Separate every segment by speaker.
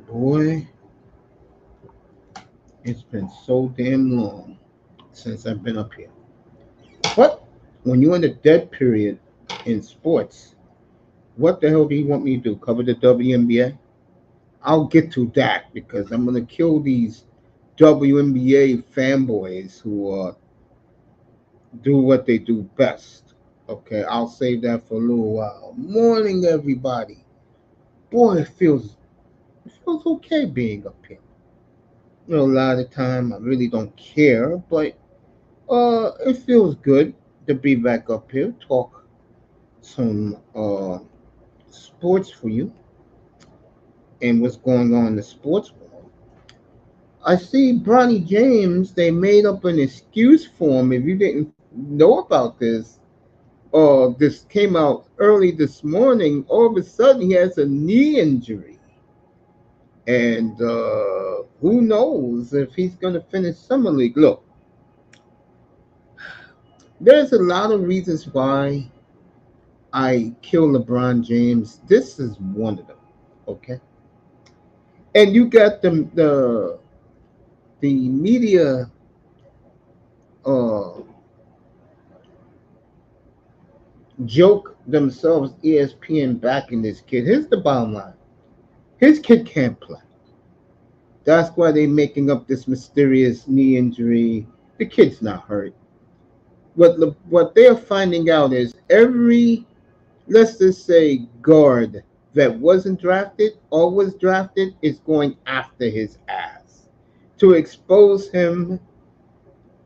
Speaker 1: Boy, it's been so damn long since I've been up here. But when you're in the dead period in sports, what the hell do you want me to do? Cover the WNBA? I'll get to that because I'm gonna kill these WNBA fanboys who do what they do best. Okay, I'll save that for a little while. Morning, everybody. Boy, it feels okay being up here. A lot of time I really don't care, but it feels good to be back up here, talk some sports for you and what's going on in the sports world. I see Bronny James, they made up an excuse for him. If you didn't know about this, this came out early this morning. All of a sudden, he has a knee injury. And who knows if he's going to finish Summer League. Look, there's a lot of reasons why I kill LeBron James. This is one of them. Okay. And you got the media uh, joke themselves, ESPN backing this kid. Here's the bottom line: his kid can't play. That's why they're making up this mysterious knee injury. The kid's not hurt. What they're finding out is every, let's just say, guard that wasn't drafted or was drafted is going after his ass to expose him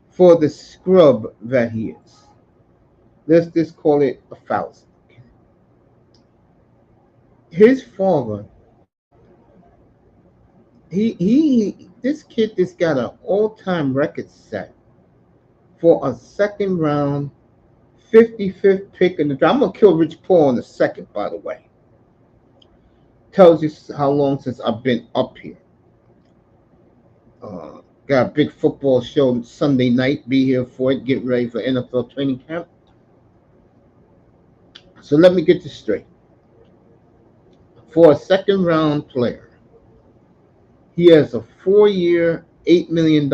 Speaker 1: for the scrub that he is. Let's just call it a fallacy. His father, this kid just got an all-time record set for a second round 55th pick in the draft. I'm gonna kill Rich Paul in a second, by the way. Tells you how long since I've been up here. Got a big football show Sunday night. Be here for it. Get ready for NFL training camp. So let me get this straight. For a second round player, he has a 4-year, $8 million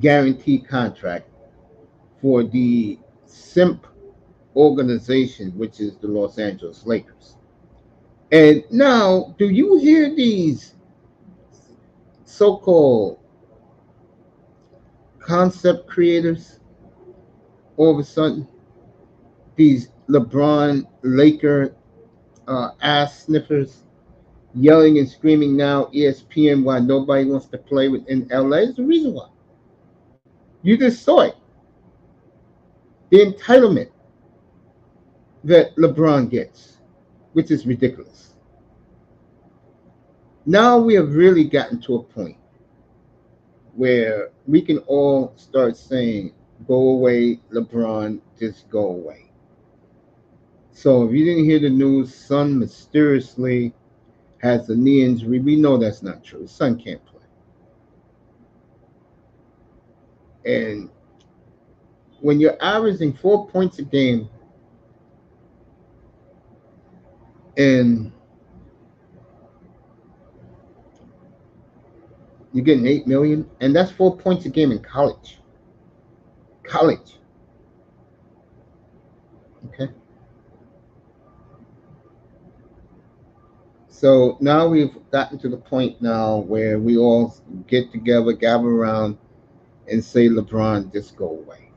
Speaker 1: guaranteed contract for the simp organization, which is the Los Angeles Lakers. And now, do you hear these so-called concept creators all of a sudden? These LeBron Laker ass sniffers yelling and screaming now ESPN why nobody wants to play in LA is the reason why. You just saw it. The entitlement that LeBron gets, which is ridiculous. Now we have really gotten to a point where we can all start saying, go away, LeBron, just go away. So if you didn't hear the news, son mysteriously has a knee injury. We know that's not true. His son can't play. And when you're averaging 4 points a game and you're getting 8 million, and that's 4 points a game in college. College. Okay. So now we've gotten to the point now where we all get together, gather around, and say, LeBron, just go away.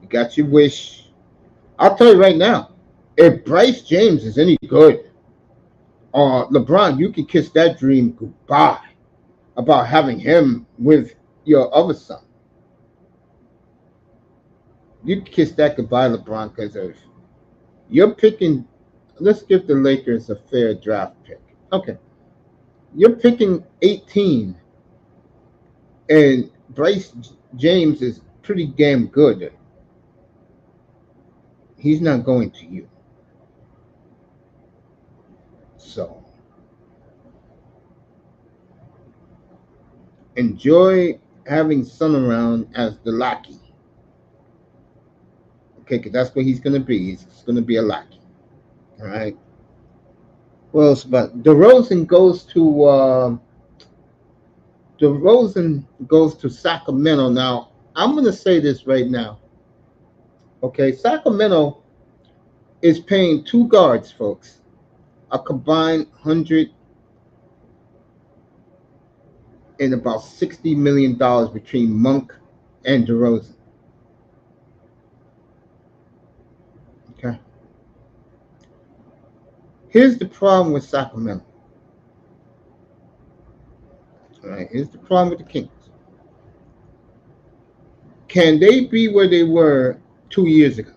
Speaker 1: You got your wish. I'll tell you right now, if Bryce James is any good, LeBron, you can kiss that dream goodbye about having him with your other son. You can kiss that goodbye, LeBron, because if you're picking, let's give the Lakers a fair draft pick. Okay. You're picking 18, and Bryce James is pretty damn good. He's not going to you. So enjoy having son around as the lackey. Okay, because that's what he's going to be. He's going to be a lackey. All right. Well, it's about DeRozan goes to Sacramento. Now, I'm going to say this right now. Okay, Sacramento is paying two guards, folks, a combined 100 and about $60 million between Monk and DeRozan. Okay, here's the problem with Sacramento. All right, here's the problem with the Kings. Can they be where they were 2 years ago?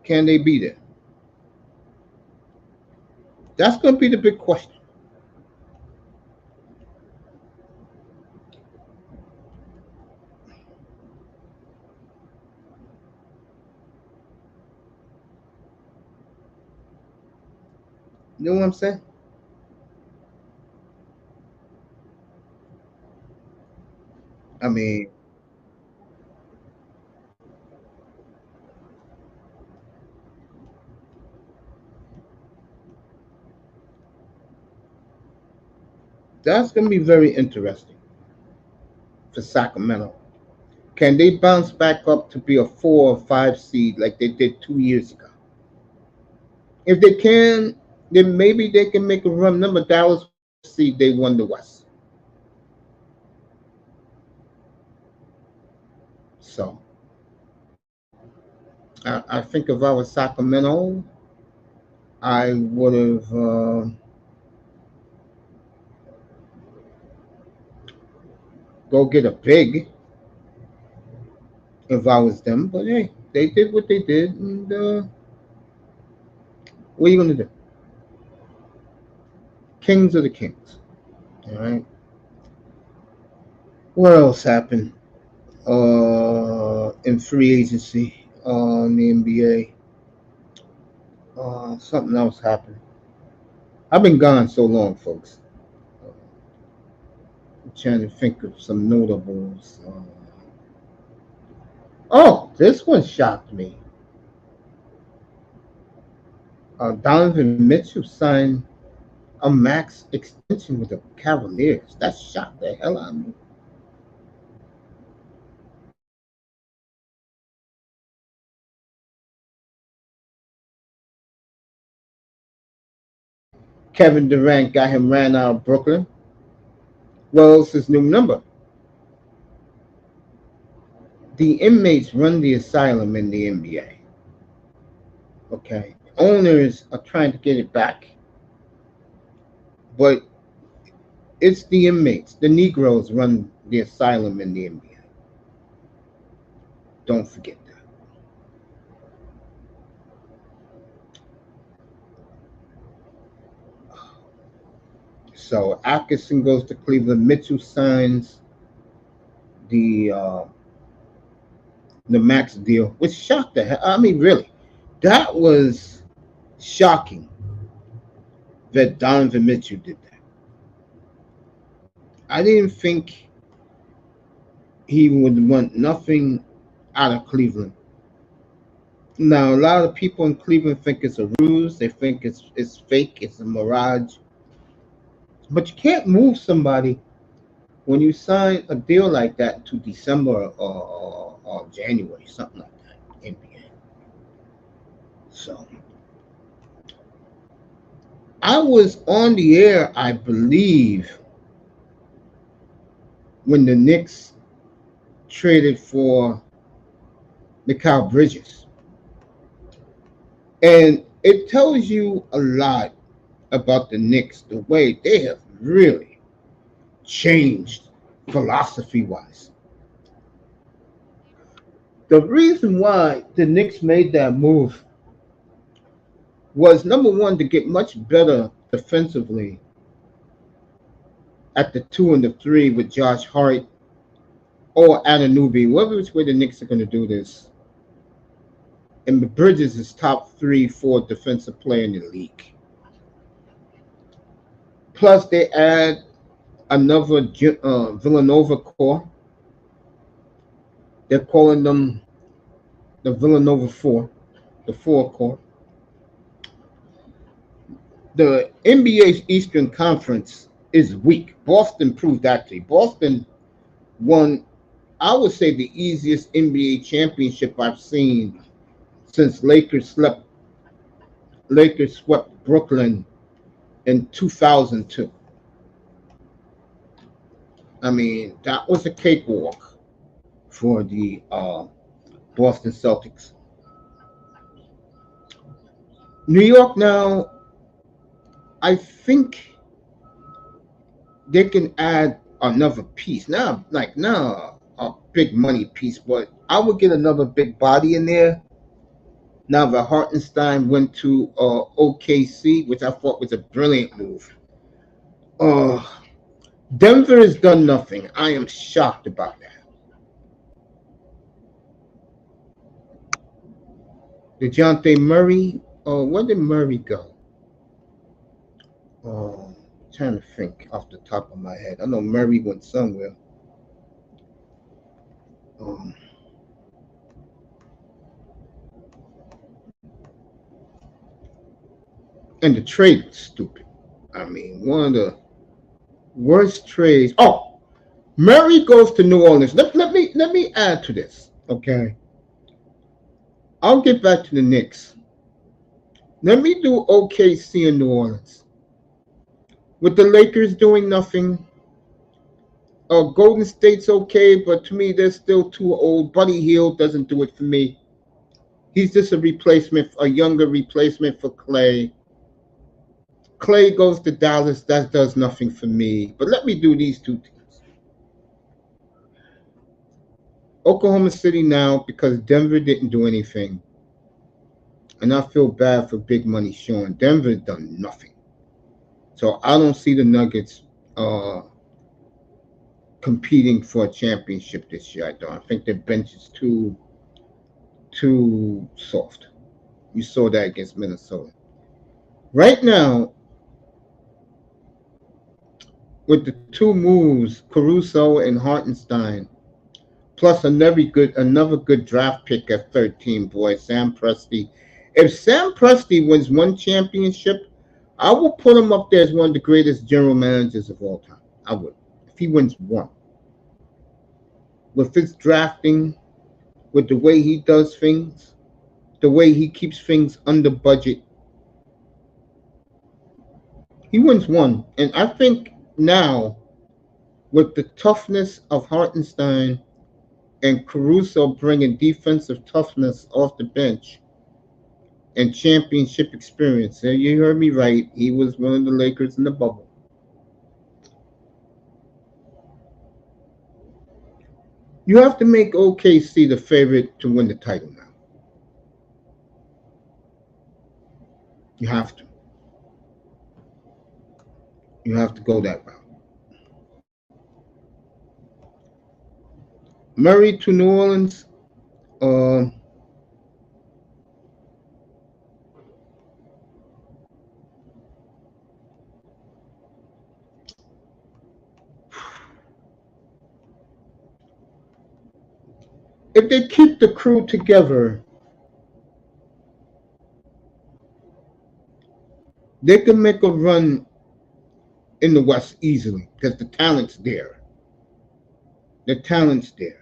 Speaker 1: Can they be there? That's going to be the big question. You know what I'm saying? I mean, that's going to be very interesting for Sacramento. Can they bounce back up to be a 4 or 5 seed like they did 2 years ago? If they can, then maybe they can make a run. Remember, Dallas seed they won the West. So I think if I was Sacramento, I would have go get a big if I was them. But hey, they did what they did, and what are you gonna do? Kings are the Kings. All right. What else happened in free agency in the NBA? Something else happened. I've been gone so long, folks. I'm trying to think of some notables. Oh, this one shocked me. Donovan Mitchell signed a max extension with the Cavaliers. That shocked the hell out of me. Kevin Durant got him ran out of Brooklyn. Well, it's his new number. The inmates run the asylum in the NBA. Okay. Owners are trying to get it back. But it's the inmates. The Negroes run the asylum in the NBA. Don't forget that. So Atkinson goes to Cleveland. Mitchell signs the uh, the max deal, which shocked the hell. I mean, really, that was shocking that Donovan Mitchell did that. I didn't think he would want nothing out of Cleveland. Now, a lot of people in Cleveland think it's a ruse. They think it's fake. It's a mirage. But you can't move somebody when you sign a deal like that to December or January, something like that. NBA. So I was on the air, I believe, when the Knicks traded for Mikal Bridges. And it tells you a lot about the Knicks, the way they have really changed philosophy wise. The reason why the Knicks made that move was number one to get much better defensively at the 2 and the 3 with Josh Hart or Ananubi, whatever which way the Knicks are going to do this. And Bridges is top 3, 4 defensive player in the league. Plus, they add another Villanova core. They're calling them the Villanova Four, the Four core. The NBA's Eastern Conference is weak. Boston proved that to you. Boston won, I would say, the easiest NBA championship I've seen since Lakers swept Brooklyn in 2002. I mean, that was a cakewalk for the Boston Celtics. New York now, I think they can add another piece. Now, like now, a big money piece, but I would get another big body in there. Now that Hartenstein went to OKC, which I thought was a brilliant move. Uh, Denver has done nothing. I am shocked about that. DeJounte Murray, where did Murray go? Oh, trying to think off the top of my head. I know Murray went somewhere. Um, and the trade was stupid. I mean, one of the worst trades. Oh, Murray goes to New Orleans. Let me add to this. Okay, I'll get back to the Knicks. Let me do OKC in New Orleans. With the Lakers doing nothing, Golden State's okay, but to me they're still too old. Buddy Hield doesn't do it for me. He's just a replacement, a younger replacement for Clay. Clay goes to Dallas. That does nothing for me. But let me do these two teams. Oklahoma City now because Denver didn't do anything. And I feel bad for Big Money Sean. Denver's done nothing. So I don't see the Nuggets competing for a championship this year. I don't. I think their bench is too soft. You saw that against Minnesota. Right now, with the two moves, Caruso and Hartenstein, plus another good draft pick at 13, boy, Sam Presti. If Sam Presti wins one championship, I will put him up there as one of the greatest general managers of all time. I would. If he wins one. With his drafting, with the way he does things, the way he keeps things under budget, he wins one. And I think now, with the toughness of Hartenstein and Caruso bringing defensive toughness off the bench and championship experience. And you heard me right. He was one of the Lakers in the bubble. You have to make OKC the favorite to win the title now. You have to. You have to go that route. Murray to New Orleans. Uh, if they keep the crew together, they can make a run in the West easily because the talent's there. The talent's there.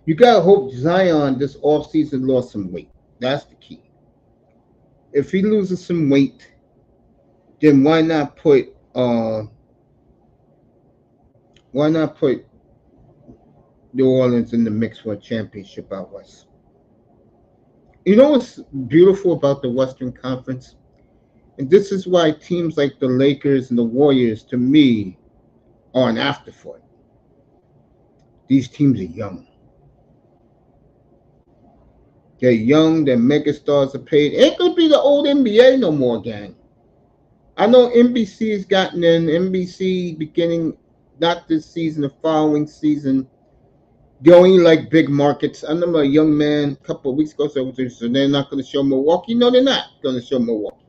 Speaker 1: You gotta hope Zion this offseason lost some weight. That's the key. If he loses some weight, then why not put New Orleans in the mix for a championship out west? You know what's beautiful about the Western Conference? And this is why teams like the Lakers and the Warriors, to me, are an afterthought. These teams are young. They're young, their megastars are paid. It ain't gonna be the old NBA no more, gang. I know NBC has gotten in. NBC beginning not this season, the following season. They only like big markets. I remember a young man a couple of weeks ago said, so they're not going to show Milwaukee. No, they're not going to show Milwaukee.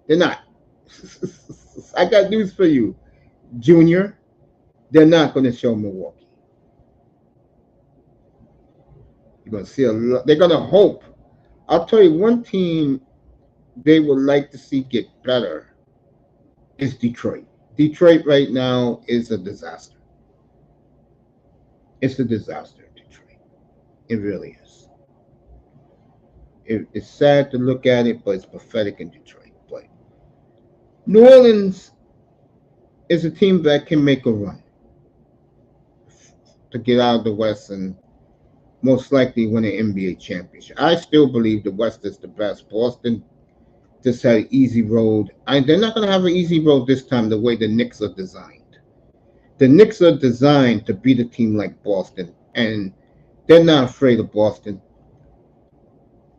Speaker 1: They're not. I got news for you. Jr., they're not going to show Milwaukee. You're going to see a lot. They're going to hope. I'll tell you one team they would like to see get better is Detroit. Detroit right now is a disaster. It's a disaster, Detroit. It really is. It's sad to look at it, but it's pathetic in Detroit. But New Orleans is a team that can make a run to get out of the West and most likely win an NBA championship. I still believe the West is the best. Boston just had an easy road. They're not going to have an easy road this time the way the Knicks are designed. The Knicks are designed to beat a team like Boston, and they're not afraid of Boston.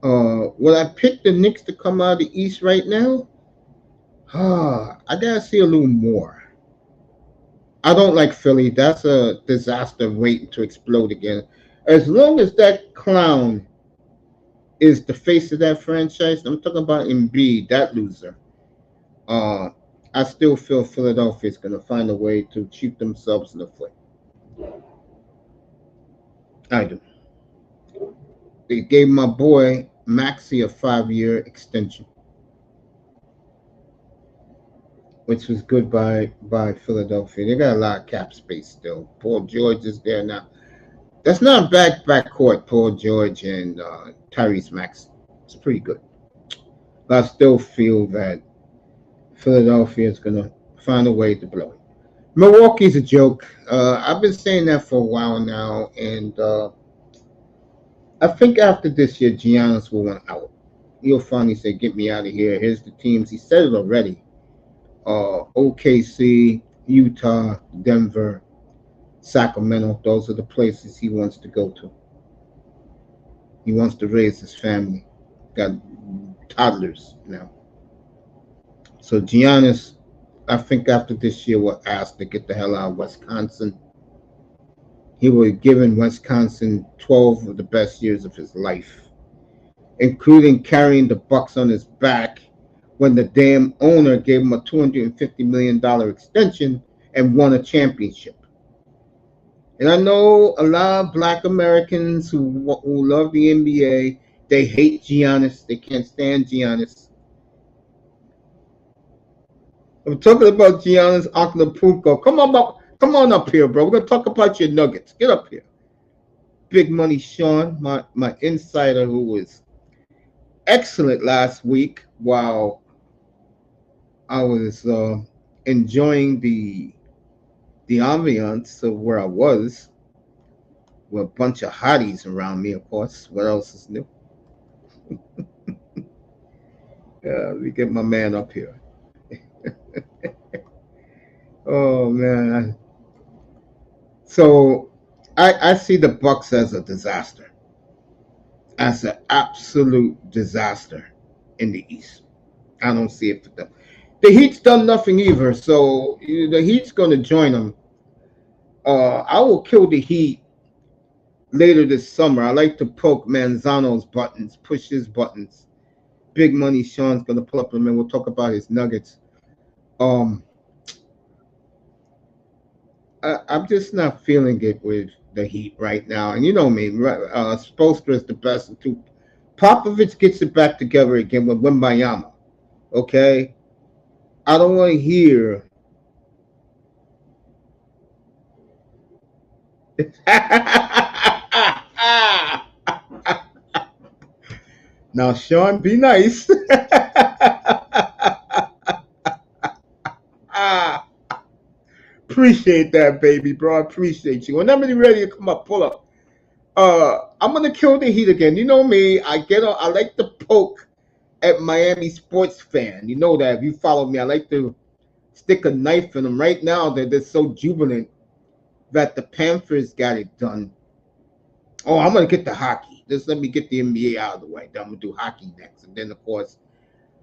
Speaker 1: Will I pick the Knicks to come out of the East right now? I gotta see a little more. I don't like Philly. That's a disaster waiting to explode again. As long as that clown is the face of that franchise, I'm talking about Embiid, that loser. Uh, I still feel Philadelphia is going to find a way to shoot themselves in the foot. I do. They gave my boy Maxey a 5-year extension, which was good by Philadelphia. They got a lot of cap space still. Paul George is there now. That's not a bad backcourt, Paul George and Tyrese Maxey. It's pretty good. But I still feel that Philadelphia is going to find a way to blow it. Milwaukee's a joke. I've been saying that for a while now, and I think after this year, Giannis will want out. He'll finally say, "Get me out of here." Here's the teams. He said it already. OKC, Utah, Denver, Sacramento. Those are the places he wants to go to. He wants to raise his family. Got toddlers now. So Giannis, I think after this year, will ask to get the hell out of Wisconsin. He was given Wisconsin 12 of the best years of his life, including carrying the Bucks on his back when the damn owner gave him a $250 million extension and won a championship. And I know a lot of black Americans who love the NBA, they hate Giannis. They can't stand Giannis. I'm talking about Giannis Antetokounmpo. Come on up here, bro. We're gonna talk about your Nuggets. Get up here. Big Money Sean, my insider, who was excellent last week while I was enjoying the ambiance of where I was, with a bunch of hotties around me, of course. What else is new? Let me get my man up here. Oh man. So I see the Bucks as a disaster. As an absolute disaster in the East. I don't see it for them. The Heat's done nothing either, so the Heat's going to join them. I will kill the Heat later this summer. I like to poke Manzano's buttons, push his buttons. Big Money Sean's going to pull up him, and we'll talk about his Nuggets. I'm just not feeling it with the Heat right now. And you know me, Spoelstra is the best of two. Popovich gets it back together again with Wembayama. Okay? I don't want to hear. Now, Sean, be nice. Appreciate that, baby, bro. I appreciate you. Whenever you're ready to come up, pull up. I'm gonna kill the Heat again. You know me. I like to poke at Miami sports fan. You know that if you follow me, I like to stick a knife in them. Right now, they're so jubilant that the Panthers got it done. Oh, I'm gonna get the hockey. Just let me get the NBA out of the way. Then I'm gonna do hockey next, and then of course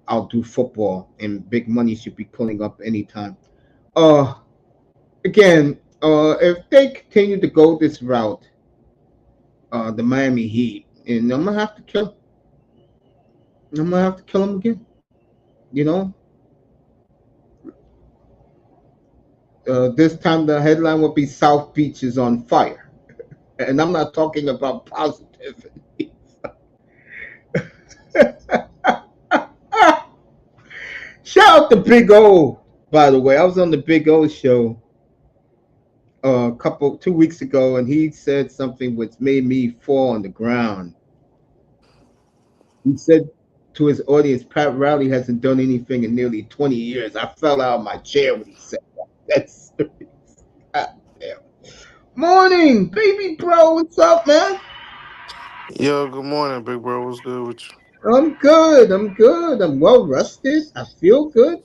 Speaker 1: I'll do football. And Big Money should be pulling up anytime. Again, if they continue to go this route, the Miami Heat, and I'm gonna have to kill. I'm gonna have to kill him again. You know, This time the headline would be South Beach is on fire. And I'm not talking about positivity. Shout out to Big O, by the way. I was on the Big O show a couple 2 weeks ago, and he said something which made me fall on the ground. He said to his audience, Pat Riley hasn't done anything in nearly 20 years. I fell out of my chair when he said that. That's God damn. Morning, baby bro. What's up, man?
Speaker 2: Yo, good morning, big bro. What's good with you?
Speaker 1: I'm good. I'm good. I'm well rested. I feel good.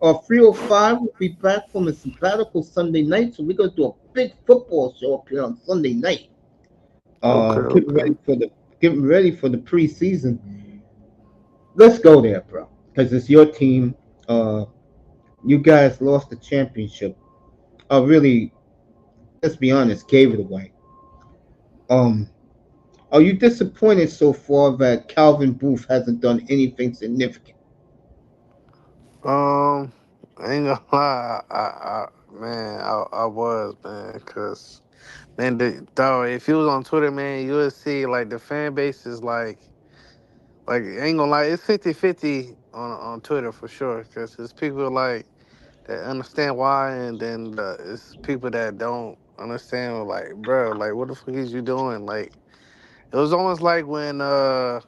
Speaker 1: Our 305 will be back from a sabbatical Sunday night, so we're gonna do a big football show up here on Sunday night.
Speaker 2: Okay,
Speaker 1: Getting
Speaker 2: okay.
Speaker 1: ready for the preseason. Let's go there, bro, because it's your team. Uh, you guys lost the championship. Really, let's be honest, gave it away. Um, are you disappointed so far that Calvin Booth hasn't done anything significant?
Speaker 2: Um, I ain't gonna lie, I was man, cause man, dog, if you was on Twitter, man, you would see like the fan base is like I ain't gonna lie, it's 50-50 on Twitter for sure, cause it's people like that understand why, and then it's people that don't understand, like, bro, like, what the fuck is you doing? Like, it was almost like when that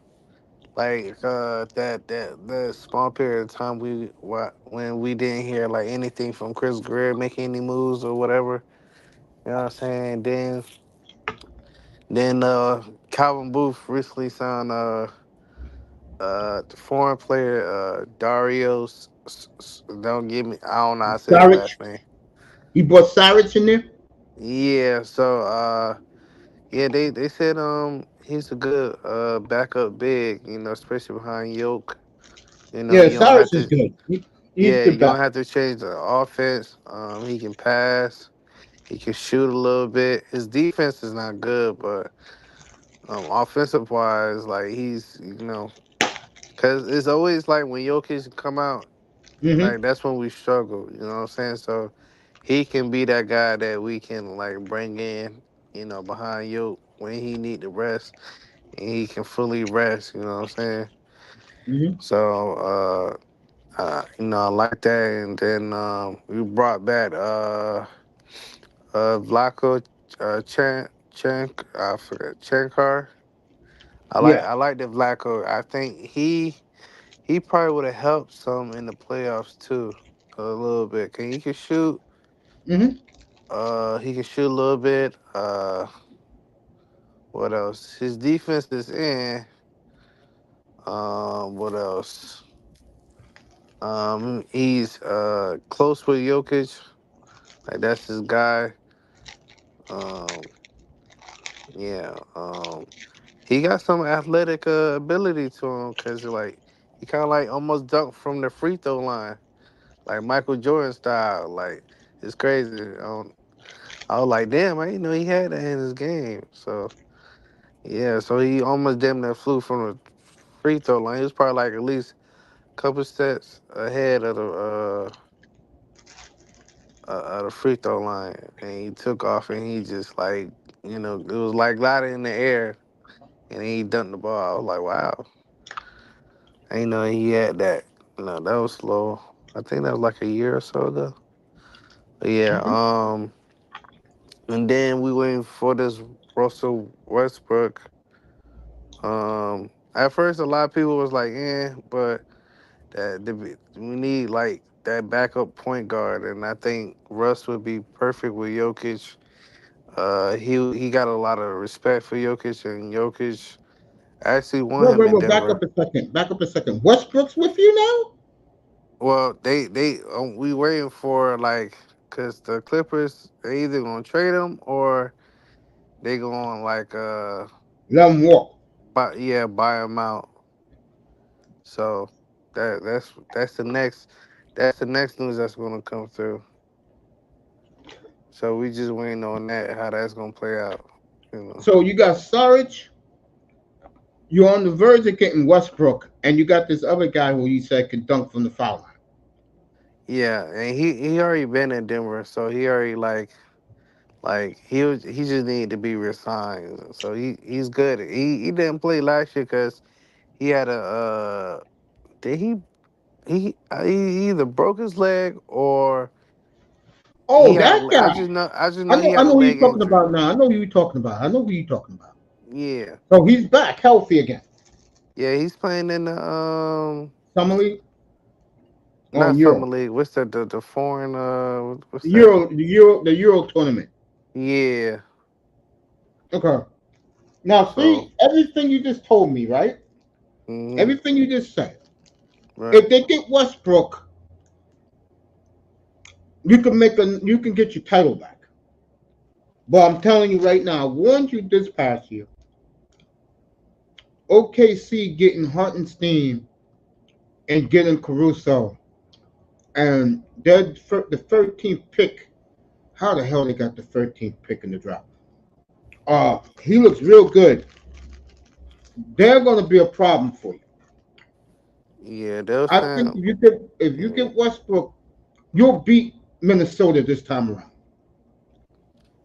Speaker 2: the small period of time when we didn't hear like anything from Chris Greer making any moves or whatever. You know what I'm saying? Then Calvin Booth recently signed the foreign player Dario don't give me, I don't know how to say his
Speaker 1: Saric,
Speaker 2: last name.
Speaker 1: he brought Saric in there.
Speaker 2: Yeah, so yeah, they said he's a good backup big, especially behind Yoke.
Speaker 1: Yeah,
Speaker 2: You don't
Speaker 1: Saric
Speaker 2: have
Speaker 1: is
Speaker 2: to.
Speaker 1: good. He's
Speaker 2: Yeah,
Speaker 1: good
Speaker 2: you don't
Speaker 1: back.
Speaker 2: have to change the offense. He can pass. He can shoot a little bit. His defense is not good, but offensive wise, like because it's always like when Jokic come out,
Speaker 1: Mm-hmm.
Speaker 2: like that's when we struggle. You know what I'm saying? So he can be that guy that we can like bring in, behind Yoke when he need to rest, and he can fully rest. You know what I'm saying?
Speaker 1: Mm-hmm.
Speaker 2: So I like that, and then we brought back Vlaco I forgot Chankar.
Speaker 1: Yeah.
Speaker 2: I like the Vlaco. I think he probably would have helped some in the playoffs too, a little bit. He can shoot.
Speaker 1: Mm-hmm.
Speaker 2: He can shoot a little bit. What else? His defense is in. What else? He's close with Jokic. Like that's his guy. Um, yeah. He got some athletic ability to him because like he kind of like almost dunked from the free throw line, like Michael Jordan style. Like it's crazy. I was like, damn, I didn't know he had that in his game. So yeah, so he almost damn near flew from the free throw line. He was probably like at least a couple steps ahead of the free throw line, and he took off and he just like it was like gliding in the air, and he dunked the ball. I was like, wow. I ain't know he had that. No, that was slow. I think that was like a year or so ago. But yeah,
Speaker 1: Mm-hmm.
Speaker 2: and then we went for this Russell Westbrook. At first a lot of people was like, but we need like that backup point guard, and I think Russ would be perfect with Jokic. He got a lot of respect for Jokic, and Jokic actually want
Speaker 1: Wait,
Speaker 2: him
Speaker 1: wait,
Speaker 2: in
Speaker 1: wait. Back
Speaker 2: Denver.
Speaker 1: up a second. Back up a second. Westbrook's with you now?
Speaker 2: Well, they we waiting for like, cause the Clippers they either gonna trade him or they gonna like
Speaker 1: Let him walk.
Speaker 2: buy him out. So that's the next news that's gonna come through. So we just waiting on that how that's gonna play out. You know.
Speaker 1: So you got Saric. You're on the verge of getting Westbrook, and you got this other guy who you said could dunk from the foul line.
Speaker 2: Yeah, and he already been in Denver, so he already like he just need to be resigned. So he's good. He didn't play last year because he had a did he either broke his leg or he
Speaker 1: Oh,
Speaker 2: had a
Speaker 1: that guy.
Speaker 2: I just know he
Speaker 1: I
Speaker 2: had a
Speaker 1: know who you're
Speaker 2: leg
Speaker 1: talking
Speaker 2: injury.
Speaker 1: about now. I know who you're talking about. I know who you're talking about.
Speaker 2: Yeah,
Speaker 1: So he's back, healthy again.
Speaker 2: yeah, he's playing in the
Speaker 1: Summer League or
Speaker 2: not
Speaker 1: in
Speaker 2: summer
Speaker 1: Euro.
Speaker 2: league. What's the foreign what's
Speaker 1: The
Speaker 2: that?
Speaker 1: Euro tournament.
Speaker 2: Yeah.
Speaker 1: Okay. Now,
Speaker 2: So
Speaker 1: see everything you just told me, right?
Speaker 2: hmm
Speaker 1: Everything you just said.
Speaker 2: right.
Speaker 1: If they get Westbrook, you can get your title back. But I'm telling you right now, I warned you this past year. OKC getting Hartenstein and getting Caruso, and the 13th pick. How the hell they got the 13th pick in the draft? He looks real good. They're going to be a problem for you.
Speaker 2: Yeah, they'll
Speaker 1: I think
Speaker 2: sound.
Speaker 1: if you
Speaker 2: Yeah,
Speaker 1: get Westbrook, you'll beat Minnesota this time around.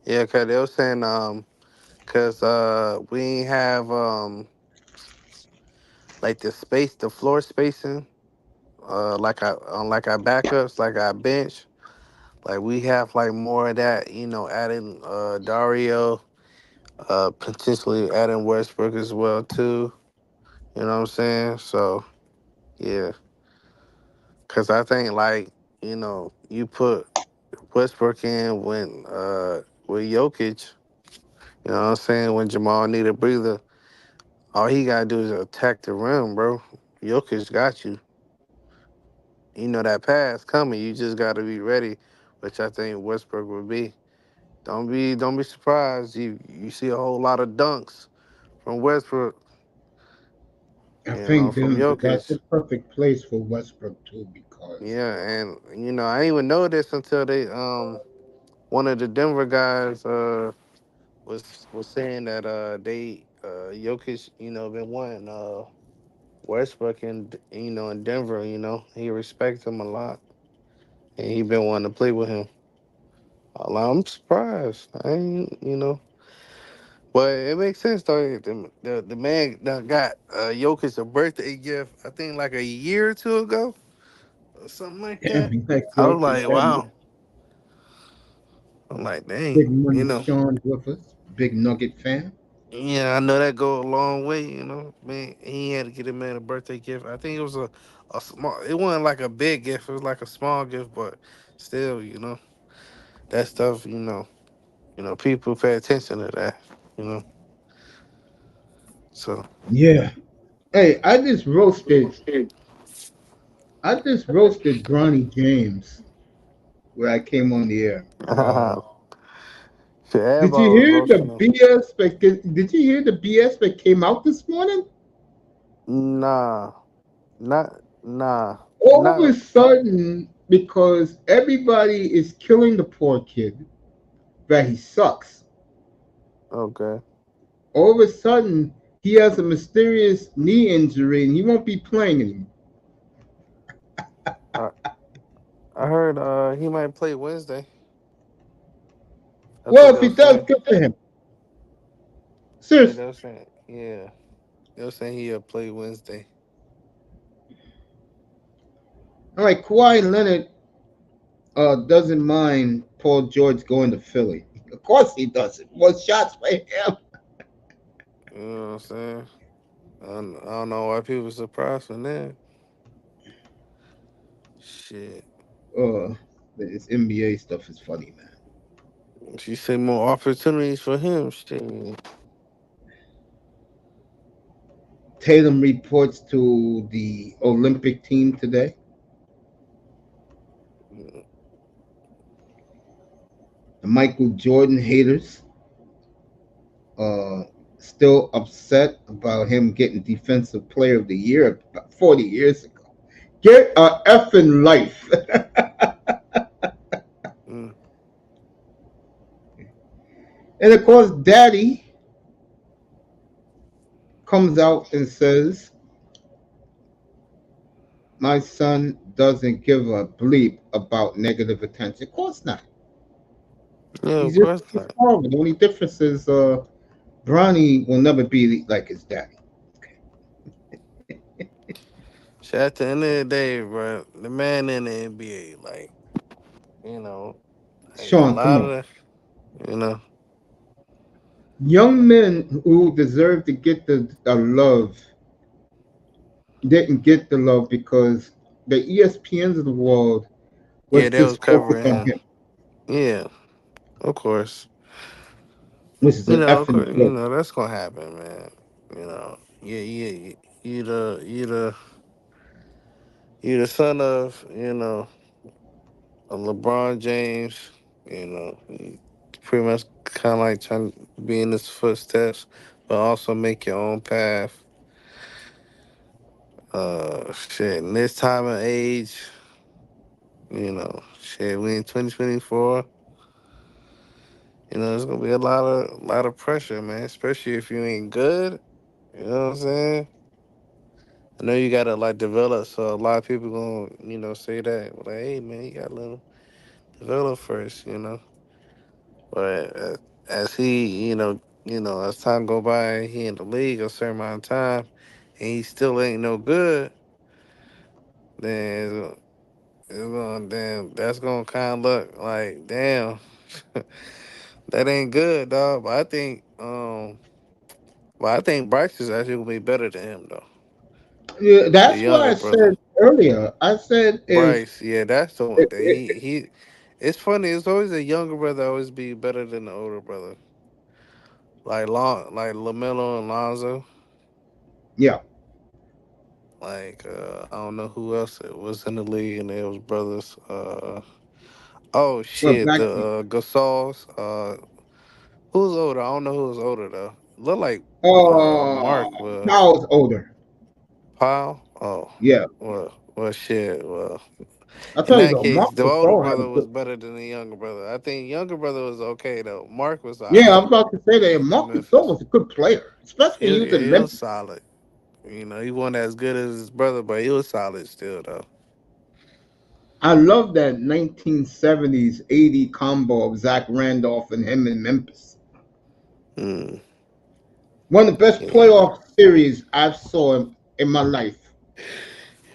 Speaker 2: yeah, cause they were saying cause we ain't have like the floor spacing like our backups, like our bench. Like we have like more of that, adding Dario, potentially adding Westbrook as well too. You know what I'm saying? So yeah, cause I think like you put Westbrook in when with Jokic. You know what I'm saying? When Jamal need a breather, all he gotta do is attack the rim, bro. Jokic got you. You know that pass coming. You just gotta be ready, which I think Westbrook would be. Don't be surprised. You see a whole lot of dunks from Westbrook,
Speaker 1: I think
Speaker 2: from
Speaker 1: that's
Speaker 2: Jokic.
Speaker 1: the perfect place for Westbrook too, because
Speaker 2: Yeah, and I didn't even know this until they one of the Denver guys was saying that they Jokic been wanting Westbrook in Denver. He respects him a lot, and he been wanting to play with him. I'm surprised. I ain't but it makes sense though. The man that got Jokic a birthday gift, I think like a year or two ago, or something like that.
Speaker 1: damn, like
Speaker 2: I was
Speaker 1: Jokic,
Speaker 2: like,
Speaker 1: that
Speaker 2: wow. I'm like, dang,
Speaker 1: big money Sean with us, big Nugget fan.
Speaker 2: yeah, I know that go a long way. Man, he had to get a man a birthday gift. I think it was a small. It wasn't like a big gift. It was like a small gift, but still, that stuff. People pay attention to that. You know, so.
Speaker 1: Yeah. Hey, I just roasted Bronny James where I came on the air.
Speaker 2: Shit,
Speaker 1: Did you
Speaker 2: everybody was
Speaker 1: hear the
Speaker 2: roasting him.
Speaker 1: BS did you hear the BS that came out this morning?
Speaker 2: Nah, nah,
Speaker 1: All of a
Speaker 2: not
Speaker 1: sudden, because everybody is killing the poor kid, that he sucks.
Speaker 2: okay.
Speaker 1: All of a sudden, he has a mysterious knee injury and he won't be playing anymore.
Speaker 2: I, I heard he might play Wednesday. That's what
Speaker 1: Well,
Speaker 2: they
Speaker 1: if he
Speaker 2: were
Speaker 1: does,
Speaker 2: saying.
Speaker 1: good for him.
Speaker 2: Yeah,
Speaker 1: Seriously.
Speaker 2: they were saying. Yeah, they were saying he'll play Wednesday.
Speaker 1: All right, Kawhi Leonard doesn't mind Paul George going to Philly. Of course he doesn't. More shots for him.
Speaker 2: You know what I'm saying? I don't know why people surprised from that. Shit.
Speaker 1: This NBA stuff is funny, man.
Speaker 2: She said more opportunities for him. Shit.
Speaker 1: Tatum reports to the Olympic team today. The Michael Jordan haters uh, still upset about him getting Defensive Player of the Year about 40 years ago. Get a effing life.
Speaker 2: Mm.
Speaker 1: And of course, Daddy comes out and says my son doesn't give a bleep about negative attention. Of course not.
Speaker 2: Yeah,
Speaker 1: He's
Speaker 2: of
Speaker 1: just
Speaker 2: course
Speaker 1: his
Speaker 2: not.
Speaker 1: father. The only difference is Bronny will never be like his daddy.
Speaker 2: Shit, at the end of the day, bro, the man in the NBA, like, you know, like a
Speaker 1: Sean, come
Speaker 2: lot
Speaker 1: on.
Speaker 2: of, you know,
Speaker 1: Young men who deserve to get the love didn't get the love because the ESPNs of the world
Speaker 2: yeah,
Speaker 1: was
Speaker 2: they was
Speaker 1: just focused
Speaker 2: covering
Speaker 1: on
Speaker 2: him.
Speaker 1: him,
Speaker 2: Yeah, of course.
Speaker 1: which is an effing
Speaker 2: You
Speaker 1: joke.
Speaker 2: know that's gonna happen, man. You know, you the son of, a LeBron James. You pretty much kind of like trying to be in his footsteps, but also make your own path. Shit, in this time and age, shit, we in 2024. There's gonna be a lot of pressure, man. Especially if you ain't good. You know what I'm saying? I know you gotta like develop, so a lot of people gonna say that like, hey man, you gotta let him develop first, But as he, as time go by, he in the league a certain amount of time, and he still ain't no good. Then damn, that's gonna kind of look like damn, that ain't good, dog. But I think Bryce is actually gonna be better than him though,
Speaker 1: Yeah,
Speaker 2: the
Speaker 1: that's why
Speaker 2: younger
Speaker 1: I
Speaker 2: brother.
Speaker 1: said earlier. I said if
Speaker 2: Bryce, yeah, that's the one
Speaker 1: it,
Speaker 2: that
Speaker 1: it,
Speaker 2: he. It's funny. It's always the younger brother always be better than the older brother. Like Lamelo and Lonzo.
Speaker 1: yeah,
Speaker 2: I don't know who else it was in the league, and it was brothers. Oh
Speaker 1: well,
Speaker 2: shit,
Speaker 1: back
Speaker 2: the Gasols. Who's older? I don't know who's older though. Look like Mark was
Speaker 1: Powell's older.
Speaker 2: Powell. Oh,
Speaker 1: Yeah,
Speaker 2: well, shit. Well,
Speaker 1: I
Speaker 2: in
Speaker 1: tell you
Speaker 2: that
Speaker 1: though,
Speaker 2: case,
Speaker 1: Mark
Speaker 2: the older
Speaker 1: Gasol had a
Speaker 2: brother
Speaker 1: good.
Speaker 2: was better than the younger brother. I think younger brother was okay though. Mark was
Speaker 1: Yeah,
Speaker 2: alright
Speaker 1: I'm about to say that
Speaker 2: in
Speaker 1: Mark Gasol
Speaker 2: Memphis.
Speaker 1: was a good player, especially when he was in
Speaker 2: He was
Speaker 1: Memphis.
Speaker 2: solid. He wasn't as good as his brother, but he was solid still though.
Speaker 1: I love that 1970s 80 combo of Zach Randolph and him in Memphis.
Speaker 2: Mm,
Speaker 1: One of the best
Speaker 2: yeah.
Speaker 1: playoff series I've saw in my life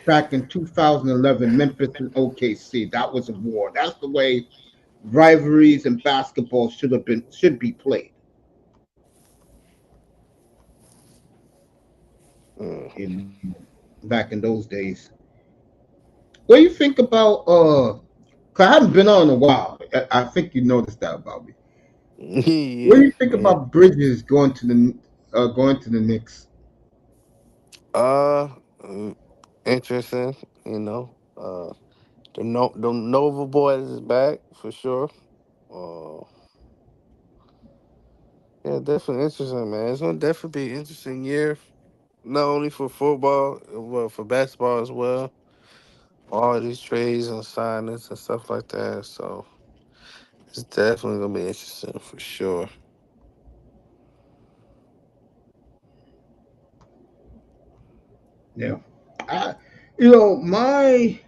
Speaker 1: back in 2011, Memphis and OKC. That was a war. That's the way rivalries in basketball should be played
Speaker 2: Mm.
Speaker 1: in back in those days. What do you think about 'cause I haven't been on in a while. I think you noticed that about me. What
Speaker 2: Yeah,
Speaker 1: do you think
Speaker 2: yeah.
Speaker 1: about Bridges going to the Knicks?
Speaker 2: Uh, mm, Interesting. The Nova boys is back for sure. Uh, yeah, definitely interesting, man. It's gonna definitely be an interesting year, not only for football, but for basketball as well. All these trades and signings and stuff like that. So it's definitely gonna be interesting for sure.
Speaker 1: Yeah. I, you know, my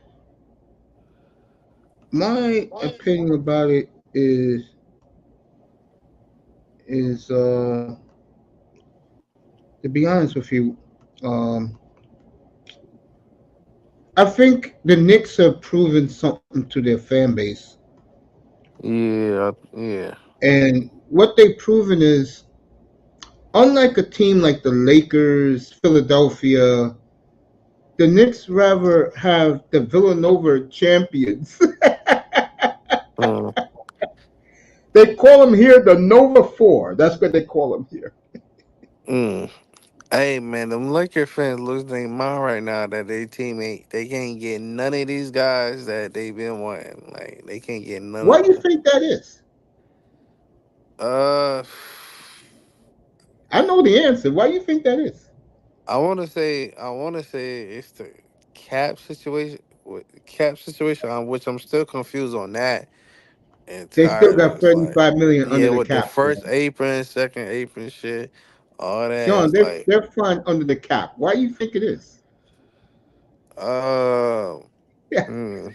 Speaker 1: opinion about it is to be honest with you, um, I think the Knicks have proven something to their fan base,
Speaker 2: Yeah, yeah.
Speaker 1: and what they've proven is, unlike a team like the Lakers, Philadelphia, the Knicks rather have the Villanova champions.
Speaker 2: Mm,
Speaker 1: They call them here the Nova Four. That's what they call them here.
Speaker 2: mm. Hey man, them Laker fans losing their mind right now that they teammate they can't get none of these guys that they've been wanting. Like they can't get none
Speaker 1: Why
Speaker 2: of
Speaker 1: do you
Speaker 2: them.
Speaker 1: think that is?
Speaker 2: Uh,
Speaker 1: I know the answer. Why do you think that is?
Speaker 2: I want to say it's the cap situation. Cap situation, on which I'm still confused on that
Speaker 1: They still
Speaker 2: entirely.
Speaker 1: got
Speaker 2: It's like,
Speaker 1: 35 million under
Speaker 2: yeah,
Speaker 1: the
Speaker 2: with the
Speaker 1: cap.
Speaker 2: first apron, second apron shit, all that.
Speaker 1: Sean,
Speaker 2: It's like,
Speaker 1: they're fine under the cap. Why do you think it is?
Speaker 2: Uh,
Speaker 1: Yeah,
Speaker 2: hmm.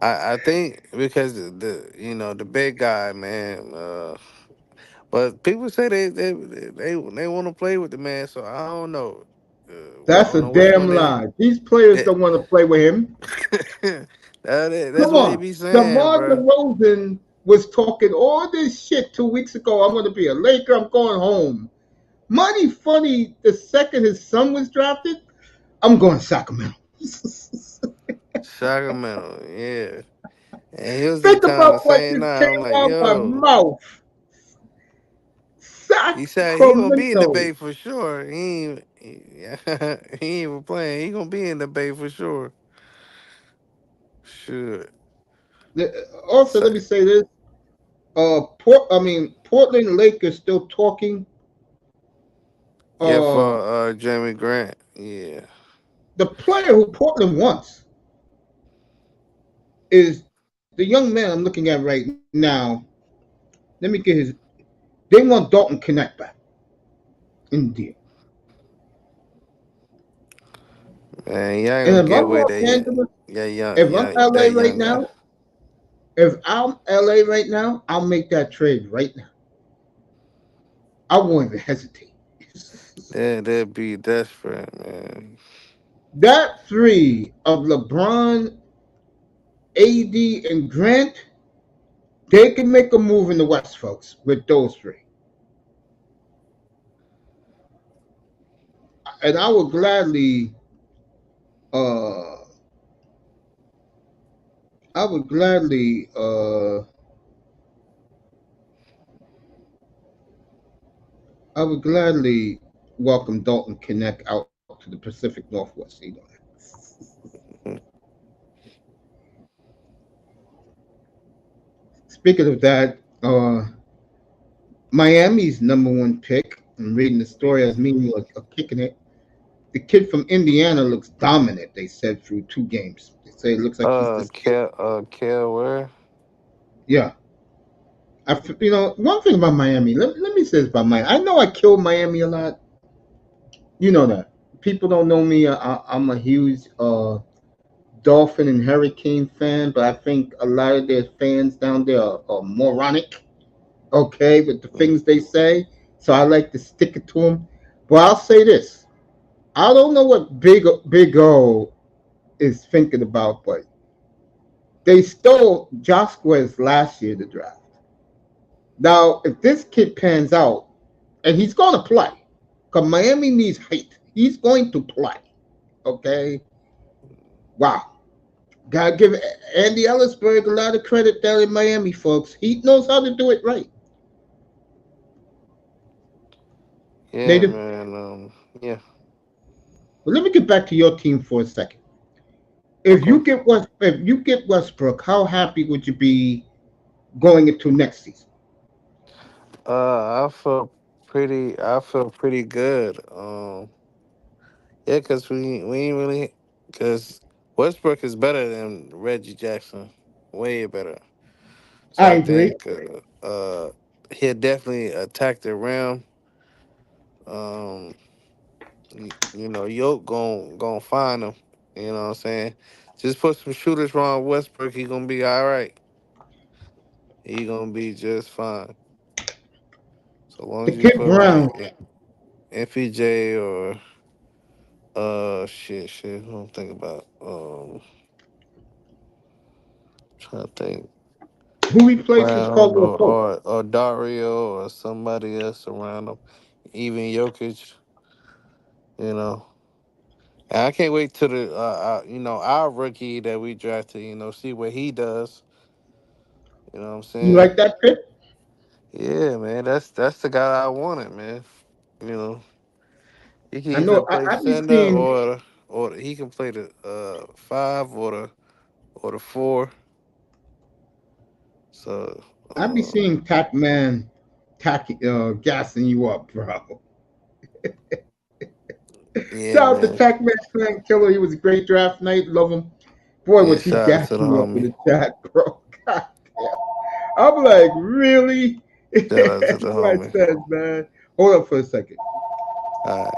Speaker 2: I think because the big guy, man. But people say they want to play with the man, so I don't know. I
Speaker 1: that's
Speaker 2: don't
Speaker 1: a
Speaker 2: know which one
Speaker 1: damn
Speaker 2: they.
Speaker 1: lie. These players
Speaker 2: That,
Speaker 1: don't want to play with him.
Speaker 2: that's
Speaker 1: Come
Speaker 2: what they
Speaker 1: on.
Speaker 2: be saying,
Speaker 1: DeMar
Speaker 2: bro.
Speaker 1: DeRozan was talking all this shit 2 weeks ago. I'm going to be a Laker. I'm going home. Money funny. The second his son was drafted, I'm going Sacramento.
Speaker 2: Sacramento, yeah. And he was
Speaker 1: Think
Speaker 2: kind
Speaker 1: about
Speaker 2: of
Speaker 1: what
Speaker 2: saying
Speaker 1: just
Speaker 2: that. I'm
Speaker 1: came
Speaker 2: like,
Speaker 1: out my
Speaker 2: yo,
Speaker 1: mouth.
Speaker 2: he said he gonna be in the
Speaker 1: Sacramento.
Speaker 2: Bay for sure. He ain't even playing. He gonna be in the Bay for sure. Sure.
Speaker 1: Also, let me
Speaker 2: Say,
Speaker 1: say this. Portland Lakers still talking.
Speaker 2: yeah,
Speaker 1: Uh,
Speaker 2: for Jeremy Grant. Yeah.
Speaker 1: the player who Portland wants is the young man I'm looking at right now. Let me get his. They want Dalton Connect back in the deal.
Speaker 2: Man, y'all ain't
Speaker 1: And
Speaker 2: gonna
Speaker 1: if
Speaker 2: get
Speaker 1: I'm
Speaker 2: away
Speaker 1: Los
Speaker 2: that young,
Speaker 1: Angeles,
Speaker 2: yeah, young,
Speaker 1: if I'm
Speaker 2: young,
Speaker 1: LA
Speaker 2: that
Speaker 1: right
Speaker 2: young guy.
Speaker 1: now, if I'm LA right now, I'll make that trade right now. I won't even hesitate.
Speaker 2: They'd be desperate, man.
Speaker 1: That three of LeBron, AD, and Grant, they can make a move in the West, folks, with those three. And uh, I would gladly, I would gladly welcome Dalton Connect out to the Pacific Northwest. Speaking of that, Miami's #1 pick. I'm reading the story as me and you are kicking it. The kid from Indiana looks dominant. They said through 2 games. They say it looks like he's this kid.
Speaker 2: Kel, where?
Speaker 1: Yeah, one thing about Miami. Let me say this about Miami. I know I killed Miami a lot. You know that. People don't know me. I'm a huge Dolphin and Hurricane fan, but I think a lot of their fans down there are moronic. Okay, with the
Speaker 2: Mm.
Speaker 1: things they say. So I like to stick it to them. But I'll say this: I don't know what Big O is thinking about, but they stole Josquez last year to draft. Now, if this kid pans out, and he's going to play, because Miami needs height, he's going to play. Okay, wow. Gotta give Andy Ellisberg a lot of credit down in Miami, folks. He knows how to do it right.
Speaker 2: Yeah,
Speaker 1: Native.
Speaker 2: man. Yeah.
Speaker 1: But let me get back to your team for a second.
Speaker 2: Okay.
Speaker 1: If you get Westbrook, how happy would you be going into next season?
Speaker 2: I feel pretty good. Yeah, cause we ain't really, cause Westbrook is better than Reggie Jackson, way better. So
Speaker 1: I
Speaker 2: I
Speaker 1: agree.
Speaker 2: think he'll definitely attack the rim. Um, Yoke gon' find him. You know what I'm saying? Just put some shooters around Westbrook, he gonna be all right. He gonna be just fine. So long
Speaker 1: The
Speaker 2: as you
Speaker 1: kid
Speaker 2: put like
Speaker 1: Brown,
Speaker 2: MPJ or shit. What I'm thinking about. Trying to think.
Speaker 1: who replaces
Speaker 2: Brown
Speaker 1: Caldwell Pope?
Speaker 2: or Dario or somebody else around him. Even Jokic, you know. And I can't wait till our rookie that we drafted, see what he does. You know what I'm
Speaker 1: You
Speaker 2: saying?
Speaker 1: like that pick?
Speaker 2: Yeah, man. That's the guy I wanted, man. You know, he can
Speaker 1: I
Speaker 2: either
Speaker 1: know.
Speaker 2: play
Speaker 1: I be
Speaker 2: center
Speaker 1: seeing
Speaker 2: or he can play the five or the four. So
Speaker 1: I be seeing Tac Man, gassing you up, bro.
Speaker 2: yeah,
Speaker 1: Shout out to
Speaker 2: man.
Speaker 1: Tac Man Slam Killer. He was a great draft night. Love him. Boy,
Speaker 2: Yeah,
Speaker 1: was he
Speaker 2: shout out to the
Speaker 1: gassing you up in
Speaker 2: homie.
Speaker 1: the chat, bro. God damn. I'm like, really?
Speaker 2: Shout out to
Speaker 1: That's
Speaker 2: the
Speaker 1: what I
Speaker 2: homie.
Speaker 1: said, man. Hold up for a second.
Speaker 2: All right.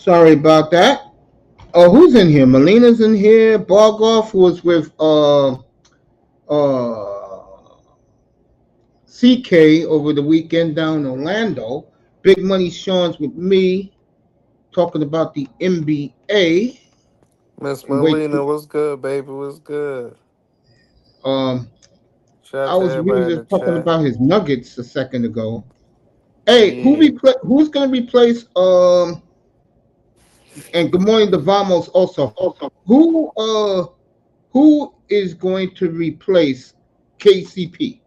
Speaker 1: Sorry about that. Oh, who's in here? Melina's in here. Bargoff was with CK over the weekend down in Orlando. Big Money Sean's with me talking about the NBA.
Speaker 2: Miss
Speaker 1: And wait,
Speaker 2: Molina, what's good, baby? What's good?
Speaker 1: um,
Speaker 2: Shout out
Speaker 1: I
Speaker 2: to
Speaker 1: was we were
Speaker 2: everybody in the
Speaker 1: just talking
Speaker 2: chat.
Speaker 1: about his Nuggets a second ago. Hey,
Speaker 2: Yeah.
Speaker 1: who's going to replace and good morning to Vamos also. Who uh who is going to replace KCP?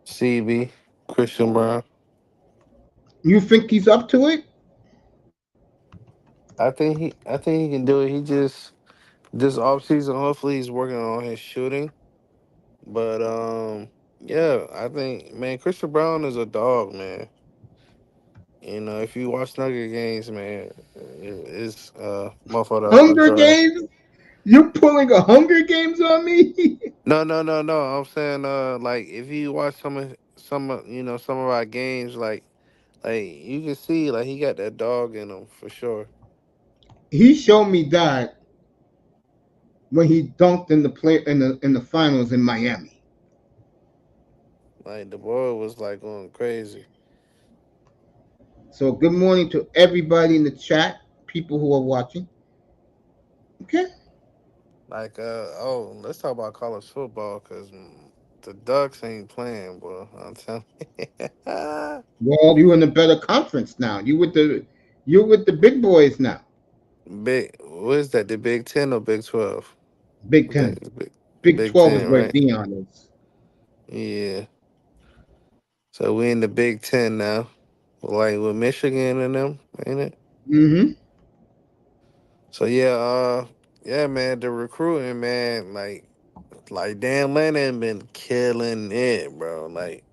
Speaker 2: CB, Christian Brown.
Speaker 1: You think he's up to it?
Speaker 2: I think he can do it. He just this offseason, hopefully he's working on his shooting. But yeah, I think man, Christian Brown is a dog, man. You know, if you watch Nugget games, man, it's motherfucker that's gonna
Speaker 1: Hunger
Speaker 2: drive.
Speaker 1: Games? You pulling a Hunger Games on me?
Speaker 2: No. I'm saying like if you watch some of our games, like you can see like he got that dog in him for sure.
Speaker 1: He showed me that when he dunked in the play in the finals in Miami.
Speaker 2: Like the boy was like going crazy.
Speaker 1: So good morning to everybody in the chat, people who are watching. Okay.
Speaker 2: Like let's talk about college football because the Ducks ain't playing, boy. I'm telling you.
Speaker 1: Well, you in a better conference now. You with the big boys now.
Speaker 2: What is that? The Big Ten or Big 12?
Speaker 1: Big
Speaker 2: I think
Speaker 1: Ten.
Speaker 2: it's
Speaker 1: Big
Speaker 2: Big
Speaker 1: 12 is
Speaker 2: Ten,
Speaker 1: where
Speaker 2: right?
Speaker 1: Dion is.
Speaker 2: Yeah. So we in the Big Ten now, like with Michigan and them, ain't it?
Speaker 1: Mm-hmm.
Speaker 2: So yeah, man, the recruiting, man, like Dan Lannon been killing it, bro. Like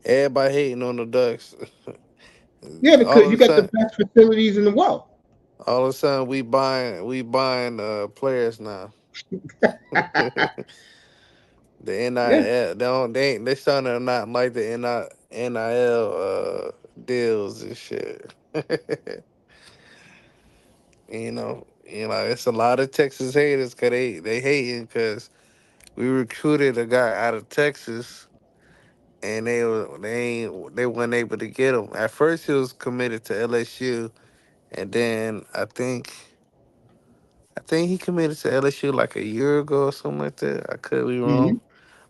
Speaker 2: everybody hating on the Ducks.
Speaker 1: Yeah,
Speaker 2: all
Speaker 1: because
Speaker 2: of
Speaker 1: you
Speaker 2: a
Speaker 1: got the
Speaker 2: sudden,
Speaker 1: best facilities in the world.
Speaker 2: all of a sudden, we buying players now. The
Speaker 1: Yeah.
Speaker 2: NIL, they starting to not like the NIL deals and shit. It's a lot of Texas haters because they hating because we recruited a guy out of Texas and they weren't able to get him. At first, he was committed to LSU, and then I think he committed to LSU like a year ago or something like that. I could be wrong,
Speaker 1: Mm-hmm.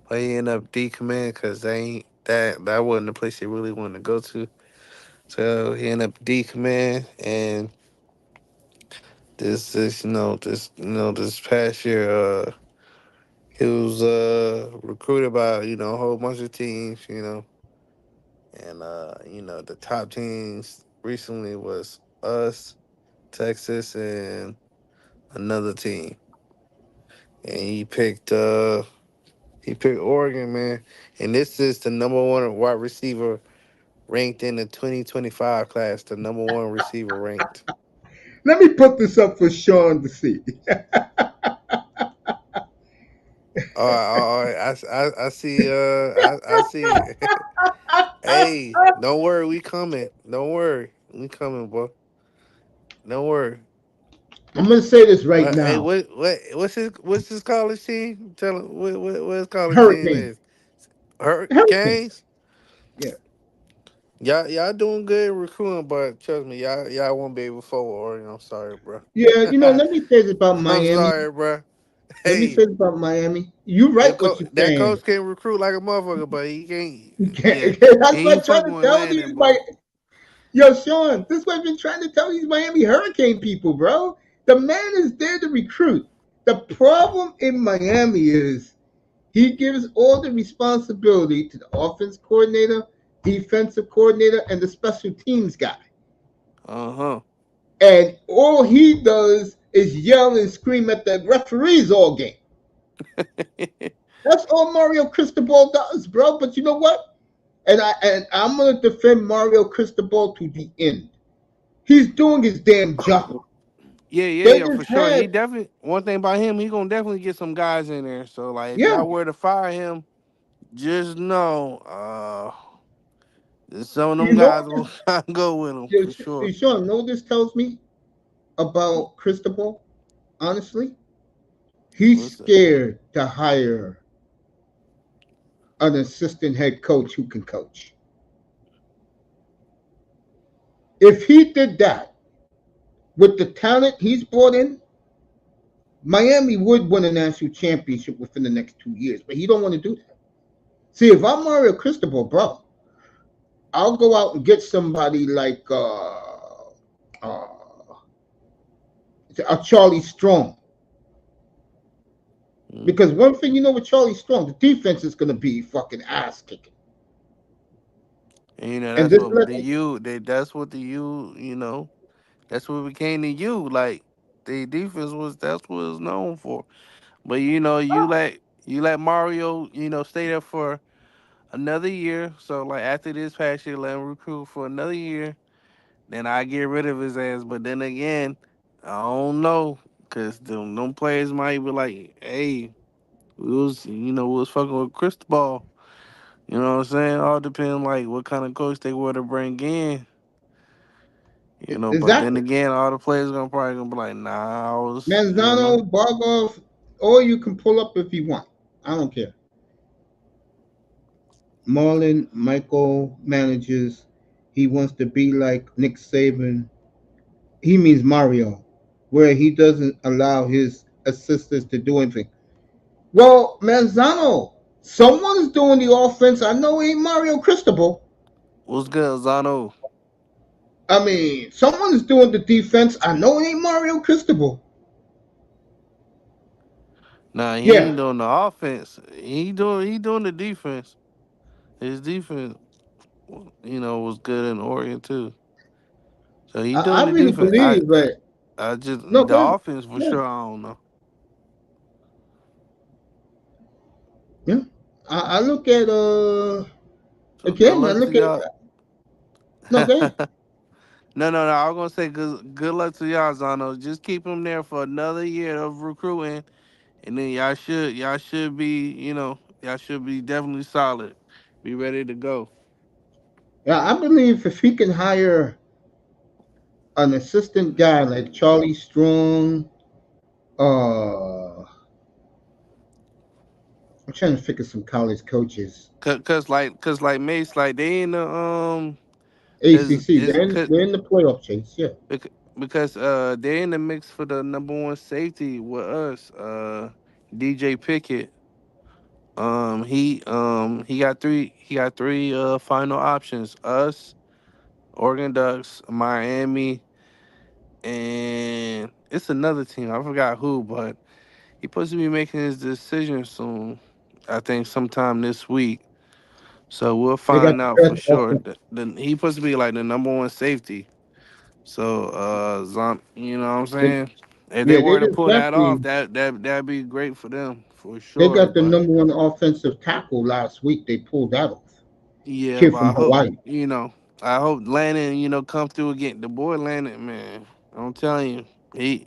Speaker 2: but he ended up decommitting because they ain't that wasn't the place he really wanted to go to. So he ended up decommitting, and this past year, he was recruited by a whole bunch of teams, and the top teams recently was us, Texas, and another team, and he picked Oregon, man, and this is the number one wide receiver ranked in the 2025 class, the number one receiver ranked.
Speaker 1: Let me put this up for Sean to see.
Speaker 2: All right, I see. I see. Hey, don't worry, we coming. Don't worry, we coming, boy. Don't worry.
Speaker 1: I'm gonna say this right
Speaker 2: Hey,
Speaker 1: now.
Speaker 2: what's his college team? Tell him what his college team
Speaker 1: Hurricane.
Speaker 2: is.
Speaker 1: Hurricane.
Speaker 2: Hurricanes.
Speaker 1: Yeah.
Speaker 2: Y'all doing good recruiting, but trust me, y'all won't be able to forward Oregon. I'm sorry, bro.
Speaker 1: Yeah, let me say this about
Speaker 2: I'm
Speaker 1: Miami.
Speaker 2: sorry, bro.
Speaker 1: Let me say
Speaker 2: Hey,
Speaker 1: this about Miami. You right what you're
Speaker 2: that
Speaker 1: saying.
Speaker 2: coach can recruit like a motherfucker, but he can't. Yeah,
Speaker 1: That's
Speaker 2: he
Speaker 1: what I'm
Speaker 2: ain't
Speaker 1: trying
Speaker 2: fucking
Speaker 1: to
Speaker 2: with
Speaker 1: tell
Speaker 2: Landon,
Speaker 1: these
Speaker 2: boy.
Speaker 1: Yo, Sean, this is what I've been trying to tell these Miami Hurricane people, bro. The man is there to recruit. The problem in Miami is he gives all the responsibility to the offense coordinator, defensive coordinator, and the special teams guy.
Speaker 2: Uh huh.
Speaker 1: And all he does is yell and scream at the referees all game. That's all Mario Cristobal does, bro. But you know what? And I'm gonna defend Mario Cristobal to the end. He's doing his damn job. They
Speaker 2: Yeah,
Speaker 1: just
Speaker 2: for sure.
Speaker 1: had,
Speaker 2: He definitely one thing about him, he gonna definitely get some guys in there. So like, if
Speaker 1: yeah.
Speaker 2: y'all were to fire him, just know, Some of them
Speaker 1: You know
Speaker 2: guys
Speaker 1: what
Speaker 2: will try to go with him for sure.
Speaker 1: Sean, know what this tells me about Cristobal? Honestly, he's
Speaker 2: What's that?
Speaker 1: scared to hire an assistant head coach who can coach. If he did that with the talent he's brought in, Miami would win a national championship within the next 2 years. But he don't want to do that. See, if I'm Mario Cristobal, bro, I'll go out and get somebody like uh, a Charlie Strong.
Speaker 2: Mm.
Speaker 1: Because one thing you know with Charlie Strong, the defense is going to be fucking ass kicking.
Speaker 2: And
Speaker 1: And
Speaker 2: that's
Speaker 1: this
Speaker 2: what
Speaker 1: let
Speaker 2: the U. That's what the U. That's what became the U. Like the defense was. That's what it's known for. But you let Mario. Stay there for another year. So like after this past year, let him recruit for another year. Then I get rid of his ass. But then again, I don't know. Cause them players might be like, hey, we was fucking with Cristobal. You know what I'm saying? All depends like what kind of coach they were to bring in. But then
Speaker 1: exactly
Speaker 2: again, all the players gonna be like, nah, I was.
Speaker 1: Manzano, Bargov, or you can pull up if you want. I don't care. Marlon Michael manages. He wants to be like Nick Saban. He means Mario, where he doesn't allow his assistants to do anything. Well, Manzano, someone's doing the offense. I know it ain't Mario Cristobal.
Speaker 2: What's good, Zano?
Speaker 1: I mean, someone's doing the defense. I know it ain't Mario Cristobal.
Speaker 2: Nah, he
Speaker 1: Yeah,
Speaker 2: ain't doing the offense. He doing the defense. His defense, was good in Oregon too. So he doing
Speaker 1: I
Speaker 2: the
Speaker 1: really
Speaker 2: defense. I
Speaker 1: believe
Speaker 2: I,
Speaker 1: that.
Speaker 2: I just
Speaker 1: No,
Speaker 2: the
Speaker 1: go ahead.
Speaker 2: offense for
Speaker 1: Yeah,
Speaker 2: sure. I don't know.
Speaker 1: yeah. I look at
Speaker 2: So good
Speaker 1: again. I
Speaker 2: luck to
Speaker 1: look at
Speaker 2: y'all.
Speaker 1: no, go ahead.
Speaker 2: No. I was gonna say good luck to y'all, Zano. Just keep him there for another year of recruiting, and then y'all should be definitely solid. Be ready to go.
Speaker 1: Yeah, I believe if he can hire an assistant guy like Charlie Strong, I'm trying to figure some college coaches.
Speaker 2: Cause like Mace, like they in the cause
Speaker 1: ACC,
Speaker 2: is cause
Speaker 1: they're in the playoff chase. Yeah,
Speaker 2: because they're in the mix for the number one safety with us. DJ Pickett. He got three final options. Us, Oregon Ducks, Miami, and it's another team. I forgot who, but he's supposed to be making his decision soon. I think sometime this week. So we'll
Speaker 1: they got
Speaker 2: find
Speaker 1: the
Speaker 2: out for
Speaker 1: best
Speaker 2: sure.
Speaker 1: offense.
Speaker 2: He supposed to be like the number one safety. So you know what I'm
Speaker 1: They,
Speaker 2: saying? If they
Speaker 1: yeah,
Speaker 2: were
Speaker 1: they
Speaker 2: to
Speaker 1: just
Speaker 2: pull that off,
Speaker 1: drafted.
Speaker 2: that'd be great for them for
Speaker 1: They
Speaker 2: sure.
Speaker 1: got the
Speaker 2: But
Speaker 1: number one offensive tackle last week. They pulled that off.
Speaker 2: yeah,
Speaker 1: Kid
Speaker 2: but
Speaker 1: from Hawaii.
Speaker 2: I hope Landon, come through again. The boy Landon, man, I'm telling you,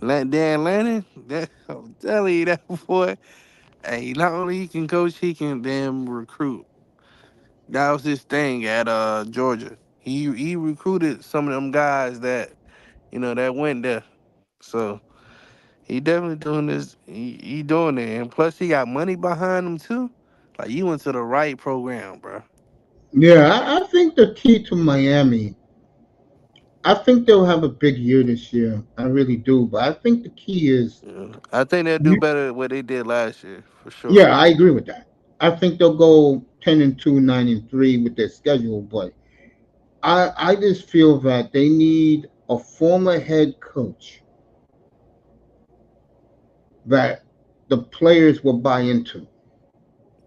Speaker 2: Dan Landon, I'm telling you that boy. Hey, not only he can coach, he can damn recruit. That was his thing at Georgia. He recruited some of them guys that went there. So he definitely doing this. He doing it, and plus he got money behind him too. Like you went to the right program, bro.
Speaker 1: Yeah, I think the key to Miami. I think they'll have a big year this year. I really do. But I think the key is,
Speaker 2: Yeah. I think they'll do
Speaker 1: you,
Speaker 2: better than what they did last year for sure.
Speaker 1: yeah, I agree with that. I think they'll go 10-2, 9-3 with their schedule. But I just feel that they need a former head coach that the players will buy into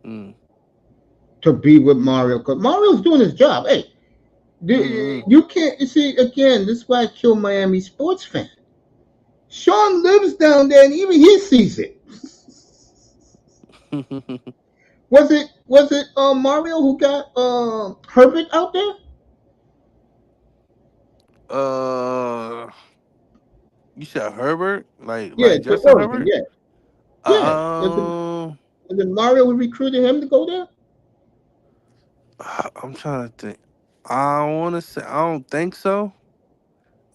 Speaker 2: Mm.
Speaker 1: to be with Mario. Because Mario's doing his job. Hey,
Speaker 2: Mm-hmm.
Speaker 1: you can't. You see, again, this is why I kill Miami sports fan. Sean lives down there, and even he sees it. Was it Mario who got Herbert out there?
Speaker 2: uh, you said Herbert, like
Speaker 1: Yeah,
Speaker 2: like
Speaker 1: to
Speaker 2: Justin
Speaker 1: Oregon.
Speaker 2: Herbert.
Speaker 1: Yeah, yeah.
Speaker 2: Uh,
Speaker 1: Was it Mario who recruited him to go there?
Speaker 2: I'm trying to think. I want to say I don't think so.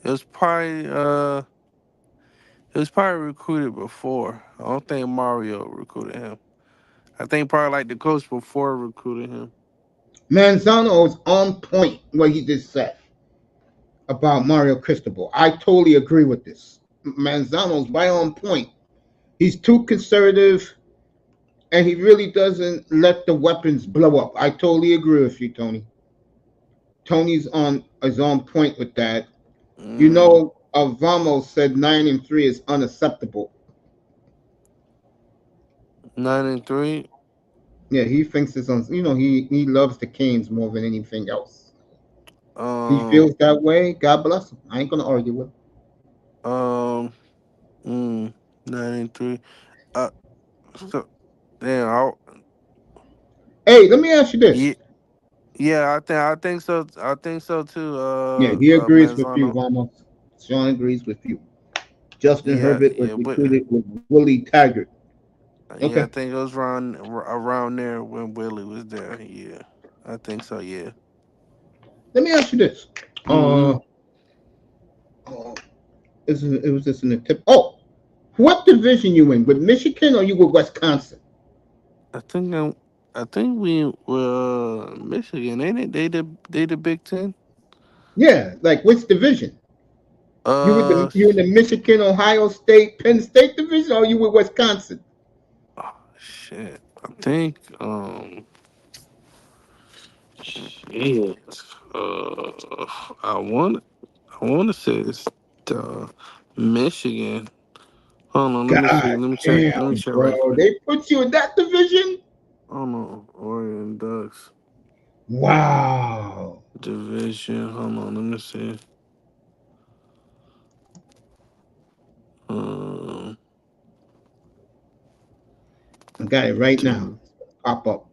Speaker 2: It was probably it was probably recruited before. I don't think Mario recruited him. I think probably like the coach before recruited him.
Speaker 1: Manzano is on point what he just said about Mario Cristobal. I totally agree with this. Manzano's right on point. He's too conservative, and he really doesn't let the weapons blow up. I totally agree with you, Tony. Tony's on is on point with that. You
Speaker 2: Mm,
Speaker 1: know, Vamos said 9-3 is unacceptable.
Speaker 2: 9-3.
Speaker 1: Yeah, he thinks it's on. You know, he loves the Canes more than anything else. He
Speaker 2: Um,
Speaker 1: feels that way. God bless him. I ain't gonna argue with him.
Speaker 2: um, mm, 9-3. Uh, so damn.
Speaker 1: Hey, let me ask you this.
Speaker 2: Yeah, yeah. I think so. I think so too.
Speaker 1: Yeah, he agrees with you,
Speaker 2: Manzano.
Speaker 1: Vamos. Sean agrees with you. Justin
Speaker 2: Yeah,
Speaker 1: Herbert was
Speaker 2: yeah,
Speaker 1: recruited with Willie Taggart.
Speaker 2: yeah.
Speaker 1: Okay.
Speaker 2: I think it was around there when Willie was there. Yeah, I think so. Yeah.
Speaker 1: Let me ask you this.
Speaker 2: Mm-hmm.
Speaker 1: Uh, uh it was just in the tip. Oh, what division you in? With Michigan or you with Wisconsin?
Speaker 2: I think I think we were Michigan, ain't it? They the Big Ten.
Speaker 1: Yeah, like which division? You in
Speaker 2: Sh-
Speaker 1: the Michigan, Ohio State, Penn State division, or you with Wisconsin?
Speaker 2: oh, shit. I think shit. Uh, I want I want to say it's the Michigan. Hold on, let me see.
Speaker 1: God
Speaker 2: Let me check. Let me
Speaker 1: damn,
Speaker 2: check
Speaker 1: bro.
Speaker 2: right quick.
Speaker 1: They put you in that division?
Speaker 2: Hold on, Oregon Ducks
Speaker 1: Wow.
Speaker 2: division. Hold on, let me see. Um,
Speaker 1: I got it right now.
Speaker 2: div-
Speaker 1: Pop up.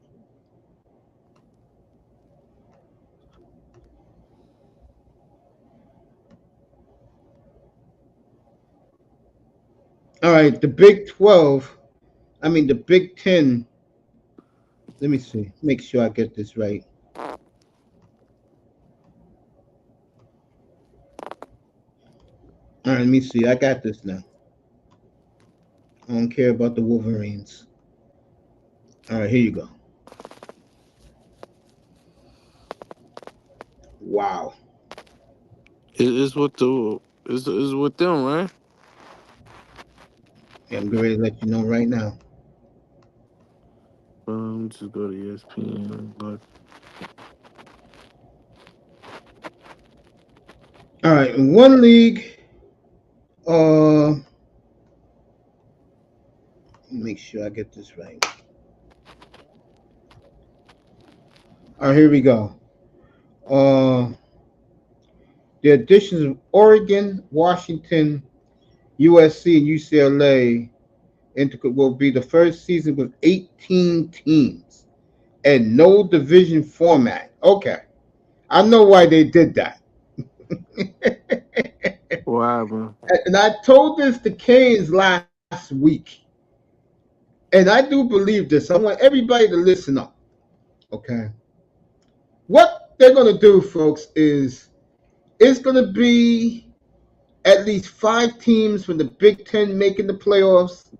Speaker 1: All right, the Big 12, I mean the Big 10. Let me see. Make sure I get this right. All right, let me see. I got this now. I don't care about the Wolverines. All right, here you go. Wow.
Speaker 2: it's with the is with them, right?
Speaker 1: Yeah, I'm ready to let you know right now.
Speaker 2: Just go to ESPN. Look.
Speaker 1: All right, in one league, uh, make sure I get this right. All right, here we go. Uh, the additions of Oregon, Washington, USC, and UCLA will be the first season with 18 teams and no division format. Okay, I know why they did that.
Speaker 2: What happened?
Speaker 1: And I told this to Canes last week, and I do believe this. I want everybody to listen up. Okay, what they're gonna do, folks, is it's gonna be at least 5 teams from the Big Ten making the playoffs,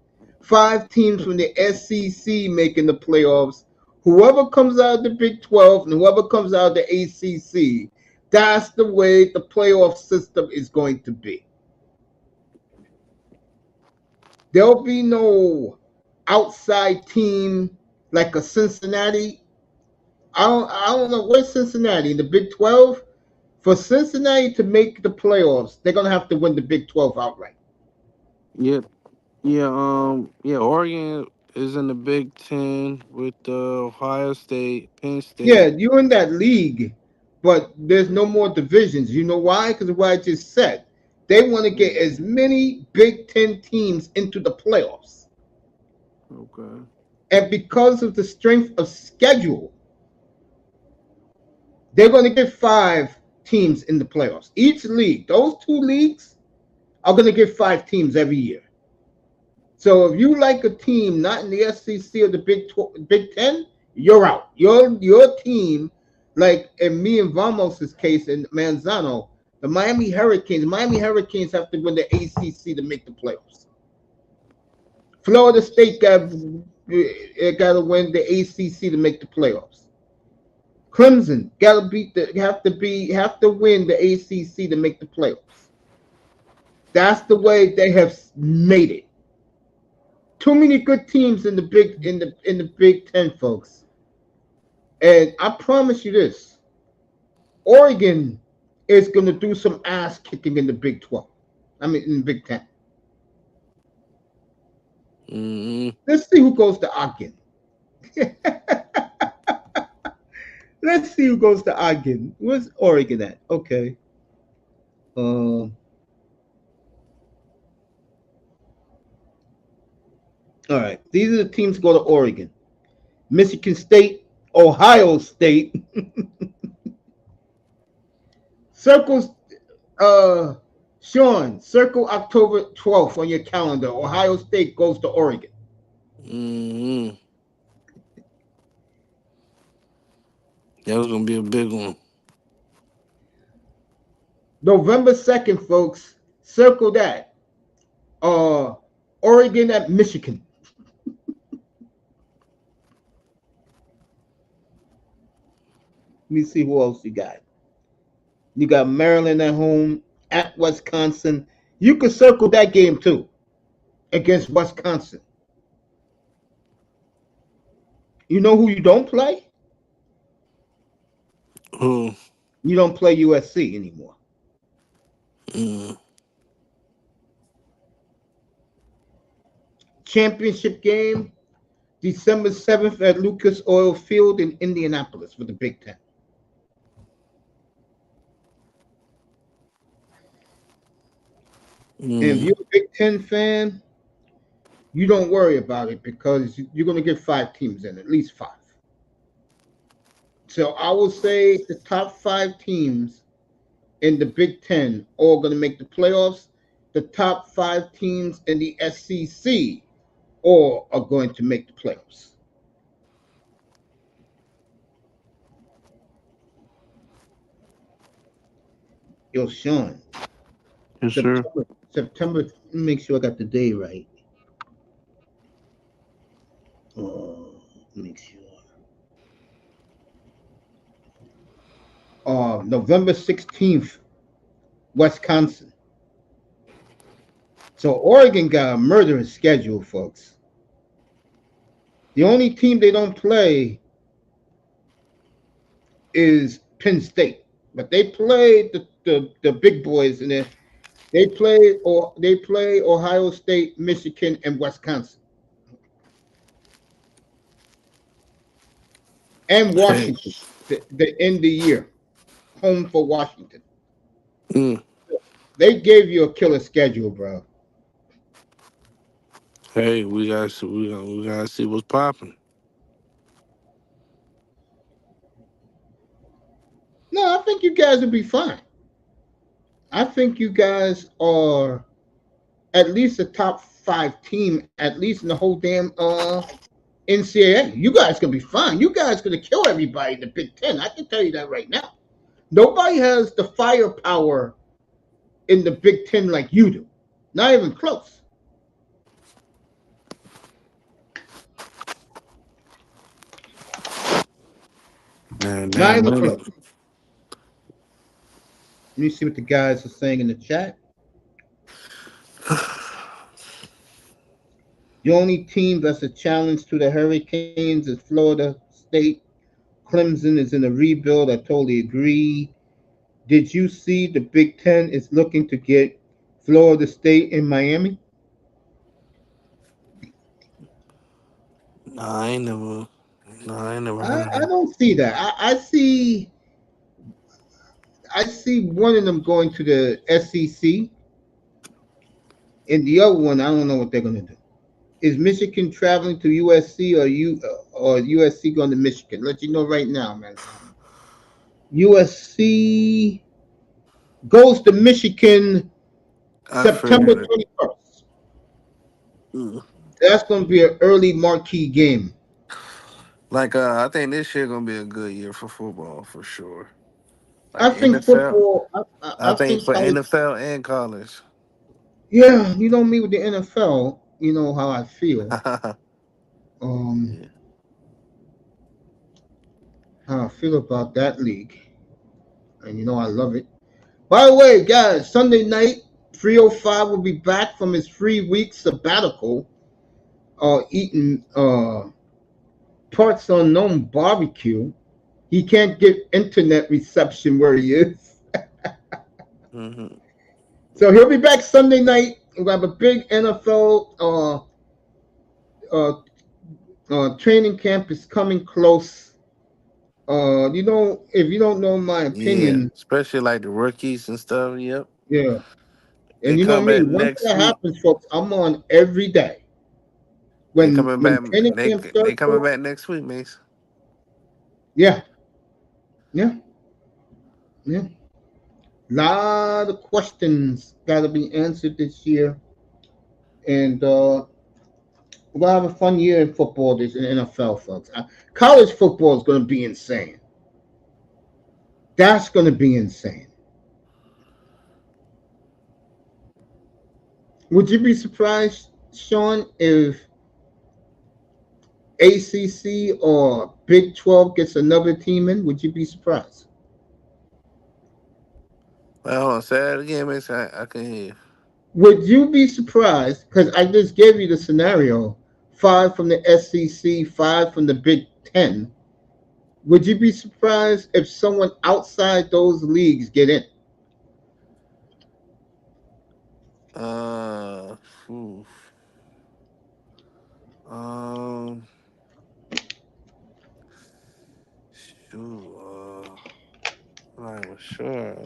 Speaker 1: 5 teams from the SEC making the playoffs. Whoever comes out of the Big 12 and whoever comes out of the ACC, that's the way the playoff system is going to be. There'll be no outside team like a Cincinnati. I don't know where's Cincinnati in the Big 12. For Cincinnati to make the playoffs, they're gonna have to win the Big 12 outright.
Speaker 2: Yeah, yeah, yeah. Oregon is in the Big Ten with Ohio State, Penn
Speaker 1: Yeah,
Speaker 2: State.
Speaker 1: you're in that league, but there's no more divisions. You know why? Because of what I just said. They want to get
Speaker 2: Mm,
Speaker 1: as many Big Ten teams into the playoffs.
Speaker 2: okay.
Speaker 1: And because of the strength of schedule, they're going to get 5 teams in the playoffs. Each league, those 2 leagues are going to get 5 teams every year. So if you like a team not in the SEC or the Big 10, you're out. Your team Like in me and Vamos's case in Manzano, the Miami Hurricanes have to win the ACC to make the playoffs. Florida State got to win the ACC to make the playoffs. Clemson got to have to win the ACC to make the playoffs. That's the way they have made it. Too many good teams in the Big Ten, folks. And I promise you this: Oregon is going to do some ass kicking in the Big 12. I mean, in the Big 10.
Speaker 2: Mm-hmm.
Speaker 1: Let's see who goes to Ogden. Let's see who goes to Ogden. Where's Oregon at? Okay. All right. These are the teams go to Oregon. Michigan State, Ohio State. Circles, Sean, circle October 12th on your calendar. Ohio State goes to Oregon.
Speaker 2: Mm-hmm. That was gonna be a big one.
Speaker 1: November 2nd, folks. Circle that. Oregon at Michigan. Let me see who else you got. You got Maryland at home at Wisconsin. You could circle that game too against Wisconsin. You know who you don't play?
Speaker 2: Who?
Speaker 1: You don't play USC anymore.
Speaker 2: Mm.
Speaker 1: Championship game, December 7th at Lucas Oil Field in Indianapolis for the Big Ten. And if
Speaker 2: Mm.
Speaker 1: you're a Big Ten fan, you don't worry about it because you're going to get 5 teams in, at least 5. So I will say the top 5 teams in the Big Ten all going to make the playoffs. The top 5 teams in the SEC all are going to make the playoffs. Yo, Sean,
Speaker 2: Yes, sir.
Speaker 1: September, make sure I got the day right. Make sure. November 16th, Wisconsin. So Oregon got a murderous schedule, folks. The only team they don't play is Penn State, but they play the big boys in there. They play Ohio State, Michigan, and Wisconsin, and
Speaker 2: Hey.
Speaker 1: Washington. The end of the year, home for Washington.
Speaker 2: Mm.
Speaker 1: They gave you a killer schedule, bro.
Speaker 2: Hey, we gotta see what's popping.
Speaker 1: No, I think you guys will be fine. I think you guys are at least a top 5 team, at least in the whole damn NCAA. You guys gonna be fine. You guys gonna kill everybody in the Big Ten. I can tell you that right now. Nobody has the firepower in the Big Ten like you do. Not even close.
Speaker 2: Man,
Speaker 1: Not
Speaker 2: damn
Speaker 1: even
Speaker 2: minute.
Speaker 1: close. Let me see what the guys are saying in the chat. The only team that's a challenge to the Hurricanes is Florida State. Clemson is in a rebuild. I totally agree. Did you see the Big Ten is looking to get Florida State in Miami?
Speaker 2: Nah, I ain't never heard
Speaker 1: I
Speaker 2: that.
Speaker 1: don't see that. I see one of them going to the SEC, and the other one I don't know what they're going to do. Is Michigan traveling to USC or USC going to Michigan? Let you know right now, man. USC goes to Michigan
Speaker 2: I
Speaker 1: September
Speaker 2: figured it.
Speaker 1: 21st.
Speaker 2: Mm.
Speaker 1: That's going to be an early marquee game.
Speaker 2: Like I think this year gonna be a good year for football for sure.
Speaker 1: I
Speaker 2: Like
Speaker 1: think
Speaker 2: NFL,
Speaker 1: football.
Speaker 2: I
Speaker 1: I
Speaker 2: think
Speaker 1: think
Speaker 2: for
Speaker 1: college.
Speaker 2: NFL and college.
Speaker 1: Yeah, you know me with the NFL. You know how I feel. Um,
Speaker 2: Yeah.
Speaker 1: how I feel about that league, and you know I love it. By the way, guys, Sunday night, 305 will be back from his 3 week sabbatical, eating parts unknown barbecue. He can't get internet reception where he is.
Speaker 2: Hmm.
Speaker 1: So he'll be back Sunday night. We'll have a big NFL uh, training camp is coming close. If you don't know my
Speaker 2: Yeah,
Speaker 1: opinion,
Speaker 2: especially like the rookies and stuff. Yep,
Speaker 1: yeah.
Speaker 2: they
Speaker 1: And you know
Speaker 2: come
Speaker 1: me,
Speaker 2: back
Speaker 1: once
Speaker 2: next
Speaker 1: that
Speaker 2: week.
Speaker 1: happens, folks, I'm on every day.
Speaker 2: They
Speaker 1: When
Speaker 2: coming
Speaker 1: when
Speaker 2: back.
Speaker 1: training
Speaker 2: They
Speaker 1: camp
Speaker 2: they
Speaker 1: starts,
Speaker 2: coming
Speaker 1: folks,
Speaker 2: back next week, Mace.
Speaker 1: yeah, yeah, yeah. Lot of questions got to be answered this year, and we'll have a fun year in football. This in NFL, folks. College football is going to be insane. That's going to be insane. Would you be surprised, Sean, if ACC or Big 12 gets another team in? Would you be surprised?
Speaker 2: Well, hold on, say that again, Mace. I can hear you.
Speaker 1: Would you be surprised? Because I just gave you the scenario: five from the SEC, five from the Big Ten. Would you be surprised if someone outside those leagues get in?
Speaker 2: Uh, phew. um, shoot. I'm not even sure.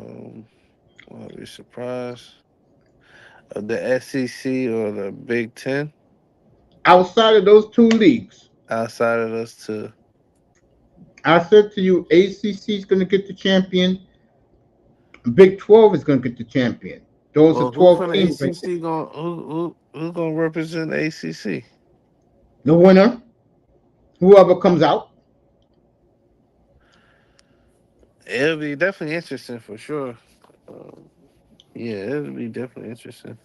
Speaker 2: I'll be surprised. The SEC or the Big Ten
Speaker 1: Outside of those two leagues,
Speaker 2: outside of us too.
Speaker 1: I said to you, ACC is going to get the champion. Big 12 is going to get the champion. Those are
Speaker 2: Well, who
Speaker 1: 12
Speaker 2: from the
Speaker 1: teams right there.
Speaker 2: ACC going who gonna represent the ACC?
Speaker 1: The winner, whoever comes out.
Speaker 2: It'll be definitely interesting for sure. Um, yeah, it'll be definitely interesting.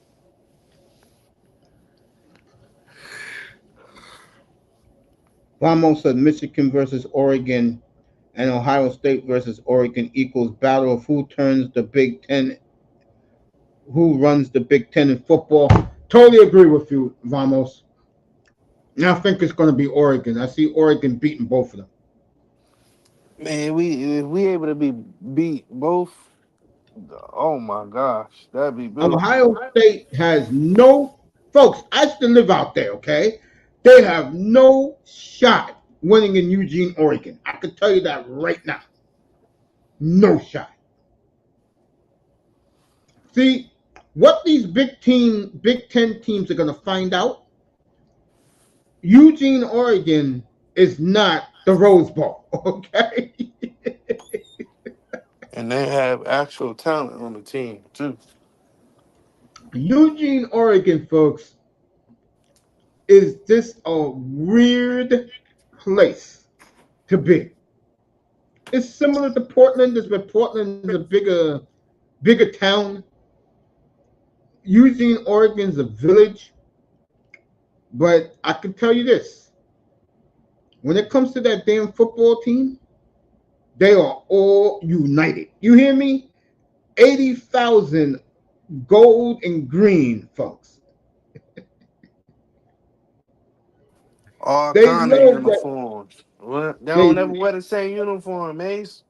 Speaker 1: Ramos said Michigan versus Oregon and Ohio State versus Oregon equals battle of who turns the Big Ten, who runs the Big Ten in football. Totally agree with you, Ramos. And I think it's going to be Oregon. I see Oregon beating both of them.
Speaker 2: Man, we if we able to be beat both, oh my gosh, that'd be beautiful.
Speaker 1: Ohio State has no, folks, I used to live out there, okay? They have no shot winning in Eugene, Oregon. I can tell you that right now. No shot. See, what these Big Ten teams are going to find out, Eugene, Oregon is not the Rose Bowl, okay?
Speaker 2: And they have actual talent on the team too.
Speaker 1: Eugene, Oregon, folks, is just a weird place to be. It's similar to Portland, just but Portland is a bigger town. Eugene, Oregon's a village, but I can tell you this: when it comes to that damn football team, they are all united. You hear me? 80,000 gold and green folks.
Speaker 2: All
Speaker 1: They
Speaker 2: kind of
Speaker 1: love that.
Speaker 2: uniforms. What? They don't
Speaker 1: They
Speaker 2: ever wear the same uniform, Mace.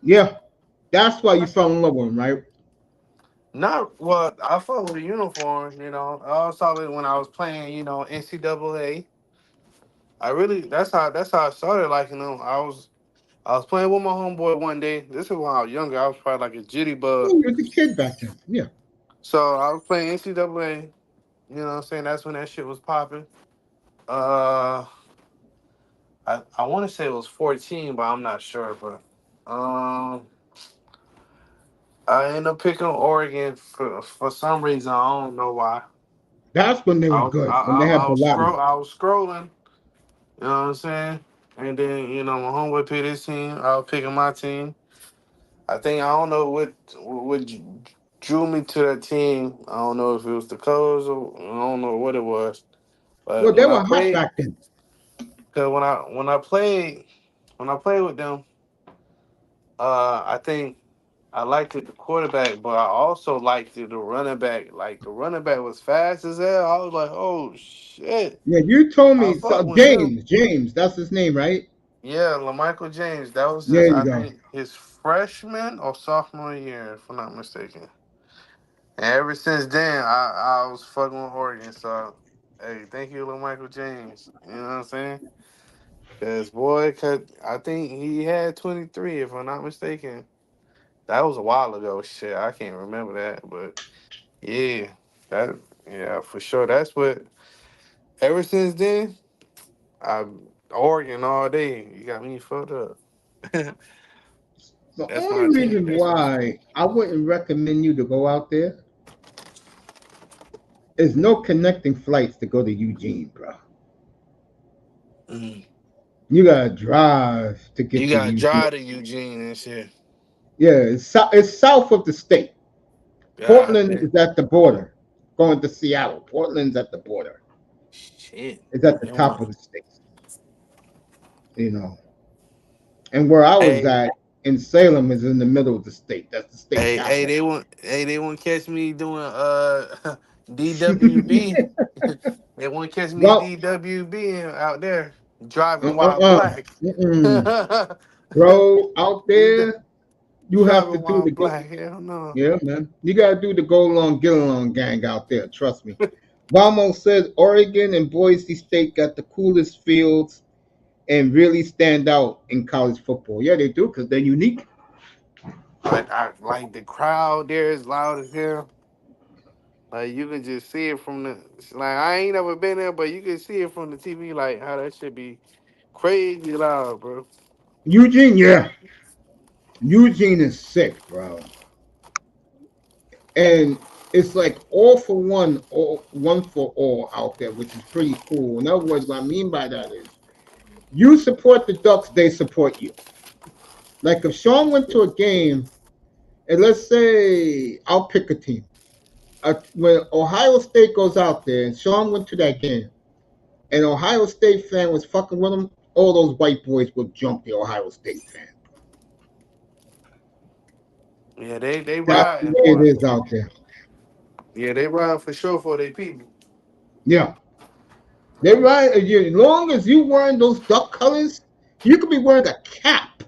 Speaker 1: Yeah, that's why you fell in love with them, right?
Speaker 2: Not well. I fuck with the uniform. I saw it when I was playing. NCAA. I really that's how I started liking them. I was playing with my homeboy one day. This is when I was younger. I was probably like a jitty
Speaker 1: Yeah,
Speaker 2: bug.
Speaker 1: you was a kid back then. Yeah.
Speaker 2: So I was playing NCAA. You know what I'm saying? That's when that shit was popping. Uh, I want to say it was 14, but I'm not sure. But um, I ended up picking Oregon for some reason. I don't know why.
Speaker 1: That's when they
Speaker 2: I
Speaker 1: were
Speaker 2: was I,
Speaker 1: good, when
Speaker 2: I,
Speaker 1: they had
Speaker 2: I was
Speaker 1: Bellagio.
Speaker 2: scroll I was scrolling. You know what I'm saying? And then my homeboy picked his team. I was picking my team. I don't know what drew me to that team. I don't know if it was the colors or I don't know what it was.
Speaker 1: Well,
Speaker 2: But
Speaker 1: they
Speaker 2: when I
Speaker 1: were hot
Speaker 2: played,
Speaker 1: back then.
Speaker 2: cause when I played with them, I think I liked it the quarterback, but I also liked it the running back. Like the running back was fast as hell. I was like, oh shit,
Speaker 1: Yeah, you told
Speaker 2: I
Speaker 1: me so.
Speaker 2: fuck with him.
Speaker 1: James, that's his name, right?
Speaker 2: Yeah, LaMichael James. That was
Speaker 1: There
Speaker 2: just
Speaker 1: you
Speaker 2: I
Speaker 1: go.
Speaker 2: think his freshman or sophomore year, if I'm not mistaken. And ever since then, I was fucking with Oregon. So, hey, thank you, little Michael James. You know what I'm saying? Because, boy, I think he had 23, if I'm not mistaken. That was a while ago. Shit, I can't remember that. But, yeah, that, yeah, for sure. That's what, ever since then, I Oregon all day. You got me fucked up.
Speaker 1: The
Speaker 2: That's my
Speaker 1: only
Speaker 2: team.
Speaker 1: reason
Speaker 2: That's my
Speaker 1: why I wouldn't recommend you to go out there is no connecting flights to go to Eugene, bro.
Speaker 2: team.
Speaker 1: You gotta drive to get
Speaker 2: You
Speaker 1: to
Speaker 2: got to
Speaker 1: Eugene.
Speaker 2: drive to Eugene and shit.
Speaker 1: Yeah, it's south of the state.
Speaker 2: God
Speaker 1: Portland
Speaker 2: damn.
Speaker 1: is at the border, going to Seattle. Portland's at the border.
Speaker 2: Shit.
Speaker 1: It's at the
Speaker 2: You know.
Speaker 1: top of the state, you know. And where I was
Speaker 2: Hey,
Speaker 1: at in Salem is in the middle of the state. That's the state
Speaker 2: hey,
Speaker 1: capital.
Speaker 2: they want to catch me doing DWB. They want to catch me
Speaker 1: Well,
Speaker 2: DWB out there driving while
Speaker 1: uh-uh.
Speaker 2: black.
Speaker 1: Mm-mm. Bro, out
Speaker 2: DW
Speaker 1: there, you have to
Speaker 2: driving
Speaker 1: do
Speaker 2: while
Speaker 1: the go.
Speaker 2: black. Hell no.
Speaker 1: Yeah, man. You gotta do the go along, get along gang out there. Trust me. Vamo says Oregon and Boise State got the coolest fields and really stand out in college football. Yeah, they do because they're unique.
Speaker 2: But I like the crowd there is loud as hell. Like you can just see it from the like I ain't never been there, but you can see it from the TV. Like how that should be crazy loud, bro.
Speaker 1: Eugene, yeah. Eugene is sick, bro. And it's like all for one, or one for all out there, which is pretty cool. In other words, what I mean by that is you support the Ducks, they support you. Like if Sean went to a game, and let's say I'll pick a team. When Ohio State goes out there, and Sean went to that game, and Ohio State fan was fucking with him, all those white boys would jump the Ohio State fan.
Speaker 2: Yeah, they
Speaker 1: That's the
Speaker 2: riding,
Speaker 1: way it
Speaker 2: boy.
Speaker 1: is out there.
Speaker 2: Yeah, they riding for sure for their people.
Speaker 1: Yeah. They right. As long as you wearing those duck colors, you could be wearing a cap.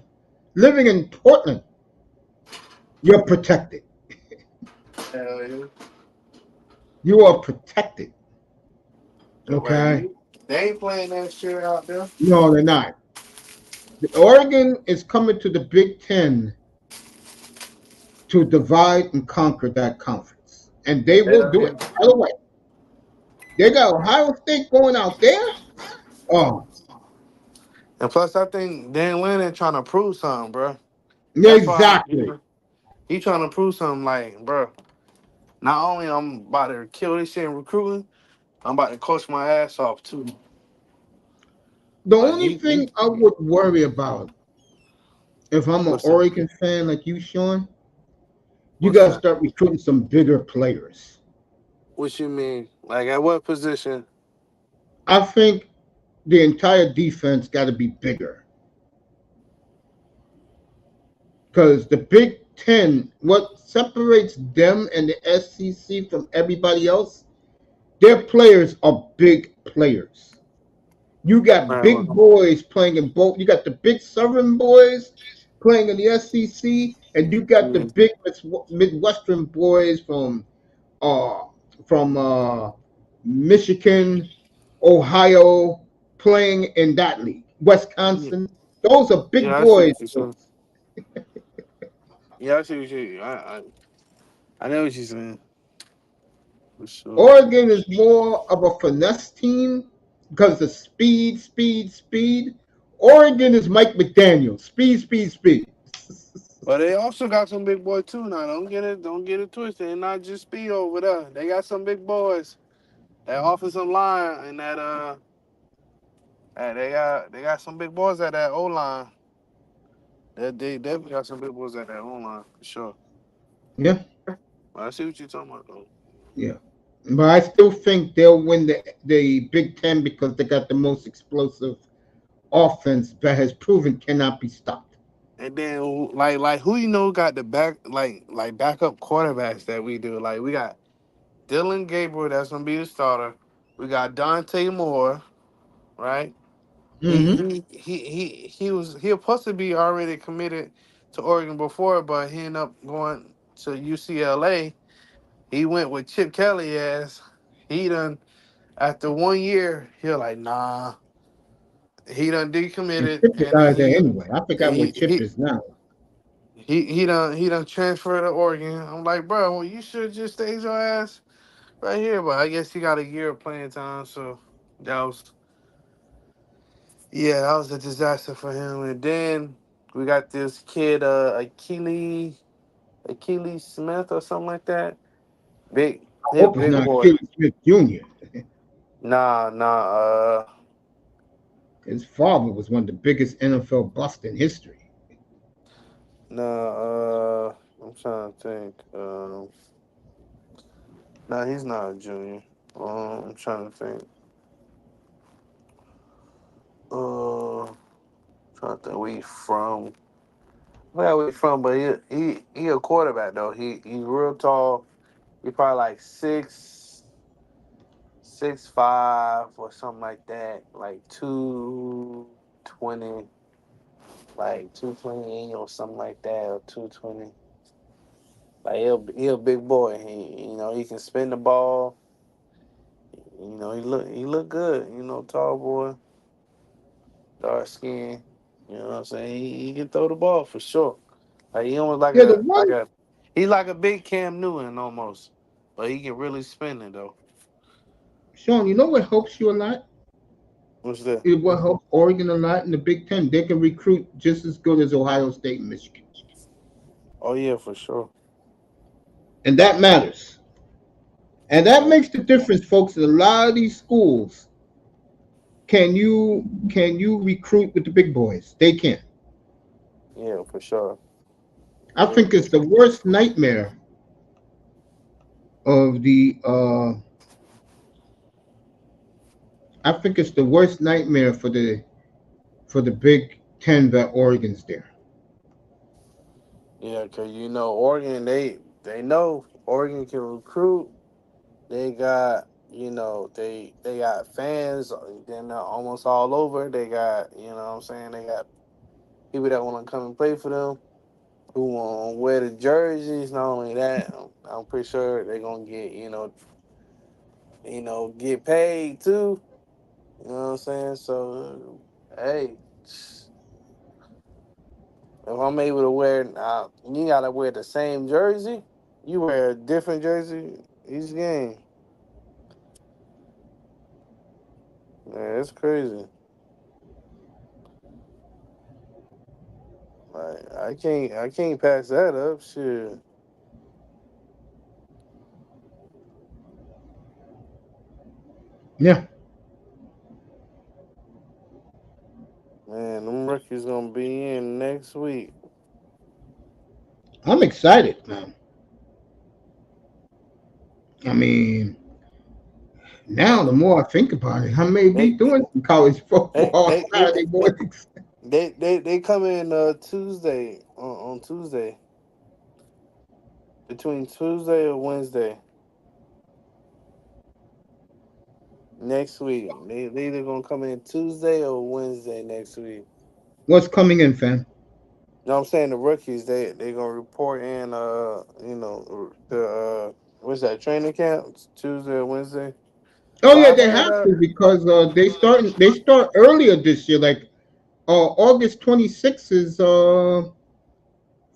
Speaker 1: Living in Portland, you're protected.
Speaker 2: Hell yeah.
Speaker 1: You are protected.
Speaker 2: Right,
Speaker 1: Okay.
Speaker 2: they ain't playing that shit out there.
Speaker 1: No, they're not. Oregon is coming to the Big Ten to divide and conquer that conference, and they will
Speaker 2: Hell
Speaker 1: do
Speaker 2: yeah.
Speaker 1: it. By the way, they got Ohio State going out there. Oh,
Speaker 2: And plus, I think Dan Lannon trying to prove something, bro.
Speaker 1: yeah,
Speaker 2: That's why
Speaker 1: exactly.
Speaker 2: he trying to prove something. Like, bro, not only I'm about to kill this shit in recruiting, I'm about to coach my ass off too.
Speaker 1: The
Speaker 2: Like
Speaker 1: only thing I would worry about if I'm an
Speaker 2: what's up?
Speaker 1: Oregon fan like you, Sean, you
Speaker 2: What's
Speaker 1: got to
Speaker 2: that?
Speaker 1: start recruiting some bigger players.
Speaker 2: What you mean? Like at what position?
Speaker 1: I think the entire defense got to be bigger because the Big Ten, what separates them and the SEC from everybody else, their players are big players. You got
Speaker 2: Man,
Speaker 1: big boys playing in both. You got the big Southern boys playing in the SEC, and you got the
Speaker 2: mm,
Speaker 1: big Midwestern boys uh from Michigan, Ohio, playing in that league.
Speaker 2: yeah,
Speaker 1: Wisconsin, those are big
Speaker 2: yeah, I see
Speaker 1: boys.
Speaker 2: what you're saying. Yeah, I see what you. I know what you're saying for sure.
Speaker 1: Oregon is more of a finesse team because of speed, speed, speed. Oregon is Mike McDaniel. Speed, speed, speed.
Speaker 2: But they also got some big boys too. Now, don't get it twisted. And not just speed over there. They got some big boys. That offensive line and And they got some big boys at that O line. They definitely got some big boys at that O line for sure.
Speaker 1: Yeah,
Speaker 2: I see what you're talking about though.
Speaker 1: yeah. But I still think they'll win the Big Ten because they got the most explosive offense that has proven cannot be stopped.
Speaker 2: And then like who got the backup quarterbacks that we do. Like we got Dylan Gabriel that's gonna be the starter. We got Dante Moore, right? He
Speaker 1: Mm-hmm.
Speaker 2: he he was supposed to be already committed to Oregon before, but he ended up going to UCLA. He went with Chip Kelly as he done after 1 year. He was like, nah. He done
Speaker 1: And
Speaker 2: decommitted,
Speaker 1: Chip is
Speaker 2: and
Speaker 1: out
Speaker 2: then
Speaker 1: of there anyway. I
Speaker 2: and
Speaker 1: forgot where Chip is now.
Speaker 2: he done transferred to Oregon. I'm like, bro, well, you should just stay your ass right here. But I guess he got a year of playing time, so that was yeah, that was a disaster for him. And then we got this kid, Achilles Smith or something like that.
Speaker 1: I
Speaker 2: He a
Speaker 1: hope it's
Speaker 2: big
Speaker 1: not
Speaker 2: boy.
Speaker 1: Kelly Smith Jr.
Speaker 2: Nah.
Speaker 1: His father was one of the biggest NFL busts in history.
Speaker 2: I'm trying to think. Nah, he's not a junior. I'm trying to think. Uh, trying to think where he from. Where he from? But he a quarterback though. He real tall. He probably like 6'5" or something like that. Like 220, like 228 or something like that, or 220. Like he a big boy. He can spin the ball. He look good. Tall boy, dark skin. You know what I'm saying? He can throw the ball for sure. Like he almost like
Speaker 1: Yeah, the
Speaker 2: a like
Speaker 1: one
Speaker 2: a he's like a big Cam Newton almost, but he can really spin it though.
Speaker 1: Sean, you know what helps you a lot?
Speaker 2: What's that?
Speaker 1: It will help Oregon a lot in the Big Ten. They can recruit just as good as Ohio State and Michigan,
Speaker 2: Oh yeah, for sure.
Speaker 1: and that matters. And that
Speaker 2: Yeah,
Speaker 1: makes the difference, folks. In a lot of these schools, can you recruit with the big boys? They can.
Speaker 2: yeah, for sure.
Speaker 1: I
Speaker 2: Yeah,
Speaker 1: think
Speaker 2: for
Speaker 1: it's the
Speaker 2: sure.
Speaker 1: worst nightmare of the. I think it's the worst nightmare for the Big Ten that Oregon's there.
Speaker 2: Yeah, cause Oregon, they know Oregon can recruit. They got they got fans. Then almost all over. They got what I'm saying. They got people that want to come and play for them. Who want to wear the jerseys? Not only that, I'm pretty sure they're gonna get get paid too. You know what I'm saying? So hey, if I'm able to wear, you gotta wear the same jersey. You wear a different jersey each game. Man, it's crazy. Like I can't pass that up. Shit,
Speaker 1: Yeah,
Speaker 2: man, them rookies gonna be in next week.
Speaker 1: I'm excited, man. I mean, now the more I think about it, I may be
Speaker 2: They
Speaker 1: doing some college
Speaker 2: they
Speaker 1: football
Speaker 2: they they
Speaker 1: Saturday
Speaker 2: they
Speaker 1: mornings.
Speaker 2: they come in Tuesday on Tuesday between Tuesday or Wednesday next week. They either gonna come in Tuesday or Wednesday next week.
Speaker 1: What's coming in, fam?
Speaker 2: You know what I'm saying? The rookies they gonna report in the what's that training camp? It's Tuesday or Wednesday.
Speaker 1: Oh
Speaker 2: But
Speaker 1: yeah,
Speaker 2: I
Speaker 1: they
Speaker 2: heard
Speaker 1: have to because they start earlier this year. Like August 26th is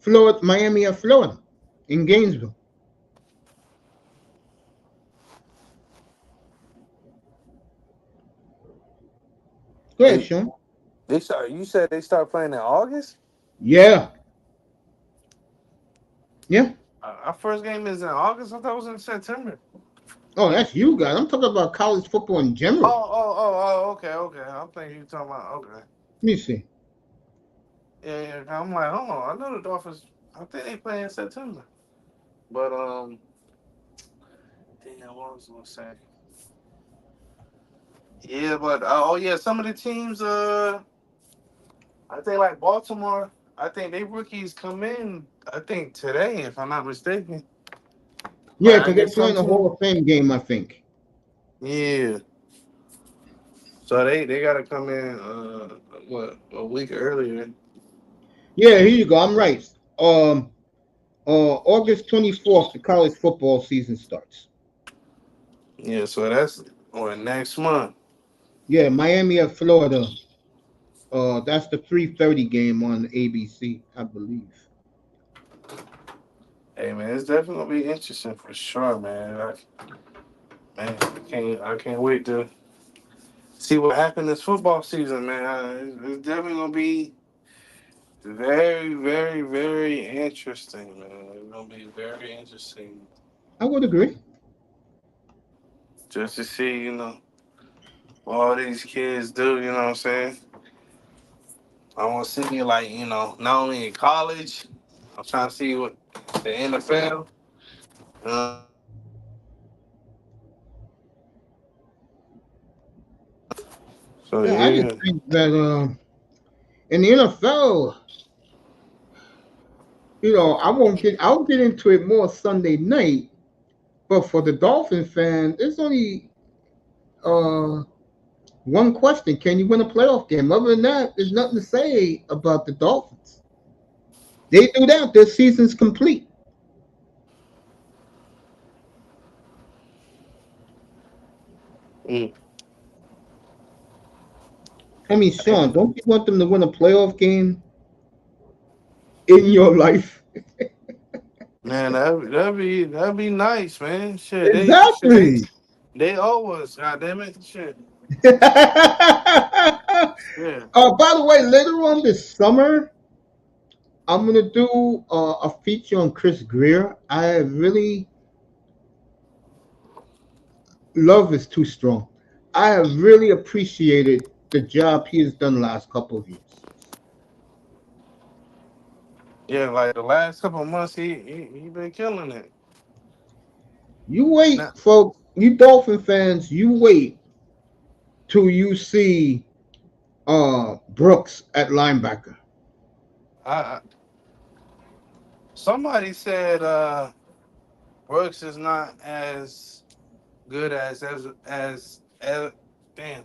Speaker 1: Florida, Miami of Florida, in Gainesville. Go ahead,
Speaker 2: they
Speaker 1: Sean.
Speaker 2: they start. You said they start playing in August.
Speaker 1: Yeah, yeah.
Speaker 2: Our first game is in August. I thought it was in September.
Speaker 1: Oh, that's you guys. I'm talking about college football in general.
Speaker 2: okay, okay. I'm thinking you talking about okay.
Speaker 1: Let me see.
Speaker 2: Yeah, yeah. I'm like, hold on. I know the Dolphins. I think they play in September. But damn, what was I gonna say? Yeah, but oh yeah, some of the teams. I think like Baltimore. I think they rookies come in. I think today, if I'm not mistaken.
Speaker 1: Yeah,
Speaker 2: Like I
Speaker 1: because they're
Speaker 2: guess some
Speaker 1: playing a
Speaker 2: team.
Speaker 1: Hall of Fame game, I think.
Speaker 2: Yeah. So they gotta come in. What a week earlier.
Speaker 1: Yeah, here you go. I'm right. August 24th, the college football season starts.
Speaker 2: Yeah. So that's or next month.
Speaker 1: Yeah, Miami at Florida. That's the 3:30 game on ABC, I believe.
Speaker 2: Hey man, it's definitely gonna be interesting for sure, man. I can't wait to see what happened this football season, man. It's definitely gonna be very, very, very interesting, man. It's gonna be very interesting
Speaker 1: I would agree.
Speaker 2: just to see, what all these kids do. You know what I'm saying? I want to see like, not only in college. I'm trying to see what the NFL. So
Speaker 1: Yeah, I just
Speaker 2: yeah,
Speaker 1: think that in the NFL, I'll get into it more Sunday night. But for the Dolphin fan, there's only uh one question: can you win a playoff game? Other than that, there's nothing to say about the Dolphins. They do that, their season's complete.
Speaker 2: mm.
Speaker 1: I mean, Sean, don't you want them to win a playoff game in your life?
Speaker 2: Man, that'd be nice, man. Shit,
Speaker 1: Exactly.
Speaker 2: they owe us. God damn it, shit. Yeah.
Speaker 1: By the way, later on this summer, I'm gonna do a feature on Chris Greer. I really love is too strong. I have really appreciated the job he has done the last couple of years.
Speaker 2: Yeah, like the last couple of months, he been killing it.
Speaker 1: You wait,
Speaker 2: Now,
Speaker 1: folks. You Dolphin fans, you wait till you see Brooks at linebacker.
Speaker 2: I somebody said Brooks is not as good as damn.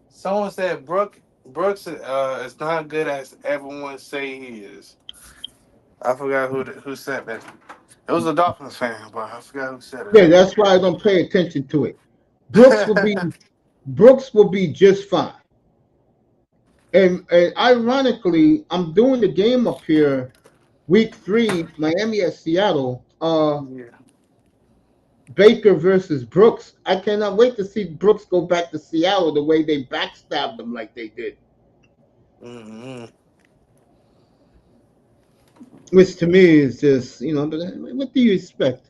Speaker 2: Someone said Brooks is not good as everyone say he is. I forgot who said that. It was a Dolphins fan, but I forgot who said
Speaker 1: Yeah, that's why I don't pay attention to it. Brooks will be
Speaker 2: it.
Speaker 1: Brooks will be just fine. And ironically, I'm doing the game up here, week 3, Miami at Seattle.
Speaker 2: Yeah.
Speaker 1: Baker versus Brooks. I cannot wait to see Brooks go back to Seattle the way they backstabbed them like they did.
Speaker 2: Mm-hmm.
Speaker 1: Which to me is just, but what do you expect?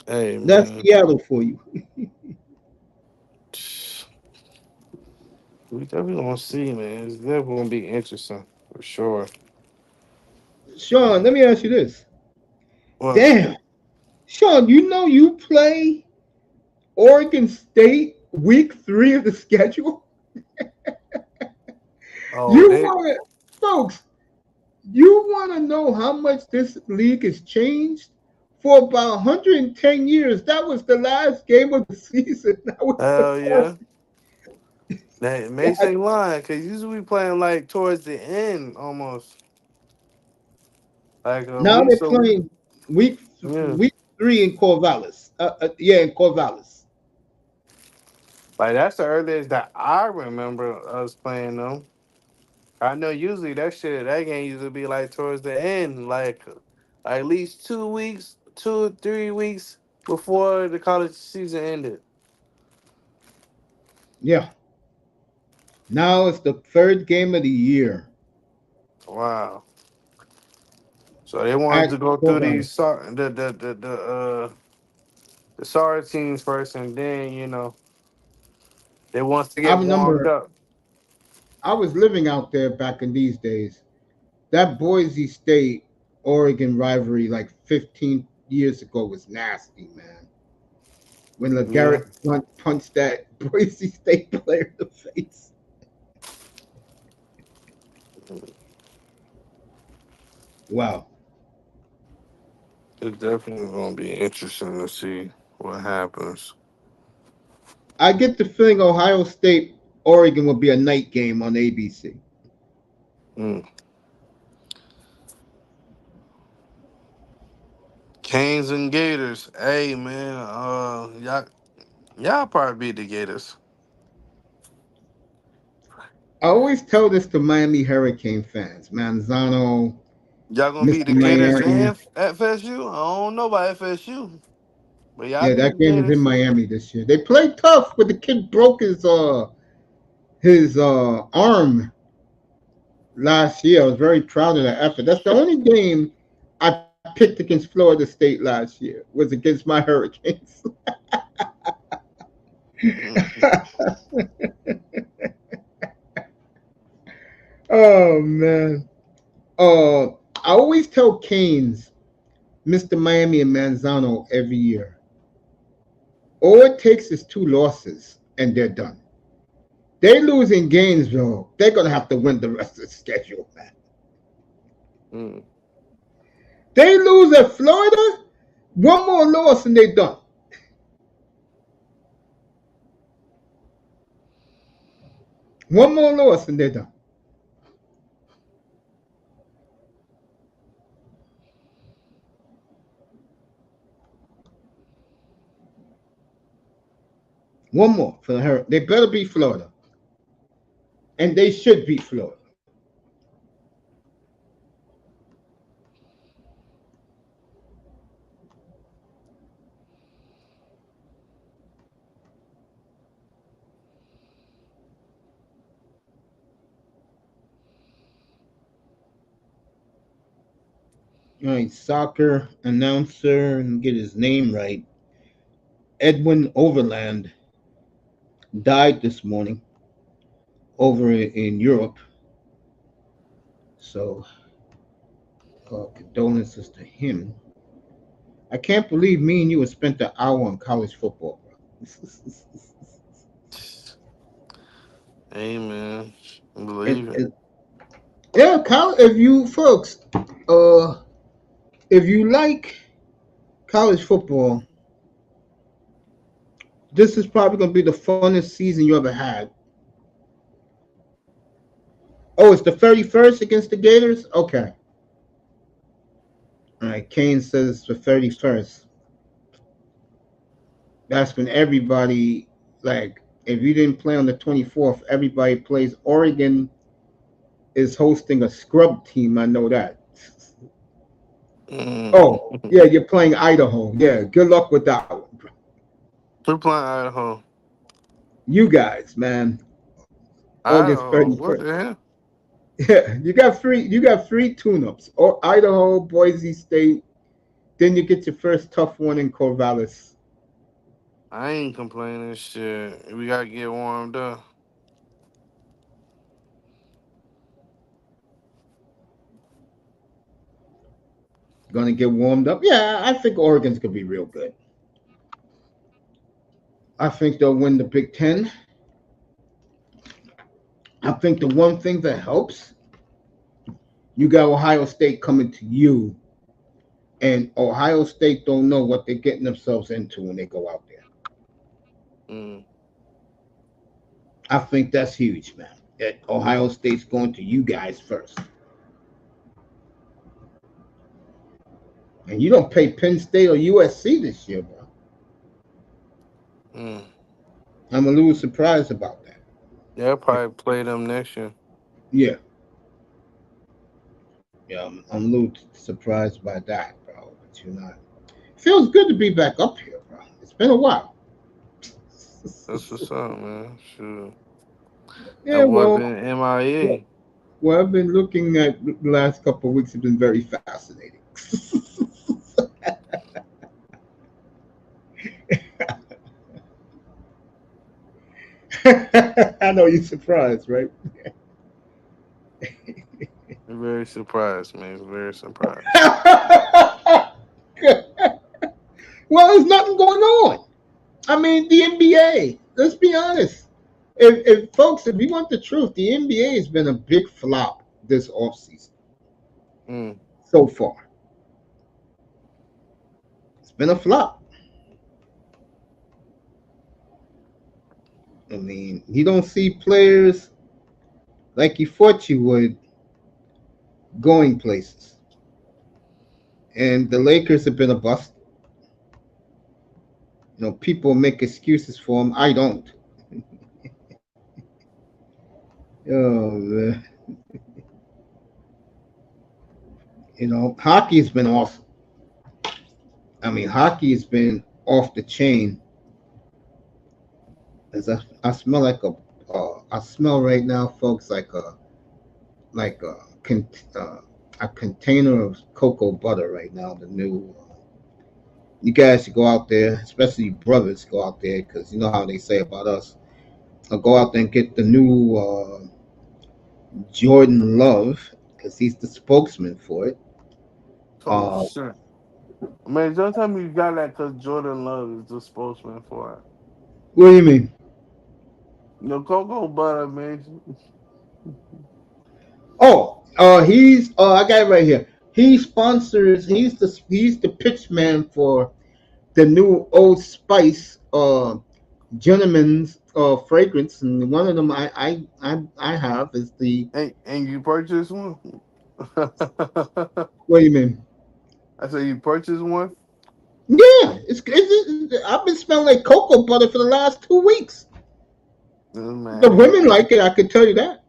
Speaker 2: Hey
Speaker 1: That's
Speaker 2: man,
Speaker 1: Seattle for you.
Speaker 2: we definitely gonna see, man. It's definitely gonna be interesting for sure.
Speaker 1: Sean, let me ask you this.
Speaker 2: Well,
Speaker 1: Damn. Sean, you play Oregon State week 3 of the schedule?
Speaker 2: oh,
Speaker 1: You
Speaker 2: they.
Speaker 1: want to, folks, you want to know how much this league has changed? For about 110 years, that was the last game of the season. That was the
Speaker 2: Hell
Speaker 1: first.
Speaker 2: yeah. That makes they lying because usually we playing like towards the end almost, like a
Speaker 1: Now
Speaker 2: week.
Speaker 1: they're
Speaker 2: So
Speaker 1: playing week
Speaker 2: yeah,
Speaker 1: week 3 in Corvallis. Yeah, in Corvallis.
Speaker 2: like that's the earliest that I remember us playing them. I know usually that game usually be like towards the end, like at least 2 weeks, 2 or 3 weeks before the college season ended.
Speaker 1: Yeah. Now it's the third game of the year
Speaker 2: Wow. So they wanted
Speaker 1: at
Speaker 2: to go through
Speaker 1: Corvallis.
Speaker 2: the sorry teams first, and then They wants to
Speaker 1: I
Speaker 2: get warmed
Speaker 1: remember
Speaker 2: up.
Speaker 1: I was living out there back in these days. That Boise State Oregon rivalry like 15 years ago was nasty, man. When
Speaker 2: Yeah.
Speaker 1: LeGarrette Blunt punched that Boise State player in the face. Wow.
Speaker 2: It's definitely gonna be interesting to see what happens.
Speaker 1: I get the feeling Ohio State Oregon will be a night game on ABC.
Speaker 2: Mm. Canes and Gators. Hey man, y'all probably beat the Gators.
Speaker 1: I always tell this to Miami Hurricane fans, Manzano,
Speaker 2: Y'all gonna beat
Speaker 1: Mr.
Speaker 2: the Gators
Speaker 1: Miami.
Speaker 2: and FSU? I don't know about FSU, but y'all
Speaker 1: Yeah,
Speaker 2: beat
Speaker 1: that
Speaker 2: the
Speaker 1: game is in
Speaker 2: Gators.
Speaker 1: Miami this year. They played tough, but the kid broke his arm last year. I was very proud of that effort. That's the only game I picked against Florida State last year was against my Hurricanes.
Speaker 2: Mhm.
Speaker 1: Oh man. I always tell Canes, Mr. Miami and Manzano every year. All it takes is two losses and they're done. They lose in Gainesville, they're gonna have to win the rest of the schedule, man.
Speaker 2: Mm.
Speaker 1: They lose at Florida, one more loss and they're done. One more loss and they're done. One more for the Hurricanes. They better beat Florida, and they should beat Florida. All right, soccer announcer, and get his name right. Edwin Overland died this morning over in Europe. So, condolences to him. I can't believe me and you have spent an hour on college football, bro.
Speaker 2: Hey man,
Speaker 1: and,
Speaker 2: believe it.
Speaker 1: and yeah, if you folks, uh, if you like college football, this is probably going to be the funnest season you ever had. Oh, it's the 31st against the Gators? Okay. All right. Kane says it's the 31st. That's when everybody, like, if you didn't play on the 24th, everybody plays. Oregon is hosting a scrub team. I know that.
Speaker 2: Mm.
Speaker 1: Oh, yeah, you're playing Idaho. Yeah, good luck with that one.
Speaker 2: Who playing Idaho?
Speaker 1: You guys, man. August
Speaker 2: Idaho. What
Speaker 1: 31st.
Speaker 2: the hell?
Speaker 1: Yeah, you got three tune-ups. Or Idaho, Boise State. Then you get your first tough one in Corvallis.
Speaker 2: I ain't complaining. Shit, we gotta get warmed up.
Speaker 1: Gonna get warmed up. Yeah, I think Oregon's gonna be real good. I think they'll win the Big Ten. I think the one thing that helps, you got Ohio State coming to you, and Ohio State don't know what they're getting themselves into when they go out there.
Speaker 2: Mm.
Speaker 1: I think that's huge, man. That Ohio State's going to you guys first, and you don't pay Penn State or USC this year, bro.
Speaker 2: Mm.
Speaker 1: I'm a little surprised about that.
Speaker 2: They'll probably play them next year.
Speaker 1: Yeah, yeah, I'm a little surprised by that, bro. But you're not. Feels good to be back up here, bro. It's been a while.
Speaker 2: That's what's up, man. Sure. That
Speaker 1: Yeah,
Speaker 2: boy
Speaker 1: well,
Speaker 2: been MIA.
Speaker 1: what I've been looking at the last couple of weeks have been very fascinating. I know you're surprised, right?
Speaker 2: Very surprised, man. Very surprised.
Speaker 1: Well, there's nothing going on. I mean, the NBA. Let's be honest. If folks, if you want the truth, the NBA has been a big flop this offseason
Speaker 2: Mm.
Speaker 1: so far. It's been a flop. I mean, you don't see players like you thought you would going places. And the Lakers have been a bust. People make excuses for them. I don't. Oh, man. Hockey's been awesome. I mean, hockey has been off the chain. As I smell like I smell right now, folks, like a container of cocoa butter right now. The new, you guys should go out there, especially you brothers, go out there because you know how they say about us. Go out there and get the new Jordan Love because he's the spokesman for it.
Speaker 2: Oh
Speaker 1: Uh,
Speaker 2: shit. Man, don't tell me you got that because Jordan Love is the spokesman for it.
Speaker 1: what do you mean?
Speaker 2: No cocoa butter, man.
Speaker 1: Oh, he's I got it right here. He sponsors. He's the pitch man for the new Old Spice gentleman's fragrance, and one of them I have is the.
Speaker 2: And you purchased one?
Speaker 1: What do you mean?
Speaker 2: I said you purchased one?
Speaker 1: Yeah, I've been smelling like cocoa butter for the last 2 weeks. The
Speaker 2: Man.
Speaker 1: women like it. I can tell you that.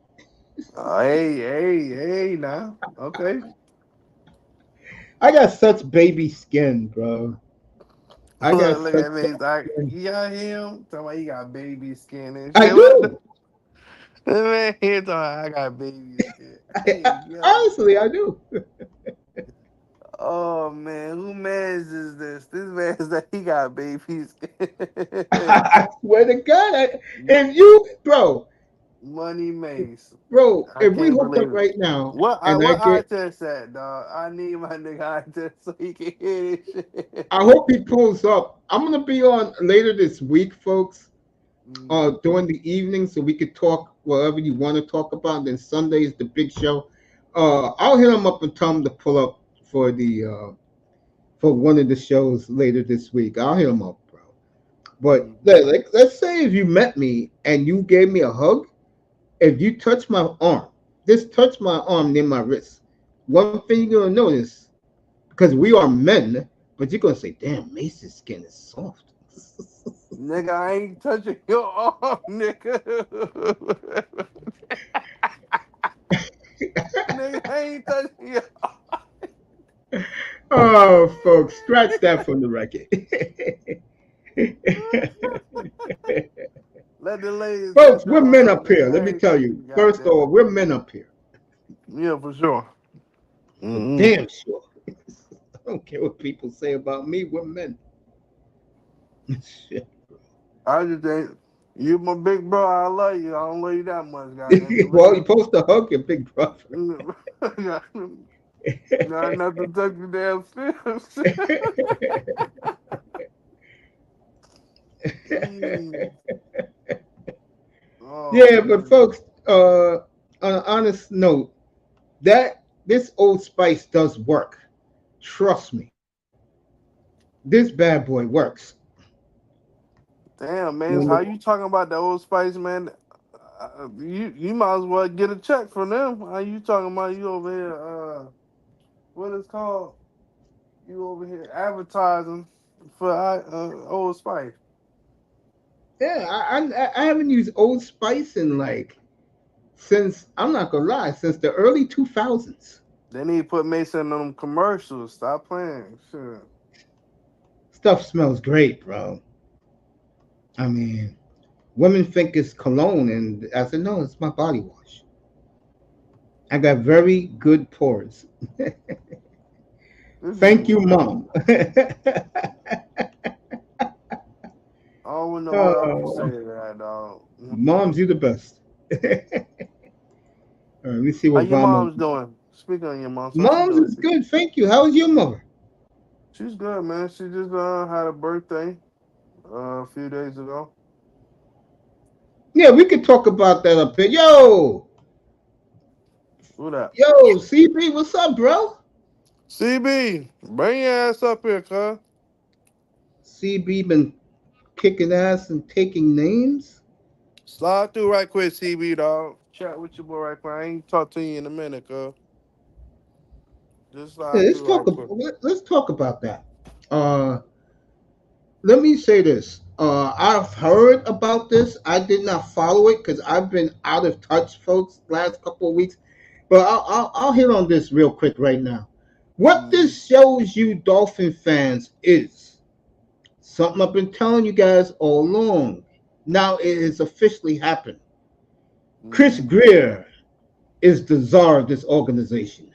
Speaker 2: Hey, now. Okay.
Speaker 1: I got such baby skin, bro. I got
Speaker 2: Look
Speaker 1: such
Speaker 2: at me. It's
Speaker 1: soft
Speaker 2: like,
Speaker 1: skin.
Speaker 2: yeah, him. Talking about he got baby skin and
Speaker 1: I
Speaker 2: shit. What the
Speaker 1: do.
Speaker 2: man here talking about I got baby skin. Hey, yo.
Speaker 1: Honestly, I do.
Speaker 2: Oh man, who man's is this? This man's that he got baby skin.
Speaker 1: I swear to God, if you,
Speaker 2: Money Mace. I
Speaker 1: if we
Speaker 2: can't
Speaker 1: hook up
Speaker 2: believe it.
Speaker 1: right now
Speaker 2: What
Speaker 1: and I
Speaker 2: what eye
Speaker 1: get,
Speaker 2: test that, dog? I need my nigga eye test so he can hear this
Speaker 1: I
Speaker 2: shit.
Speaker 1: hope he pulls up. I'm gonna be on later this week, folks.
Speaker 2: Mm,
Speaker 1: During the evening, so we could talk whatever you want to talk about. And then Sunday is the big show. I'll hit him up and tell him to pull up for the for one of the shows later this week. I'll hit him up, bro. But
Speaker 2: mm.
Speaker 1: let's say if you met me and you gave me a hug, if you touch my arm, just touch my arm near my wrist. One thing you're gonna notice, because we are men, but you're gonna say, "Damn, Mace's skin is soft."
Speaker 2: Nigga, I ain't touching your arm, nigga. Nigga, I ain't touching your
Speaker 1: Oh, folks, scratch that from the record.
Speaker 2: Let the ladies
Speaker 1: Folks,
Speaker 2: touch your
Speaker 1: we're men
Speaker 2: arm,
Speaker 1: up here.
Speaker 2: nigga.
Speaker 1: Let
Speaker 2: I
Speaker 1: me
Speaker 2: ain't
Speaker 1: tell
Speaker 2: touching
Speaker 1: you.
Speaker 2: you,
Speaker 1: First
Speaker 2: goddamn.
Speaker 1: off, we're men up here.
Speaker 2: Yeah, for sure.
Speaker 1: For
Speaker 2: Mm-hmm.
Speaker 1: damn sure. I don't care what people say about me. We're men. Shit.
Speaker 2: I just think you my big bro. I love you. I don't love you that much, goddamn it.
Speaker 1: Well, you're supposed to hug your big brother.
Speaker 2: Got nothing to touch you damn still. Mm. Oh
Speaker 1: Yeah, but
Speaker 2: man.
Speaker 1: folks, on an honest note, that this Old Spice does work. Trust me. This bad boy works.
Speaker 2: Damn, man.
Speaker 1: When
Speaker 2: How
Speaker 1: the,
Speaker 2: you talking about the Old Spice, man? You might as well get a check from them. How you talking about you over here? What is called? You over here advertising for Old Spice?
Speaker 1: yeah, I haven't used Old Spice in like since I'm not gonna lie since the early 2000s.
Speaker 2: They need to put Mason on them commercials. Stop playing. Sure.
Speaker 1: Stuff smells great, bro. I mean, women think it's cologne, and I said no, it's my body wash. I got very good pores.
Speaker 2: This
Speaker 1: Thank
Speaker 2: nigga
Speaker 1: you,
Speaker 2: stop.
Speaker 1: mom.
Speaker 2: don't even know what else to say
Speaker 1: Oh,
Speaker 2: to that, dog.
Speaker 1: moms, you the best. All right, let me see
Speaker 2: How
Speaker 1: what
Speaker 2: your
Speaker 1: Vama.
Speaker 2: mom's doing? Speaking of your mom, how she
Speaker 1: Moms
Speaker 2: doing?
Speaker 1: is good, thank you. How is your mother?
Speaker 2: She's good, man. She just had a birthday a few days ago.
Speaker 1: Yeah, we could talk about that up here.
Speaker 2: Who that?
Speaker 1: CB, what's up, bro?
Speaker 2: CB, bring your ass up here, cuz.
Speaker 1: CB been kicking ass and taking names.
Speaker 2: Slide through right quick, CB, dog. Chat with your boy right quick. I ain't talk to you in a minute, cuz. Just
Speaker 1: Yeah,
Speaker 2: slide through right quick.
Speaker 1: let's talk about that. Uh, Let me say this. I've heard about this. I did not follow it because I've been out of touch, folks, last couple of weeks. But I'll hit on this real quick right now. What
Speaker 2: Mm-hmm.
Speaker 1: this shows you, Dolphin fans, is something I've been telling you guys all along. Now it has officially happened. Chris
Speaker 2: Mm-hmm.
Speaker 1: Greer is the czar of this organization.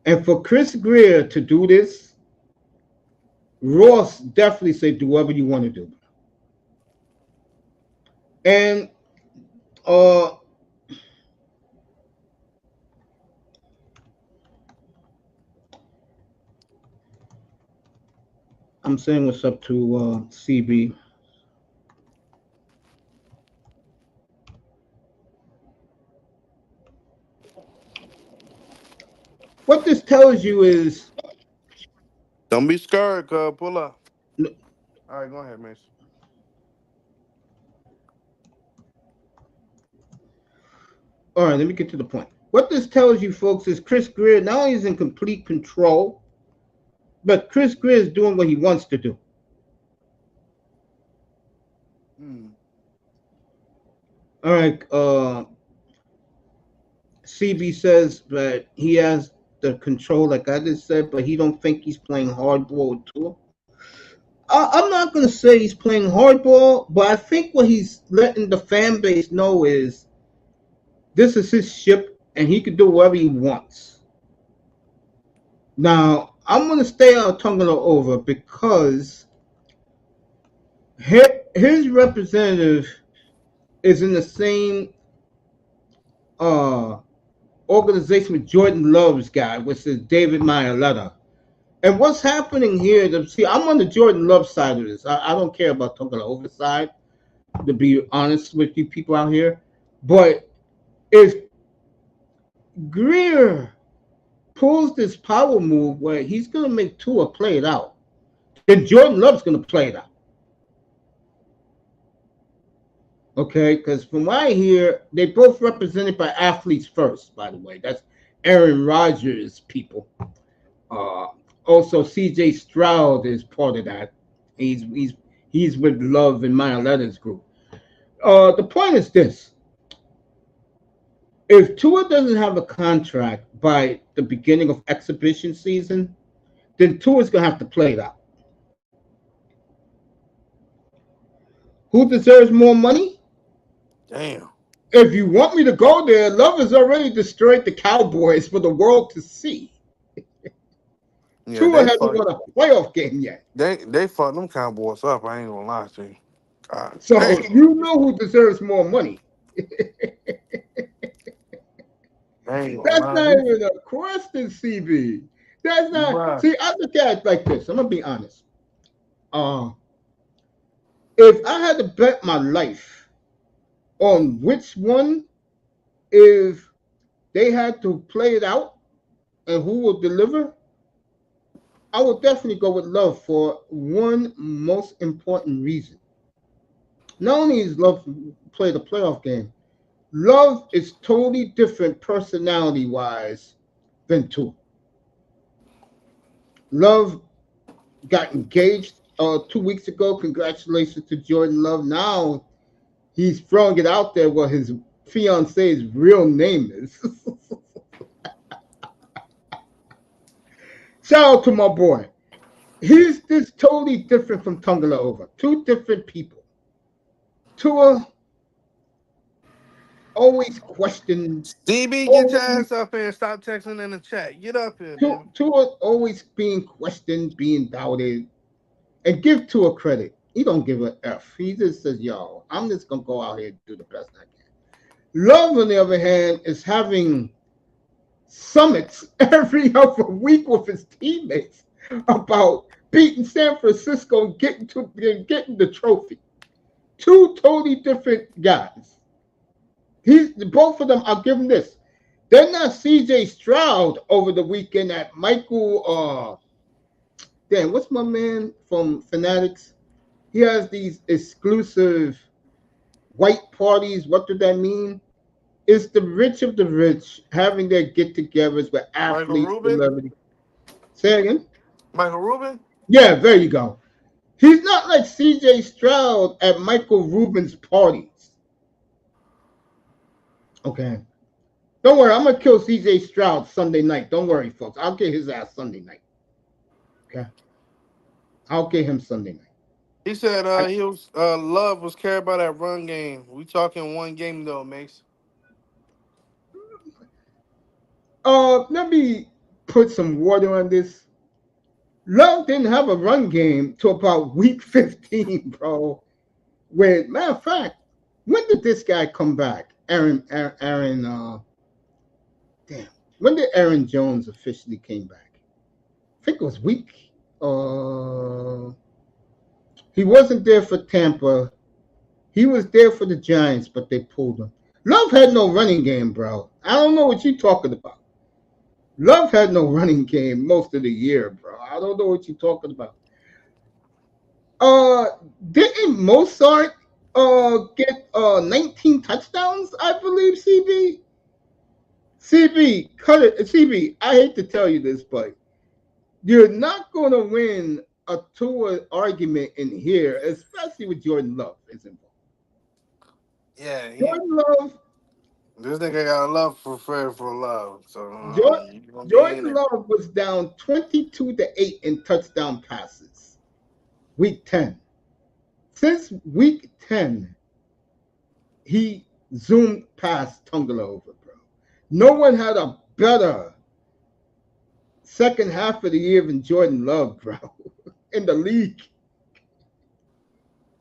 Speaker 1: And for Chris Greer to do this, Ross definitely said, do whatever you want to do. And uh, I'm saying what's up to CB. What this tells you is,
Speaker 2: Don't be scared, cuz. Pull up. All right, go ahead, Mason.
Speaker 1: all right, let me get to the point. What this tells you, folks, is Chris Greer not only is in complete control, but Chris Greer is doing what he wants to do.
Speaker 2: Mm.
Speaker 1: All right, CB says that he has the control, like I just said, but he don't think he's playing hardball too. I'm not gonna say he's playing hardball, but I think what he's letting the fan base know is this is his ship, and he can do whatever he wants. Now, I'm going to stay out of Tungalo over because his representative is in the same uh, organization with Jordan Love's guy, which is David Mailata. And what's happening here, see, I'm on the Jordan Love side of this. I don't care about Tungalo over side, to be honest with you people out here. But if Greer pulls this power move where he's going to make Tua play it out, then Jordan Love's going to play it out. Okay, because from what I hear, they both represented by athletes first. By the way, that's Aaron Rodgers' people. Uh, Also, C.J. Stroud is part of that. He's with Love and Maya Letters group. The point is this: if Tua doesn't have a contract by the beginning of exhibition season, then Tua's gonna have to play it out. Who deserves more money?
Speaker 2: Damn.
Speaker 1: If you want me to go there, Love has already destroyed the Cowboys for the world to see.
Speaker 2: Yeah,
Speaker 1: Tua
Speaker 2: they
Speaker 1: hasn't
Speaker 2: fuck.
Speaker 1: won a playoff game yet.
Speaker 2: They fucked them Cowboys up. I ain't gonna lie to you. God
Speaker 1: So
Speaker 2: damn.
Speaker 1: you know who deserves more money.
Speaker 2: I ain't gonna
Speaker 1: That's
Speaker 2: lie.
Speaker 1: not even a question, CB. That's not.
Speaker 2: Bruh.
Speaker 1: See, I look at it like this. I'm gonna be honest. Uh, if I had to bet my life on which one, if they had to play it out and who will deliver, I would definitely go with Love for one most important reason. Not only is Love play the playoff game, Love is totally different personality wise than Tua. Love got engaged 2 weeks ago. Congratulations to Jordan Love. Now he's throwing it out there what his fiance's real name is. Shout out to my boy. He's this totally different from Tungala Over. Two different people. Tua always questioned,
Speaker 2: DB, get your
Speaker 1: always
Speaker 2: ass up here and stop texting in the chat. Get up here, baby.
Speaker 1: Tua always being questioned, being doubted. And give Tua credit. He don't give a F. He just says, yo, I'm just gonna go out here and do the best I can. Love, on the other hand, is having summits every other week with his teammates about beating San Francisco and getting the trophy. Two totally different guys. He's both of them. I'll give him this. They're not C.J. Stroud over the weekend at Michael. Damn, what's my man from Fanatics? He has these exclusive white parties. What does that mean? It's the rich of the rich having their get-togethers with
Speaker 2: Michael
Speaker 1: athletes,
Speaker 2: Rubin.
Speaker 1: celebrities. Say again.
Speaker 2: Michael Rubin.
Speaker 1: Yeah, there you go. He's not like C.J. Stroud at Michael Rubin's parties. Okay. Don't worry, I'm gonna kill C.J. Stroud Sunday night. Don't worry, folks. I'll get his ass Sunday night. Okay. I'll get him Sunday night.
Speaker 2: He said
Speaker 1: I,
Speaker 2: he was Love was carried by that run game. We talking one game though, Mace.
Speaker 1: let me put some water on this. Love didn't have a run game till about week 15, bro. Where, matter of fact, when did this guy come back? Aaron, damn. When did Aaron Jones officially came back? I think it was week. He wasn't there for Tampa. He was there for the Giants, but they pulled him. Love had no running game, bro. I don't know what you're talking about. Love had no running game most of the year, bro. I don't know what you're talking about. Uh, didn't Mozart get 19 touchdowns? I believe, CB. CB, cut it. CB, I hate to tell you this, but you're not going to win a Tua argument in here, especially with Jordan Love is involved.
Speaker 2: Yeah,
Speaker 1: Jordan Love,
Speaker 2: this nigga got a love for Fred for love. So
Speaker 1: Jordan,
Speaker 2: you gonna be in
Speaker 1: Jordan
Speaker 2: it.
Speaker 1: Love was down 22-8 in touchdown passes. Week 10. Since week 10, he zoomed past Tungala, bro. No one had a better second half of the year than Jordan Love, bro, in the league.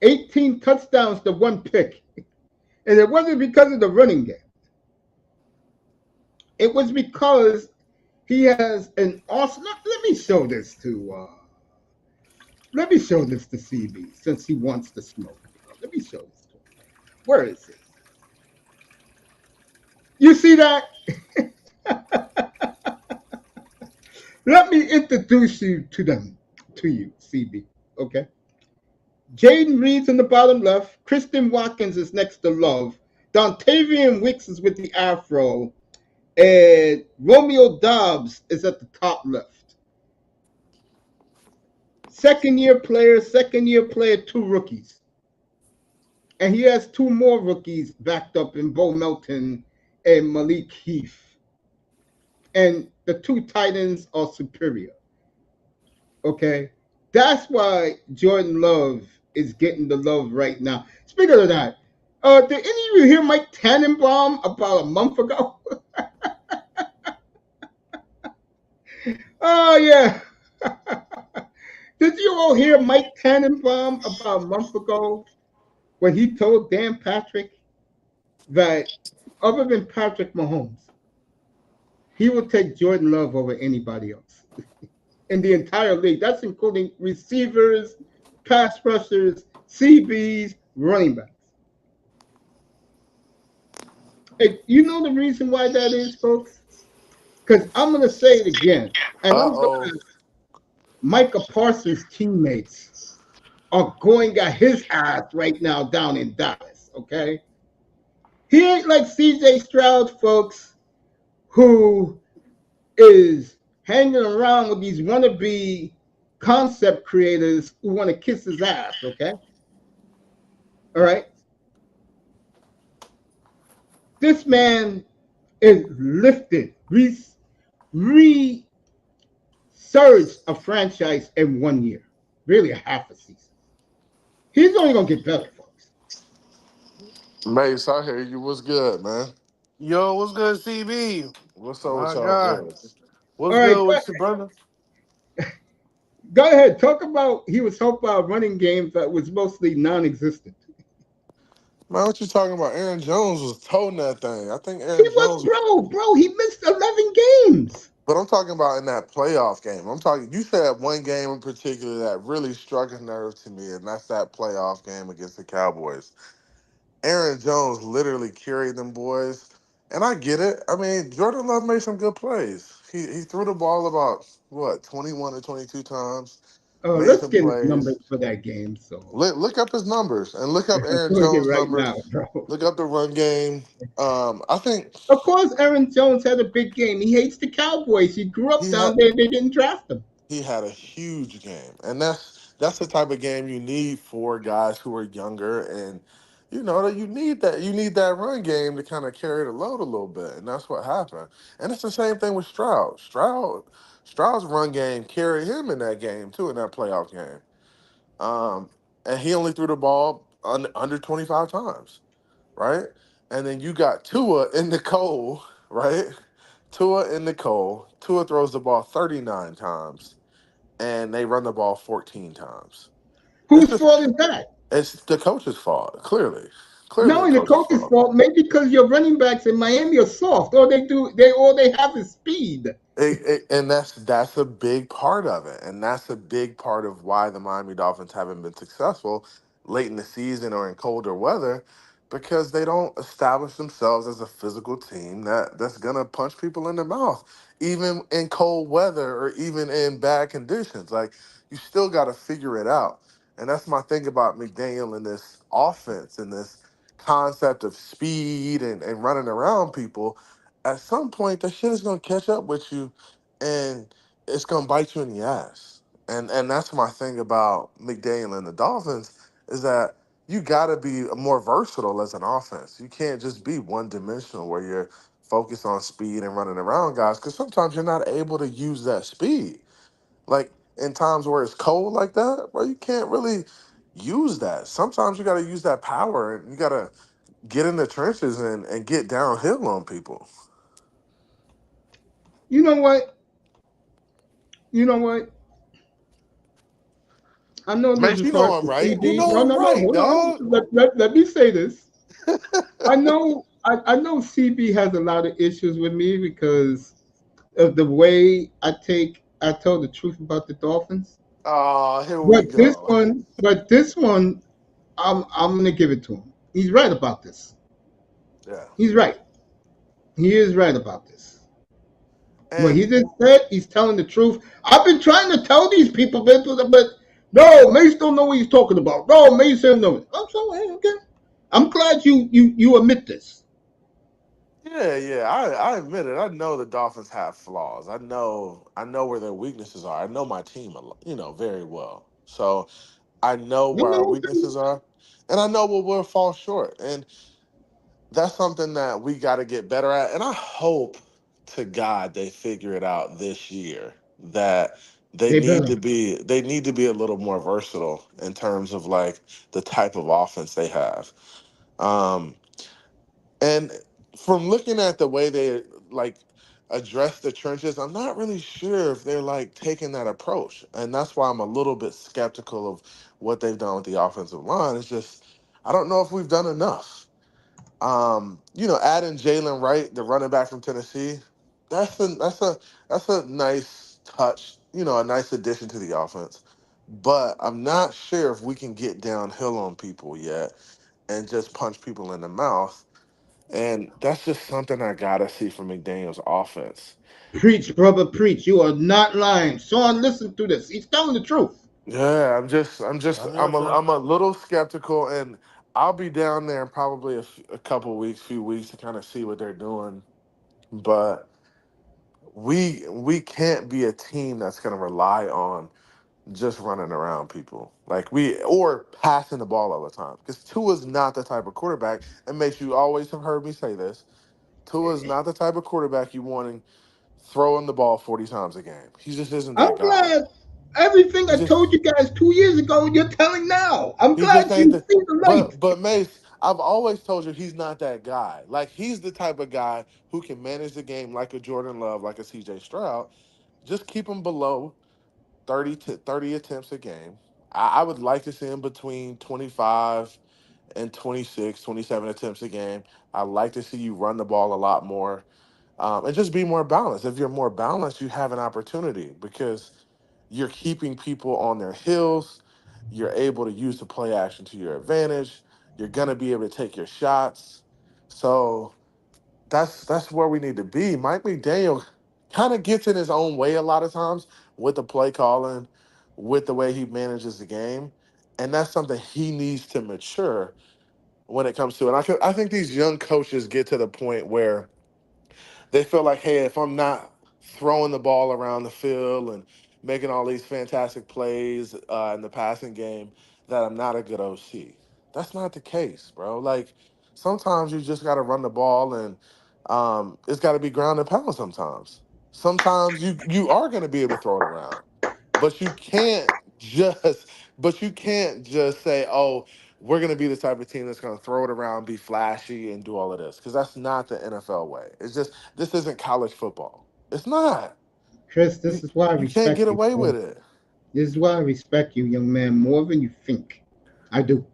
Speaker 1: 18 touchdowns to one pick. And it wasn't because of the running game. It was because he has an awesome. Let me show this to. Let me show this to CB since he wants to smoke. Let me show this to him. Where is it? You see that? Let me introduce you to them, to you, CB. Okay. Jaden Reed's in the bottom left. Kristen Watkins is next to Love. Dontavian Wicks is with the afro. And Romeo Dobbs is at the top left. Second year player, two rookies. And he has two more rookies backed up in Bo Melton and Malik Heath. And the two tight ends are superior. Okay? That's why Jordan Love is getting the love right now. Speaking of that, did any of you hear Mike Tannenbaum about a month ago? Oh, yeah. Did you all hear Mike Tannenbaum about a month ago when he told Dan Patrick that other than Patrick Mahomes, he will take Jordan Love over anybody else in the entire league? That's including receivers, pass rushers, CBs, running backs. And you know the reason why that is, folks? Because I'm going to say it again, and I'm
Speaker 2: Uh-oh.
Speaker 1: glad Micah Parsons' teammates are going at his ass right now down in Dallas, okay? He ain't like CJ Stroud, folks, who is hanging around with these wannabe concept creators who want to kiss his ass, okay? All right? This man is lifted, resurged a franchise in 1 year, really a half a season. He's only going to get better, folks.
Speaker 3: Mace, I hear you. What's good, man?
Speaker 2: Yo, what's good, CB?
Speaker 3: What's up with
Speaker 2: My
Speaker 3: y'all
Speaker 2: God.
Speaker 3: boys?
Speaker 2: What's
Speaker 1: All right,
Speaker 2: good with your brother?
Speaker 1: Go ahead. Talk about he was helped by a running game that was mostly non-existent.
Speaker 3: Man, what you talking about? Aaron Jones was toting that thing. I think
Speaker 1: He
Speaker 3: Aaron
Speaker 1: was,
Speaker 3: Jones,
Speaker 1: bro. He missed 11 games.
Speaker 3: but I'm talking about in that playoff game. I'm talking. You said one game in particular that really struck a nerve to me, and that's that playoff game against the Cowboys. Aaron Jones literally carried them boys, and I get it. I mean, Jordan Love made some good plays. He threw the ball about what 21 or 22 times, made
Speaker 1: Let's
Speaker 3: some
Speaker 1: get his numbers
Speaker 3: plays.
Speaker 1: for that game. So
Speaker 3: Look up his numbers and look up
Speaker 1: I'm
Speaker 3: Aaron
Speaker 1: doing it
Speaker 3: Jones'
Speaker 1: right
Speaker 3: numbers.
Speaker 1: now, bro.
Speaker 3: Look up the run game. I think
Speaker 1: Of course, Aaron Jones had a big game. He hates the Cowboys. He grew up
Speaker 3: he
Speaker 1: down
Speaker 3: had
Speaker 1: there. They didn't draft him.
Speaker 3: he had a huge game, and that's the type of game you need for guys who are younger, and you know that you need that run game to kind of carry the load a little bit, and that's what happened. And it's the same thing with Stroud. Stroud's run game carried him in that game too, in that playoff game. Um, and he only threw the ball under 25 times, right? And then you got Tua in the cold, right? Tua in the cold. Tua throws the ball 39 times and they run the ball 14 times. It's
Speaker 1: Whose
Speaker 3: just
Speaker 1: fault is that?
Speaker 3: it's the coach's fault, clearly.
Speaker 1: Not
Speaker 3: Clearly the
Speaker 1: only the
Speaker 3: coach's
Speaker 1: coach's
Speaker 3: fault.
Speaker 1: fault, maybe because your running backs in Miami are soft. All they have is speed.
Speaker 3: And that's a big part of it, and that's a big part of why the Miami Dolphins haven't been successful late in the season or in colder weather, because they don't establish themselves as a physical team that's gonna punch people in the mouth, even in cold weather or even in bad conditions. Like you still got to figure it out, and that's my thing about McDaniel and this offense and this concept of speed and running around people. At some point that shit is gonna catch up with you and it's gonna bite you in the ass. And that's my thing about McDaniel and the Dolphins is that you gotta be more versatile as an offense. You can't just be one dimensional where you're focused on speed and running around guys, because sometimes you're not able to use that speed. Like in times where it's cold like that, bro, you can't really use that. Sometimes you gotta use that power and you gotta get in the trenches and get downhill on people.
Speaker 1: You know what? You know what? I know this
Speaker 3: Mace,
Speaker 1: is
Speaker 3: you know
Speaker 1: hard
Speaker 3: I'm
Speaker 1: to
Speaker 3: right. You
Speaker 1: CB. No,
Speaker 3: know I'm
Speaker 1: no, no.
Speaker 3: right,
Speaker 1: Hold on.
Speaker 3: dog.
Speaker 1: Let me say this. I know CB has a lot of issues with me because of the way I tell the truth about the Dolphins.
Speaker 3: Oh, here we
Speaker 1: But this
Speaker 3: go.
Speaker 1: one, but this one, I'm gonna give it to him. He's right about this.
Speaker 3: Yeah.
Speaker 1: He's right. He is right about this. What he
Speaker 3: And
Speaker 1: just said, he's telling the truth. I've been trying to tell these people, but no, Mace don't know what he's talking about. No, Mace don't know. I'm so hey, okay. I'm glad you admit this.
Speaker 3: yeah, I admit it. I know the Dolphins have flaws. I know where their weaknesses are. I know my team very well. So I know
Speaker 1: No,
Speaker 3: where our
Speaker 1: no,
Speaker 3: weaknesses are. And I know where we'll fall short. And that's something that we got to get better at. And I hope to God they figure it out this year that
Speaker 1: they better.
Speaker 3: they need to be a little more versatile in terms of like the type of offense they have. Um, and from looking at the way they like address the trenches, I'm not really sure if they're like taking that approach. And that's why I'm a little bit skeptical of what they've done with the offensive line. It's just I don't know if we've done enough. Adding Jalen Wright, the running back from Tennessee, that's a nice touch, a nice addition to the offense. But I'm not sure if we can get downhill on people yet and just punch people in the mouth. And that's just something I gotta see from McDaniel's offense.
Speaker 1: Preach, brother, preach. You are not lying. Sean, listen to this. He's telling the truth.
Speaker 3: Yeah, I'm a little skeptical, and I'll be down there in probably a couple weeks, few weeks to kind of see what they're doing. But we can't be a team that's going to rely on just running around people like we or passing the ball all the time, because Tua's not the type of quarterback, and makes you always have heard me say this. Tua's not the type of quarterback you wanting throwing the ball 40 times a game. He just isn't that
Speaker 1: I'm
Speaker 3: guy.
Speaker 1: glad everything
Speaker 3: He
Speaker 1: I told
Speaker 3: just
Speaker 1: you guys 2 years ago, you're telling now. I'm
Speaker 3: he just
Speaker 1: glad
Speaker 3: ain't
Speaker 1: you
Speaker 3: the
Speaker 1: see the light.
Speaker 3: but Mace, I've always told you he's not that guy. Like he's the type of guy who can manage the game like a Jordan Love, like a CJ Stroud. Just keep him below 30 attempts a game. I would like to see him between 25 and 26, 27 attempts a game. I like to see you run the ball a lot more, and just be more balanced. If you're more balanced, you have an opportunity because you're keeping people on their heels. You're able to use the play action to your advantage. You're gonna be able to take your shots. So that's where we need to be. Mike McDaniel kind of gets in his own way a lot of times with the play calling, with the way he manages the game, and that's something he needs to mature when it comes to it. I think these young coaches get to the point where they feel like, hey, if I'm not throwing the ball around the field and making all these fantastic plays in the passing game, that I'm not a good OC. That's not the case, bro. Like sometimes you just got to run the ball, and it's got to be ground and pound. Sometimes you are going to be able to throw it around, but you can't just say, oh, we're going to be the type of team that's going to throw it around, be flashy, and do all of this, because that's not the NFL way. It's just this isn't college football. It's not.
Speaker 1: Chris,
Speaker 3: You
Speaker 1: this is why I
Speaker 3: you can't
Speaker 1: respect
Speaker 3: get
Speaker 1: you,
Speaker 3: away
Speaker 1: bro.
Speaker 3: with it.
Speaker 1: This is why I respect you, young man, more than you think. I do.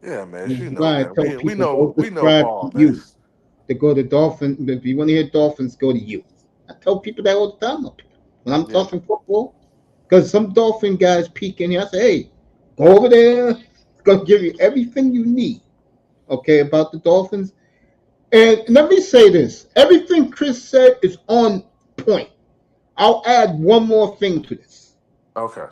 Speaker 3: Yeah, man.
Speaker 1: This
Speaker 3: You
Speaker 1: is
Speaker 3: know,
Speaker 1: why I
Speaker 3: man.
Speaker 1: tell
Speaker 3: We
Speaker 1: people
Speaker 3: know
Speaker 1: go
Speaker 3: we know
Speaker 1: subscribe to
Speaker 3: ball, man.
Speaker 1: you. To go to Dolphins. If you want to hear Dolphins, go to you. I tell people that all the time up here when I'm
Speaker 3: Yeah.
Speaker 1: talking football. Because some Dolphin guys peek in here. I say, hey, go over there. It's going to give you everything you need, okay, about the Dolphins. And let me say this everything Chris said is on point. I'll add one more thing to this.
Speaker 3: Okay.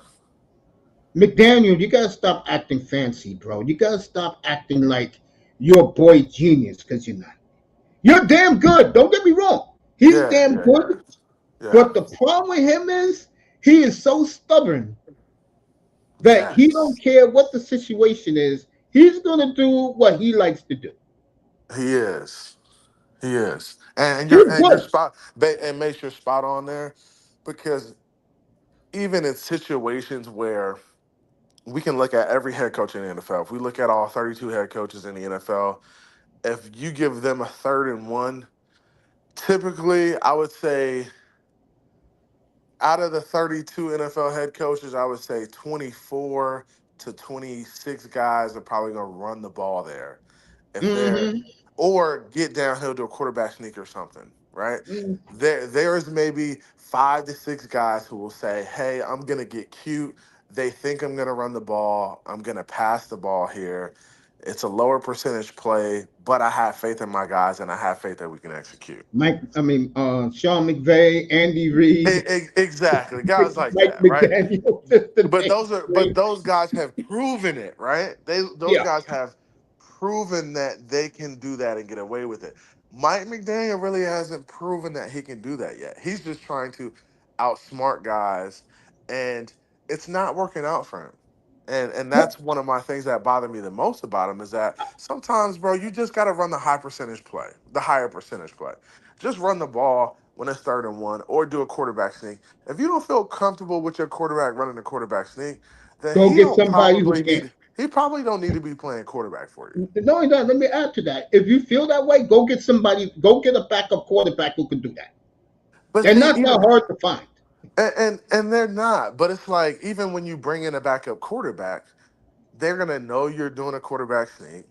Speaker 1: McDaniel, you gotta stop acting fancy, bro. You gotta stop acting like you're a boy genius because you're not. You're damn good. Don't get me wrong. He's
Speaker 3: Yeah,
Speaker 1: damn
Speaker 3: yeah, yeah.
Speaker 1: good.
Speaker 3: Yeah.
Speaker 1: But the problem with him is he is so stubborn that he don't
Speaker 3: Yes.
Speaker 1: care what the situation is. He's gonna do what he likes to do.
Speaker 3: He is. He is. And
Speaker 1: He's
Speaker 3: you're
Speaker 1: good.
Speaker 3: and make sure spot on there, because even in situations where we can look at every head coach in the NFL. If we look at all 32 head coaches in the NFL, if you give them a 3rd and 1, typically I would say out of the 32 NFL head coaches, I would say 24 to 26 guys are probably going to run the ball there. If they're
Speaker 1: Mm-hmm.
Speaker 3: or get downhill to a quarterback sneak or something, right? There's maybe 5 to 6 guys who will say, "Hey, I'm gonna get cute. They think I'm gonna run the ball. I'm gonna pass the ball here. It's a lower percentage play, but I have faith in my guys, and I have faith that we can execute."
Speaker 1: Sean McVay, Andy Reid,
Speaker 3: Exactly, guys like
Speaker 1: Mike
Speaker 3: that, right?
Speaker 1: McDaniel, just to
Speaker 3: But
Speaker 1: name three.
Speaker 3: those guys have proven it, right? Those
Speaker 1: Yeah.
Speaker 3: guys have proven that they can do that and get away with it. Mike McDaniel really hasn't proven that he can do that yet. He's just trying to outsmart guys, and it's not working out for him. And that's one of my things that bother me the most about him is that sometimes, bro, you just got to run the high percentage play, the higher percentage play. Just run the ball when it's 3rd and 1, or do a quarterback sneak. If you don't feel comfortable with your quarterback running the quarterback sneak, then
Speaker 1: Go get somebody who can.
Speaker 3: he probably don't need to be playing quarterback for you.
Speaker 1: Not only that, let me add to that. If you feel that way, go get somebody, go get a backup quarterback who can do that.
Speaker 3: But
Speaker 1: They're
Speaker 3: see,
Speaker 1: not that
Speaker 3: even
Speaker 1: hard to find.
Speaker 3: and they're not. But it's like even when you bring in a backup quarterback, they're gonna know you're doing a quarterback sneak.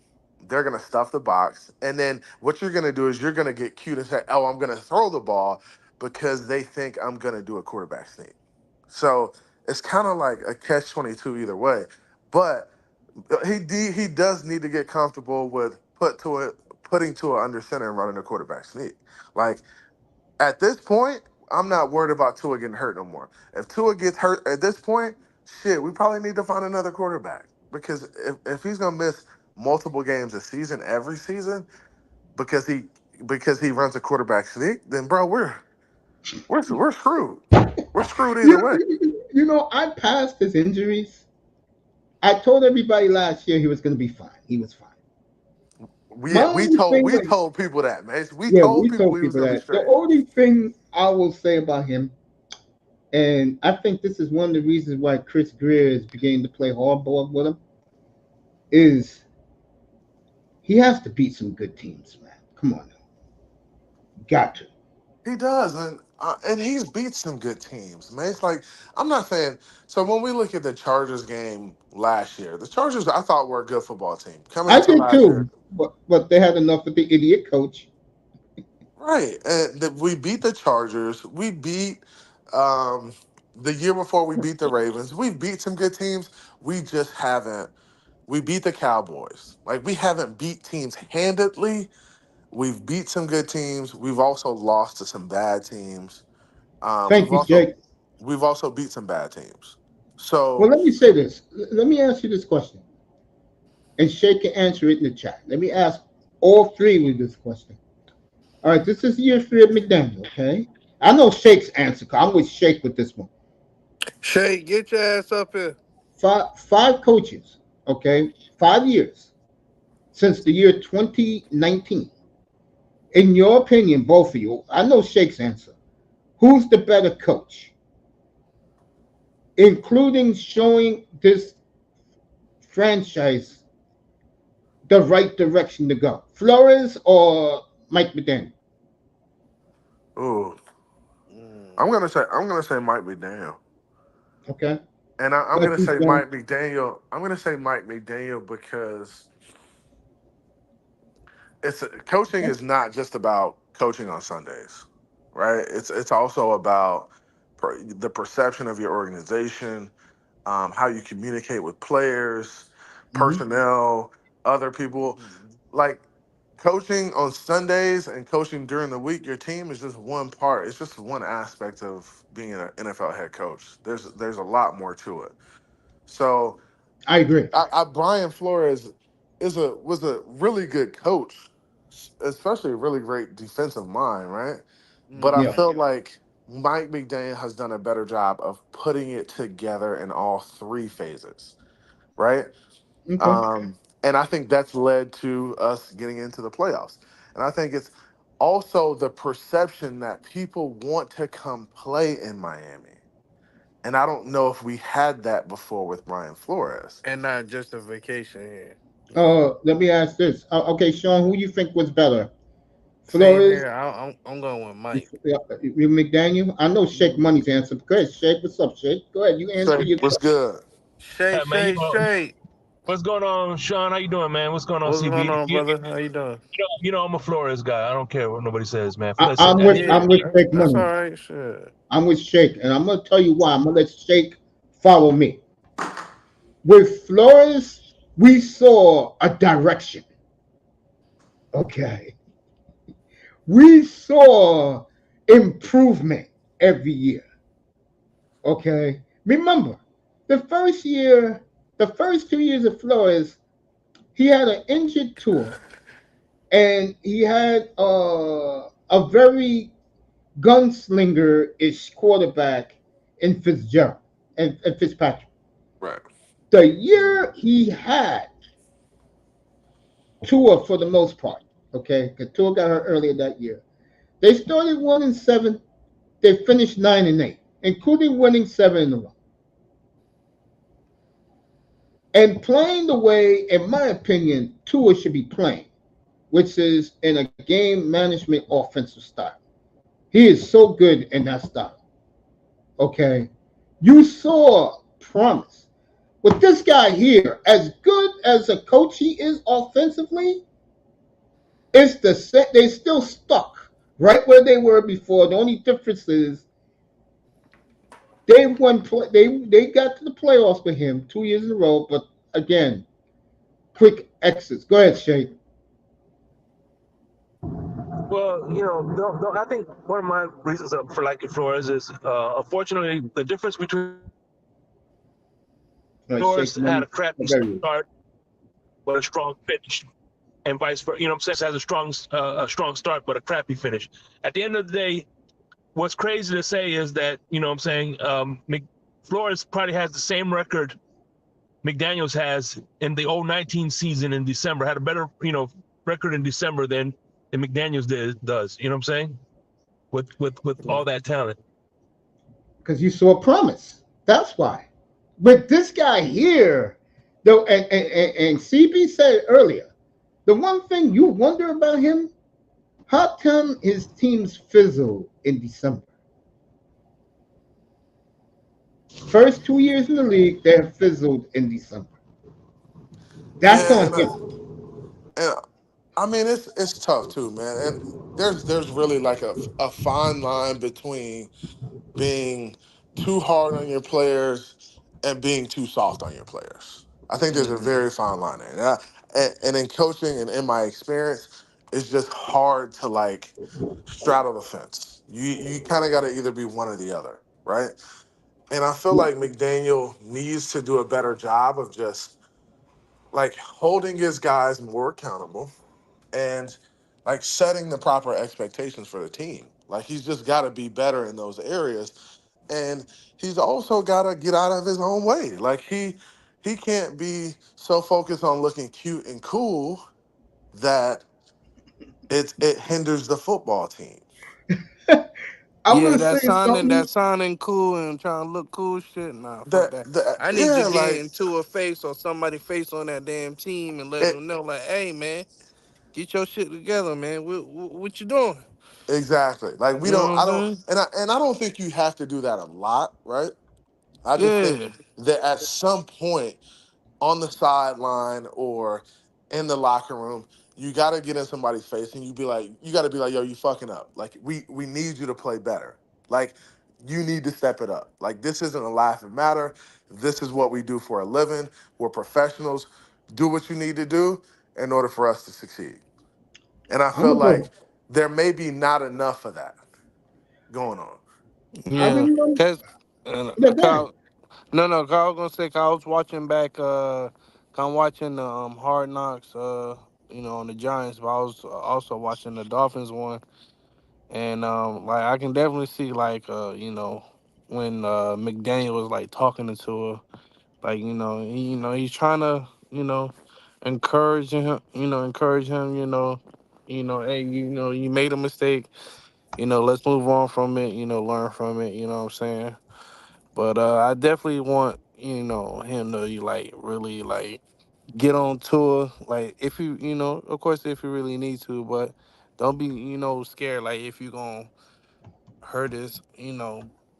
Speaker 3: They're gonna stuff the box, and then what you're gonna do is you're gonna get cute and say, "Oh, I'm gonna throw the ball," because they think I'm gonna do a quarterback sneak. So it's kind of like a catch-22 either way. But he does need to get comfortable with putting to an under center and running a quarterback sneak. Like at this point, I'm not worried about Tua getting hurt no more. If Tua gets hurt at this point, shit, we probably need to find another quarterback, because if he's gonna miss multiple games a season every season because he runs a quarterback sneak, then bro, we're screwed. We're screwed either way.
Speaker 1: I passed his injuries. I told everybody last year he was going to be fine. He was fine. My only thing
Speaker 3: We
Speaker 1: with,
Speaker 3: told people that, man. We
Speaker 1: yeah,
Speaker 3: told
Speaker 1: we
Speaker 3: people
Speaker 1: told
Speaker 3: he was
Speaker 1: people
Speaker 3: gonna be
Speaker 1: that. The
Speaker 3: straight.
Speaker 1: only thing I will say about him, and I think this is one of the reasons why Chris Greer is beginning to play hardball with him, is he has to beat some good teams, man. Come on now. Got to.
Speaker 3: He does, and And he's beat some good teams, man. It's like I'm not saying. So when we look at the Chargers game last year, the Chargers I thought were a good football team coming
Speaker 1: I
Speaker 3: into
Speaker 1: did
Speaker 3: last year.
Speaker 1: too, but they had enough of the idiot coach.
Speaker 3: Right, and we beat the Chargers. We beat the year before. We beat the Ravens. We beat some good teams. We just haven't. We beat the Cowboys. Like we haven't beat teams handedly. We've beat some good teams. We've also lost to some bad teams. Um,
Speaker 1: Thank
Speaker 3: we've
Speaker 1: you,
Speaker 3: also
Speaker 1: Jake.
Speaker 3: we've also beat some bad teams.
Speaker 1: Well,
Speaker 3: So
Speaker 1: let me say this. Let me ask you this question, and Shay can answer it in the chat. Let me ask all three with this question. All right, this is year three of McDaniel. Okay, I know Shake's answer. 'Cause I'm with Shake with this one.
Speaker 2: Shay, get your ass up here.
Speaker 1: Five coaches. Okay, 5 years since the year 2019. In your opinion, both of you, I know Shake's answer. Who's the better coach, including showing this franchise the right direction to go? Flores or Mike McDaniel?
Speaker 3: ooh,
Speaker 2: Mm.
Speaker 3: I'm gonna say Mike McDaniel.
Speaker 1: Okay,
Speaker 3: And I'm
Speaker 1: go
Speaker 3: going to
Speaker 1: ahead,
Speaker 3: say
Speaker 1: Sean.
Speaker 3: Mike McDaniel. I'm going to say Mike McDaniel because coaching is not just about coaching on Sundays, right? It's also about the perception of your organization, how you communicate with players,
Speaker 1: Mm-hmm.
Speaker 3: personnel, other people. Like coaching on Sundays and coaching during the week, your team is just one part. It's just one aspect of being an NFL head coach. There's a lot more to it. So
Speaker 1: I agree.
Speaker 3: Brian Flores was a really good coach, especially a really great defensive mind, right? But I
Speaker 1: Yeah.
Speaker 2: Mm-hmm.
Speaker 3: felt like Mike McDaniel has done a better job of putting it together in all three phases, right?
Speaker 1: Okay.
Speaker 3: And I think that's led to us getting into the playoffs. And I think it's also the perception that people want to come play in Miami. And I don't know if we had that before with Brian Flores.
Speaker 2: And not just a vacation here.
Speaker 1: Let me ask this. Okay, Sean, who you think was better,
Speaker 2: Same
Speaker 1: Flores?
Speaker 2: here. I'm going with Mike.
Speaker 1: You McDaniel? I know Shake Money's answer. Go ahead, Shake. What's up, Shake? Go ahead. You answer
Speaker 3: Say
Speaker 1: your
Speaker 3: what's
Speaker 1: question.
Speaker 3: good.
Speaker 2: Shay,
Speaker 4: Yeah, man.
Speaker 2: Shay, Shay.
Speaker 4: What's going on, Sean? How you doing, man? What's going on,
Speaker 2: What's
Speaker 4: CB?
Speaker 2: going on, brother? How you doing?
Speaker 4: I'm a Flores guy. I don't care what nobody says, man.
Speaker 1: I,
Speaker 4: Listen,
Speaker 1: I'm
Speaker 4: at the
Speaker 1: with
Speaker 4: end of
Speaker 2: Yeah,
Speaker 1: I'm
Speaker 4: the
Speaker 1: with
Speaker 4: day,
Speaker 1: Shake
Speaker 2: that's all
Speaker 1: Money.
Speaker 2: right. Shit.
Speaker 1: I'm with Shake, and I'm gonna tell you why. I'm gonna let Shake follow me. With Flores, we saw a direction. Okay, we saw improvement every year. Okay, remember the first year, the first 2 years of Flores, he had an injured tour, and he had a very gunslinger ish quarterback in Fitzgerald and Fitzpatrick.
Speaker 3: Right.
Speaker 1: The year he had Tua for the most part, okay, because Tua got hurt earlier that year. They started 1-7. They finished 9-8, including winning 7 in a row and playing the way, in my opinion, Tua should be playing, which is in a game management offensive style. He is so good in that style. Okay, you saw promise with this guy here. As good as a coach he is offensively, it's the set. They still stuck right where they were before. The only difference is they won. They got to the playoffs with him 2 years in a row. But again, quick exits. Go ahead, Shay.
Speaker 4: well, I think one of my reasons for liking Flores is, unfortunately, the difference between
Speaker 1: All right,
Speaker 4: Flores
Speaker 1: Shake
Speaker 4: had a
Speaker 1: money.
Speaker 4: crappy
Speaker 1: There he is.
Speaker 4: start but a strong finish, and vice versa. You know what I'm saying? Has a strong start but a crappy finish. At the end of the day, what's crazy to say is that what I'm saying, Flores probably has the same record McDaniels has in the 19 season in December. Had a better record in December than McDaniels does. You know what I'm saying? With all that talent.
Speaker 1: Because you saw promise. That's why. But this guy here, though, and CB said earlier, the one thing you wonder about him, how come his teams fizzle in December? First 2 years in the league, they have fizzled in December. That's
Speaker 3: Yeah,
Speaker 1: on him.
Speaker 3: and I mean it's tough too, man. And there's really like a fine line between being too hard on your players and being too soft on your players. I think there's a
Speaker 2: Mm-hmm.
Speaker 3: very fine line there. And in coaching and in my experience, it's just hard to like straddle the fence. You kind of got to either be one or the other, right? And I feel like McDaniel needs to do a better job of just like holding his guys more accountable and like setting the proper expectations for the team. Like he's just got to be better in those areas, and he's also got to get out of his own way. Like he can't be so focused on looking cute and cool that it hinders the football team.
Speaker 1: I'm
Speaker 2: Yeah,
Speaker 1: gonna say something.
Speaker 2: that sounding cool and trying to look cool shit. Nah, fuck
Speaker 3: That
Speaker 2: that.
Speaker 3: that
Speaker 2: I need to
Speaker 3: yeah,
Speaker 2: get
Speaker 3: like
Speaker 2: into a face or somebody face on that damn team and let
Speaker 3: it
Speaker 2: them know, like, hey man, get your shit together, man. What you doing?
Speaker 3: exactly. Like we
Speaker 2: You know
Speaker 3: don't
Speaker 2: what I'm
Speaker 3: I don't
Speaker 2: saying?
Speaker 3: and I don't think you have to do that a lot, right? I just think
Speaker 2: Yeah,
Speaker 3: that at some point on the sideline or in the locker room, you got to get in somebody's face and you got to be like, yo, you fucking up. Like we need you to play better. Like you need to step it up. Like this isn't a laughing matter. This is what we do for a living. We're professionals. Do what you need to do in order for us to succeed. And I
Speaker 1: I'm
Speaker 3: feel
Speaker 1: gonna
Speaker 3: like
Speaker 1: go.
Speaker 3: there may be not enough of that going on.
Speaker 1: I
Speaker 2: yeah.
Speaker 1: remember.
Speaker 2: Cause,
Speaker 1: Yeah, go ahead.
Speaker 2: Kyle, no, Kyle, I was gonna say, 'cause I was watching back. I'm watching the Hard Knocks. On the Giants, but I was also watching the Dolphins one. And like I can definitely see like when McDaniel was like talking to her, like he's trying to encourage him, hey, you made a mistake, let's move on from it, learn from it, you know what I'm saying? But I definitely want him to like really like get on tour, like if of course if you really need to, but don't be scared like if you gonna hurt his,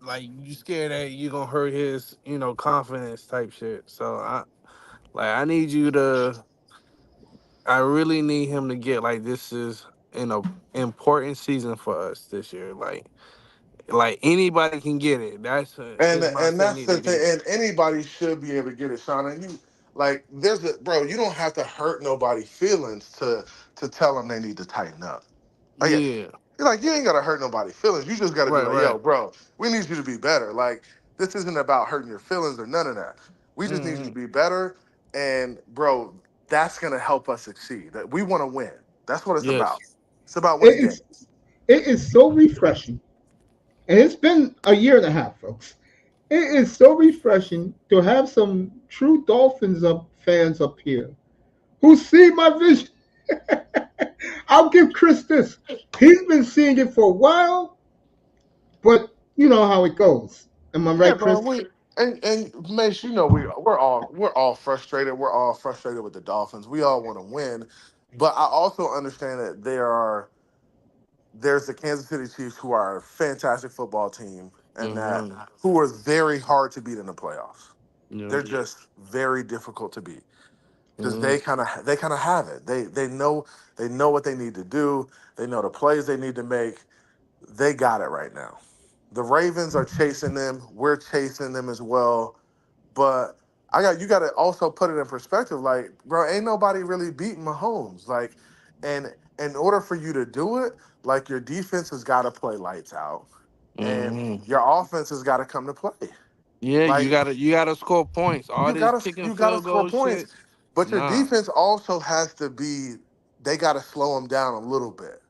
Speaker 2: like you scared that you gonna hurt his, confidence type shit. So I need you to, I really need him to get like this is an important season for us this year. Like anybody can get it. That's
Speaker 3: And
Speaker 2: just my
Speaker 3: and
Speaker 2: say
Speaker 3: that's
Speaker 2: need
Speaker 3: the
Speaker 2: to
Speaker 3: thing.
Speaker 2: get it.
Speaker 3: And anybody should be able to get it, Sean. And you like, there's a bro. You don't have to hurt nobody's feelings to tell them they need to tighten up. Like, yeah,
Speaker 2: Yeah,
Speaker 3: you're like you ain't gotta hurt nobody's feelings. You just gotta be
Speaker 2: right,
Speaker 3: like,
Speaker 2: right.
Speaker 3: yo, bro, we need you to be better. Like this isn't about hurting your feelings or none of that. We just need you to
Speaker 2: Hmm.
Speaker 3: be better. And bro, that's gonna help us succeed. That we want to win. That's what it's about.
Speaker 2: Yes.
Speaker 3: It's about winning
Speaker 1: It is.
Speaker 3: games.
Speaker 1: It is so refreshing, and it's been a year and a half, folks. It is so refreshing to have some true Dolphins up fans up here who see my vision. I'll give Chris this. He's been seeing it for a while, but you know how it goes. Am I
Speaker 3: Yeah,
Speaker 1: right,
Speaker 3: bro.
Speaker 1: Chris?
Speaker 3: And Mace, you know we're all frustrated. We're all frustrated with the Dolphins. We all want to win, but I also understand that there's the Kansas City Chiefs who are a fantastic football team and that
Speaker 2: Hmm.
Speaker 3: who are very hard to beat in the playoffs.
Speaker 2: Yeah.
Speaker 3: They're just very difficult to beat because
Speaker 2: Hmm.
Speaker 3: they kind of have it. They know what they need to do. They know the plays they need to make. They got it right now. The Ravens are chasing them. We're chasing them as well. But you got to also put it in perspective. Like, bro, ain't nobody really beating Mahomes. Like, and in order for you to do it, like your defense has got to play lights out, and
Speaker 2: Hmm.
Speaker 3: your offense has got to come to play.
Speaker 2: Yeah,
Speaker 3: Like,
Speaker 2: you gotta score points. All
Speaker 3: you
Speaker 2: this
Speaker 3: gotta
Speaker 2: kicking
Speaker 3: you gotta
Speaker 2: field
Speaker 3: score
Speaker 2: goal
Speaker 3: points,
Speaker 2: shit.
Speaker 3: but your
Speaker 2: Nah.
Speaker 3: defense also has to be. They got to slow them down a little bit,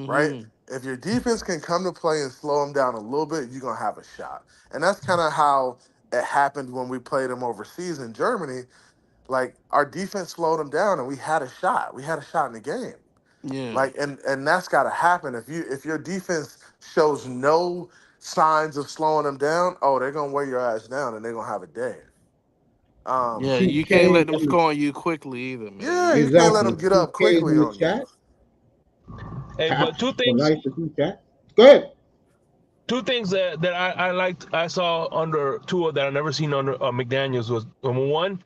Speaker 3: right?
Speaker 2: Hmm.
Speaker 3: If your defense can come to play and slow them down a little bit, you're gonna have a shot. And that's kind of how it happened when we played them overseas in Germany. Like our defense slowed them down, and we had a shot. We had a shot in the game.
Speaker 2: Yeah.
Speaker 3: Like, and that's got to happen. If your defense shows no signs of slowing them down, oh, they're gonna wear your ass down, and they're gonna have a day.
Speaker 2: Yeah,
Speaker 3: Um,
Speaker 2: you can't
Speaker 1: PK
Speaker 2: let them
Speaker 1: in the,
Speaker 2: score on you quickly either, man.
Speaker 3: yeah,
Speaker 2: You
Speaker 3: you can't
Speaker 2: can't.
Speaker 3: let
Speaker 1: exactly.
Speaker 3: them get up
Speaker 1: PK is
Speaker 3: quickly
Speaker 1: in the
Speaker 3: on you.
Speaker 1: chat.
Speaker 4: Hey, but
Speaker 1: Cap
Speaker 4: two
Speaker 1: for
Speaker 4: things.
Speaker 1: life is in the chat. Go ahead.
Speaker 4: two things that I liked I saw under Tua that I never seen under McDaniels was number one,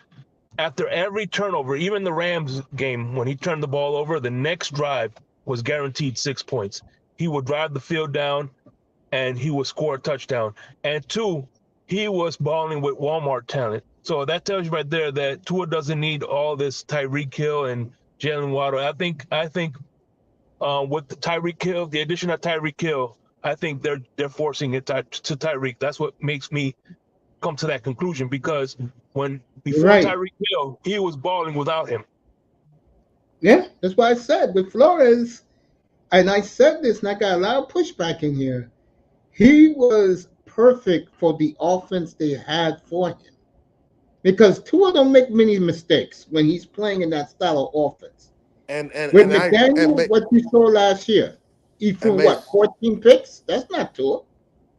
Speaker 4: after every turnover, even the Rams game when he turned the ball over, the next drive was guaranteed 6 points. He would drive the field down and he would score a touchdown. And two, he was balling with Walmart talent. So that tells you right there that Tua doesn't need all this Tyreek Hill and Jalen Waddle. I think with the Tyreek Hill, the addition of Tyreek Hill, I think they're forcing it to Tyreek. That's what makes me come to that conclusion because when before
Speaker 1: Right.
Speaker 4: Tyreek Hill, he was balling without him.
Speaker 1: Yeah, that's why I said with Flores, and I said this, and I got a lot of pushback in here. He was perfect for the offense they had for him because Tua don't make many mistakes when he's playing in that style of offense.
Speaker 3: And
Speaker 1: With
Speaker 3: and I and
Speaker 1: McDaniel,
Speaker 3: make
Speaker 1: what you saw last year, he
Speaker 3: and
Speaker 1: threw what,
Speaker 3: makes
Speaker 1: 14 picks? That's not Tua.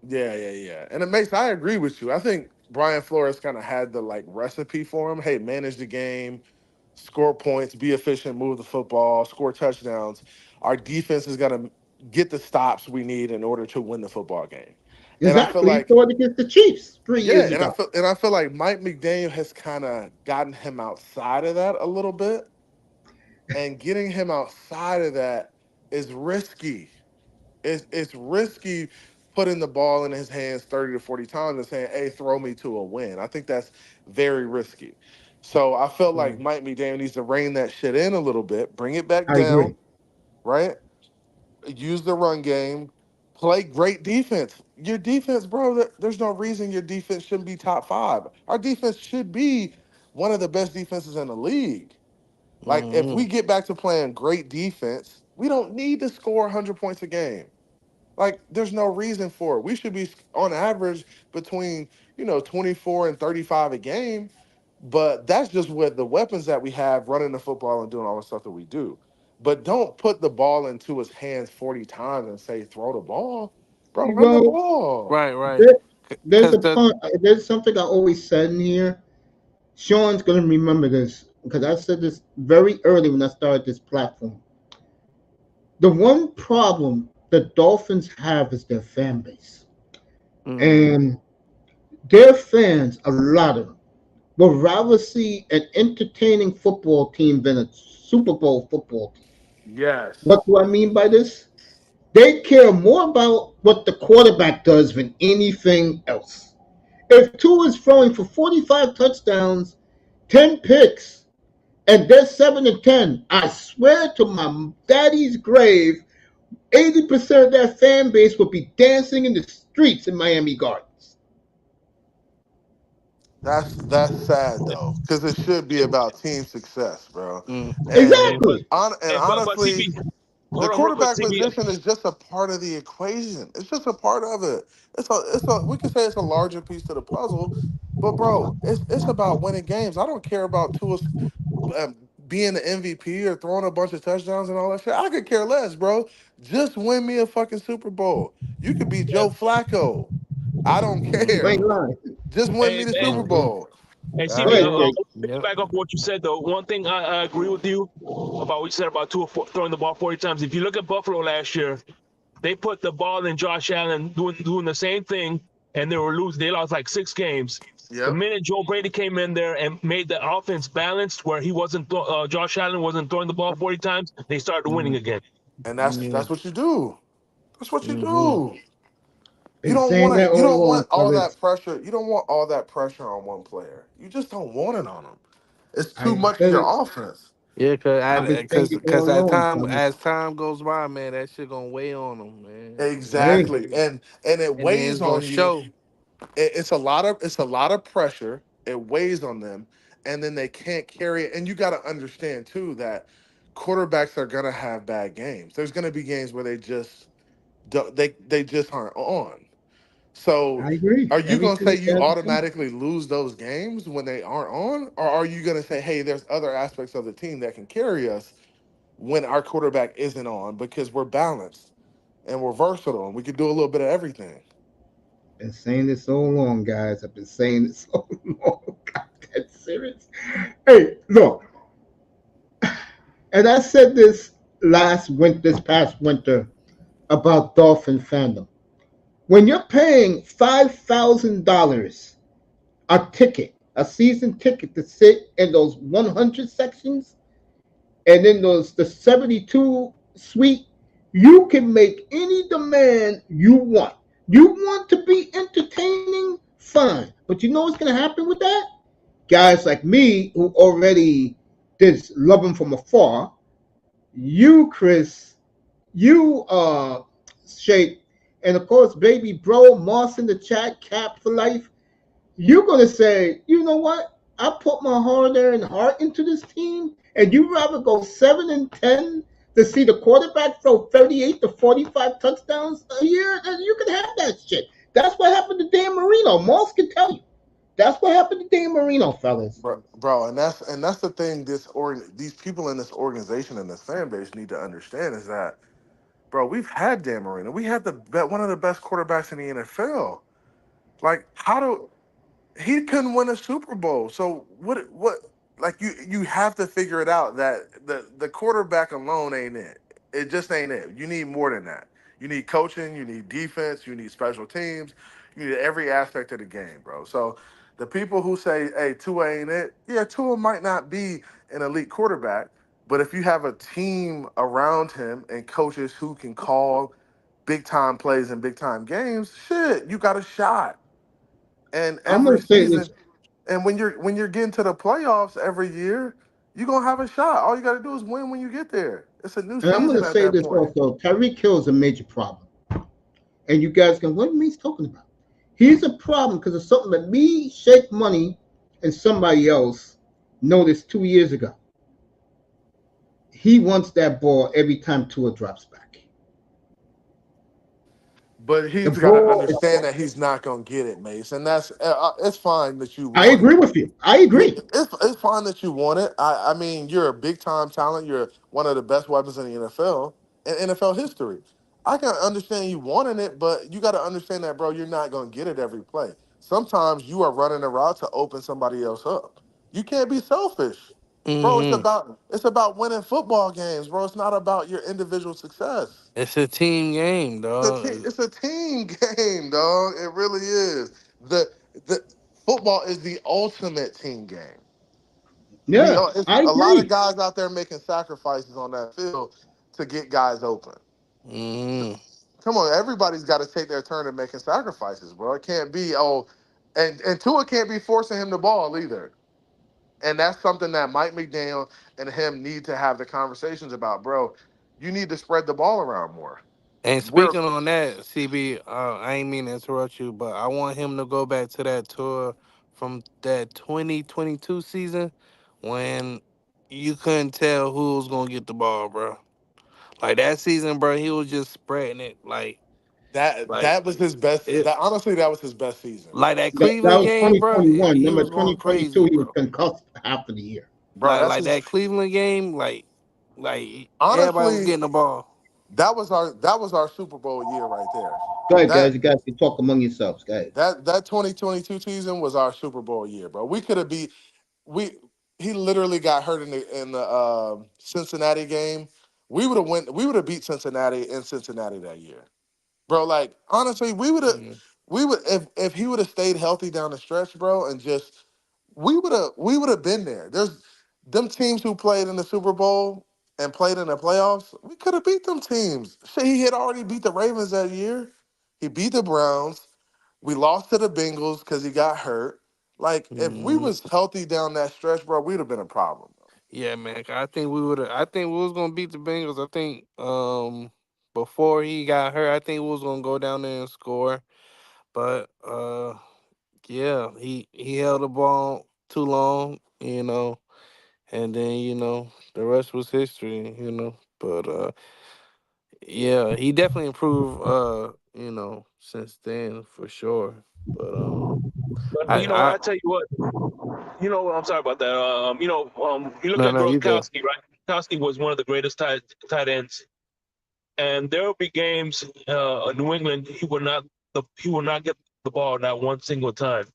Speaker 3: yeah. And it makes I agree with you. I think Brian Flores kind of had the like recipe for him. Hey, manage the game, score points, be efficient, move the football, score touchdowns. Our defense is gonna get the stops we need in order to win the football game. And I feel
Speaker 1: Exactly. He
Speaker 3: like
Speaker 1: saw it against the Chiefs 3 years
Speaker 3: yeah,
Speaker 1: ago.
Speaker 3: and I feel like Mike McDaniel has kind of gotten him outside of that a little bit, and getting him outside of that is risky. It's risky putting the ball in his hands 30 to 40 times and saying, hey, throw me to a win. I think that's very risky. So I felt like
Speaker 1: Mm,
Speaker 3: Mike McDaniel needs to rein that shit in a little bit, bring it back
Speaker 1: I
Speaker 3: down,
Speaker 1: agree.
Speaker 3: right? Use the run game, play great defense. Your defense, bro, there's no reason your defense shouldn't be top five. Our defense should be one of the best defenses in the league. Like, if
Speaker 2: Hmm.
Speaker 3: we get back to playing great defense, we don't need to score 100 points a game. Like, there's no reason for it. We should be on average between 24 and 35 a game, but that's just with the weapons that we have running the football and doing all the stuff that we do. But don't put the ball into his hands 40 times and say throw the ball. Bro, run the
Speaker 1: Well,
Speaker 3: ball.
Speaker 2: Right, right.
Speaker 1: there, there's
Speaker 2: Because
Speaker 1: a
Speaker 2: the
Speaker 1: part. There's something I always said in here. Sean's gonna remember this because I said this very early when I started this platform. The one problem the Dolphins have is their fan base,
Speaker 2: mm,
Speaker 1: and their fans, a lot of them, would rather see an entertaining football team than a Super Bowl football team.
Speaker 3: Yes.
Speaker 1: What do I mean by this? They care more about what the quarterback does than anything else. If Tua is throwing for 45 touchdowns, 10 picks, and they're 7-10, I swear to my daddy's grave, 80% of that fan base would be dancing in the streets in Miami Gardens.
Speaker 3: That's sad though, because it should be about team success, bro.
Speaker 2: mm,
Speaker 3: And
Speaker 2: mm.
Speaker 4: But
Speaker 1: Exactly.
Speaker 4: but
Speaker 3: honestly,
Speaker 4: CB,
Speaker 3: the
Speaker 4: hold on real quick,
Speaker 3: quarterback
Speaker 4: CB.
Speaker 3: position is just a part of the equation. It's just a part of it. It's a we could say it's a larger piece to the puzzle, but bro, it's about winning games. I don't care about Tua's being the MVP or throwing a bunch of touchdowns and all that shit. I could care less, bro. Just win me a fucking Super Bowl. You could be
Speaker 4: Yeah.
Speaker 3: Joe Flacco. I don't
Speaker 1: You
Speaker 3: care.
Speaker 1: ain't lying.
Speaker 3: Just win me
Speaker 4: Hey,
Speaker 3: the
Speaker 4: hey,
Speaker 3: Super
Speaker 2: Mhm.
Speaker 3: Bowl.
Speaker 4: hey,
Speaker 3: All
Speaker 1: Go
Speaker 4: CB,
Speaker 1: ahead,
Speaker 3: right.
Speaker 1: Jake.
Speaker 2: Yep.
Speaker 4: back up what you said though. One thing I agree with you about what you said about Tua throwing the ball 40 times. If you look at Buffalo last year, they put the ball in Josh Allen doing the same thing, and they were losing. They lost like 6 games. The
Speaker 3: Yep.
Speaker 4: minute Joe Brady came in there and made the offense balanced, where he wasn't Josh Allen wasn't throwing the ball 40 times, they started winning
Speaker 2: Mm,
Speaker 4: again.
Speaker 3: And
Speaker 2: yeah.
Speaker 3: that's what you do. That's what you
Speaker 2: Hmm.
Speaker 3: do.
Speaker 1: Been saying that
Speaker 3: You
Speaker 1: all
Speaker 3: don't
Speaker 1: along,
Speaker 3: want all
Speaker 1: brothers.
Speaker 3: that pressure. You don't want all that pressure on one player. You just don't want it on them. It's too
Speaker 1: I
Speaker 3: much of
Speaker 1: said
Speaker 3: your
Speaker 1: it.
Speaker 3: offense.
Speaker 2: Yeah,
Speaker 1: I've been saying it all along, brothers.
Speaker 2: as time goes by, man, that shit gonna weigh on them, man.
Speaker 1: Hey,
Speaker 3: Exactly. And it
Speaker 2: And then it's
Speaker 3: weighs
Speaker 2: gonna
Speaker 3: on you.
Speaker 2: show.
Speaker 3: It's a lot of pressure. It weighs on them, and then they can't carry it. And you got to understand too that quarterbacks are gonna have bad games. There's gonna be games where they just aren't on. So
Speaker 1: I agree.
Speaker 3: are you
Speaker 1: Every
Speaker 3: gonna say
Speaker 1: team
Speaker 3: you
Speaker 1: has a point.
Speaker 3: automatically lose those games when they aren't on, or are you gonna say, hey, there's other aspects of the team that can carry us when our quarterback isn't on because we're balanced and we're versatile and we can do a little bit of everything.
Speaker 1: Been saying this so long, guys. I've been saying this so long. God, that's serious. Hey, look, and I said this this past winter about Dolphin fandom. When you're paying $5,000 a ticket, a season ticket to sit in those 100 sections, and then the 72 suite, you can make any demand you want. You want to be entertaining, fine. But you know what's going to happen with that? Guys like me who already did love him from afar, you, Chris, you, Shake, and of course, baby bro, Moss in the chat, Cap for life, you're gonna say, you know what? I put my hard earned heart into this team, and you rather go 7-10 to see the quarterback throw 38 to 45 touchdowns a year, then you can have that shit. That's what happened to Dan Marino. Moss can tell you. That's what happened to Dan Marino, fellas.
Speaker 3: Bro, and that's the thing. These people in this organization and this fan base need to understand is that, bro, we've had Dan Marino. We had one of the best quarterbacks in the NFL. Like, how do he couldn't win a Super Bowl? So what like you have to figure it out that the quarterback alone ain't it. It just ain't it. You need more than that. You need coaching, you need defense, you need special teams, you need every aspect of the game, bro. So the people who say, hey, Tua ain't it, yeah, Tua might not be an elite quarterback, but if you have a team around him and coaches who can call big time plays and big time games, shit, you got a shot. And
Speaker 1: I'm gonna
Speaker 3: every
Speaker 1: say this,
Speaker 3: season, and when you're getting to the playoffs every year, you're gonna have a shot. All you gotta do is win when you get there. It's a new
Speaker 1: and I'm
Speaker 3: season
Speaker 1: gonna
Speaker 3: at
Speaker 1: say
Speaker 3: that
Speaker 1: this
Speaker 3: point.
Speaker 1: also. Tyreek Hill is a major problem, and you guys can, what are he's talking about? He's a problem because of something that me, Shake Money, and somebody else noticed 2 years ago. He wants that ball every time Tua drops back.
Speaker 3: But
Speaker 1: The
Speaker 3: he's got to
Speaker 1: ball is.
Speaker 3: understand that he's not gonna get it, Mace, and that's it's fine that you
Speaker 1: I
Speaker 3: want it.
Speaker 1: agree with you. I
Speaker 3: Yeah,
Speaker 1: agree.
Speaker 3: it's fine that you want it. I mean, you're a big time talent. You're one of the best weapons in the NFL and NFL history. I can understand you wanting it, but you got to understand that, bro. You're not gonna get it every play. Sometimes you are running a route to open somebody else up. You can't be selfish, bro.
Speaker 2: Hmm.
Speaker 3: It's about winning football games, bro. It's not about your individual success.
Speaker 2: It's a team game, dog.
Speaker 3: It's a team game, dog. It really is. The football is the ultimate team game.
Speaker 1: Yeah,
Speaker 3: It's
Speaker 1: I
Speaker 3: a lot of
Speaker 1: agree.
Speaker 3: guys out there making sacrifices on that field to get guys open.
Speaker 2: Hmm.
Speaker 3: Come on, everybody's got to take their turn in making sacrifices, bro. It can't be and Tua can't be forcing him the ball either. And that's something that Mike McDaniel and him need to have the conversations about, bro. You need to spread the ball around more.
Speaker 2: And
Speaker 3: We're
Speaker 2: speaking on that, CB, I ain't mean to interrupt you, but I want him to go back to that tour from that 2022 season when you couldn't tell who was gonna get the ball, bro. Like that season, bro, he was just spreading it like
Speaker 3: that was his best.
Speaker 2: it,
Speaker 3: That honestly, that was his best season,
Speaker 2: like that
Speaker 1: That
Speaker 2: Cleveland
Speaker 1: was
Speaker 2: game, bro.
Speaker 1: 2021.
Speaker 2: He
Speaker 1: Number
Speaker 2: was going
Speaker 1: 2022,
Speaker 2: crazy,
Speaker 1: he was
Speaker 2: bro.
Speaker 1: concussed half of the year.
Speaker 3: bro. That's
Speaker 2: Like
Speaker 3: his.
Speaker 2: that Cleveland game, like everybody was
Speaker 3: Honestly,
Speaker 2: getting the ball.
Speaker 3: that was our Super Bowl year right there.
Speaker 1: Go ahead,
Speaker 3: That
Speaker 1: guys. You guys can talk among yourselves, guys.
Speaker 3: that 2022 season was our Super Bowl year, bro. We could have beat we. He literally got hurt in the Cincinnati game. We would have beat Cincinnati in Cincinnati that year, bro. Like honestly,
Speaker 2: Mm,
Speaker 3: we would if he would have stayed healthy down the stretch, bro, and just we would have been there. There's them teams who played in the Super Bowl and played in the playoffs. We could have beat them teams. Shit, he had already beat the Ravens that year. He beat the Browns. We lost to the Bengals because he got hurt. Like if we
Speaker 2: mm.
Speaker 3: was healthy down that stretch, bro, we'd have been a problem.
Speaker 2: Yeah, man. I think we would have. I think we was gonna beat the Bengals. I think before he got hurt, I think we was gonna go down there and score. But yeah, he held the ball too long, and then the rest was history, But yeah, he definitely improved. Since then for sure. But
Speaker 4: But
Speaker 2: I
Speaker 4: I tell you what, I'm sorry about that. You look
Speaker 2: no
Speaker 4: at
Speaker 2: no you good.
Speaker 4: Gronkowski, right? Gronkowski was one of the greatest tight ends, and there will be games in New England he will not get the ball not one single time.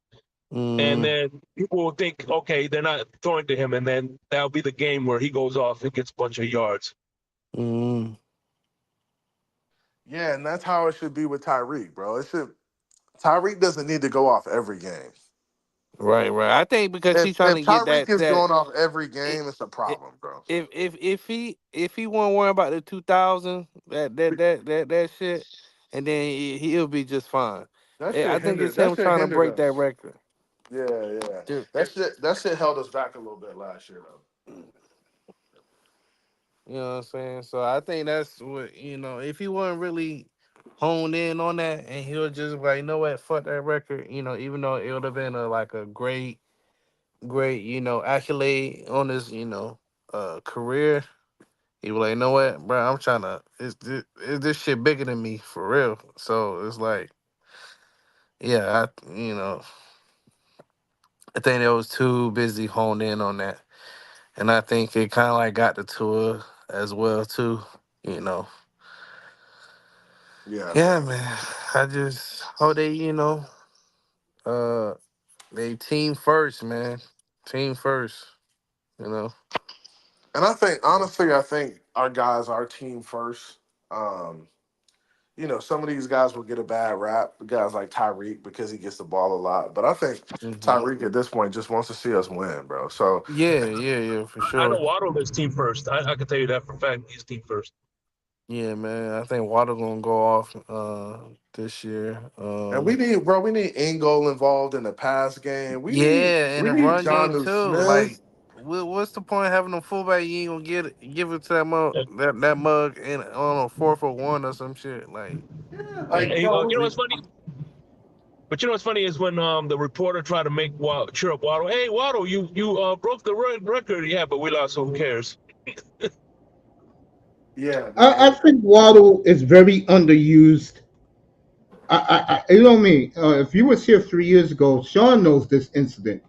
Speaker 4: And
Speaker 2: Mm,
Speaker 4: then people will think, okay, they're not throwing to him, and then that'll be the game where he goes off and gets a bunch of yards.
Speaker 2: mm.
Speaker 3: Yeah, and that's how it should be with Tyreek, bro. It should Tyreek doesn't need to go off every game.
Speaker 2: Right, right. I think because
Speaker 3: If
Speaker 2: he's trying
Speaker 3: if
Speaker 2: to get
Speaker 3: Tyreek
Speaker 2: that
Speaker 3: is
Speaker 2: that
Speaker 3: going off every
Speaker 2: i-
Speaker 3: game, it's a
Speaker 2: i-
Speaker 3: problem, bro.
Speaker 2: if he won't worry about the 2000 that shit, and then he'll be just fine. I think it's
Speaker 3: That
Speaker 2: him
Speaker 3: shit
Speaker 2: trying to
Speaker 3: hindered
Speaker 2: break that
Speaker 3: us.
Speaker 2: record.
Speaker 3: Yeah, yeah.
Speaker 2: Dude,
Speaker 3: That shit held us back a little bit last year though.
Speaker 2: you know what I'm saying? So I think that's what if he wasn't really honed in on that, and he'll just be like, you know what, fuck that record. Even though it would have been like a great accolade on his career. He was like, you know what, bro? I'm trying to. Is this shit bigger than me for real? So it's like, yeah, I think they was too busy honed in on that, and I think it kind of like got the tour as well too. You know,
Speaker 3: Yeah,
Speaker 2: yeah,
Speaker 3: man.
Speaker 2: man. I just hope uh, they team first, man. Team first. You know.
Speaker 3: And I think honestly, I think our guys, our team first. Um, some of these guys will get a bad rap. Guys like Tyreek because he gets the ball a lot. But I think
Speaker 2: Hmm.
Speaker 3: Tyreek at this point just wants to see us win, bro. So
Speaker 2: Yeah, yeah, yeah, for
Speaker 4: I know
Speaker 2: sure.
Speaker 4: Waddle is team first. I can tell you that for a fact. He's team first.
Speaker 2: Yeah, man. I think Water gonna go off this year.
Speaker 3: and we need Ingo involved in the pass game. We need
Speaker 2: Yeah, in
Speaker 3: we
Speaker 2: the
Speaker 3: need
Speaker 2: run game
Speaker 3: Johnu
Speaker 2: too.
Speaker 3: Smith.
Speaker 2: Like, what's the point of having a fullback? You ain't gonna give it to that mug,
Speaker 4: Yeah.
Speaker 2: that mug in on a 4-for-1 or some shit. Like,
Speaker 3: Yeah,
Speaker 4: And,
Speaker 3: like
Speaker 4: you know what's funny? But you know what's funny is when the reporter tried to cheer up Waddle. Hey Waddle, you broke the record. Yeah, but we lost. So who cares?
Speaker 3: yeah,
Speaker 1: I
Speaker 3: man.
Speaker 1: think Waddle is very underused. You know me. If you was here 3 years ago, Sean knows this incident.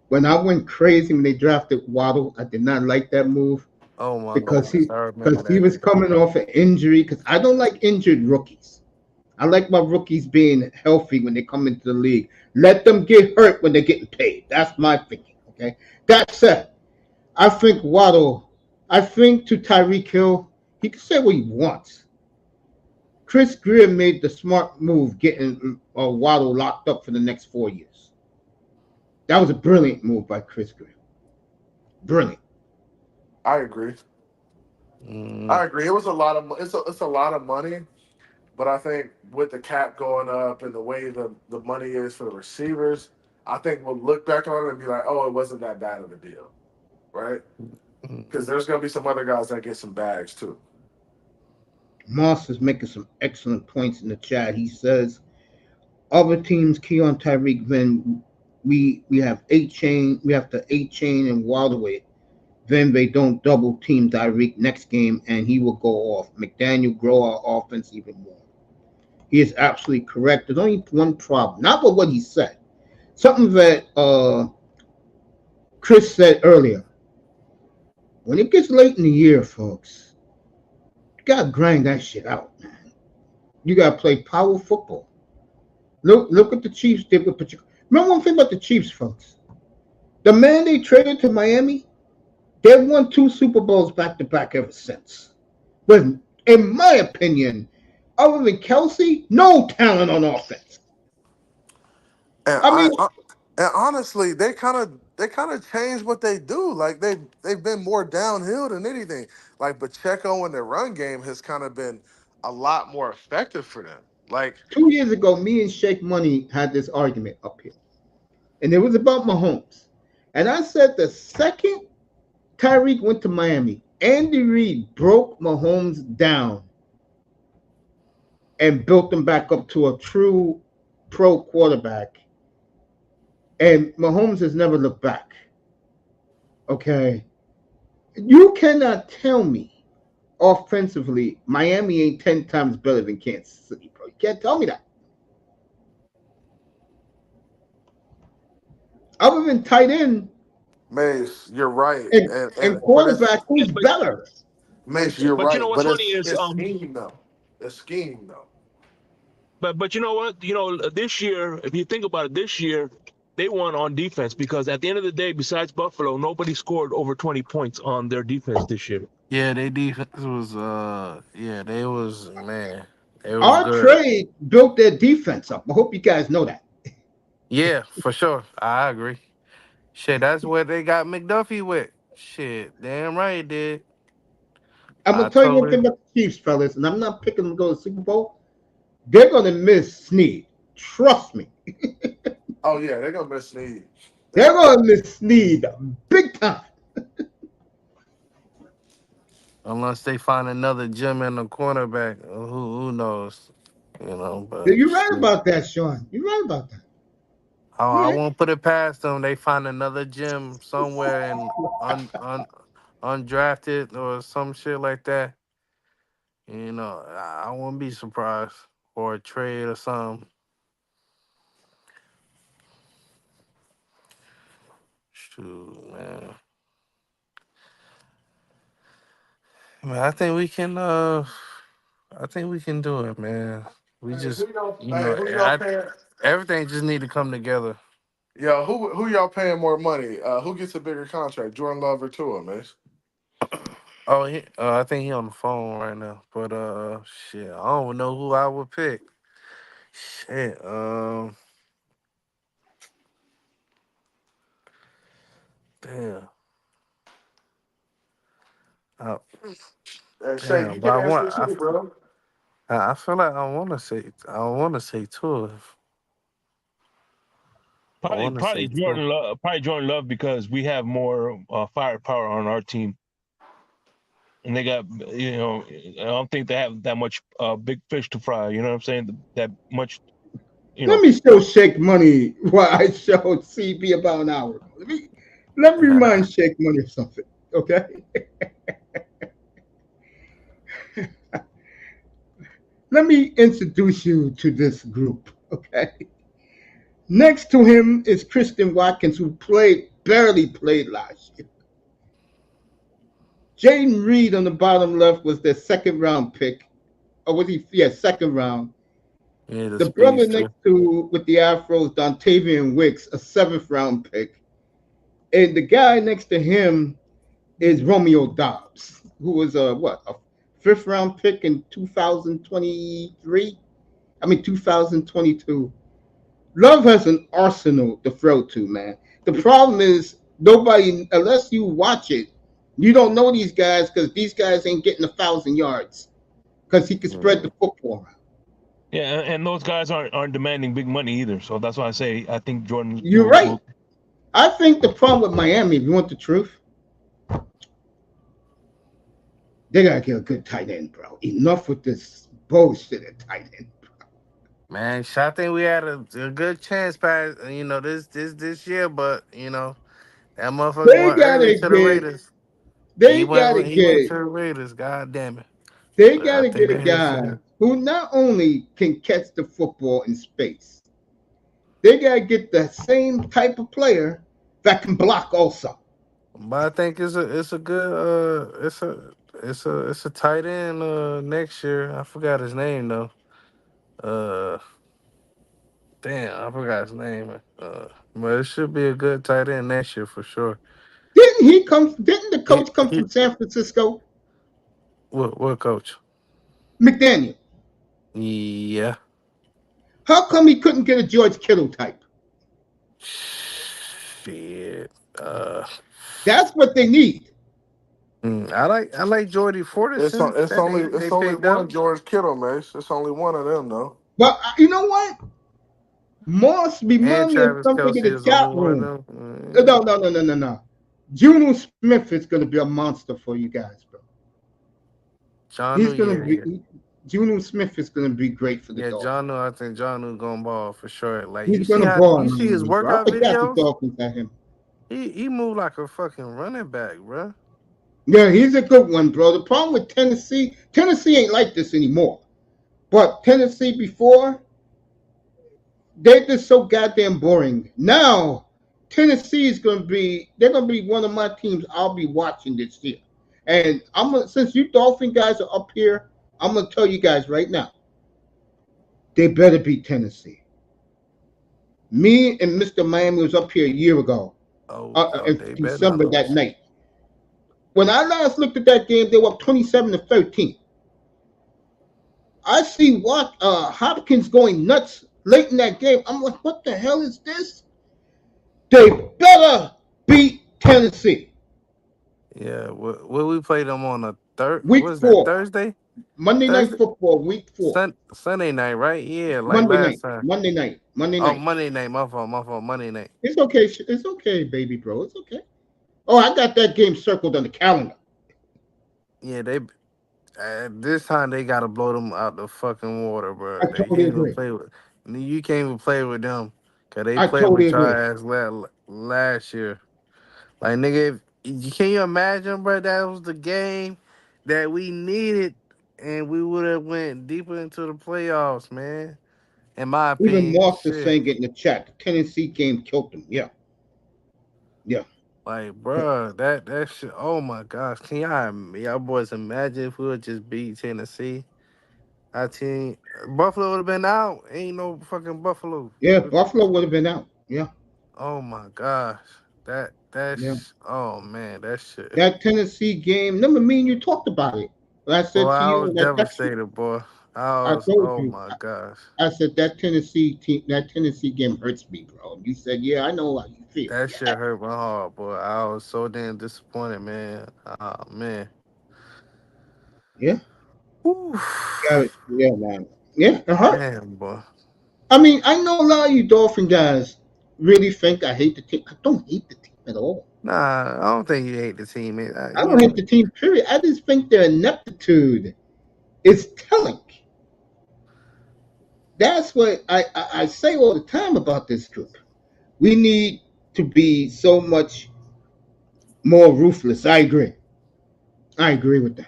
Speaker 1: When I went crazy when they drafted Waddle, I did not like that move
Speaker 2: oh my
Speaker 1: because
Speaker 2: goodness,
Speaker 1: he
Speaker 2: I remember
Speaker 1: because he
Speaker 2: that
Speaker 1: was
Speaker 2: day.
Speaker 1: coming off an injury. Because I don't like injured rookies. I like my rookies being healthy when they come into the league. Let them get hurt when they're getting paid. That's my thinking. Okay. That said, I think Waddle. I think to Tyreek Hill, he can say what he wants. Chris Greer made the smart move getting Waddle locked up for the next 4 years. That was a brilliant move by Chris Greer. Brilliant.
Speaker 3: I agree.
Speaker 2: Mm,
Speaker 3: I agree. It was a lot of it's a lot of money, but I think with the cap going up and the way the money is for the receivers, I think we'll look back on it and be like, oh, it wasn't that bad of a deal, right?
Speaker 2: mm,
Speaker 3: Because there's gonna be some other guys that get some bags too.
Speaker 1: Moss is making some excellent points in the chat. He says other teams key on Tyreek then we have eight chain we have to eight chain and Waddle it. Then they don't double team Tyreek next game and he will go off. McDaniel grow our offense even more. He is absolutely correct. There's only one problem. Not with what he said. Something that Chris said earlier. When it gets late in the year, folks, you gotta grind that shit out, man. You gotta play power football. Look what the Chiefs did with Pacheco. Remember one thing about the Chiefs, folks. The man they traded to Miami, they've won two Super Bowls back to back ever since. But in my opinion, other than Kelsey, no talent on offense.
Speaker 3: And
Speaker 1: I mean,
Speaker 3: honestly, they kind of changed what they do. Like they've been more downhill than anything. Like Pacheco in their run game has kind of been a lot more effective for them. Like
Speaker 1: 2 years ago, me and Shake Money had this argument up here, and it was about Mahomes. And I said the second Tyreek went to Miami, Andy Reid broke Mahomes down and built him back up to a true pro quarterback. And Mahomes has never looked back. Okay. You cannot tell me offensively Miami ain't 10 times better than Kansas City, bro. You can't tell me that. Other than tight end
Speaker 3: Mace, you're right,
Speaker 1: and,
Speaker 3: and
Speaker 1: and
Speaker 3: but it's
Speaker 1: quarterback,
Speaker 4: Yeah,
Speaker 1: who's better?
Speaker 3: Mace, you're
Speaker 4: but you know
Speaker 3: right,
Speaker 4: what's
Speaker 3: but
Speaker 4: funny
Speaker 3: it's
Speaker 4: is
Speaker 3: it's scheme though. It's scheme though.
Speaker 4: but you know what? This year, if you think about it, this year they won on defense because at the end of the day, besides Buffalo, nobody scored over 20 points on their defense this year.
Speaker 2: yeah, they defense was yeah, they was man. It was
Speaker 1: Our
Speaker 2: good.
Speaker 1: trade built their defense up. I hope you guys know that.
Speaker 2: Yeah, for sure. I agree. Shit, that's what they got McDuffie with. Shit, damn right it did.
Speaker 1: I'm
Speaker 2: I
Speaker 1: gonna tell you one thing
Speaker 2: totally.
Speaker 1: about the Chiefs, fellas, and I'm not picking them to go to the Super Bowl. They're gonna miss Snead. Trust me.
Speaker 3: Oh yeah, they're gonna miss Snead.
Speaker 1: They're gonna miss Snead big time.
Speaker 2: Unless they find another gem in the cornerback, who knows? But
Speaker 1: You're right
Speaker 2: shit.
Speaker 1: about that, Sean. You're right about that.
Speaker 2: I
Speaker 1: Yeah.
Speaker 2: won't put it past them. They find another gem somewhere and undrafted or some shit like that. I wouldn't be surprised. Or a trade or something. Shoot, man. Man, I think we can do it, man. We
Speaker 3: Hey,
Speaker 2: just
Speaker 3: who y'all paying?
Speaker 2: everything just need to come together.
Speaker 3: Yo, who y'all paying more money? Who gets a bigger contract, Jordan Love or Tua, man?
Speaker 2: Oh, I think he on the phone right now. But shit, I don't know who I would pick. Shit, damn, uh,
Speaker 3: Shay, you
Speaker 2: but
Speaker 3: can answer this too, bro.
Speaker 2: I feel like I want to say two. I want to say two.
Speaker 4: Probably Jordan Love because we have more firepower on our team, and they got I don't think they have that much big fish to fry. You know what I'm saying? That much.
Speaker 1: Let me show Shake Money what I showed CB about an hour ago. Let me remind Shake Money of something. Okay. Let me introduce you to this group. Okay. Next to him is Christian Watkins, who barely played last year. Jaden Reed on the bottom left was their second round pick. Or was he? Yeah, second round.
Speaker 2: Yeah, the
Speaker 1: The brother
Speaker 2: speedster.
Speaker 1: next to with the Afros, Dontavian Wicks, a seventh round pick. And the guy next to him is Romeo Dobbs, who was a fifth round pick in 2023. I mean 2022. Love has an arsenal to throw to, man. The problem is nobody, unless you watch it, you don't know these guys because these guys ain't getting 1,000 yards because he can spread
Speaker 2: Yeah.
Speaker 1: the football around.
Speaker 4: Yeah, and those guys aren't demanding big money either. So that's why I say I think Jordan
Speaker 1: You're
Speaker 4: will.
Speaker 1: right. I think the problem with Miami, if you want the truth, they gotta get a good tight end, bro. Enough with this bullshit at tight end.
Speaker 2: Man, I think we had a good chance past this year, but that motherfucker
Speaker 1: They
Speaker 2: went early
Speaker 1: gotta
Speaker 2: to the
Speaker 1: get.
Speaker 2: Raiders.
Speaker 1: They gotta
Speaker 2: He went to
Speaker 1: get.
Speaker 2: the Raiders. God damn it!
Speaker 1: They
Speaker 2: But I
Speaker 1: gotta
Speaker 2: think
Speaker 1: get a
Speaker 2: they hit
Speaker 1: guy
Speaker 2: shit.
Speaker 1: who not only can catch the football in space, they gotta get the same type of player that can block also.
Speaker 2: But I think it's a good it's a tight end next year. I forgot his name though. Uh, damn, I forgot his name. But it should be a good tight end next year for sure.
Speaker 1: Didn't he come? Didn't the
Speaker 2: He,
Speaker 1: coach come
Speaker 2: he
Speaker 1: from San Francisco?
Speaker 2: what coach?
Speaker 1: McDaniel.
Speaker 2: Yeah.
Speaker 1: How come he couldn't get a George Kittle type?
Speaker 2: Shit. Uh,
Speaker 1: That's what they need.
Speaker 2: I like Jordy Fortison that they
Speaker 3: it's only
Speaker 2: picked
Speaker 3: one
Speaker 2: up.
Speaker 3: George Kittle, Mace. It's only one of them, though.
Speaker 1: But you know what? Moss
Speaker 2: And
Speaker 1: remind me of
Speaker 2: Travis
Speaker 1: something in
Speaker 2: Kelsey
Speaker 1: the
Speaker 2: is only
Speaker 1: chat
Speaker 2: one of
Speaker 1: room.
Speaker 2: them.
Speaker 1: No. Juno Smith is going to be a monster for you guys, bro.
Speaker 2: John New,
Speaker 1: He's going to
Speaker 2: yeah,
Speaker 1: be.
Speaker 2: yeah.
Speaker 1: Juno Smith is going to be great for the
Speaker 2: Yeah,
Speaker 1: Dolphins.
Speaker 2: John New, I think John New gonna ball for sure. Like
Speaker 1: He's going to ball
Speaker 2: you
Speaker 1: in
Speaker 2: see his
Speaker 1: Miami, bro. I
Speaker 2: workout
Speaker 1: forgot the
Speaker 2: videos?
Speaker 1: Dolphins at him.
Speaker 2: He moved like a fucking running back, bro.
Speaker 1: Yeah, he's a good one, bro. The problem with Tennessee ain't like this anymore. But Tennessee before, they're just so goddamn boring. Now, Tennessee is going to be, they're going to be one of my teams I'll be watching this year. And since you Dolphin guys are up here, I'm going to tell you guys right now, they better beat Tennessee. Me and Mr. Miami was up here a year ago, in
Speaker 2: They better not
Speaker 1: December that
Speaker 2: lose.
Speaker 1: night. When I last looked at that game, they were up 27-13. I see what Hopkins going nuts late in that game. I'm like, what the hell is this? They better beat Tennessee.
Speaker 2: Yeah, what we played them on a
Speaker 1: Week
Speaker 2: what is that,
Speaker 1: 4,
Speaker 2: Thursday?
Speaker 1: Monday Night
Speaker 2: Thursday?
Speaker 1: Football, Week 4,
Speaker 2: Sunday night, right? Yeah, like
Speaker 1: Monday
Speaker 2: last
Speaker 1: night,
Speaker 2: time.
Speaker 1: Monday night, Monday
Speaker 2: Oh,
Speaker 1: night.
Speaker 2: Monday night. My fault. Monday night.
Speaker 1: It's okay, it's okay, baby bro. It's okay. Oh, I got that game circled on the calendar.
Speaker 2: Yeah, they this time they gotta blow them out the fucking water,
Speaker 1: I
Speaker 2: bro. They
Speaker 1: totally
Speaker 2: can't even
Speaker 1: agree.
Speaker 2: play with. You can't even play with them, cause they
Speaker 1: I
Speaker 2: played
Speaker 1: totally
Speaker 2: with your
Speaker 1: agree.
Speaker 2: ass last year. Like nigga, can you imagine, bro? That was the game that we needed, and we would have went deeper into the playoffs, man. In my
Speaker 1: Even
Speaker 2: opinion,
Speaker 1: Moss is
Speaker 2: shit.
Speaker 1: saying it in the chat. The Tennessee game killed them. Yeah, yeah.
Speaker 2: Like, bro, that shit. Oh my gosh, can y'all boys imagine if we would just beat Tennessee? I think Buffalo would have been out. Ain't no fucking Buffalo.
Speaker 1: Yeah, Buffalo would have been out. Yeah,
Speaker 2: Oh my gosh,
Speaker 1: yeah.
Speaker 2: that's oh man, that shit.
Speaker 1: That Tennessee game. Remember me and you talked about it. But I
Speaker 2: Boy,
Speaker 1: said to
Speaker 2: I
Speaker 1: you
Speaker 2: was
Speaker 1: that
Speaker 2: devastated, boy.
Speaker 1: I told
Speaker 2: Oh
Speaker 1: you.
Speaker 2: my gosh,
Speaker 1: I said that Tennessee team, that Tennessee game hurts me, bro. And you said, yeah, I know how you feel.
Speaker 2: that
Speaker 1: Yeah,
Speaker 2: shit hurt my heart, boy. I was so damn disappointed, man. Oh man.
Speaker 1: yeah,
Speaker 2: Whew.
Speaker 1: yeah, yeah, man. Yeah, it hurt.
Speaker 2: Damn, boy.
Speaker 1: I mean, I know a lot of you Dolphin guys really think I hate the team. I don't hate the team at all.
Speaker 2: Nah, I don't think you hate the team, man.
Speaker 1: I don't hate the team, period. I just think their ineptitude is telling. That's what I say all the time about this group. We need to be so much more ruthless. I agree. I agree with that.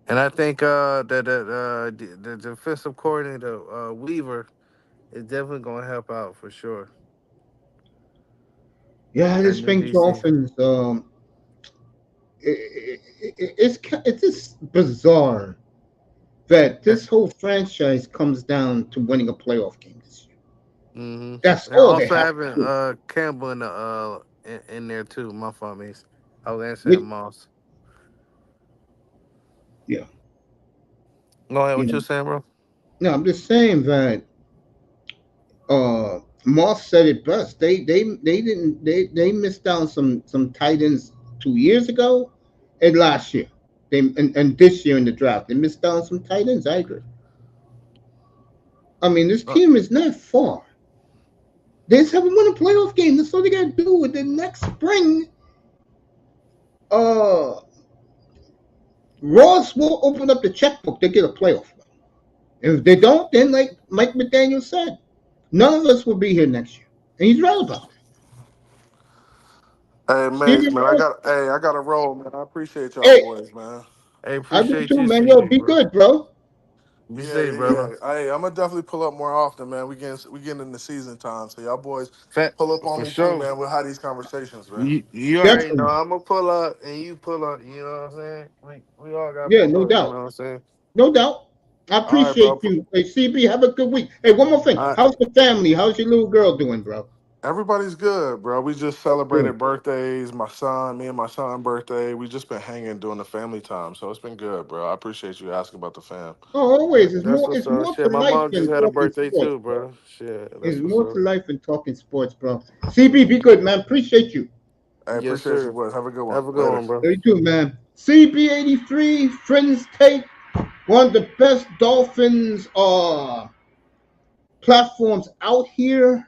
Speaker 2: And I think the defensive coordinator Weaver is definitely gonna help out for sure.
Speaker 1: Yeah, I
Speaker 2: That
Speaker 1: just
Speaker 2: new
Speaker 1: think
Speaker 2: DC.
Speaker 1: Dolphins. It's just bizarre that this whole franchise comes down to winning a playoff game this year.
Speaker 2: Mm-hmm.
Speaker 1: That's
Speaker 2: And
Speaker 1: all they
Speaker 2: also
Speaker 1: have
Speaker 2: having
Speaker 1: to do.
Speaker 2: Campbell in there too. My fault, Mace. I was answering
Speaker 1: With,
Speaker 2: Moss.
Speaker 1: yeah,
Speaker 2: Go ahead. What
Speaker 1: yeah.
Speaker 2: you saying, bro?
Speaker 1: No, I'm just saying that Moss said it best. They didn't they missed out on some tight ends 2 years ago and last year. And this year in the draft they missed out on some tight ends. I agree. I mean, this
Speaker 2: Uh,
Speaker 1: team is not far. They just haven't won a playoff game. That's all they got to do. With the next spring, uh, Ross will open up the checkbook. They get a playoff. If they don't, then like Mike McDaniel said, none of us will be here next year. And he's right about it.
Speaker 3: Hey, Mace,
Speaker 1: Stevie
Speaker 3: man,
Speaker 1: Ball,
Speaker 3: I got to roll, man. I appreciate y'all
Speaker 1: hey,
Speaker 3: boys, man.
Speaker 2: hey,
Speaker 1: I do
Speaker 2: appreciate
Speaker 1: too,
Speaker 2: you,
Speaker 1: man. Yo,
Speaker 2: CB,
Speaker 1: be
Speaker 2: bro.
Speaker 1: good, bro.
Speaker 2: Be
Speaker 3: Yeah,
Speaker 2: safe,
Speaker 3: yeah,
Speaker 2: brother.
Speaker 3: yeah. Hey, I'm gonna definitely pull up more often, man. We getting in the season time, so y'all boys
Speaker 2: Fat
Speaker 3: pull up on
Speaker 2: for
Speaker 3: me too,
Speaker 2: sure.
Speaker 3: man. We'll have these conversations, man.
Speaker 2: You already know
Speaker 1: Definitely.
Speaker 2: I'm gonna pull up and you pull up. You know what I'm saying? We all got to
Speaker 1: Yeah,
Speaker 2: pull
Speaker 1: no
Speaker 2: up. You know
Speaker 1: doubt.
Speaker 2: what I'm saying?
Speaker 1: No doubt. I
Speaker 2: All right,
Speaker 1: appreciate
Speaker 2: bro.
Speaker 1: you. Hey, CB, have a good week. Hey, one more thing.
Speaker 2: All right.
Speaker 1: How's the family? How's your little girl doing, bro?
Speaker 3: Everybody's good, bro. We just
Speaker 1: That's good.
Speaker 3: celebrated birthdays. Me and my son birthday. We just been hanging doing the family time, so it's been good, bro. I appreciate you asking about the fam.
Speaker 1: Oh, always.
Speaker 2: That's what's
Speaker 1: It's
Speaker 2: up.
Speaker 1: more
Speaker 2: Shit,
Speaker 1: to
Speaker 2: my
Speaker 1: life
Speaker 2: mom just
Speaker 1: than
Speaker 2: had a
Speaker 1: talking
Speaker 2: birthday
Speaker 1: sports,
Speaker 2: too,
Speaker 1: bro.
Speaker 2: bro. Shit, that's
Speaker 1: There's
Speaker 2: what's
Speaker 1: more
Speaker 2: up.
Speaker 1: to life than talking sports, bro. CB, be good, man. Appreciate you.
Speaker 3: I
Speaker 2: Yes,
Speaker 3: appreciate you,
Speaker 2: sir.
Speaker 3: boys. Have a good one.
Speaker 2: Have a good
Speaker 3: Later.
Speaker 2: one, bro.
Speaker 1: You too, man. CB83, Friends Take, one of the best Dolphins platforms out here.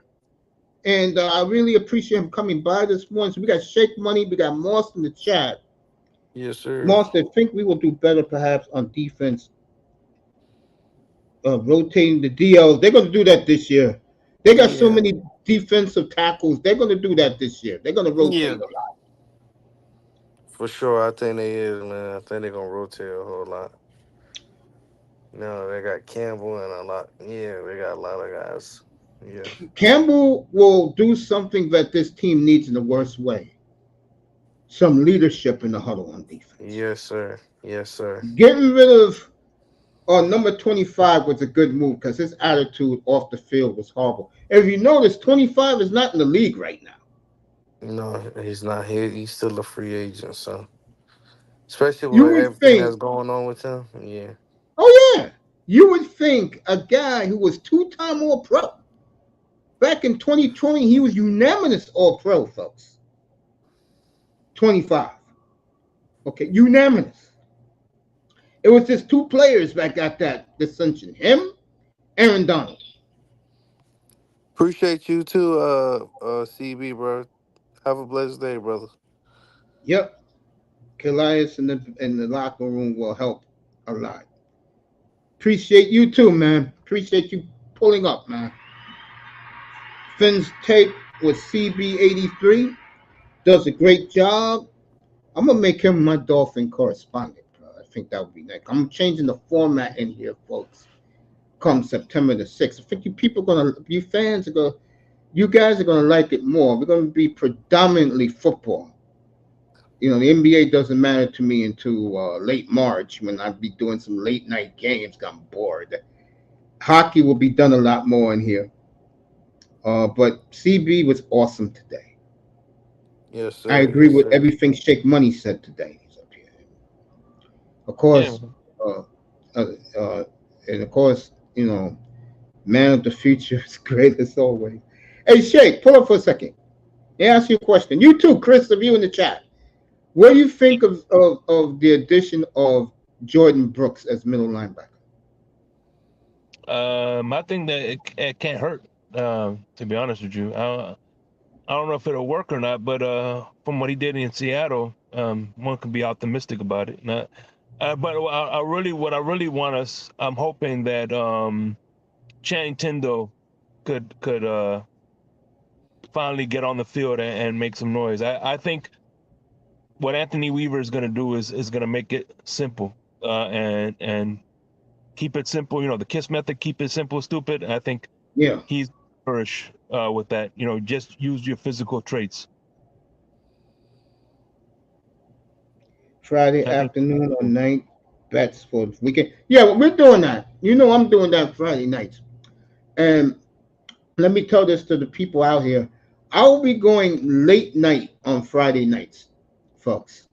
Speaker 1: And I really appreciate him coming by this morning. So we got Shake Money, we got Moss in the chat.
Speaker 2: Yes, sir.
Speaker 1: Moss, I think we will do better perhaps on defense, rotating the DLs. They're going to do that this year. They got so
Speaker 2: Yeah.
Speaker 1: many defensive tackles. They're going to do that this year. They're going to rotate
Speaker 2: Yeah.
Speaker 1: a lot.
Speaker 2: For sure. I think they is, man. I think they're gonna rotate a whole lot. No, they got Campbell and a lot. Yeah, they got a lot of guys. Yeah.
Speaker 1: Campbell will do something that this team needs in the worst way, some leadership in the huddle on defense.
Speaker 2: Yes, sir. Yes, sir.
Speaker 1: Getting rid of number 25 was a good move because his attitude off the field was horrible. If you notice, 25 is not in the league right now.
Speaker 2: No, he's not here. He's still a free agent, so especially
Speaker 1: You
Speaker 2: with
Speaker 1: would
Speaker 2: everything
Speaker 1: think,
Speaker 2: that's going on with him. Yeah.
Speaker 1: oh yeah, You would think a guy who was two-time All-Pro back in 2020, he was unanimous All-Pro, folks. 25. Okay, unanimous. It was just two players that got that distinction. Him, Aaron Donald.
Speaker 2: Appreciate you too, CB, bro. Have a blessed day, brother.
Speaker 1: Yep. Elias in the locker room will help a lot. Appreciate you too, man. Appreciate you pulling up, man. Finn's tape with CB83 does a great job. I'm gonna make him my Dolphin correspondent, bro. I think that would be nice. I'm changing the format in here, folks. Come September the 6th. I think you fans are gonna, you guys are gonna like it more. We're gonna be predominantly football. The NBA doesn't matter to me until late March when I'll be doing some late night games. I'm bored. Hockey will be done a lot more in here. But CB was awesome today.
Speaker 2: Yes,
Speaker 1: I
Speaker 2: sir.
Speaker 1: agree
Speaker 2: Yes,
Speaker 1: with
Speaker 2: sir.
Speaker 1: everything Shake Money said today. He's up here. Of
Speaker 4: Yeah.
Speaker 1: course, uh, and of course, man of the future is great as always. Hey, Shake, pull up for a second. Let me ask you a question. You too, Chris, of you in the chat. What do you think of the addition of Jordan Brooks as middle linebacker?
Speaker 4: I think that it can't hurt. To be honest with you, I don't know if it'll work or not, but from what he did in Seattle, one can be optimistic about it. But what I really want us, I'm hoping that Channing Tindall could finally get on the field and make some noise. I think what Anthony Weaver is going to do is going to make it simple and keep it simple. The KISS method, keep it simple, stupid. I think
Speaker 1: Yeah,
Speaker 4: he's flourish with that. Just use your physical traits.
Speaker 1: Friday
Speaker 4: I think.
Speaker 1: afternoon or night bets for the weekend. Yeah, well, we're doing that. I'm doing that Friday nights. And let me tell this to the people out here. I will be going late night on Friday nights, folks.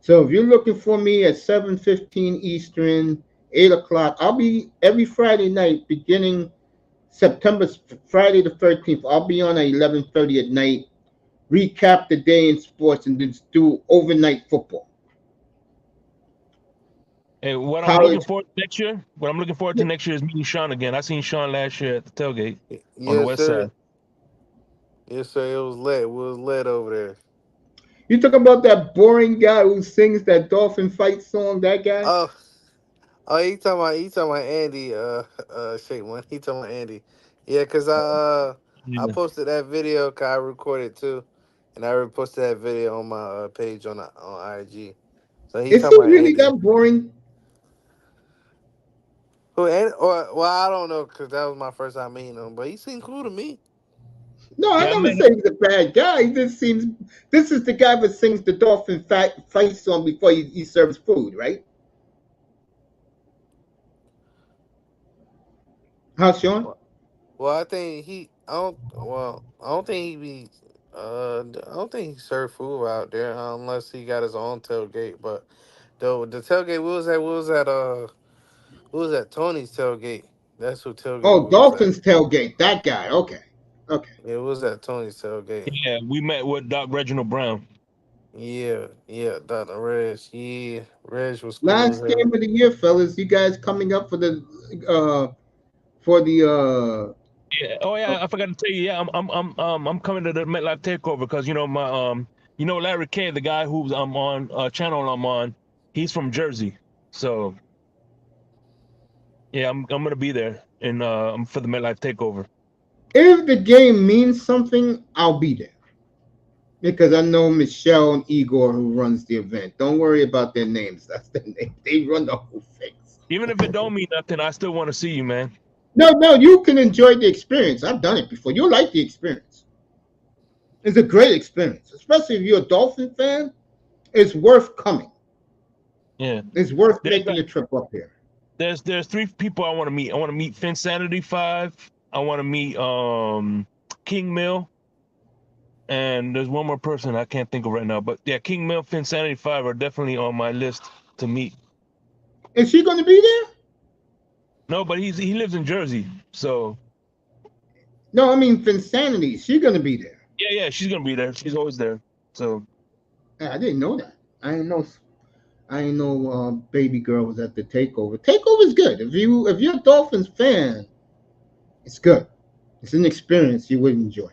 Speaker 1: So if you're looking for me at 7:15 Eastern, 8 o'clock, I'll be every Friday night beginning September Friday the 13th. I'll be on at 11:30 at night, recap the day in sports, and then do overnight football.
Speaker 4: Hey, what I'm looking
Speaker 1: College.
Speaker 4: forward to next year, what I'm looking forward to next year is meeting Sean again. I seen Sean last year at the tailgate on the
Speaker 2: Yes,
Speaker 4: west side.
Speaker 2: sir. Yes, sir. It was lit. We was lit over there.
Speaker 1: You talk about that boring guy who sings that dolphin fight song, that guy?
Speaker 2: Oh, oh, he talking about Andy. Shake one. He talking about Andy. Yeah, cause I
Speaker 4: Yeah.
Speaker 2: posted that video. 'Cause I recorded too, and I reposted that video on my page on IG. So he
Speaker 1: Is
Speaker 2: talking
Speaker 1: he
Speaker 2: about
Speaker 1: really
Speaker 2: Andy.
Speaker 1: that boring?
Speaker 2: Who Andy? Or well, I don't know, cause that was my first time meeting him. But he seemed cool to me.
Speaker 1: No, I
Speaker 4: Yeah, I
Speaker 1: never
Speaker 4: met
Speaker 1: said he's a bad guy. He just seems. This is the guy that sings the dolphin fight song before he serves food, right? How's Sean?
Speaker 2: Well, I think he. I don't. Well, I don't think he be. I don't think he served food out there unless he got his own tailgate. But the tailgate we was at Tony's tailgate. That's who tailgate
Speaker 1: Oh,
Speaker 2: we was at.
Speaker 1: Dolphins tailgate. That guy. Okay. Okay.
Speaker 2: Yeah, it was at Tony's tailgate.
Speaker 4: Yeah, we met with Doc Reginald Brown.
Speaker 2: Yeah, yeah, Dr. Reg. Yeah, Reg was cool as
Speaker 1: Last
Speaker 2: hell.
Speaker 1: game of the year, fellas. You guys coming up uh for the
Speaker 4: Yeah. Oh yeah, I forgot to tell you. Yeah, I'm coming to the MetLife takeover because my Larry K, the guy who's I'm on channel I'm on, he's from Jersey. So yeah, I'm gonna be there and for the MetLife takeover.
Speaker 1: if the game means something, I'll be there. Because I know Michelle and Igor who runs the event. Don't worry about their names. That's their name. They run the whole thing.
Speaker 4: Even if it don't mean nothing, I still want to see you, man.
Speaker 1: No, you can enjoy the experience. I've done it before. You'll like the experience. It's a great experience, especially if you're a Dolphin fan. It's worth coming.
Speaker 4: Yeah.
Speaker 1: It's worth
Speaker 4: There's
Speaker 1: making the trip up here.
Speaker 4: there's three people I want to meet. I want to meet Finsanity 5. I want to meet King Mill, and there's one more person I can't think of right now. But yeah, King Mill, Finsanity 5 are definitely on my list to meet.
Speaker 1: Is she going to be there?
Speaker 4: No, but he lives in Jersey, so
Speaker 1: No, I mean Vinsanity. She's gonna be there.
Speaker 4: yeah, she's gonna be there. She's always there. So
Speaker 1: I didn't know that. I didn't know. I didn't know baby girl was at the takeover. Takeover's good. If you're a Dolphins fan, it's good. It's an experience you would enjoy.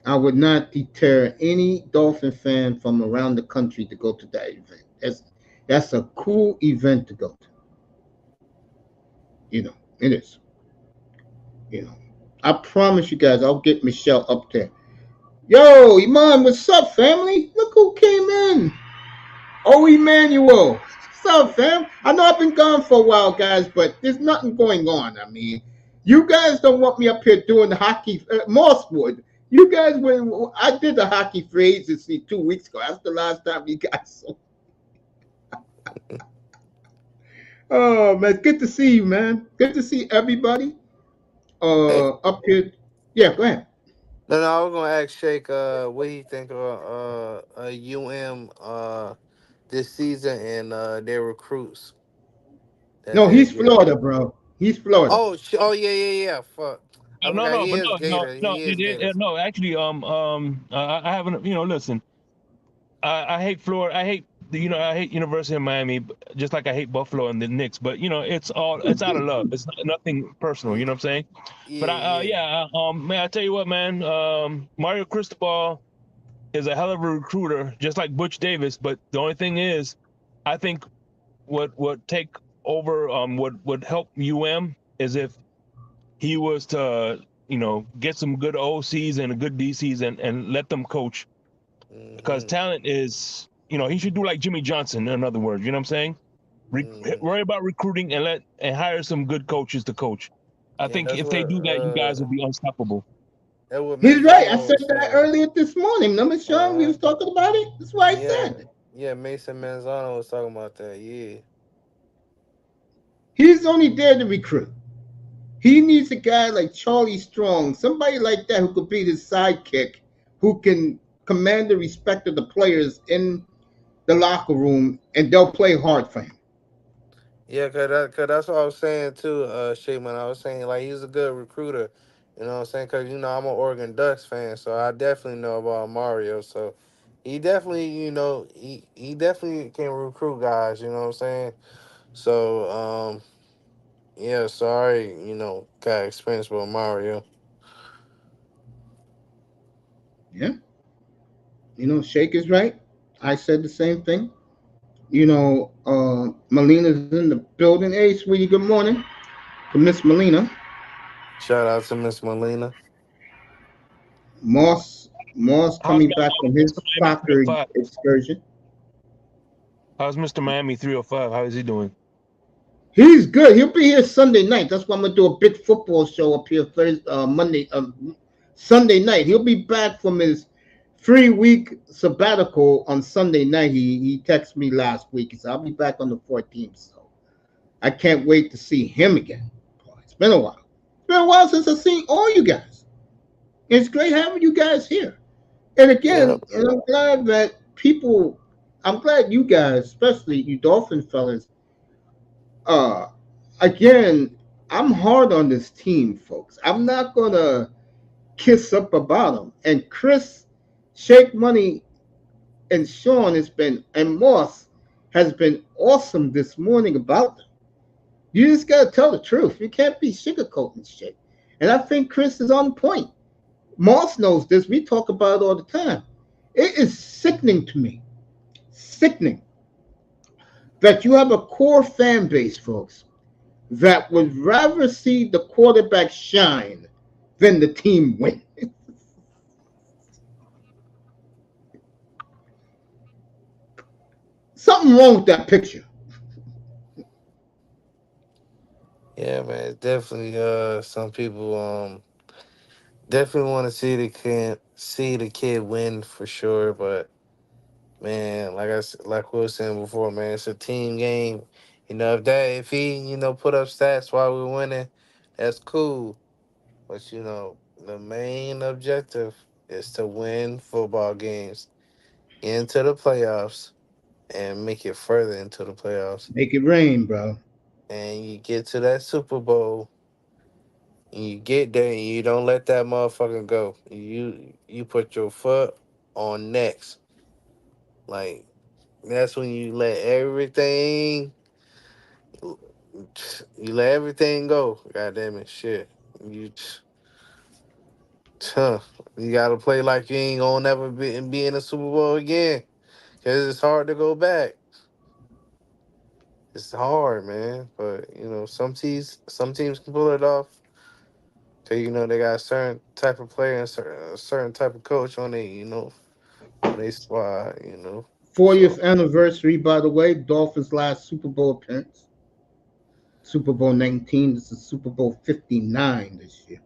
Speaker 1: I would not deter any Dolphin fan from around the country to go to that event. That's a cool event to go to. It is. You know, I promise you guys, I'll get Michelle up there. Yo, Iman, what's up, family? Look who came in. Oh, Emmanuel. What's up, fam? I know I've been gone for a while, guys, but there's nothing going on. I mean, you guys don't want me up here doing the hockey. Mosswood, you guys, when I did the hockey free agency 2 weeks ago, that's the last time you guys saw. Oh, man, good to see you, man. Good to see everybody
Speaker 2: Hey,
Speaker 1: up here. Yeah, go ahead.
Speaker 2: no, I was gonna ask Shake, what he think of UM this season and their recruits that
Speaker 1: No,
Speaker 2: they're
Speaker 1: he's
Speaker 2: getting.
Speaker 1: Florida, bro. He's Florida.
Speaker 2: Oh yeah, yeah, yeah. Fuck, I
Speaker 4: no,
Speaker 2: forgot.
Speaker 4: no,
Speaker 2: He
Speaker 4: but
Speaker 2: is Gator.
Speaker 4: no,
Speaker 2: He is Gators.
Speaker 4: no. Actually, I haven't. Listen, I hate Florida. I hate I hate University of Miami, just like I hate Buffalo and the Knicks. But it's out of love. It's nothing personal. You
Speaker 2: Yeah,
Speaker 4: know what I'm saying? But
Speaker 2: yeah, yeah.
Speaker 4: man, I tell you what, man, Mario Cristobal is a hell of a recruiter, just like Butch Davis. But the only thing is, I think what would take over, what would help is if he was to get some good OCs and a good DCs and let them coach, because
Speaker 2: Mhm,
Speaker 4: talent is, he should do like Jimmy Johnson. In other words, you know what I'm saying?
Speaker 2: mhm.
Speaker 4: Worry about recruiting and hire some good coaches to coach. I
Speaker 2: Yeah,
Speaker 4: think
Speaker 2: that's
Speaker 4: if
Speaker 2: what
Speaker 4: they do that, you guys will be unstoppable.
Speaker 1: He's right. I
Speaker 2: Manzano
Speaker 1: said
Speaker 2: was
Speaker 1: that
Speaker 2: saying.
Speaker 1: earlier this morning. Remember, Sean? We
Speaker 2: Uh,
Speaker 1: was talking about it. That's what I
Speaker 2: yeah,
Speaker 1: said.
Speaker 2: yeah. Mason Manzano was talking about that. Yeah.
Speaker 1: He's only there to recruit. He needs a guy like Charlie Strong, somebody like that who could be his sidekick, who can command the respect of the players in the locker room, and they'll play hard for him.
Speaker 2: Yeah, cause that's what I was saying too, Shaman. I was saying like he's a good recruiter. You know what I'm saying? Cause I'm an Oregon Ducks fan, so I definitely know about Mario. So he definitely, he definitely can recruit guys. You know what I'm saying? So yeah. Sorry, got experience with Mario.
Speaker 1: Yeah, Shake is right. I said the same thing. Melina's in the building. Hey, sweetie, good morning to Miss Melina.
Speaker 2: Shout out to Miss Molina.
Speaker 1: Moss
Speaker 4: How's
Speaker 1: coming back from his
Speaker 4: Mr. Miami
Speaker 1: soccer
Speaker 4: 305?
Speaker 1: excursion.
Speaker 4: How's Mr. Miami 305? How is he doing?
Speaker 1: He's good. He'll be here Sunday night. That's why I'm gonna do a big football show up here Thursday, Monday, Sunday night. He'll be back from his 3 week sabbatical on Sunday night. He texted me last week. He said I'll be back on the 14th. So I can't wait to see him again. It's been a while. It's been a while since I've seen all you guys. It's great having you guys here. And
Speaker 2: Yeah.
Speaker 1: again, and I'm glad that people. I'm glad you guys, especially you Dolphin fellas, uh again, I'm hard on this team, folks. I'm not gonna kiss up about them. And Chris, Shake Money, and Sean and Moss has been awesome this morning about them. You just gotta tell the truth. You can't be sugarcoating shit. And I think Chris is on point. Moss knows this. We talk about it all the time. It is sickening to me. Sickening that you have a core fan base, folks, that would rather see the quarterback shine than the team win. Something wrong with that picture.
Speaker 2: Yeah, man. It's definitely some people definitely want to see the kid win for sure, but man, like we were saying before, man, it's a team game. If he put up stats while we're winning, that's cool. But the main objective is to win football games, get into the playoffs, and make it further into the playoffs.
Speaker 1: Make it rain, bro.
Speaker 2: and you get to that Super Bowl, and you get there, and you don't let that motherfucker go. You put your foot on next. Like that's when you let everything go. God damn it, shit. You Huh. You gotta play like you ain't gonna never be in the Super Bowl again. Cause it's hard to go back. It's hard, man. But some teams can pull it off. Cause they got a certain type of player and a certain type of coach on their squad.
Speaker 1: 40th
Speaker 2: So
Speaker 1: anniversary, by the way, Dolphins' last Super Bowl appearance. Super Bowl 19. This is Super Bowl 59 this year.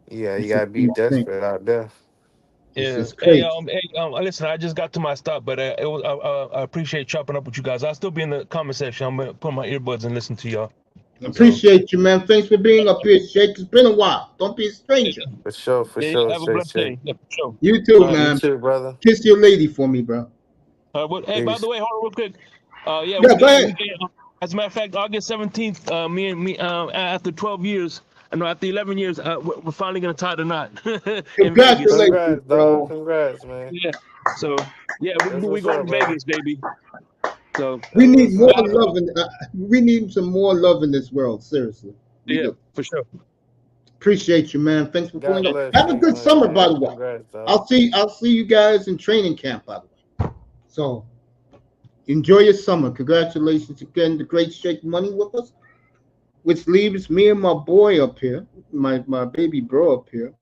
Speaker 2: yeah, you
Speaker 1: It's a
Speaker 2: gotta be
Speaker 1: deep thing.
Speaker 2: desperate out there.
Speaker 1: It's
Speaker 4: Yeah.
Speaker 1: just crazy.
Speaker 4: Listen, I just got to my stop, but it was. I appreciate chopping up with you guys. I'll still be in the comment section. I'm gonna put my earbuds and listen to y'all. So,
Speaker 1: Appreciate you, man. Thanks for being up here, Shake. It's been a while. Don't be a
Speaker 4: yeah,
Speaker 1: stranger.
Speaker 2: For
Speaker 4: yeah.
Speaker 2: sure,
Speaker 4: Have a
Speaker 2: Shay
Speaker 4: blessed
Speaker 2: Shay.
Speaker 4: day. Yeah, for sure.
Speaker 1: You too,
Speaker 4: All right.
Speaker 2: You
Speaker 1: man.
Speaker 2: too, brother.
Speaker 1: Kiss your lady for me, bro.
Speaker 4: Hey, by the
Speaker 2: Peace.
Speaker 4: way, hold on real quick. Yeah,
Speaker 1: Yeah, go ahead.
Speaker 4: as a matter of fact, August 17th, me, after 12 years, no, after 11 years, we're finally gonna tie the knot in Vegas.
Speaker 1: Congratulations,
Speaker 2: Congrats, dog.
Speaker 1: bro.
Speaker 2: Congrats, man.
Speaker 4: Yeah. So, yeah,
Speaker 2: That's
Speaker 4: we
Speaker 2: what's
Speaker 4: going
Speaker 2: up,
Speaker 4: to
Speaker 2: brother.
Speaker 4: Vegas, baby. So,
Speaker 1: We
Speaker 2: That's
Speaker 1: need
Speaker 2: what's
Speaker 1: more
Speaker 2: up,
Speaker 4: uh,
Speaker 2: brother.
Speaker 1: love we need some more love in this world. Seriously, we
Speaker 4: yeah,
Speaker 1: do.
Speaker 4: for sure.
Speaker 1: Appreciate you, man. Thanks for pulling
Speaker 2: God
Speaker 4: Yeah,
Speaker 1: up.
Speaker 2: bless
Speaker 1: Have a
Speaker 2: Shake
Speaker 1: good
Speaker 2: Money,
Speaker 1: summer, by
Speaker 2: man.
Speaker 1: the way.
Speaker 2: Congrats, dog.
Speaker 1: I'll see you guys in training camp, by the way. So enjoy your summer. Congratulations again, the great Shake Money with us, which leaves me and my boy up here, my baby bro up here.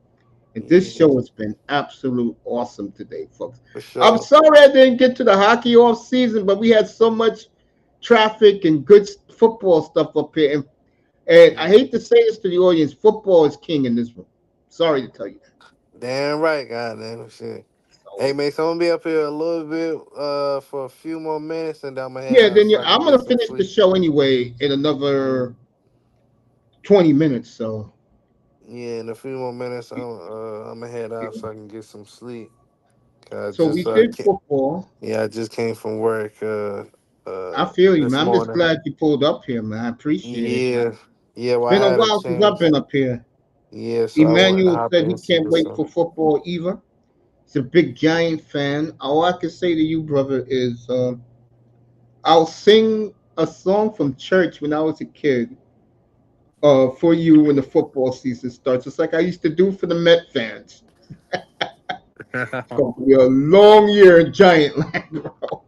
Speaker 1: And this
Speaker 2: Yeah,
Speaker 1: show has been absolute awesome today, folks.
Speaker 2: for
Speaker 1: I'm
Speaker 2: sure.
Speaker 1: sorry I didn't get to the hockey off season, but we had so much traffic and good football stuff up here. And I
Speaker 2: Yeah.
Speaker 1: hate to say this to the audience, football is king in this room. Sorry to tell you that.
Speaker 2: Damn right, God damn shit. Hey,
Speaker 1: So,
Speaker 2: man, so I'm gonna be up here a little bit for a few more minutes, and then I'm gonna head
Speaker 1: yeah,
Speaker 2: out
Speaker 1: then
Speaker 2: so I
Speaker 1: I'm
Speaker 2: can get
Speaker 1: gonna
Speaker 2: some
Speaker 1: finish the
Speaker 2: sleep.
Speaker 1: show anyway in
Speaker 2: Yeah,
Speaker 1: another 20 minutes. So
Speaker 2: yeah. In a few more minutes, I'm gonna head out so I can get some sleep. Cause I
Speaker 1: so we
Speaker 2: just
Speaker 1: did
Speaker 2: can't.
Speaker 1: football.
Speaker 2: Yeah, I just came from work
Speaker 1: I feel you,
Speaker 2: this
Speaker 1: man. I'm just
Speaker 2: morning.
Speaker 1: glad you pulled up here, man. I appreciate it.
Speaker 2: Yeah, yeah.
Speaker 1: It's
Speaker 2: Well, I
Speaker 1: been a
Speaker 2: had a
Speaker 1: while since I've
Speaker 2: chance.
Speaker 1: been up here.
Speaker 2: Yeah, so I wanted to
Speaker 1: Emmanuel
Speaker 2: hop
Speaker 1: said
Speaker 2: in
Speaker 1: he
Speaker 2: and see
Speaker 1: can't
Speaker 2: what's
Speaker 1: wait
Speaker 2: up.
Speaker 1: for football either. He's a big Giant fan. All I can say to you, brother, is I'll sing a song from church when I was a kid for you when the football season starts. It's like I used to do for the Met fans. It's going to be a long year in Giant land, bro.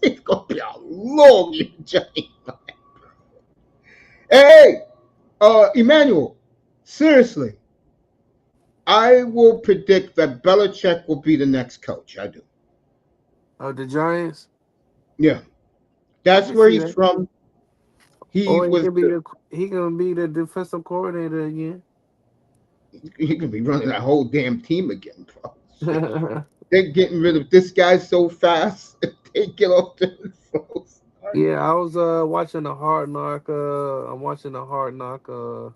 Speaker 1: It's going to be a long year in Giant land. Hey, Emmanuel, seriously, I will predict that Belichick will be the next coach. I do.
Speaker 2: Oh, the Giants.
Speaker 1: Yeah,
Speaker 2: I
Speaker 1: that's
Speaker 2: can
Speaker 1: where
Speaker 2: see
Speaker 1: he's
Speaker 2: that.
Speaker 1: from. He
Speaker 2: Or
Speaker 1: was the,
Speaker 2: he can be the defensive coordinator again.
Speaker 1: he could be running that whole damn team again, bro. Shit. They're getting rid of this guy so fast. They get off the floor.
Speaker 2: Yeah, I was watching the Hard Knock. I'm watching the Hard Knock of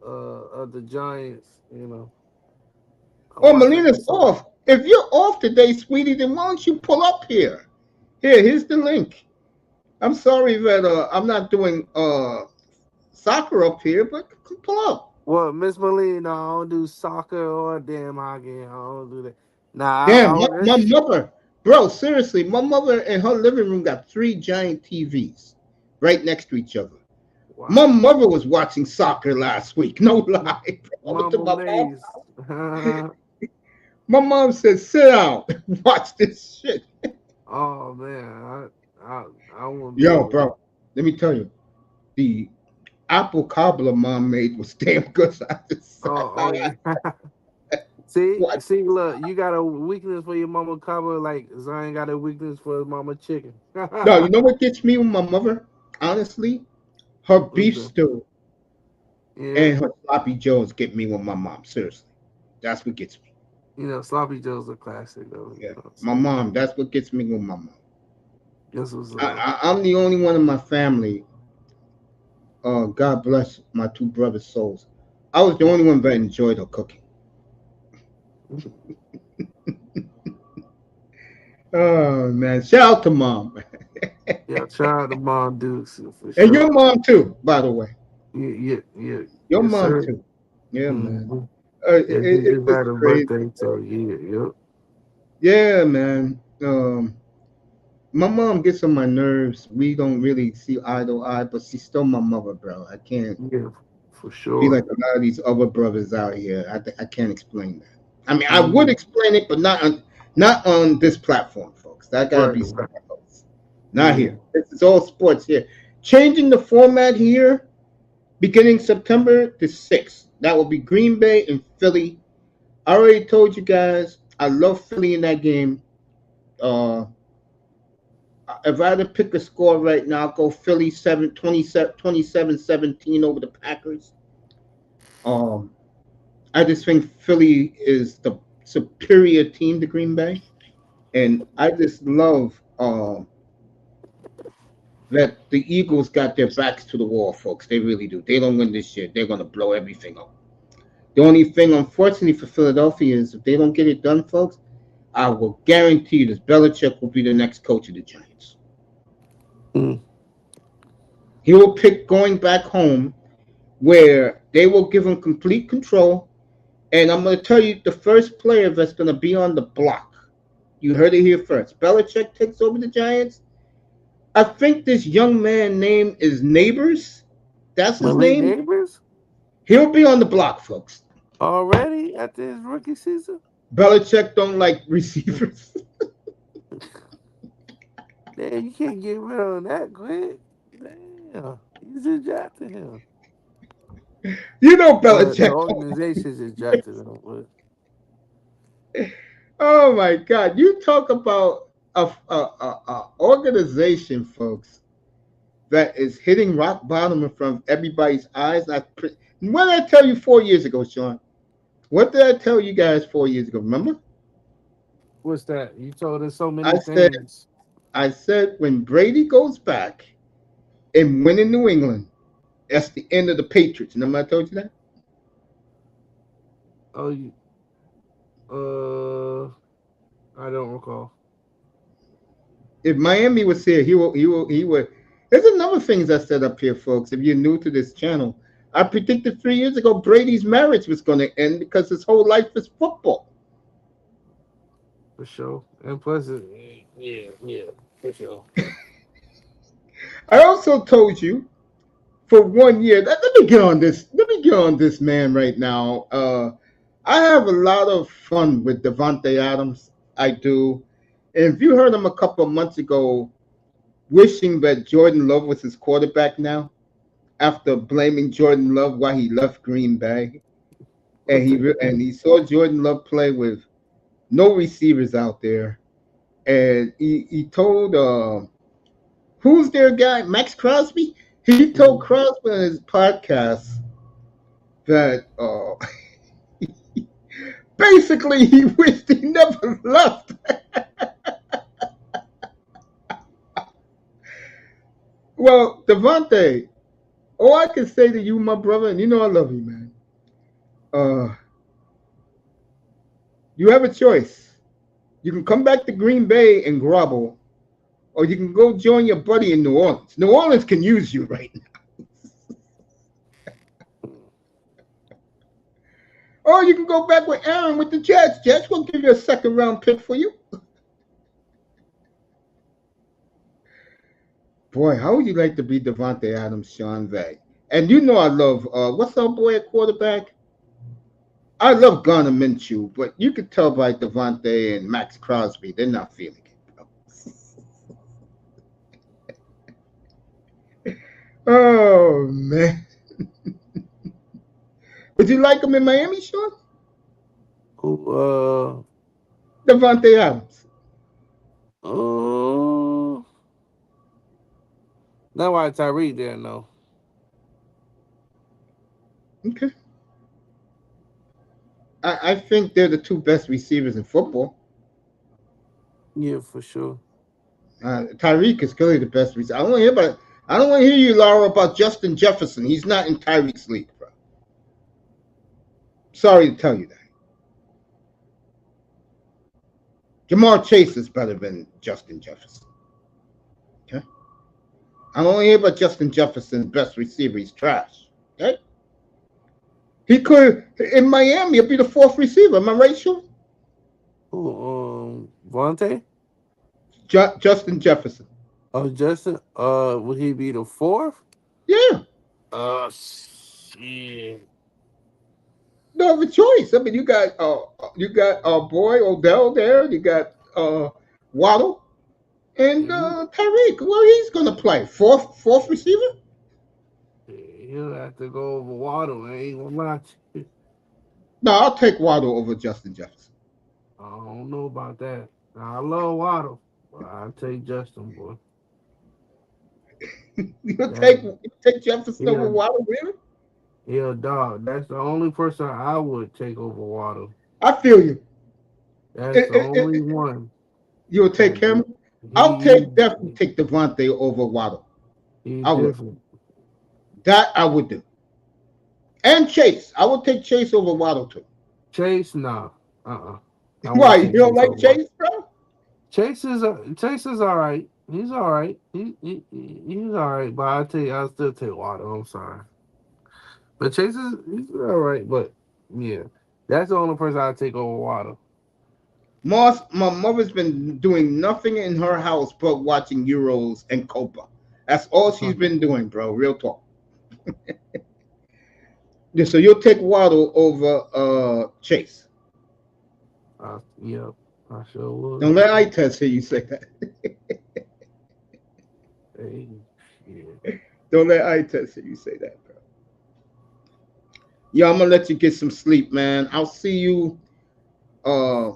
Speaker 2: the Giants. I'm
Speaker 1: Oh,
Speaker 2: watching
Speaker 1: Melina's
Speaker 2: this.
Speaker 1: off. If you're off today, sweetie, then why don't you pull up here? Here's the link. I'm sorry that I'm not doing soccer up here, but pull up.
Speaker 2: Well, Miss Molina, I don't do soccer or damn hockey. I don't do that. Nah,
Speaker 1: Damn, my
Speaker 2: this.
Speaker 1: mother, bro, seriously, my mother in her living room got three giant TVs right next to each other. My
Speaker 2: Wow.
Speaker 1: mother was watching soccer last week. No
Speaker 2: Ma-
Speaker 1: lie. Bro. I went to
Speaker 2: Mama
Speaker 1: my mom's
Speaker 2: Maze.
Speaker 1: house. My mom said, "Sit down, watch this shit."
Speaker 2: Oh man, I won't be
Speaker 1: Yo,
Speaker 2: able to.
Speaker 1: bro, let me tell you, the apple cobbler mom made was damn good. So I just sat
Speaker 2: Oh,
Speaker 1: down
Speaker 2: oh
Speaker 1: and
Speaker 2: yeah. See,
Speaker 1: watched.
Speaker 2: look, you got a weakness for your mama cover, like Zion got a weakness for his mama chicken.
Speaker 1: No, you know what gets me with my mother? Honestly, her
Speaker 2: What's
Speaker 1: beef
Speaker 2: that?
Speaker 1: stew
Speaker 2: Yeah,
Speaker 1: and her sloppy joes get me with my mom. Seriously, that's what gets me.
Speaker 2: sloppy joe's a classic though. You
Speaker 1: Yeah,
Speaker 2: know what I'm
Speaker 1: my
Speaker 2: saying?
Speaker 1: mom. That's what gets me with my mom.
Speaker 2: This was
Speaker 1: I'm the only one in my family. God bless my two brothers' souls. I was the only one that enjoyed her cooking. Oh man, shout out to mom.
Speaker 2: Yeah, shout out to Mom Dukes for
Speaker 1: And your
Speaker 2: sure.
Speaker 1: mom too, by the way.
Speaker 2: Yeah, yeah, yeah,
Speaker 1: Your
Speaker 2: yes,
Speaker 1: mom
Speaker 2: sir.
Speaker 1: too. Yeah, man.
Speaker 2: Mm-hmm. Yeah, she
Speaker 1: It
Speaker 2: just
Speaker 1: was
Speaker 2: had her
Speaker 1: crazy.
Speaker 2: birthday, so yeah, yep.
Speaker 1: Yeah, man. My mom gets on my nerves. We don't really see eye to eye, but she's still my mother, bro. I can't
Speaker 2: Yeah, for
Speaker 1: be
Speaker 2: sure.
Speaker 1: like a lot of these other brothers out here. I can't explain that. I mean, I would
Speaker 2: Mm-hmm.
Speaker 1: explain it, but not on this platform, folks. That gotta
Speaker 2: Right.
Speaker 1: be somewhere else. Not
Speaker 2: Yeah.
Speaker 1: here. This is all sports here. Changing the format here, beginning September the 6th. That will be Green Bay and Philly. I already told you guys I love Philly in that game. Uh, if I had to pick a score right now, I'll go Philly 27-17 over the Packers. Um, I just think Philly is the superior team to Green Bay, and I just love that the Eagles got their backs to the wall, folks. They really do. They don't win this year, they're gonna blow everything up. The only thing, unfortunately, for Philadelphia is if they don't get it done, folks, I will guarantee you this Belichick will be the next coach of the Giants.
Speaker 2: Mm.
Speaker 1: He will pick going back home where they will give him complete control. And I'm going to tell you the first player that's going to be on the block. You heard it here first. Belichick takes over the Giants. I think this young man name is Neighbors. That's his
Speaker 2: Malik
Speaker 1: name.
Speaker 2: Neighbors
Speaker 1: He'll be on the block, folks.
Speaker 2: already after his rookie season.
Speaker 1: Belichick don't like receivers.
Speaker 2: Damn, you can't get rid of him that quick. Damn, you just drafted him.
Speaker 1: You know
Speaker 2: Well, the
Speaker 1: Belichick.
Speaker 2: organization just drafted him. But
Speaker 1: Oh my God! You talk about a organization, folks, that is hitting rock bottom in front of everybody's eyes. What did I tell you 4 years ago, Sean? What did I tell you guys 4 years ago? Remember?
Speaker 2: what's that? You told us so
Speaker 1: I
Speaker 2: many
Speaker 1: said
Speaker 2: things.
Speaker 1: I said when Brady goes back and win in New England, that's the end of the Patriots. Remember I told you that?
Speaker 2: Oh, you, I don't recall.
Speaker 1: If Miami was here, he will. There's another things I said up here, folks. If you're new to this channel, I predicted 3 years ago Brady's marriage was going to end because his whole life is football.
Speaker 2: For sure. And plus, yeah, yeah, for sure.
Speaker 1: I also told you for 1 year. Let me get on this. Let me get on this man right now. I have a lot of fun with Devontae Adams. I do. And if you heard him a couple of months ago, wishing that Jordan Love was his quarterback now, after blaming Jordan Love why he left Green Bay, and
Speaker 2: What the hell?
Speaker 1: he saw Jordan Love play with no receivers out there, and he told who's their guy, Max Crosby. He told
Speaker 2: Mhm.
Speaker 1: Crosby on his podcast that basically he wished he never left. Well, Devontae, all I can say to you, my brother, and you know I love you, man. Uh, you have a choice. You can come back to Green Bay and grovel, or you can go join your buddy in New Orleans. New Orleans can use you right now. Or you can go back with Aaron with the Jets. Jets will give you a second round pick for you. Boy, how would you like to be Devontae Adams, Sean Vay? And you know I love what's our boy at quarterback? I love Garner Minshew, but you could tell by Devontae and Max Crosby, they're not feeling it, bro. Oh man. Would you like him in Miami, Sean?
Speaker 2: Who,
Speaker 1: Devontae Adams.
Speaker 2: uh, not why Tyreek there, no.
Speaker 1: Okay. I think they're the two best receivers in football.
Speaker 2: Yeah, for sure.
Speaker 1: Tyreek is clearly the best receiver. I don't want to hear you, Laura, about Justin Jefferson. He's not in Tyreek's league, bro. Sorry to tell you that. Jamar Chase is better than Justin Jefferson. Okay, I don't hear about Justin Jefferson's best receiver. He's trash. Okay, he could in Miami. He'll be the fourth receiver. Am I right, Sean?
Speaker 2: Who, Vontae?
Speaker 1: Justin Jefferson.
Speaker 2: Oh, Justin. Would he be the fourth?
Speaker 1: Yeah,
Speaker 2: Shit.
Speaker 1: no other choice. I mean, you got boy Odell there. You got Waddle and
Speaker 2: He,
Speaker 1: Tyreek. Well, he's gonna play fourth receiver.
Speaker 2: he'll have to go over Waddle. I ain't gonna lie to you.
Speaker 1: No, I'll take Waddle over Justin Jefferson.
Speaker 2: I don't know about that. I love Waddle, but I'll take Justin, boy. That
Speaker 1: You take Jefferson over
Speaker 2: he'll
Speaker 1: Waddle, really?
Speaker 2: he'll dog. That's the only person I would take over Waddle.
Speaker 1: I feel you.
Speaker 2: That's
Speaker 1: It,
Speaker 2: the
Speaker 1: it,
Speaker 2: only
Speaker 1: it,
Speaker 2: one.
Speaker 1: you'll take
Speaker 2: Cause
Speaker 1: him. I'll
Speaker 2: he
Speaker 1: definitely take Devontae over Waddle.
Speaker 2: he
Speaker 1: I would.
Speaker 2: different.
Speaker 1: That I would do. And Chase. I would take Chase over Waddle too.
Speaker 2: Chase, nah. I
Speaker 1: Why?
Speaker 2: wouldn't
Speaker 1: You
Speaker 2: take
Speaker 1: don't
Speaker 2: Chase
Speaker 1: like
Speaker 2: over Waddle.
Speaker 1: Chase, bro?
Speaker 2: Chase is all right. He's all right. He's all right. But I tell you, I'll still take Waddle. I'm sorry, but Chase is he's all right. But yeah, that's the only person I take over Waddle.
Speaker 1: Moss, my mother's been doing nothing in her house but watching Euros and Copa. That's all she's been doing, bro. Real talk. Yeah, so you'll take Waddle over Chase.
Speaker 2: Yeah, I sure would.
Speaker 1: Don't let I test hear you say that.
Speaker 2: Hey, yeah.
Speaker 1: Don't let I test hear you say that, bro. Yeah, I'm gonna let you get some sleep, man. I'll see you. Uh,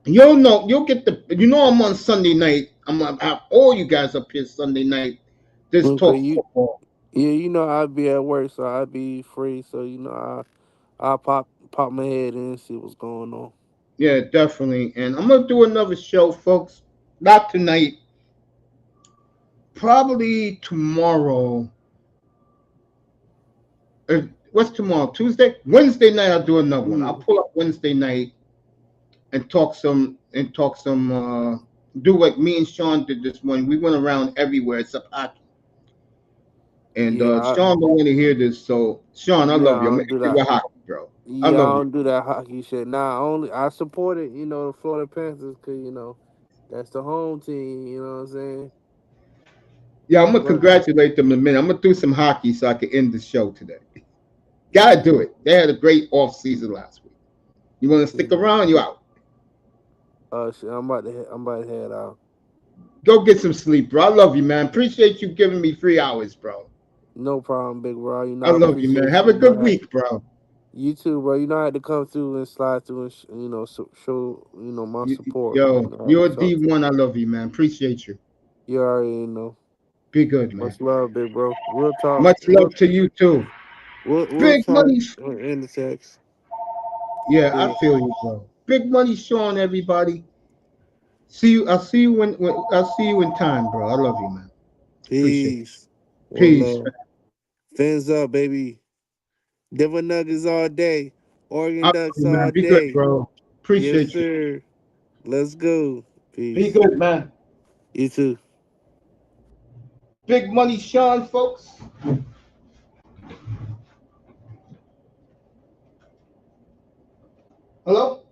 Speaker 1: you'll know. You'll get the. You know, I'm on Sunday night. I'm gonna have all you guys up here Sunday night. This
Speaker 2: Okay,
Speaker 1: talk football.
Speaker 2: yeah, I'd be at work, so I'd be free. So I pop my head in and see what's going on.
Speaker 1: Yeah, definitely. And I'm gonna do another show, folks. Not tonight. Probably tomorrow. What's tomorrow? Tuesday? Wednesday night I'll do another one. I'll
Speaker 2: Mm,
Speaker 1: pull up Wednesday night and talk some do what me and Sean did this morning. We went around everywhere except hockey. And
Speaker 2: yeah,
Speaker 1: Sean don't want to hear this, so Sean, I
Speaker 2: yeah,
Speaker 1: love
Speaker 2: I
Speaker 1: you. I'm
Speaker 2: don't
Speaker 1: gonna
Speaker 2: do
Speaker 1: hit you
Speaker 2: that.
Speaker 1: with hockey, bro. I
Speaker 2: Yeah, I
Speaker 1: love you.
Speaker 2: don't do that hockey shit. Nah, only I supported, the Florida Panthers because that's the home team. You know what I'm saying?
Speaker 1: Yeah, I'm gonna
Speaker 2: But
Speaker 1: congratulate them in a minute. I'm gonna do some hockey so I can end the show today. Gotta do it. They had a great off season last week. You wanna stick
Speaker 2: yeah.
Speaker 1: around, you out.
Speaker 2: Shit, I'm about to head out.
Speaker 1: Go get some sleep, bro. I love you, man. Appreciate you giving me 3 hours, bro.
Speaker 2: No problem, big bro.
Speaker 1: I
Speaker 2: I
Speaker 1: love you, man.
Speaker 2: appreciate
Speaker 1: Have
Speaker 2: you.
Speaker 1: a good week, bro.
Speaker 2: You too, bro. I had to come through and slide through and show my support. I had
Speaker 1: You're
Speaker 2: to
Speaker 1: a
Speaker 2: talk to
Speaker 1: D1. I love you, man. Appreciate you.
Speaker 2: you. Already know.
Speaker 1: Be good, man.
Speaker 2: Much love, big bro. We'll talk.
Speaker 1: Much love to you too.
Speaker 2: We'll
Speaker 1: Big
Speaker 2: talk
Speaker 1: money.
Speaker 2: in the text.
Speaker 1: Yeah, I
Speaker 2: Peace.
Speaker 1: feel you, bro. Big money, Sean. Everybody. See you. I'll see you when I'll see you in time, bro. I love you, man. Appreciate you.
Speaker 2: Peace. One
Speaker 1: Peace.
Speaker 2: love. Fins up, baby. Denver Nuggets all day.
Speaker 1: I
Speaker 2: Oregon
Speaker 1: love
Speaker 2: Ducks
Speaker 1: you, man.
Speaker 2: all
Speaker 1: Be good,
Speaker 2: day.
Speaker 1: bro.
Speaker 2: Yes,
Speaker 1: Appreciate you.
Speaker 2: sir. Let's go.
Speaker 1: Be
Speaker 2: Peace.
Speaker 1: good, man.
Speaker 2: You too.
Speaker 1: Big money, Sean, folks. Hello.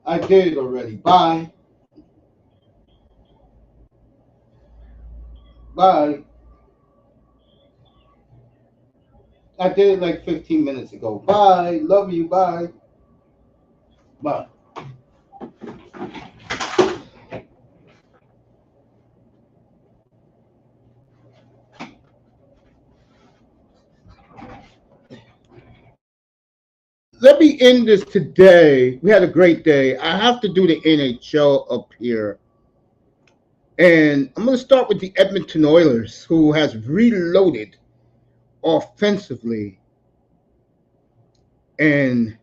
Speaker 1: I did it already. Bye. Bye. I did it like 15 minutes ago. Bye. Love you. Bye. Bye. let me end this today. We had a great day. I have to do the NHL up here. And I'm going to start with the Edmonton Oilers, who has reloaded offensively and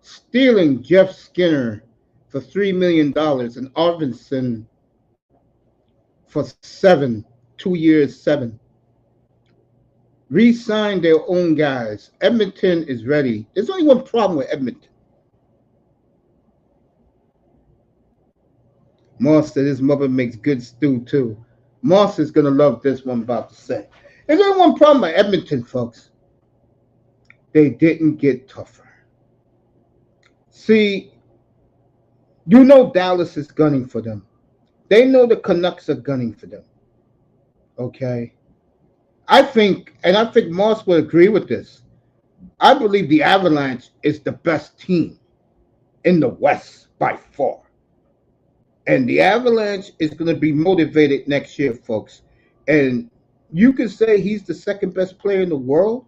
Speaker 1: stealing Jeff Skinner for $3 million and Arvidsson for 2 years, 7. Re-signed their own guys. Edmonton is ready. There's only one problem with Edmonton. Moss said his mother makes good stew too. Moss is going to love this one I'm about to say. There's only one problem with Edmonton, folks. They didn't get tougher. See, you know Dallas is gunning for them. They know the Canucks are gunning for them. Okay? I think Moss will agree with this. I believe the Avalanche is the best team in the West by far. And the Avalanche is going to be motivated next year, folks. And you can say he's the second best player in the world.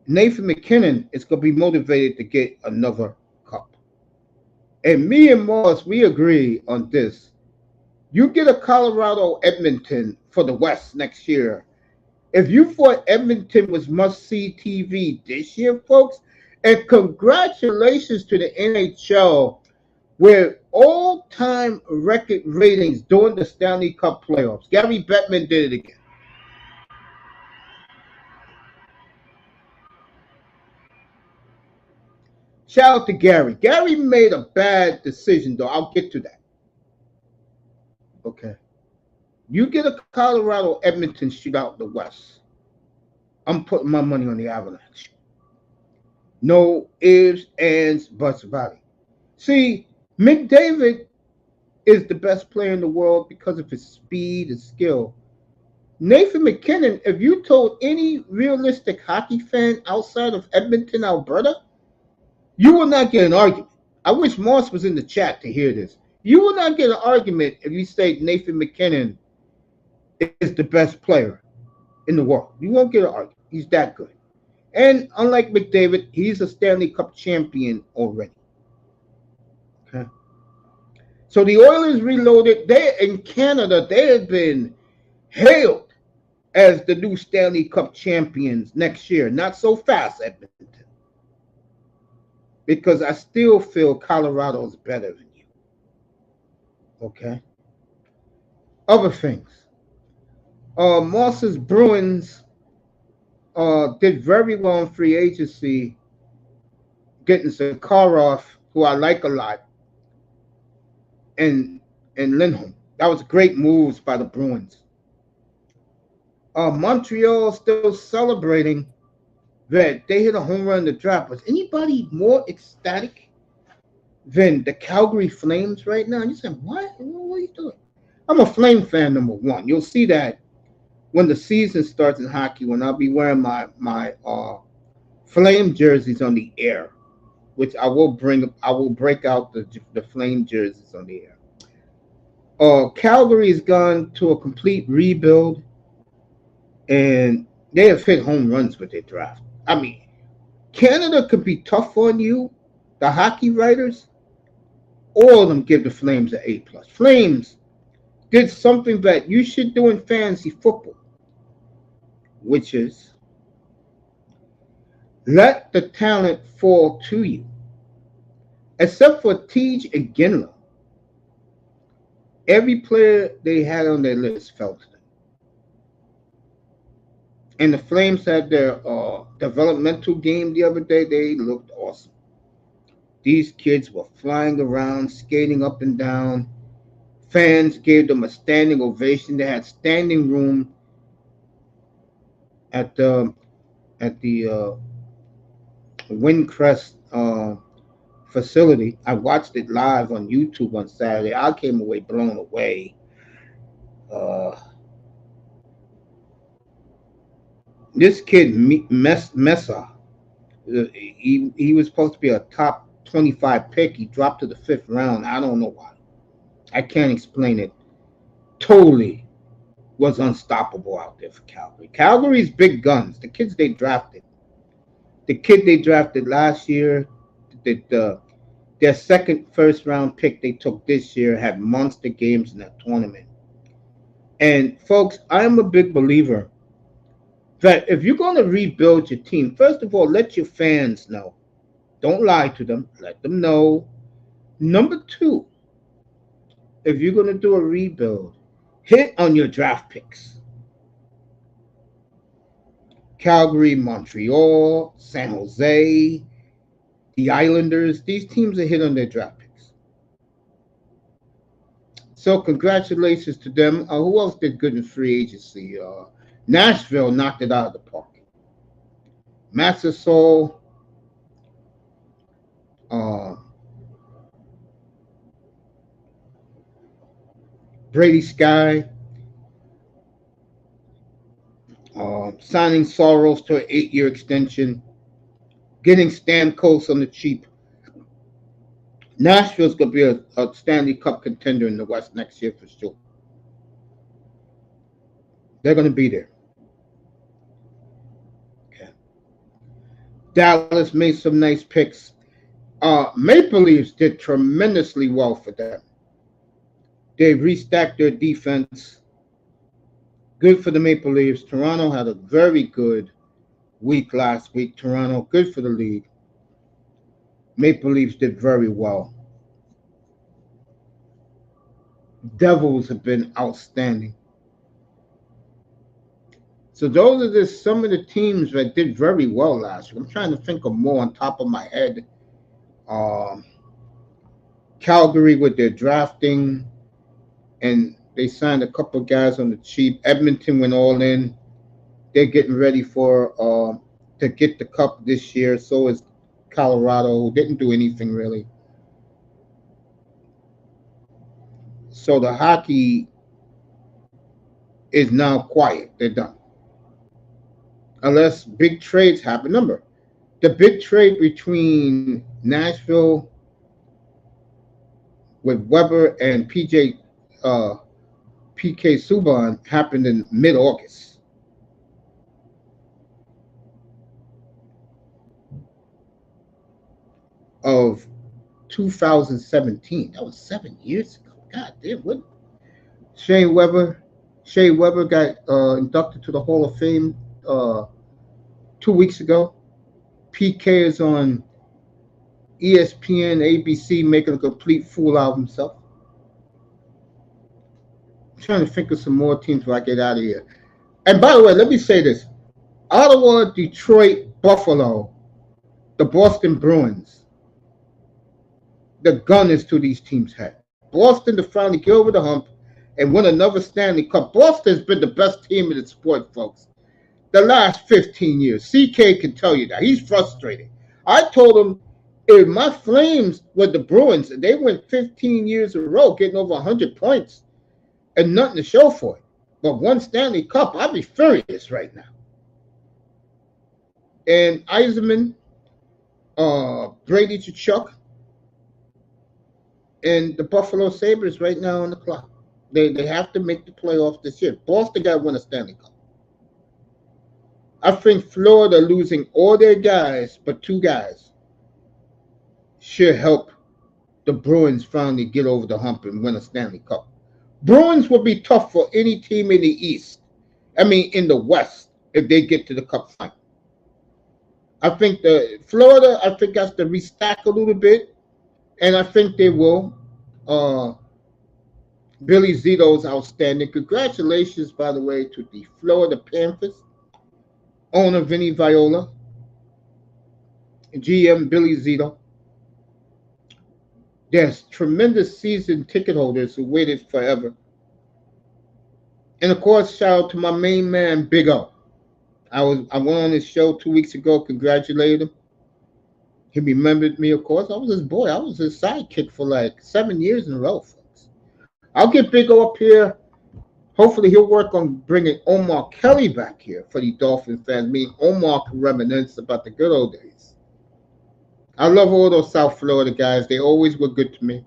Speaker 1: Nathan McKinnon is going to be motivated to get another cup. And me and Moss, we agree on this. You get a Colorado Edmonton for the West next year. If you thought Edmonton was must-see TV this year, folks, and congratulations to the NHL with all-time record ratings during the Stanley Cup playoffs. Gary Bettman did it again. Shout out to Gary. Gary made a bad decision, though. I'll get to that. Okay. You get a Colorado Edmonton shootout in the West. I'm putting my money on the Avalanche. No ifs, ands, buts about it. See, McDavid is the best player in the world because of his speed and skill. Nathan McKinnon, if you told any realistic hockey fan outside of Edmonton, Alberta, you will not get an argument. I wish Moss was in the chat to hear this. You will not get an argument if you say Nathan McKinnon is the best player in the world. You won't get an argument. He's that good. And unlike McDavid, he's a Stanley Cup champion already. Okay. So the Oilers reloaded. They in Canada, they have been hailed as the new Stanley Cup champions next year. Not so fast, Edmonton. Because I still feel Colorado is better than you. Okay. Other things. Moss's Bruins did very well in free agency, getting Zakharov, who I like a lot, and Lindholm. That was great moves by the Bruins. Montreal still celebrating that they hit a home run in the draft. Was anybody more ecstatic than the Calgary Flames right now? And you said, what? What are you doing? I'm a Flame fan, number one. You'll see that when the season starts in hockey, when I'll be wearing my Flame jerseys on the air, which I will break out the Flame jerseys on the air. Calgary's gone to a complete rebuild, and they have hit home runs with their draft. I mean, Canada could be tough on you, the hockey writers. All of them give the Flames an A+. Flames did something that you should do in fantasy football, which is let the talent fall to you. Except for Tej and Ginla, every player they had on their list fell to them. And the Flames had their developmental game the other day. They looked awesome. These kids were flying around, skating up and down. Fans gave them a standing ovation. They had standing room at the Windcrest facility. I watched it live on YouTube on Saturday. I came away blown away. This kid Mesa, he was supposed to be a top 25 pick. He dropped to the 5th round. I don't know why. I can't explain it. Totally was unstoppable out there for Calgary. Calgary's big guns, the kids they drafted, The kid they drafted last year, their second first round pick they took this year had monster games in that tournament. And folks, I'm a big believer that if you're going to rebuild your team, first of all, let your fans know. Don't lie to them. Let them know. Number two, if you're going to do a rebuild, hit on your draft picks. Calgary, Montreal, San Jose, the Islanders, these teams are hit on their draft picks. So congratulations to them. Who else did good in free agency? Nashville knocked it out of the park. Massasoit, uh, Brady Sky, signing Soros to an 8-year extension, getting Stamkos on the cheap. Nashville's going to be a Stanley Cup contender in the West next year for sure. They're going to be there. Okay. Dallas made some nice picks. Maple Leafs did tremendously well for them. They restacked their defense. Good for the Maple Leafs. Toronto had a very good week last week. Toronto, good for the league. Maple Leafs did very well. Devils have been outstanding. So those are just some of the teams that did very well last week. I'm trying to think of more on top of my head. Calgary with their drafting, and they signed a couple of guys on the cheap. Edmonton went all in. They're getting ready for to get the cup this year. So is Colorado, who didn't do anything really. So the hockey is now quiet. They're done. Unless big trades happen. Remember, the big trade between Nashville with Weber and PK Subban happened in mid-August. Of 2017. That was 7 years ago. God damn, what? Shea Weber got inducted to the Hall of Fame 2 weeks ago. PK is on ESPN, ABC, making a complete fool out of himself. I'm trying to think of some more teams before I get out of here. And by the way, let me say this. Ottawa, Detroit, Buffalo, the Boston Bruins. The gun is to these teams' head. Boston to finally get over the hump and win another Stanley Cup. Boston's been the best team in the sport, folks, the last 15 years. CK can tell you that. He's frustrated. I told him if my Flames were the Bruins, they went 15 years in a row getting over 100 points and nothing to show for it. But one Stanley Cup, I'd be furious right now. And Eisenman, Brady Tkachuk, and the Buffalo Sabres right now on the clock. They have to make the playoffs this year. Boston got to win a Stanley Cup. I think Florida losing all their guys but 2 guys should help the Bruins finally get over the hump and win a Stanley Cup. Bruins will be tough for any team in the East. In the West, if they get to the Cup final. I think Florida has to restack a little bit. And I think they will. Billy Zito's outstanding. Congratulations, by the way, to the Florida Panthers, owner Vinny Viola, GM Billy Zito. There's tremendous season ticket holders who waited forever. And of course, shout out to my main man, Big O. I went on his show 2 weeks ago, congratulated him. He remembered me, of course. I was his boy. I was his sidekick for like 7 years in a row, folks. I'll get Big O up here. Hopefully, he'll work on bringing Omar Kelly back here for the Dolphin fans. Omar can reminisce about the good old days. I love all those South Florida guys. They always were good to me.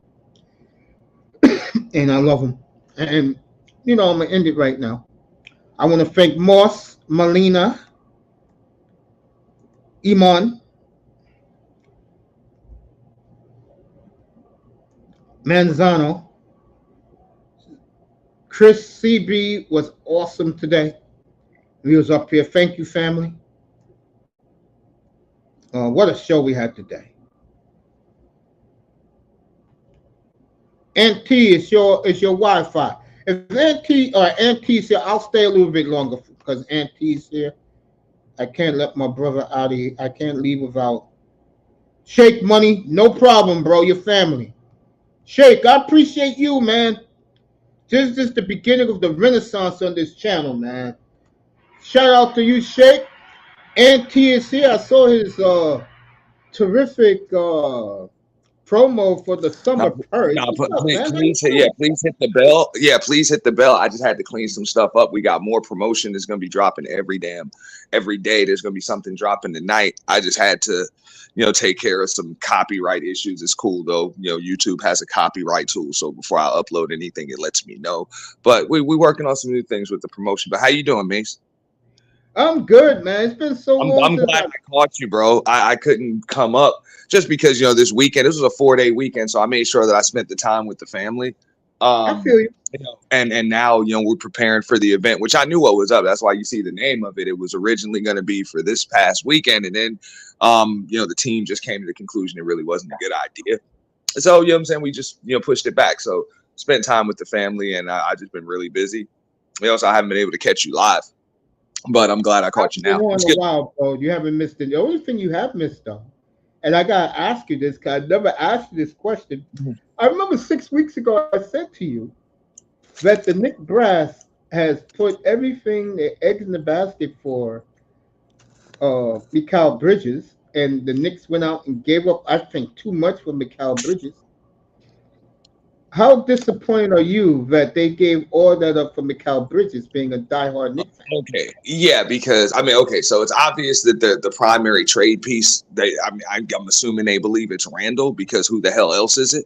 Speaker 1: And I love them. And, I'm going to end it right now. I want to thank Moss Molina, Iman, Manzano, Chris CB was awesome today. He was up here. Thank you, family. What a show we had today. Aunt T, it's your Wi-Fi. If Aunt T's here, I'll stay a little bit longer because Aunt T's here. I can't let my brother out of here. I can't leave without Shake Money. No problem, bro. Your family. Shake, I appreciate you, man. This is the beginning of the renaissance on this channel, man. Shout out to you, Shake. Aunt T is here. I saw his terrific promo for the
Speaker 5: Now,
Speaker 1: summer purge.
Speaker 5: now,
Speaker 1: What's up,
Speaker 5: please,
Speaker 1: man? How you
Speaker 5: please, yeah,
Speaker 1: doing?
Speaker 5: please hit the bell. Yeah, please hit the bell. I just had to clean some stuff up. We got more promotion that's gonna be dropping every day. There's gonna be something dropping tonight. I just had to, take care of some copyright issues. It's cool though. YouTube has a copyright tool, so before I upload anything, it lets me know. But we're working on some new things with the promotion. But how you doing, Mace?
Speaker 1: I'm good, man. It's been so long
Speaker 5: I'm
Speaker 1: since
Speaker 5: glad I caught you, bro. I couldn't come up just because this weekend. This was a 4-day weekend, so I made sure that I spent the time with the family.
Speaker 1: I feel you.
Speaker 5: And now we're preparing for the event, which I knew what was up. That's why you see the name of it. It was originally going to be for this past weekend, and then the team just came to the conclusion it really wasn't a good idea. So what I'm saying, we just pushed it back. So spent time with the family, and I just been really busy. So I haven't been able to catch you live. But I'm glad I caught you now.
Speaker 1: It's been a while, bro. You haven't missed it. The only thing you have missed, though, and I gotta ask you this because I never asked you this question. I remember 6 weeks ago I said to you that the Nick Brass has put everything, the eggs in the basket for Mikal Bridges, and the Knicks went out and gave up, I think, too much for Mikal Bridges. How disappointed are you that they gave all that up for Mikal Bridges, being a diehard Knicks fan?
Speaker 5: Okay, yeah, because okay, so it's obvious that the primary trade piece, I'm assuming they believe it's Randall, because who the hell else is it?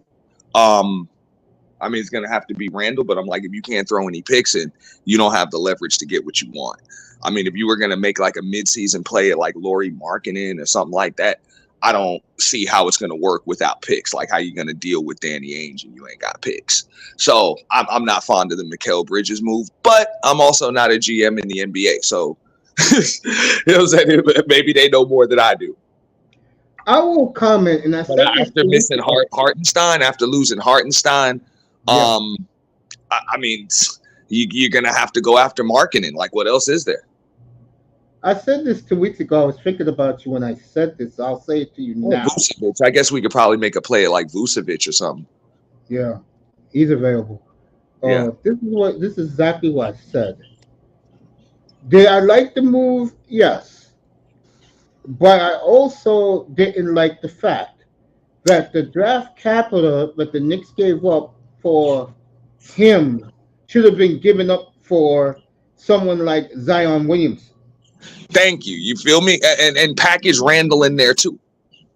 Speaker 5: It's gonna have to be Randall, but I'm like, if you can't throw any picks in, you don't have the leverage to get what you want. If you were gonna make like a midseason play at like Lauri Markkanen or something like that, I don't see how it's going to work without picks. Like, how you going to deal with Danny Ainge and you ain't got picks? So I'm not fond of the Mikal Bridges move, but I'm also not a GM in the NBA. So, what I'm saying? Maybe they know more than I do.
Speaker 1: I will comment, and
Speaker 5: after missing Hartenstein, after losing Hartenstein, yeah. You're going to have to go after Markkanen. Like, what else is there?
Speaker 1: I said this 2 weeks ago. I was thinking about you when I said this. I'll say it to you now.
Speaker 5: Vucevic. I guess we could probably make a play like Vucevic or something.
Speaker 1: Yeah, he's available.
Speaker 5: Yeah.
Speaker 1: This is exactly what I said. Did I like the move? Yes. But I also didn't like the fact that the draft capital that the Knicks gave up for him should have been given up for someone like Zion Williamson.
Speaker 5: Thank you. You feel me? And package Randall in there too.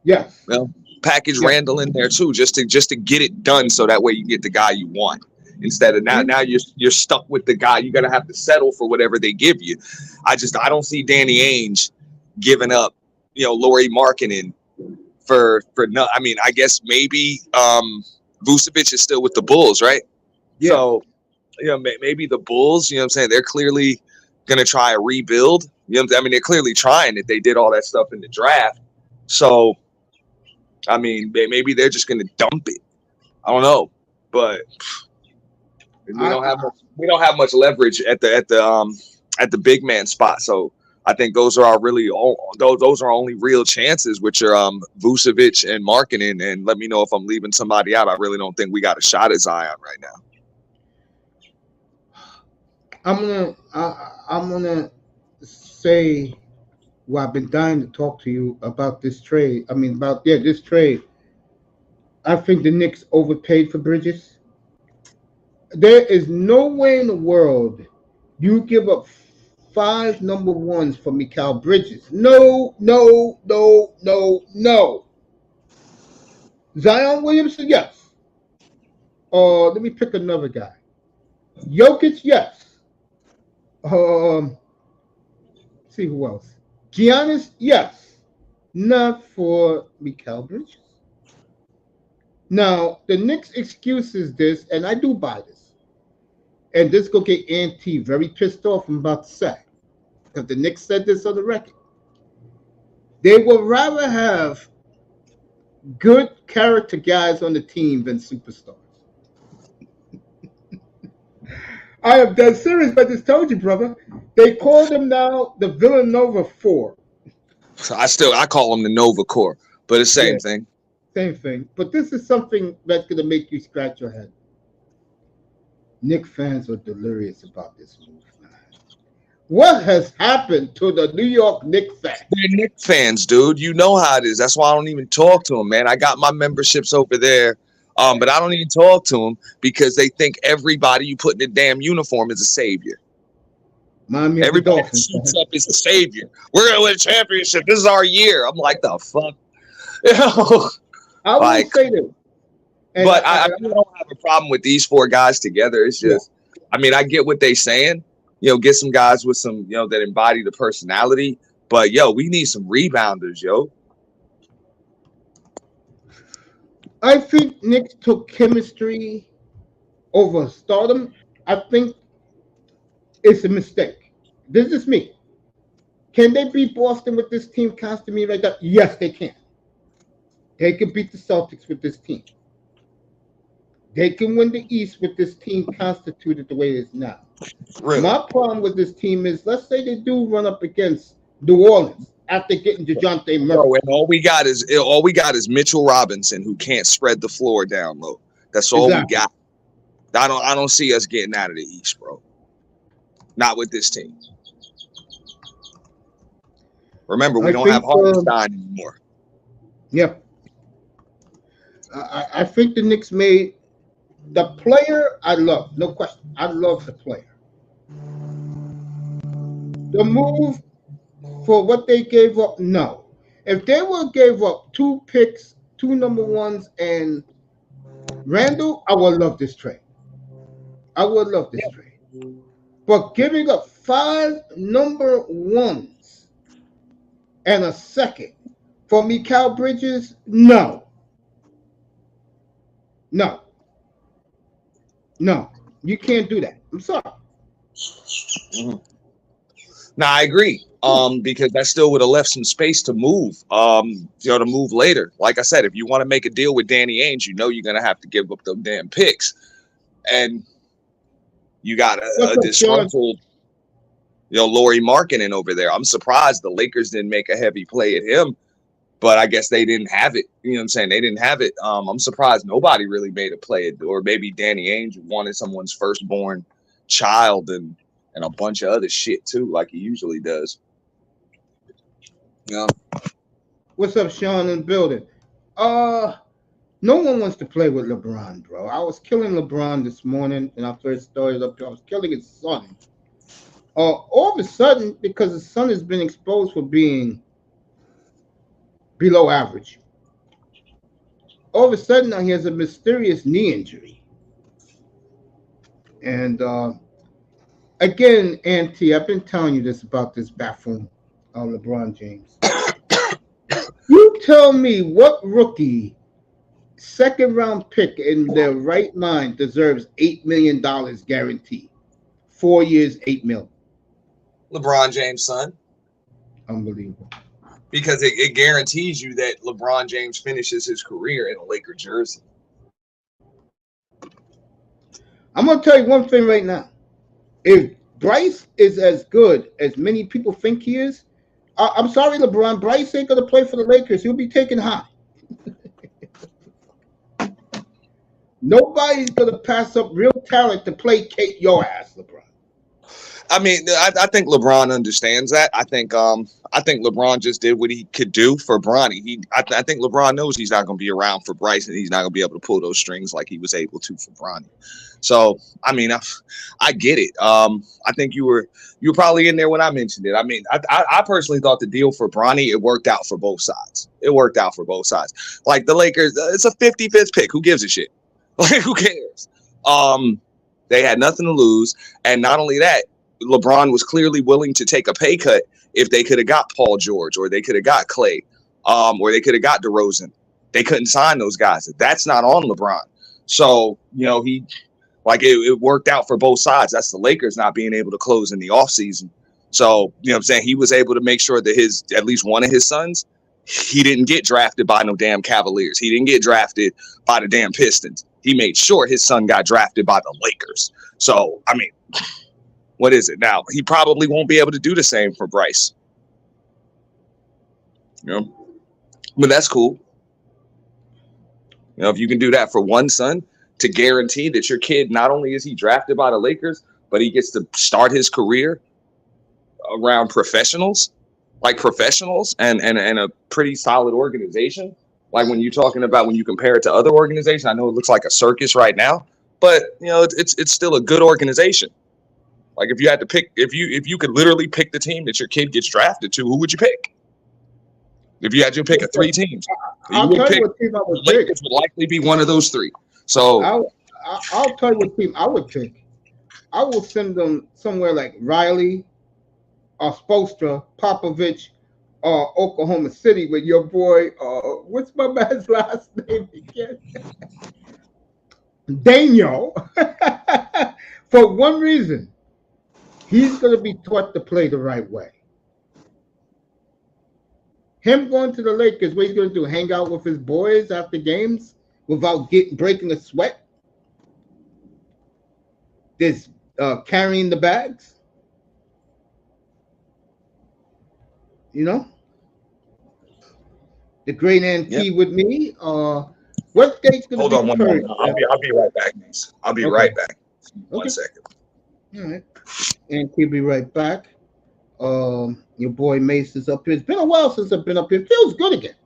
Speaker 1: Yes.
Speaker 5: Well, package Randall in there too, just to get it done, so that way you get the guy you want. Instead of now you're stuck with the guy. You're gonna have to settle for whatever they give you. I don't see Danny Ainge giving up, Lauri Markkanen for no. I guess maybe Vucevic is still with the Bulls, right? Yeah. So maybe the Bulls. They're clearly gonna try a rebuild. They're clearly trying it. They did all that stuff in the draft. So, maybe they're just going to dump it. I don't know, but we don't have much leverage at the big man spot. So I think those are those are only real chances, which are Vucevic and Markkanen. And let me know if I'm leaving somebody out. I really don't think we got a shot at Zion right now.
Speaker 1: I'm gonna say, well, I've been dying to talk to you about this trade. This trade. I think the Knicks overpaid for Bridges. There is no way in the world you give up 5 number ones for Mikal Bridges. No. Zion Williamson, yes. Let me pick another guy. Jokic, yes. See who else? Giannis, yes. not for Mikal Bridges. Now, the Knicks excuse is this, and I do buy this. And this will get Auntie very pissed off, I'm about to say. Because the Knicks said this on the record. They would rather have good character guys on the team than superstars. I am dead serious, but I just told you, brother. They call them now the Villanova Four.
Speaker 5: So I call them the Nova Corps, but it's the
Speaker 1: Yeah,
Speaker 5: same thing.
Speaker 1: same thing. But this is something that's going to make you scratch your head. Knicks fans are delirious about this move, man. What has happened to the New York Knicks fans?
Speaker 5: They're Knicks fans, dude. You know how it is. That's why I don't even talk to them, man. I got my memberships over there, but I don't even talk to them because they think everybody you put in a damn uniform is a savior.
Speaker 1: Mind me of the
Speaker 5: Everybody that
Speaker 1: Dolphins.
Speaker 5: suits up is a savior. We're gonna win a championship. This is our year. I'm like, the fuck, you know?
Speaker 1: I will
Speaker 5: Like,
Speaker 1: say this. And
Speaker 5: but I don't have a problem with these four guys together. It's just, I mean, I get what they saying. You know, get some guys with some, you know, that embody the personality. But yo, we need some rebounders, yo.
Speaker 1: I think Knicks took chemistry over stardom. I think it's a mistake. This is me. Can they beat Boston with this team constantly like that? Yes, they can. They can beat the Celtics with this team. They can win the East with this team constituted the way it is now.
Speaker 5: Really?
Speaker 1: My problem with this team is, let's say they do run up against New Orleans after getting DeJounte Murray.
Speaker 5: Bro, and all we got is Mitchell Robinson, who can't spread the floor down low. That's all
Speaker 1: Exactly.
Speaker 5: we got. I don't see us getting out of the East, bro. Not with this team. Remember, we
Speaker 1: I
Speaker 5: don't
Speaker 1: think,
Speaker 5: have Hartenstein anymore.
Speaker 1: Yep. I think the Knicks made the player I love, no question. I love the player. The move for what they gave up, no. If they would gave up 2 picks, 2 number ones, and Randall, I would love this trade. I would love this trade. But giving up 5 number ones and a second for Mikal Bridges, no. No. No. You can't do that. I'm sorry.
Speaker 5: Mm-hmm. Now I agree. Because that still would have left some space to move. To move later. Like I said, if you want to make a deal with Danny Ainge, you know you're gonna have to give up those damn picks. And you got a disgruntled, Lauri Markkanen over there. I'm surprised the Lakers didn't make a heavy play at him, but I guess they didn't have it. You know what I'm saying? They didn't have it. I'm surprised nobody really made a play, or maybe Danny Ainge wanted someone's firstborn child and a bunch of other shit too, like he usually does. Yeah.
Speaker 1: What's up, Sean in the building? No one wants to play with LeBron, bro. I was killing LeBron this morning when I first started up here. I was killing his son. All of a sudden, because his son has been exposed for being below average, all of a sudden now he has a mysterious knee injury. And again, Auntie, I've been telling you this about this buffoon, LeBron James. You tell me what rookie second round pick in their right mind deserves $8 million guaranteed. 4 years, $8 million.
Speaker 5: LeBron James' son.
Speaker 1: Unbelievable.
Speaker 5: Because it guarantees you that LeBron James finishes his career in a Laker jersey.
Speaker 1: I'm going to tell you one thing right now. If Bryce is as good as many people think he is, I'm sorry, LeBron. Bryce ain't going to play for the Lakers. He'll be taken high. Nobody's going to pass up real talent to placate your ass, LeBron.
Speaker 5: I mean, I think LeBron understands that. I think LeBron just did what he could do for Bronny. I think LeBron knows he's not going to be around for Bryce, and he's not going to be able to pull those strings like he was able to for Bronny. So, I mean, I get it. I think you were probably in there when I mentioned it. I mean, I personally thought the deal for Bronny, it worked out for both sides. It worked out for both sides. Like the Lakers, it's a 55th pick. Who gives a shit? Like, who cares? They had nothing to lose, and not only that, LeBron was clearly willing to take a pay cut if they could have got Paul George or they could have got Clay. or they could have got DeRozan. They couldn't sign those guys. That's not on LeBron. So, it worked out for both sides. That's the Lakers not being able to close in the offseason. So, I'm saying, he was able to make sure that at least one of his sons, he didn't get drafted by no damn Cavaliers. He didn't get drafted by the damn Pistons. He made sure his son got drafted by the Lakers. So, I mean, what is it now? He probably won't be able to do the same for Bryce. But that's cool. If you can do that for one son, to guarantee that your kid, not only is he drafted by the Lakers, but he gets to start his career around professionals and a pretty solid organization. Like when you're talking about, when you compare it to other organizations, I know it looks like a circus right now, but it's still a good organization. Like if you had to pick, if you could literally pick the team that your kid gets drafted to, who would you pick? If you had to pick 3 teams,
Speaker 1: I'll tell you what team I would pick.
Speaker 5: Lakers would likely be one of those 3. So
Speaker 1: I'll tell you what team I would pick. I will send them somewhere like Riley, or Spoelstra, Popovich, or Oklahoma City with your boy. What's my man's last name again? Daniel. For one reason, he's going to be taught to play the right way. Him going to the Lakers, what he's going to do? Hang out with his boys after games without breaking a sweat? This carrying the bags? The great auntie with me. What date's going to be?
Speaker 5: Hold on one moment. I'll be right back, Mace. I'll be right back. 1 second.
Speaker 1: All right. Auntie be right back. Your boy Mace is up here. It's been a while since I've been up here. It feels good again.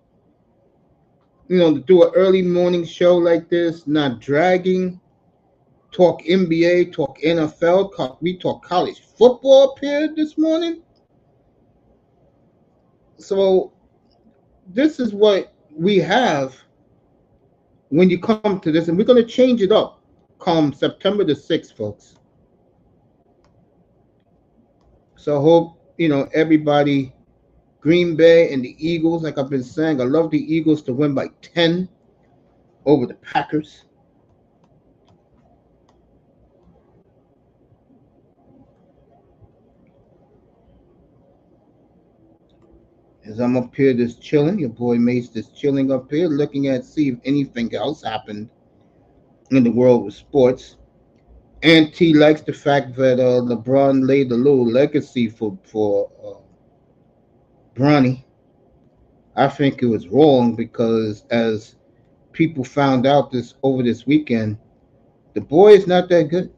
Speaker 1: To do an early morning show like this, not dragging. Talk NBA, talk NFL. We talk college football up here this morning. So this is what we have when you come to this, and we're going to change it up come September the 6th, folks. So I hope, everybody, Green Bay and the Eagles, like I've been saying, I love the Eagles to win by 10 over the Packers. As I'm up here just chilling, your boy Mace just chilling up here, looking at see if anything else happened in the world of sports. Auntie likes the fact that LeBron laid a little legacy for Bronny. I think it was wrong because as people found out over this weekend, the boy is not that good.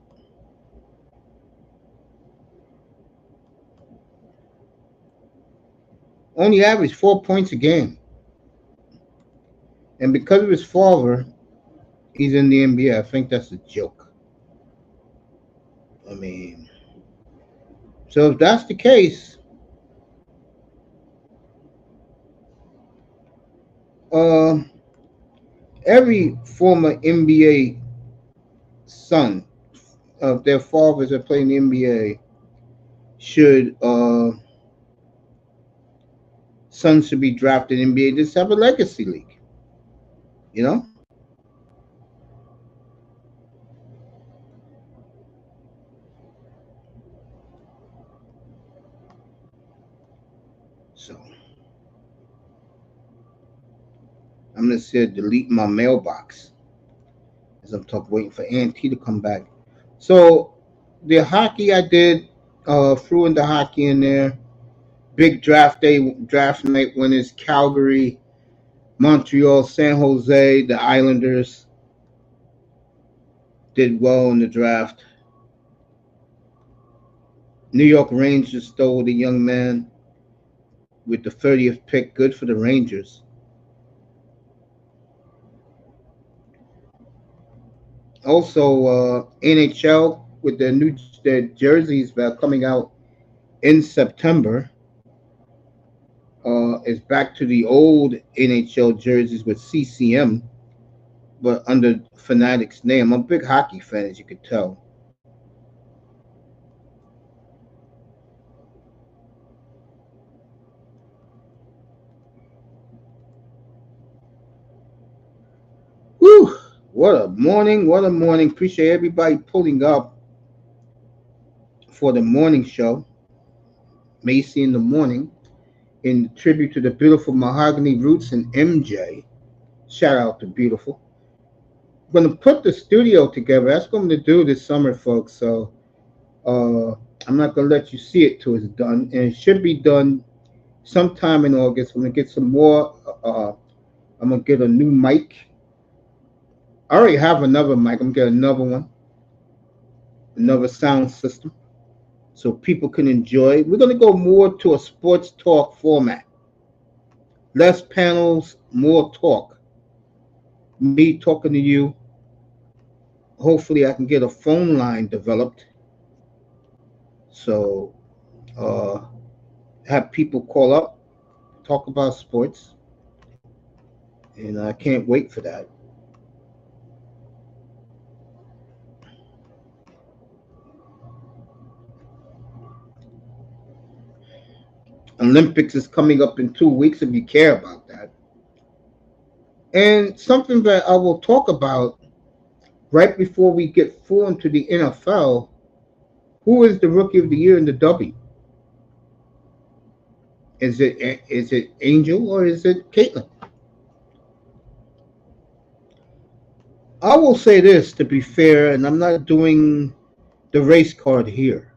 Speaker 1: Only averaged 4 points a game. And because of his father, he's in the NBA. I think that's a joke. I mean, so if that's the case, every former NBA son of their fathers that play in the NBA sons should be drafted in NBA. Just have a legacy league. So I'm gonna say delete my mailbox as I'm waiting for Auntie to come back. So the hockey I did, threw in the hockey in there. Big draft night winners: Calgary, Montreal, San Jose. The Islanders did well in the draft. New York Rangers stole the young man with the 30th pick. Good for the Rangers. Also, NHL with their jerseys that are coming out in September. Is back to the old NHL jerseys with CCM, but under Fanatics name. I'm a big hockey fan, as you could tell. What a morning! What a morning! Appreciate everybody pulling up for the morning show. Macy in the morning, in tribute to the beautiful Mahogany Roots and MJ. Shout out to beautiful. I'm gonna put the studio together. That's what I'm gonna do this summer, folks. So uh, I'm not gonna let you see it till it's done, and it should be done sometime in August. I'm gonna get some more. I'm gonna get a new mic. I already have another mic. I'm gonna get another one, another sound system, so people can enjoy. We're gonna go more to a sports talk format. Less panels, more talk. Me talking to you. Hopefully, I can get a phone line developed, so uh, have people call up, talk about sports, and I can't wait for that. Olympics is coming up in 2 weeks if you care about that. And something that I will talk about right before we get full into the NFL, who is the rookie of the year in the W? Is it Angel or is it Caitlin? I will say this to be fair, and I'm not doing the race card here.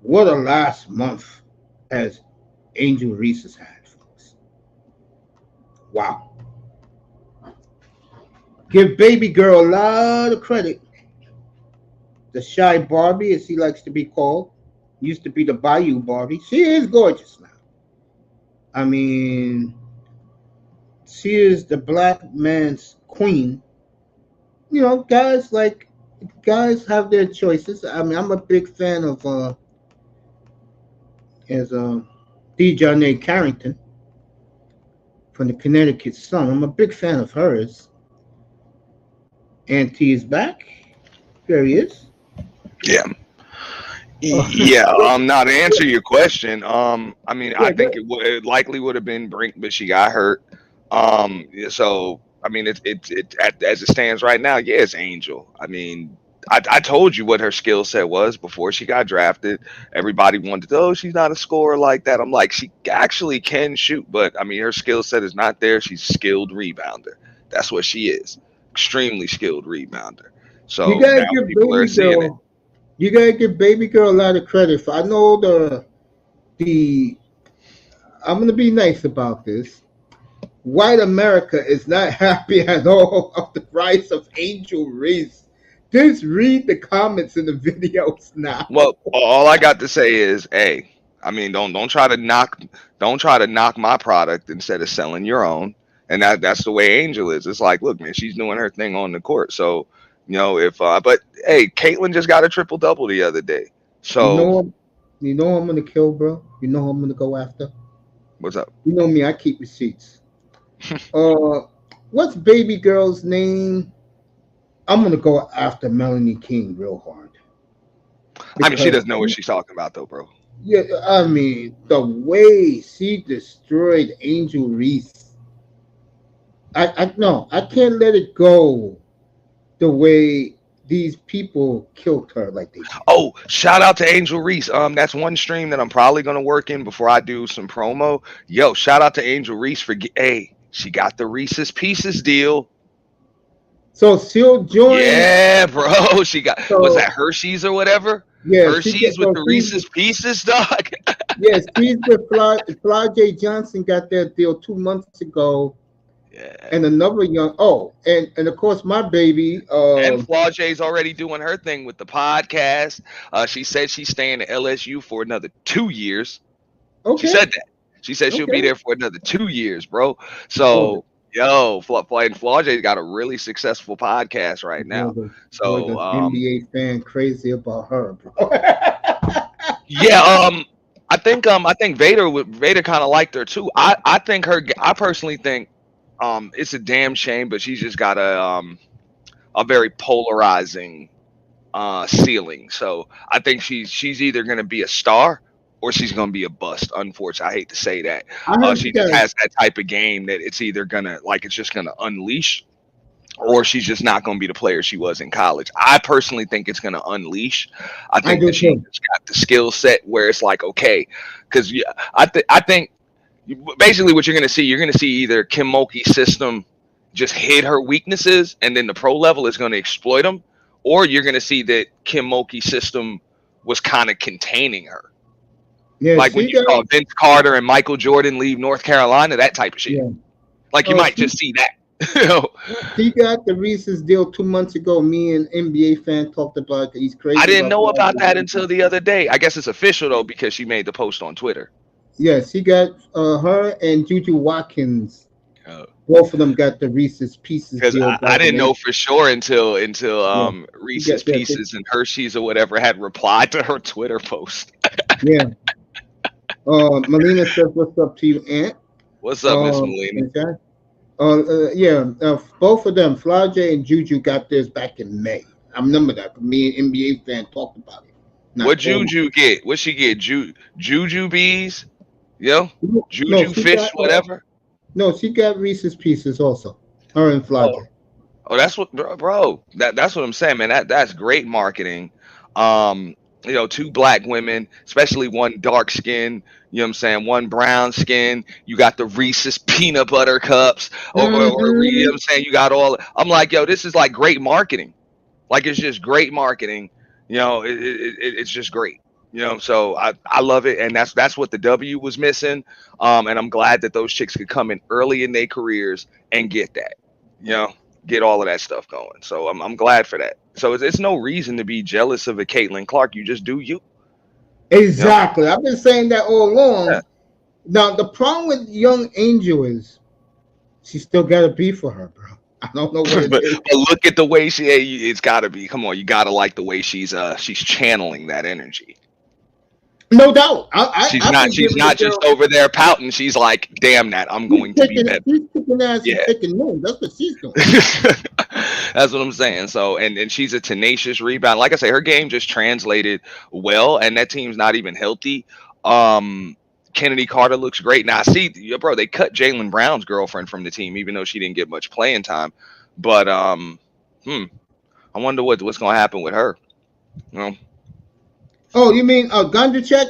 Speaker 1: What a last month as Angel Reese has had, folks. Wow. Give baby girl a lot of credit. The shy Barbie, as he likes to be called, used to be the Bayou Barbie. She is gorgeous now. I mean, she is the black man's queen. You know, guys have their choices. I mean, I'm a big fan of as Dejanay Carrington from the Connecticut Sun. I'm a big fan of hers. Auntie is back. There he is.
Speaker 5: Yeah.
Speaker 1: Oh,
Speaker 5: Yeah, now to answer your question, I mean, I
Speaker 1: yeah,
Speaker 5: think
Speaker 1: good.
Speaker 5: it likely would have been Brink, but she got hurt. Yeah, so I mean, as it stands right now, yeah, it's Angel. I mean, I told you what her skill set was before she got drafted. Everybody wanted, oh, she's not a scorer like that. I'm like, she actually can shoot, but I mean, her skill set is not there. She's a skilled rebounder. That's what she is. Extremely skilled rebounder.
Speaker 1: You
Speaker 5: So
Speaker 1: gotta
Speaker 5: now
Speaker 1: give
Speaker 5: people are
Speaker 1: baby
Speaker 5: seeing it.
Speaker 1: girl. You gotta give baby girl a lot of credit. For I know the. I'm gonna be nice about this. White America is not happy at all of the rise of Angel Reese. Just read the comments in the videos now.
Speaker 5: Well, all I got to say is, hey, I mean, don't try to knock my product instead of selling your own. And that's the way Angel is. It's like, look, man, she's doing her thing on the court. So, if but hey, Caitlin just got a triple double the other day.
Speaker 1: You
Speaker 5: So
Speaker 1: know, you know who I'm gonna kill, bro. You know who I'm gonna go after.
Speaker 5: what's up?
Speaker 1: You know me, I keep receipts. Uh, what's baby girl's name? I'm gonna go after Melanie King real hard
Speaker 5: I mean, she
Speaker 1: because
Speaker 5: doesn't know what she's talking about, though, bro.
Speaker 1: yeah, I mean the way she destroyed Angel Reese. I no, I can't let it go the way these people killed her like they did.
Speaker 5: Oh, shout out to Angel Reese. That's one stream that I'm probably gonna work in before I do some promo. Yo, shout out to Angel Reese for hey, she got the Reese's Pieces deal.
Speaker 1: So she'll join.
Speaker 5: Yeah, bro. She got was
Speaker 1: So
Speaker 5: that Hershey's or whatever?
Speaker 1: yeah, she
Speaker 5: Hershey's
Speaker 1: gets.
Speaker 5: with
Speaker 1: So
Speaker 5: the
Speaker 1: she's
Speaker 5: Reese's Pieces, dog.
Speaker 1: yes, she's with Fly J Johnson got that deal 2 months ago,
Speaker 5: Yeah.
Speaker 1: and another young. Oh, and of course my baby.
Speaker 5: And Flaujae's already doing her thing with the podcast. She said she's staying at LSU for another 2 years. She
Speaker 1: Okay,
Speaker 5: said that. She said she'll be
Speaker 1: okay.
Speaker 5: there for another 2 years, bro.
Speaker 1: Boy,
Speaker 5: So, yo, Flaujae's got a really successful podcast right now.
Speaker 1: boy,
Speaker 5: So,
Speaker 1: does NBA fan crazy about her, bro.
Speaker 5: yeah, I think Vader kind of liked her too. I think I personally think it's a damn shame, but she's just got a very polarizing ceiling. So I think she's either gonna be a star or she's gonna be a bust. Unfortunately, I hate to say that.
Speaker 1: I heard she
Speaker 5: She
Speaker 1: got.
Speaker 5: just has that type of game that it's either gonna like it's just gonna unleash or she's just not going to be the player she was in college. I personally think it's going to unleash. I
Speaker 1: I
Speaker 5: think
Speaker 1: do
Speaker 5: that she's
Speaker 1: too.
Speaker 5: got the skill set where it's like, okay, because I think basically what you're going to see either Kim Mulkey's system just hid her weaknesses, and then the pro level is going to exploit them, or you're going to see that Kim Mulkey's system was kind of containing her,
Speaker 1: Yeah,
Speaker 5: like when
Speaker 1: she
Speaker 5: you
Speaker 1: got
Speaker 5: saw Vince Carter and Michael Jordan leave North Carolina, that type of shit.
Speaker 1: yeah.
Speaker 5: Like you
Speaker 1: Oh,
Speaker 5: might just see that. You know?
Speaker 1: she got the Reese's deal 2 months ago. Me and NBA fan talked about it. He's
Speaker 5: I
Speaker 1: crazy
Speaker 5: didn't
Speaker 1: about
Speaker 5: know about that
Speaker 1: Florida.
Speaker 5: until the other day. I guess it's official though because she made the post on Twitter.
Speaker 1: Yes, he got her and Juju Watkins.
Speaker 5: Because
Speaker 1: Both of them got the Reese's Pieces deal
Speaker 5: I
Speaker 1: back
Speaker 5: didn't
Speaker 1: in.
Speaker 5: know for sure until
Speaker 1: Yeah, he
Speaker 5: Reese's
Speaker 1: got that big.
Speaker 5: Pieces and Hershey's or whatever had replied to her Twitter post.
Speaker 1: Yeah. Melina says, "What's up to you, Aunt?"
Speaker 5: What's up, Miss Molina?
Speaker 1: Okay. Yeah. Both of them, Flauja and Juju, got theirs back in May. I remember that. Me and NBA fan talked about it.
Speaker 5: What
Speaker 1: Not told me.
Speaker 5: Juju get? What she get? Juju bees? Yo,
Speaker 1: No,
Speaker 5: Juju
Speaker 1: she
Speaker 5: fish,
Speaker 1: got.
Speaker 5: whatever.
Speaker 1: No, she got Reese's Pieces also. Her and
Speaker 5: Oh,
Speaker 1: Flauja.
Speaker 5: oh, that's what, bro. That's what I'm saying, man. That's great marketing. Um, two black women, especially one dark skin. You know what I'm saying? One brown skin. You got the Reese's peanut butter cups, or you know what
Speaker 1: Mm-hmm.
Speaker 5: I'm saying? You got all. I'm like, yo, this is like great marketing. Like it's just great marketing. It's just great. So I love it, and that's what the W was missing. And I'm glad that those chicks could come in early in their careers and get that. You know, get all of that stuff going. So I'm glad for that. So it's no reason to be jealous of a Caitlin Clark. You just do you. You know.
Speaker 1: Exactly. I've been saying that all
Speaker 5: Yeah.
Speaker 1: along. Now the problem with young Angel is she still got to be for her, bro. I don't know what it
Speaker 5: but,
Speaker 1: is.
Speaker 5: but look at the way she. It's got to be. Come on, you got to like the way she's channeling that energy.
Speaker 1: No doubt. I've been
Speaker 5: She's
Speaker 1: giving the
Speaker 5: not just
Speaker 1: girl.
Speaker 5: over there pouting. She's like, damn that, I'm going to be better.
Speaker 1: She's kicking ass and
Speaker 5: Yeah.
Speaker 1: taking names. That's what she's doing.
Speaker 5: That's what I'm saying. So and she's a tenacious rebound. Like I say, her game just translated well, and that team's not even healthy. Um Kennedy Carter looks great. Now I see, bro, they cut Jaylen Brown's girlfriend from the team, even though she didn't get much playing time. But I wonder what's gonna happen with her. You know?
Speaker 1: Oh, you mean Gondachek?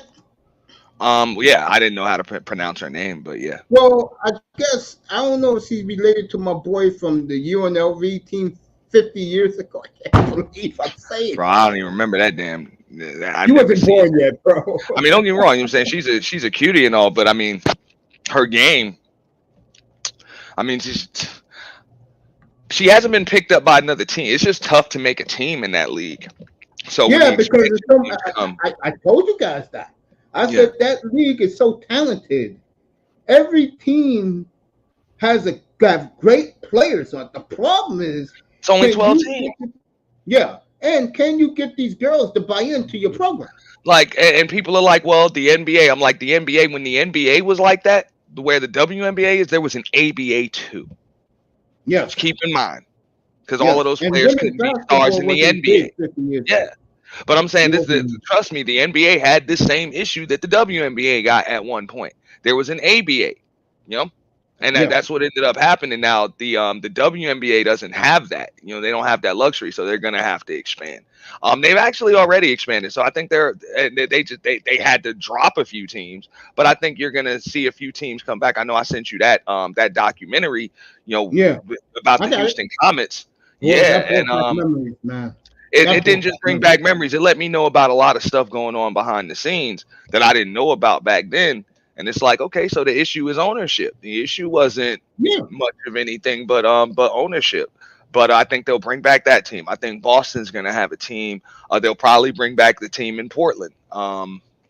Speaker 5: Yeah, I didn't know how to pronounce her name, but yeah.
Speaker 1: Well, I guess I don't know if she's related to my boy from the UNLV team 50 years ago. I can't believe I'm saying
Speaker 5: Bro,
Speaker 1: that.
Speaker 5: I don't even remember that damn. I've
Speaker 1: You
Speaker 5: never
Speaker 1: wasn't
Speaker 5: seen.
Speaker 1: born yet, bro.
Speaker 5: I mean, don't get me wrong. You know what I'm saying she's a cutie and all, but I mean, her game. I mean, she hasn't been picked up by another team. It's just tough to make a team in that league. So when the
Speaker 1: Yeah, because
Speaker 5: expansion
Speaker 1: it's so,
Speaker 5: teams come,
Speaker 1: I told you guys that. I
Speaker 5: yeah,
Speaker 1: said that league is so talented. Every team has got great players on. The problem is,
Speaker 5: it's only
Speaker 1: can
Speaker 5: 12
Speaker 1: you
Speaker 5: teams.
Speaker 1: yeah, and can you get these girls to buy into your program?
Speaker 5: Like, and people are like, well, the NBA. I'm like, the NBA. When the NBA was like that, where the WNBA is, there was an ABA too.
Speaker 1: Yeah,
Speaker 5: Just keep in mind, because all
Speaker 1: yeah.
Speaker 5: of those
Speaker 1: And
Speaker 5: players
Speaker 1: women's
Speaker 5: couldn't be stars
Speaker 1: basketball
Speaker 5: in the
Speaker 1: wasn't
Speaker 5: NBA.
Speaker 1: big 50 years
Speaker 5: Yeah.
Speaker 1: ago.
Speaker 5: But I'm saying
Speaker 1: It
Speaker 5: this,
Speaker 1: wasn't.
Speaker 5: trust me, the NBA had this same issue that the WNBA got at one point. There was an ABA, you know, and
Speaker 1: Yeah.
Speaker 5: that's what ended up happening. Now the WNBA doesn't have that. They don't have that luxury, so they're gonna have to expand. They've actually already expanded, so I think they had to drop a few teams, but I think you're gonna see a few teams come back. I know I sent you that documentary,
Speaker 1: Yeah.
Speaker 5: about
Speaker 1: I
Speaker 5: the
Speaker 1: got it.
Speaker 5: Houston Comets.
Speaker 1: Boy,
Speaker 5: Yeah,
Speaker 1: that
Speaker 5: and
Speaker 1: brought back memories, man.
Speaker 5: it
Speaker 1: That
Speaker 5: didn't
Speaker 1: brought
Speaker 5: just
Speaker 1: back
Speaker 5: bring
Speaker 1: memories.
Speaker 5: back memories. It let me know about a lot of stuff going on behind the scenes that I didn't know about back then. And it's like, okay, so the issue is ownership. The issue wasn't
Speaker 1: Yeah.
Speaker 5: much of anything but ownership. But I think they'll bring back that team. I think Boston's going to have a team. They'll probably bring back the team in Portland.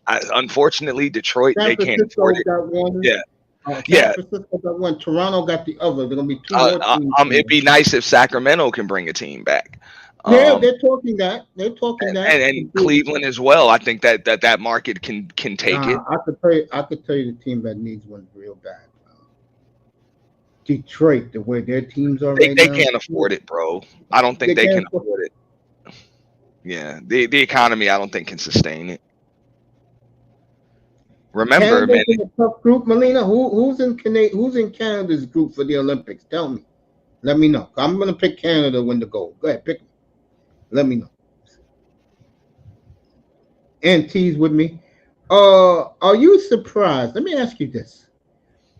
Speaker 5: Unfortunately, Detroit,
Speaker 1: San
Speaker 5: they can't afford
Speaker 1: Francisco
Speaker 5: it.
Speaker 1: got one.
Speaker 5: Yeah,
Speaker 1: San
Speaker 5: yeah.
Speaker 1: Francisco got one. Toronto got the other. There's gonna be two more teams
Speaker 5: It'd
Speaker 1: coming.
Speaker 5: be nice if Sacramento can bring a team back.
Speaker 1: Yeah,
Speaker 5: Um,
Speaker 1: they're talking that. They're talking that.
Speaker 5: and Cleveland as well. I think that market can take it.
Speaker 1: I could tell you. I could tell you the team that needs one real bad. Detroit, the way their teams are right
Speaker 5: They
Speaker 1: now.
Speaker 5: can't afford it, bro. I don't think they can afford it. Yeah, the economy I don't think can sustain it. Remember,
Speaker 1: Canada's
Speaker 5: man.
Speaker 1: in a tough group, Melina. Who's in Canada's group for the Olympics? Tell me. Let me know. I'm gonna pick Canada to win the gold. Go ahead, pick me. Let me know. And tease with me. Are you surprised? Let me ask you this.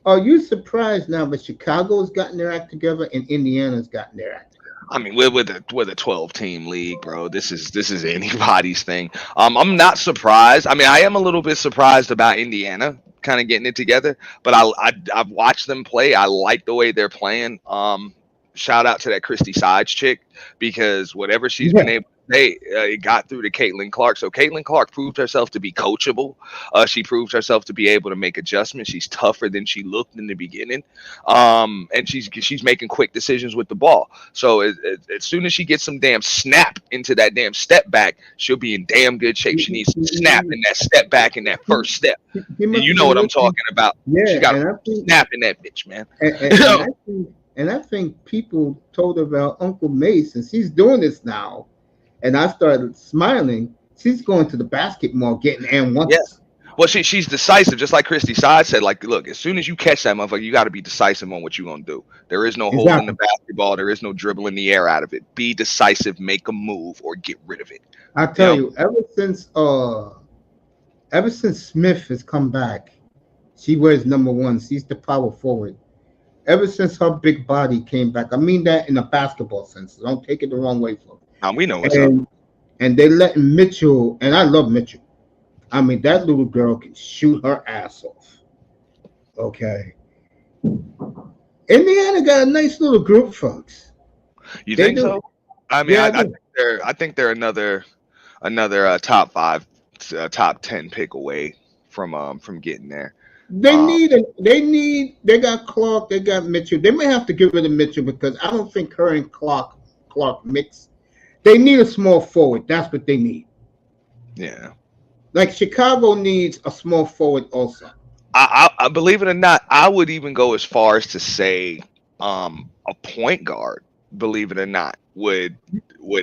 Speaker 1: Are you surprised now that Chicago's gotten their act together and Indiana's gotten their act together?
Speaker 5: I mean, with a 12 team league, bro. This is anybody's thing. I'm not surprised. I mean, I am a little bit surprised about Indiana kind of getting it together, but I've watched them play. I like the way they're playing. Shout out to that Christy Sides chick because whatever she's been
Speaker 1: Yeah,
Speaker 5: able to say, it got through to Caitlin Clark. So Caitlin Clark proved herself to be coachable. She proved herself to be able to make adjustments. She's tougher than she looked in the beginning, and she's making quick decisions with the ball. So as soon as she gets some damn snap into that damn step back, she'll be in damn good shape. She needs some snap in that step back in that first step.
Speaker 1: he
Speaker 5: And
Speaker 1: must
Speaker 5: you
Speaker 1: have
Speaker 5: know
Speaker 1: been
Speaker 5: what I'm
Speaker 1: listening.
Speaker 5: talking about. She
Speaker 1: Yeah,
Speaker 5: got a
Speaker 1: and I think
Speaker 5: snap in that bitch, man.
Speaker 1: and I think people told about Uncle Mace, and she's doing this now. And I started smiling. She's going to the basketball getting and
Speaker 5: Yeah.
Speaker 1: ones.
Speaker 5: Well, she's decisive, just like Christy Side said. Like, look, as soon as you catch that motherfucker, you got to be decisive on what you're gonna do. There is no holding the
Speaker 1: Exactly.
Speaker 5: basketball. There is no dribbling the air out of it. Be decisive, make a move, or get rid of it.
Speaker 1: I
Speaker 5: You
Speaker 1: tell
Speaker 5: know,
Speaker 1: you, ever since Smith has come back, she wears number one. She's the power forward. Ever since her big body came back, I mean that in a basketball sense. Don't take it the wrong way, folks.
Speaker 5: we know what's up.
Speaker 1: And they letting Mitchell, and I love Mitchell. I mean that little girl can shoot her ass off. Okay, Indiana got a nice little group, folks.
Speaker 5: You
Speaker 1: They
Speaker 5: think
Speaker 1: do.
Speaker 5: so? I mean,
Speaker 1: Yeah, I
Speaker 5: I
Speaker 1: do.
Speaker 5: think they're another top five, top 10 pick away from getting there. Um,
Speaker 1: They got Clark, they got Mitchell. They may have to get rid of Mitchell because I don't think her and Clark mix. They need a small forward. That's what they need.
Speaker 5: yeah.
Speaker 1: Like Chicago needs a small forward also.
Speaker 5: I believe it or not, I would even go as far as to say a point guard, believe it or not, would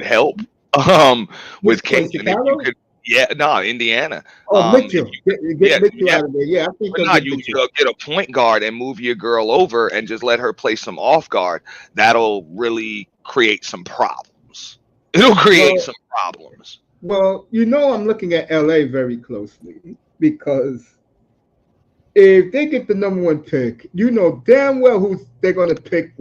Speaker 5: help with
Speaker 1: Which one,
Speaker 5: Caitlin if you
Speaker 1: Chicago?
Speaker 5: could. Yeah, no, Indiana.
Speaker 1: Oh,
Speaker 5: If
Speaker 1: Mitchell.
Speaker 5: you could,
Speaker 1: Get
Speaker 5: yeah,
Speaker 1: Mitchell
Speaker 5: yeah.
Speaker 1: out of there. Yeah, I think
Speaker 5: But
Speaker 1: they'll
Speaker 5: no,
Speaker 1: get
Speaker 5: you
Speaker 1: Mitchell.
Speaker 5: get a point guard and move your girl over and just let her play some off guard. That'll really create some problems. It'll create
Speaker 1: Well,
Speaker 5: some problems.
Speaker 1: I'm looking at LA very closely because if they get the number one pick, you know damn well who they're going to pick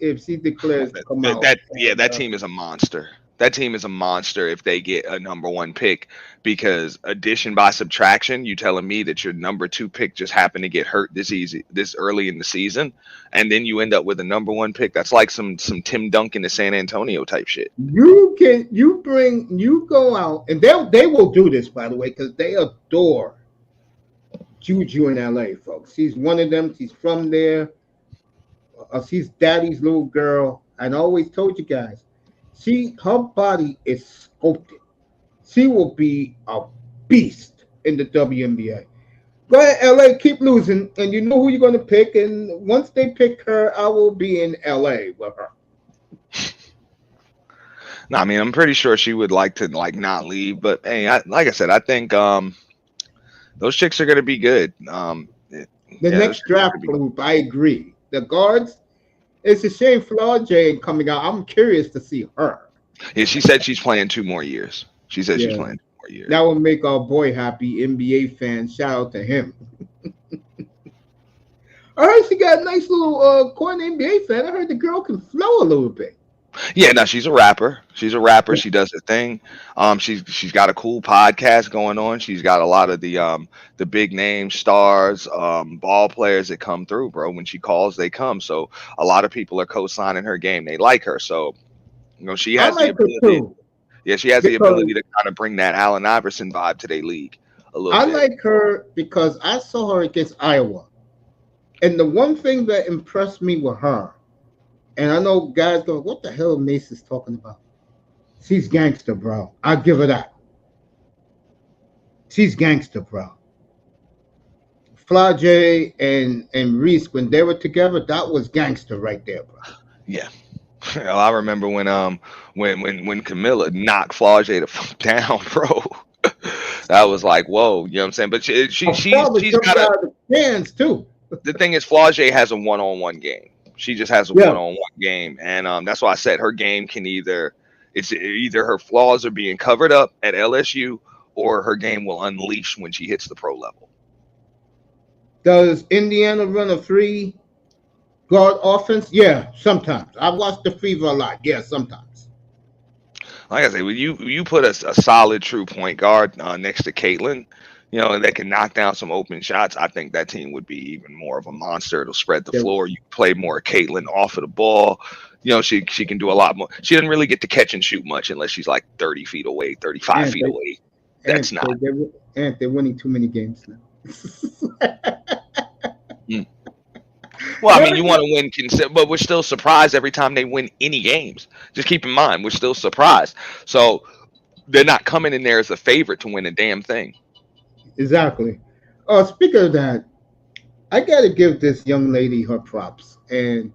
Speaker 1: if she declares to come out.
Speaker 5: Yeah,
Speaker 1: And
Speaker 5: that team is a monster. That team is a monster if they get a number one pick because addition by subtraction, you telling me that your number two pick just happened to get hurt this early in the season, and then you end up with a number one pick. That's like some Tim Duncan to San Antonio type shit.
Speaker 1: you go out and they will do this by the way because they adore Juju in LA, folks. She's one of them. She's from there. She's daddy's little girl. And I always told you guys, her body is sculpted. She will be a beast in the WNBA. Go ahead, LA, keep losing, and you know who you're going to pick. And once they pick her, I will be in LA with her.
Speaker 5: No, I mean I'm pretty sure she would like to like not leave, but hey, like I said, I think those chicks are gonna be good.
Speaker 1: The
Speaker 5: Yeah, those
Speaker 1: next
Speaker 5: chicks are
Speaker 1: draft
Speaker 5: gonna be.
Speaker 1: group, I agree. The guards, it's a shame Flaw ain't coming out. I'm curious to see her.
Speaker 5: Yeah, she said she's playing 2 more years. She said she's
Speaker 1: Yeah,
Speaker 5: playing 2 more years.
Speaker 1: that will make our boy happy. NBA fan, shout out to him. I heard she got a nice little corner NBA fan. I heard the girl can flow a little bit.
Speaker 5: Yeah, no, she's a rapper. She's a rapper. She does her thing. She's got a cool podcast going on. She's got a lot of the big name stars, ball players that come through, bro. When she calls, they come. So a lot of people are co-signing her game. They like her. So she
Speaker 1: I
Speaker 5: has the
Speaker 1: like her
Speaker 5: ability.
Speaker 1: too
Speaker 5: Yeah, she has the
Speaker 1: because
Speaker 5: ability to kind of bring that Allen Iverson vibe to their league a little
Speaker 1: I
Speaker 5: bit.
Speaker 1: like her because I saw her against Iowa, and the one thing that impressed me with her, and I know guys go, "What the hell Mace is talking about?" She's gangster, bro. I give her that. She's gangster, bro. Flage and Reese when they were together, that was gangster right there, bro.
Speaker 5: Yeah. I remember when Camilla knocked Flage the fuck down, bro. That was like, whoa, you know what I'm saying? But
Speaker 1: Her father
Speaker 5: she's
Speaker 1: jumped
Speaker 5: got a
Speaker 1: out of the stands too.
Speaker 5: the thing is Flage has a one-on-one game. She just has a
Speaker 1: Yeah,
Speaker 5: one-on-one game, and that's why I said her game can either her flaws are being covered up at LSU, or her game will unleash when she hits the pro level.
Speaker 1: does Indiana run a three guard offense? Yeah, sometimes. I watch the Fever a lot. Yeah, sometimes.
Speaker 5: Like I say, when you put a solid true point guard next to Caitlin, and that can knock down some open shots, I think that team would be even more of a monster. It'll spread the
Speaker 1: They,
Speaker 5: floor. You play more Caitlin off of the ball. She can do a lot more. She doesn't really get to catch and shoot much unless she's like 30 feet away, 35
Speaker 1: and
Speaker 5: feet
Speaker 1: they,
Speaker 5: away.
Speaker 1: and
Speaker 5: That's
Speaker 1: they,
Speaker 5: not.
Speaker 1: they're winning too many games now.
Speaker 5: Mm. Well, I mean, you want to win, but we're still surprised every time they win any games. Just keep in mind, we're still surprised. So they're not coming in there as a favorite to win a damn thing.
Speaker 1: Exactly. Speaking of that, I got to give this young lady her props. And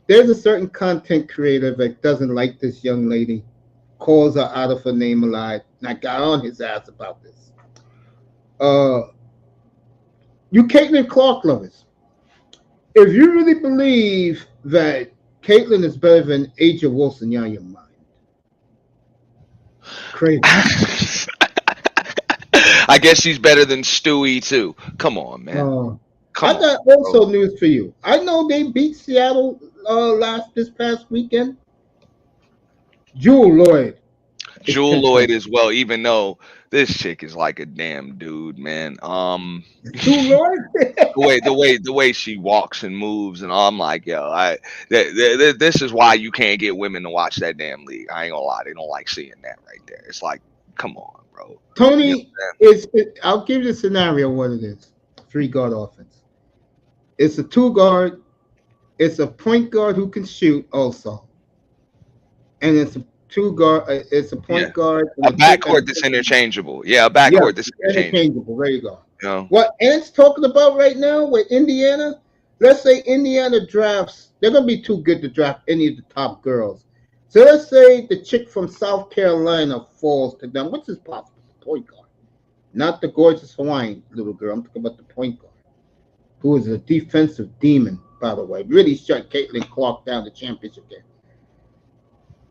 Speaker 1: there's a certain content creator that doesn't like this young lady, calls her out of her name a lot, and I got on his ass about this. Uh, you Caitlin Clark lovers, if you really believe that Caitlin is better than Aja Wilson, you're out of your mind. Crazy.
Speaker 5: I guess she's better than Stewie too. Come on, man.
Speaker 1: I got also news for you. I know they beat Seattle this past weekend. Jewel Lloyd
Speaker 5: as well, even though this chick is like a damn dude, man.
Speaker 1: Jewel Lloyd.
Speaker 5: the way she walks and moves, and I'm like, yo, this is why you can't get women to watch that damn league. I ain't gonna lie, they don't like seeing that right there. It's like, come on, bro.
Speaker 1: Tony, I'll give you the scenario what it is. 3-guard offense. It's a 2-guard. It's a point guard who can shoot also, and it's a 2-guard. It's a point guard.
Speaker 5: A backcourt that's interchangeable. Yeah, a backcourt that's interchangeable.
Speaker 1: There you go. What Ant's talking about right now with Indiana? Let's say Indiana drafts. They're gonna be too good to draft any of the top girls. So let's say the chick from South Carolina falls to them, which is possible. Point guard, not the gorgeous Hawaiian little girl. I'm talking about the point guard, who is a defensive demon, by the way. Really shut Caitlin Clark down the championship game.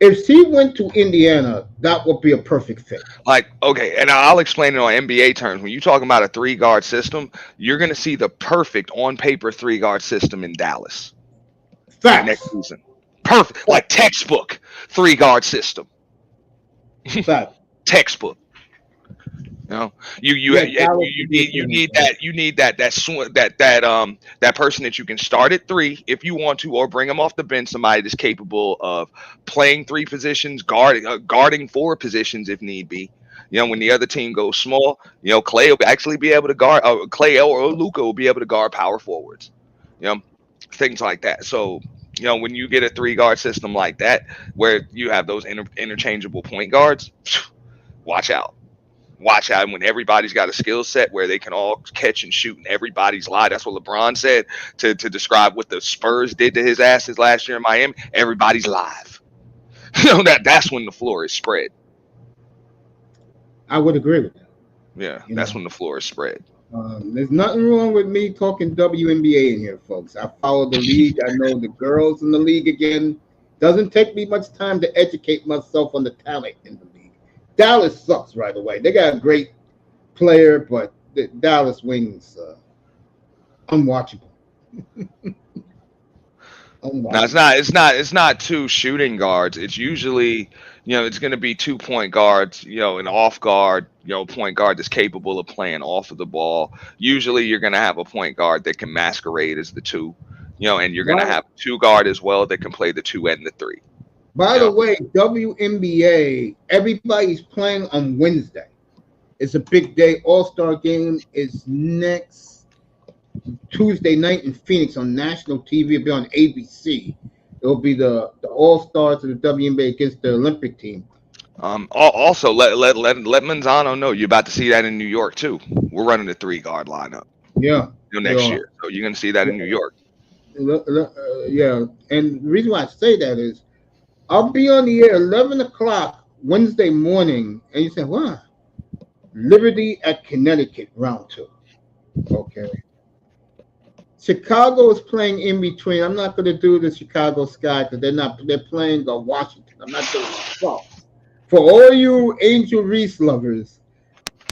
Speaker 1: If she went to Indiana, that would be a perfect fit.
Speaker 5: Like, okay, and I'll explain it on NBA terms. When you're talking about a 3-guard system, you're going to see the perfect on paper 3-guard system in Dallas.
Speaker 1: Facts.
Speaker 5: Next season. Perfect. Like textbook 3-guard system.
Speaker 1: Facts.
Speaker 5: Textbook. You need that person that you can start at 3 if you want to, or bring them off the bench. Somebody that's capable of playing 3 positions, guarding 4 positions if need be. When the other team goes small, Clay will actually be able to guard. Clay or Luka will be able to guard power forwards. Things like that. So when you get a 3-guard system like that, where you have those interchangeable point guards, watch out. Watch out when everybody's got a skill set where they can all catch and shoot and everybody's live. That's what LeBron said to describe what the Spurs did to his asses last year in Miami. Everybody's live. That's when the floor is spread.
Speaker 1: I would agree with that.
Speaker 5: Yeah, that's when the floor is spread.
Speaker 1: There's nothing wrong with me talking WNBA in here, folks. I follow the league. I know the girls in the league again. Doesn't take me much time to educate myself on the talent in the league. Dallas sucks right away. They got a great player, but the Dallas Wings unwatchable.
Speaker 5: No, it's not 2 shooting guards. It's usually, it's going to be 2 point guards, an off guard, point guard that's capable of playing off of the ball. Usually you're going to have a point guard that can masquerade as the 2, and you're going to have a 2 guard as well that can play the 2 and the 3.
Speaker 1: By the way, WNBA, everybody's playing on Wednesday. It's a big day. All-Star game is next Tuesday night in Phoenix on national TV. It'll be on ABC. It'll be the All-Stars of the WNBA against the Olympic team.
Speaker 5: Also, let Manzano know you're about to see that in New York too. We're running the 3-guard lineup.
Speaker 1: Yeah.
Speaker 5: Next year, so you're going to see that in New York.
Speaker 1: Yeah, and the reason why I say that is I'll be on the air 11 o'clock Wednesday morning, and you say, "Wow, Liberty at Connecticut, round 2." Okay. Chicago is playing in between. I'm not going to do the Chicago Sky because they're playing Washington. I'm not doing it. So, for all you Angel Reese lovers,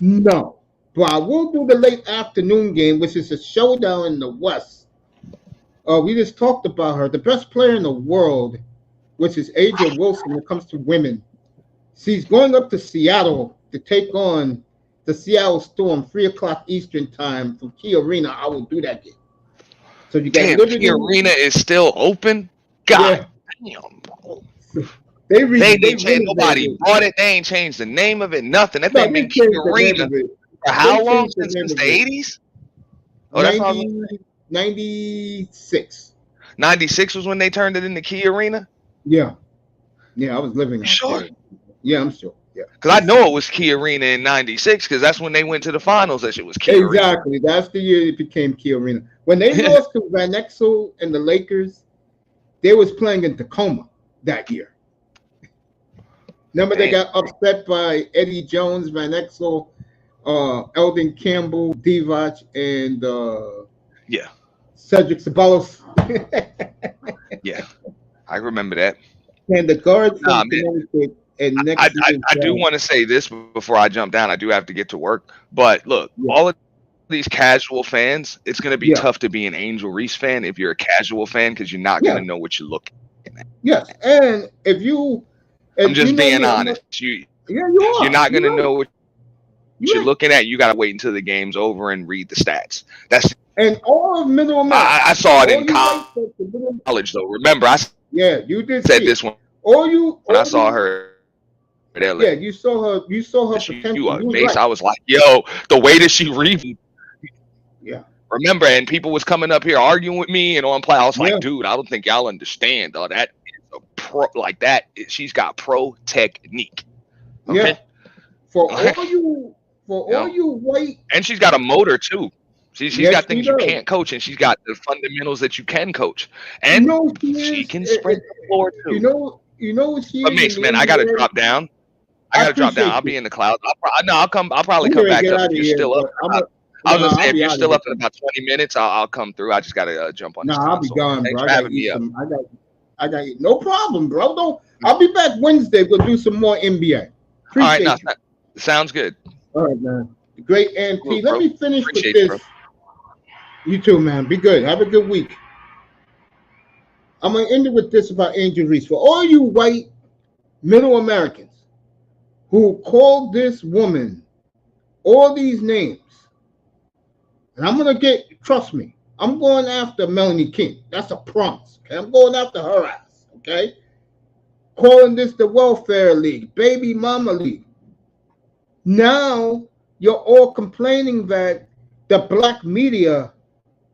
Speaker 1: no. But I will do the late afternoon game, which is a showdown in the West. We just talked about her, the best player in the world, which is Aja Wilson when it comes to women. She's going up to Seattle to take on the Seattle Storm, 3 o'clock Eastern time from Key Arena. I will do that game. So you got
Speaker 5: Damn,
Speaker 1: Liberty.
Speaker 5: Key Arena is still open.
Speaker 1: Yeah,
Speaker 5: God damn, bro. They
Speaker 1: they
Speaker 5: didn't change. Nobody
Speaker 1: renovated.
Speaker 5: bought it. They ain't changed the name of it. Nothing. That
Speaker 1: No,
Speaker 5: thing
Speaker 1: they
Speaker 5: been Key
Speaker 1: changed the name
Speaker 5: Arena
Speaker 1: of it.
Speaker 5: for
Speaker 1: They
Speaker 5: how long?
Speaker 1: changed the name
Speaker 5: Since
Speaker 1: of
Speaker 5: the
Speaker 1: it.
Speaker 5: 80s? Oh, that's how
Speaker 1: 90, 96.
Speaker 5: 96 was when they turned it into Key Arena.
Speaker 1: Yeah, yeah, I was living
Speaker 5: You
Speaker 1: out
Speaker 5: sure?
Speaker 1: there. Yeah, I'm sure. Yeah,
Speaker 5: Because I know it was Key Arena in '96 because that's when they went to the finals. That shit was Key Arena.
Speaker 1: exactly. That's the year it became Key Arena. When they lost to Van Exel and the Lakers, they was playing in Tacoma that year. Remember, they
Speaker 5: Damn.
Speaker 1: got upset by Eddie Jones, Van Exel, Eldon Campbell, Divac, and
Speaker 5: Yeah,
Speaker 1: Cedric Ceballos.
Speaker 5: yeah, I remember that.
Speaker 1: And the guard
Speaker 5: Nah,
Speaker 1: from
Speaker 5: man.
Speaker 1: Connecticut, and
Speaker 5: I,
Speaker 1: next
Speaker 5: I,
Speaker 1: year,
Speaker 5: I do want to say this before I jump down. I do have to get to work. But look,
Speaker 1: yeah,
Speaker 5: all of these casual fans, it's going to be
Speaker 1: yeah,
Speaker 5: tough to be an Angel Reese fan if you're a casual fan because you're not going
Speaker 1: yeah,
Speaker 5: to know what you're looking at.
Speaker 1: yes. And
Speaker 5: I'm
Speaker 1: if you
Speaker 5: just
Speaker 1: know
Speaker 5: being
Speaker 1: me,
Speaker 5: honest.
Speaker 1: yeah, you
Speaker 5: You're
Speaker 1: are.
Speaker 5: not going to
Speaker 1: You're right.
Speaker 5: know what
Speaker 1: You're
Speaker 5: you're
Speaker 1: right.
Speaker 5: looking at. You got to wait until the game's over and read the stats. That's
Speaker 1: And all of Middle
Speaker 5: I
Speaker 1: America,
Speaker 5: saw it
Speaker 1: all
Speaker 5: in
Speaker 1: you white folks, in Middle,
Speaker 5: college though. Remember, I
Speaker 1: yeah, you did
Speaker 5: said
Speaker 1: see it.
Speaker 5: this when I
Speaker 1: All
Speaker 5: saw
Speaker 1: you,
Speaker 5: her at
Speaker 1: yeah, you saw her
Speaker 5: LSU
Speaker 1: potential. You was
Speaker 5: base.
Speaker 1: right.
Speaker 5: I was like, yo, the way that she read.
Speaker 1: Yeah,
Speaker 5: Remember, and people was coming up here arguing with me and on play. I was
Speaker 1: yeah,
Speaker 5: like, dude, I don't think y'all understand. Though that is a pro like that. She's got pro technique.
Speaker 1: yeah.
Speaker 5: Okay,
Speaker 1: For
Speaker 5: like,
Speaker 1: all you, for
Speaker 5: you
Speaker 1: all
Speaker 5: know,
Speaker 1: you white,
Speaker 5: and she's got a motor too. She's
Speaker 1: yes,
Speaker 5: got
Speaker 1: she
Speaker 5: things you
Speaker 1: does.
Speaker 5: can't coach, and she's got the fundamentals that you can coach,
Speaker 1: You
Speaker 5: and
Speaker 1: know she
Speaker 5: she
Speaker 1: is.
Speaker 5: can spread the floor too.
Speaker 1: You know what she
Speaker 5: But
Speaker 1: is in
Speaker 5: Mace,
Speaker 1: the
Speaker 5: man, I gotta
Speaker 1: NBA.
Speaker 5: drop down. I
Speaker 1: I
Speaker 5: gotta drop down.
Speaker 1: appreciate
Speaker 5: I'll
Speaker 1: you.
Speaker 5: be in the clouds. No, I'll come. I'll probably
Speaker 1: I'm
Speaker 5: come
Speaker 1: gonna
Speaker 5: back
Speaker 1: get
Speaker 5: up
Speaker 1: out
Speaker 5: if
Speaker 1: of
Speaker 5: you're
Speaker 1: here,
Speaker 5: still up.
Speaker 1: but
Speaker 5: I was gonna say
Speaker 1: I'll
Speaker 5: if
Speaker 1: be
Speaker 5: you're
Speaker 1: out of
Speaker 5: still
Speaker 1: here.
Speaker 5: up in about 20 minutes, I'll come through. I just gotta jump on this
Speaker 1: I'll be
Speaker 5: console, man.
Speaker 1: gone,
Speaker 5: Thanks
Speaker 1: bro. I
Speaker 5: for
Speaker 1: gotta
Speaker 5: having
Speaker 1: eat
Speaker 5: me up.
Speaker 1: some. I got no problem, bro. Don't. I'll be back Wednesday. We'll do some more NBA.
Speaker 5: All right, now
Speaker 1: Appreciate you.
Speaker 5: sounds good.
Speaker 1: All right, man. The great
Speaker 5: Cool,
Speaker 1: MP. Let
Speaker 5: bro.
Speaker 1: me finish with
Speaker 5: Appreciate you, bro.
Speaker 1: this. You too, man. Be good. Have a good week. I'm gonna end it with this about Angel Reese. For all you white middle Americans who called this woman all these names, and I'm gonna trust me, I'm going after Melanie King. That's a promise. Okay, I'm going after her ass. Okay, calling this the welfare league, baby mama league. Now you're all complaining that the black media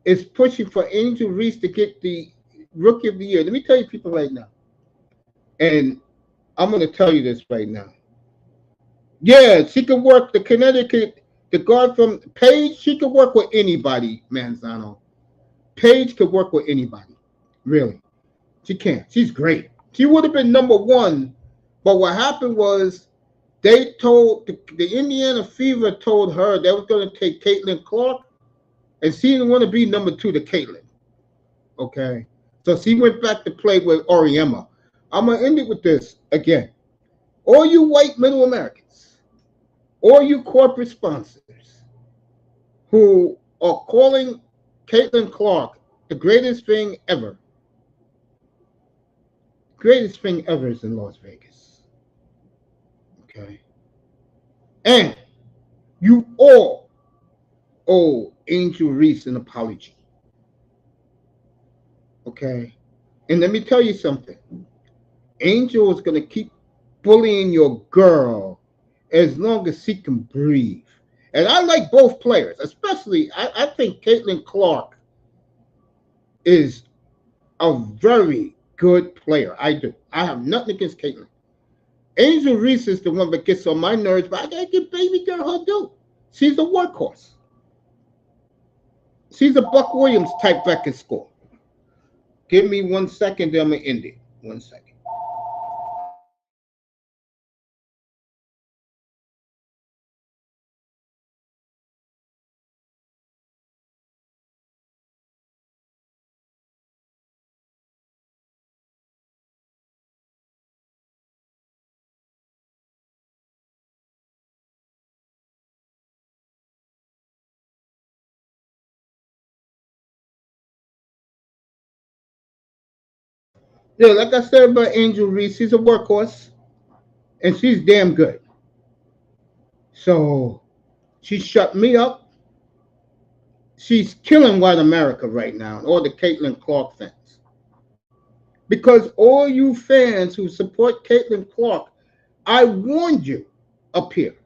Speaker 1: is pushing for Angel Reese to get the rookie of the year. Let me tell you people right now, and I'm gonna tell you this right now. Yeah, she could work the Connecticut, the guard from Paige. She could work with anybody, Manzano. Paige could work with anybody, really. She can. She's great. She would have been number one, but what happened was they told the Indiana Fever told her they was going to take Caitlin Clark, and she didn't want to be number two to Caitlin. Okay, so she went back to play with Oriema. I'm gonna end it with this again. All you white middle Americans, all you corporate sponsors who are calling Caitlin Clark the greatest thing ever. Greatest thing ever is in Las Vegas. Okay. And you all owe Angel Reese an apology. Okay. And let me tell you something. Angel is going to keep bullying your girl as long as she can breathe. And I like both players, especially I think Caitlin Clark is a very good player. I do. I have nothing against Caitlin. Angel Reese is the one that gets on my nerves, but I gotta give baby girl her due. She's a workhorse. She's a Buck Williams type that can score. Give me 1 second, then I'm gonna end it. 1 second. Yeah, like I said about Angel Reese, she's a workhorse, and she's damn good. So she shut me up. She's killing white America right now, and all the Caitlin Clark fans. Because all you fans who support Caitlin Clark, I warned you up here.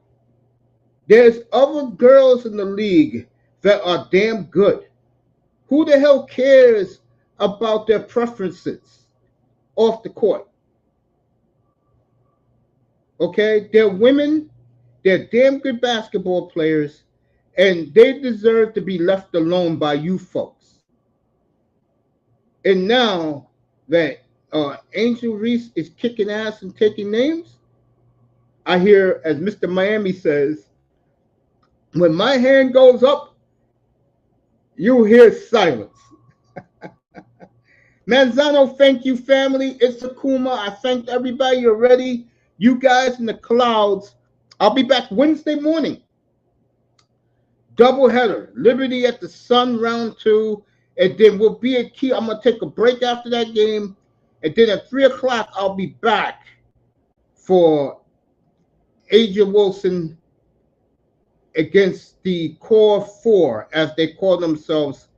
Speaker 1: There's other girls in the league that are damn good. Who the hell cares about their preferences off the court? Okay? They're women, they're damn good basketball players, and they deserve to be left alone by you folks. And now that Angel Reese is kicking ass and taking names, I hear, as Mr. Miami says, when my hand goes up, you hear silence. Manzano, thank you, family. It's Akuma. I thanked everybody already. You guys in the clouds. I'll be back Wednesday morning. Doubleheader. Liberty at the Sun round 2. And then we'll be at Key. I'm going to take a break after that game. And then at 3 o'clock, I'll be back for Aja Wilson against the Core 4, as they call themselves,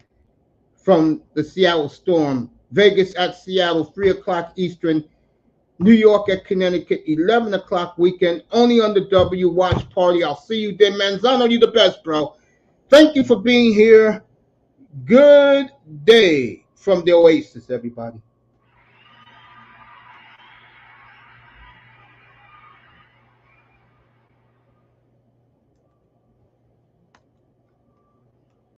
Speaker 1: from the Seattle Storm. Vegas at Seattle, 3 o'clock Eastern. New York at Connecticut, 11 o'clock weekend. Only on the W Watch Party. I'll see you then. Manzano, you the best, bro. Thank you for being here. Good day from the Oasis, everybody.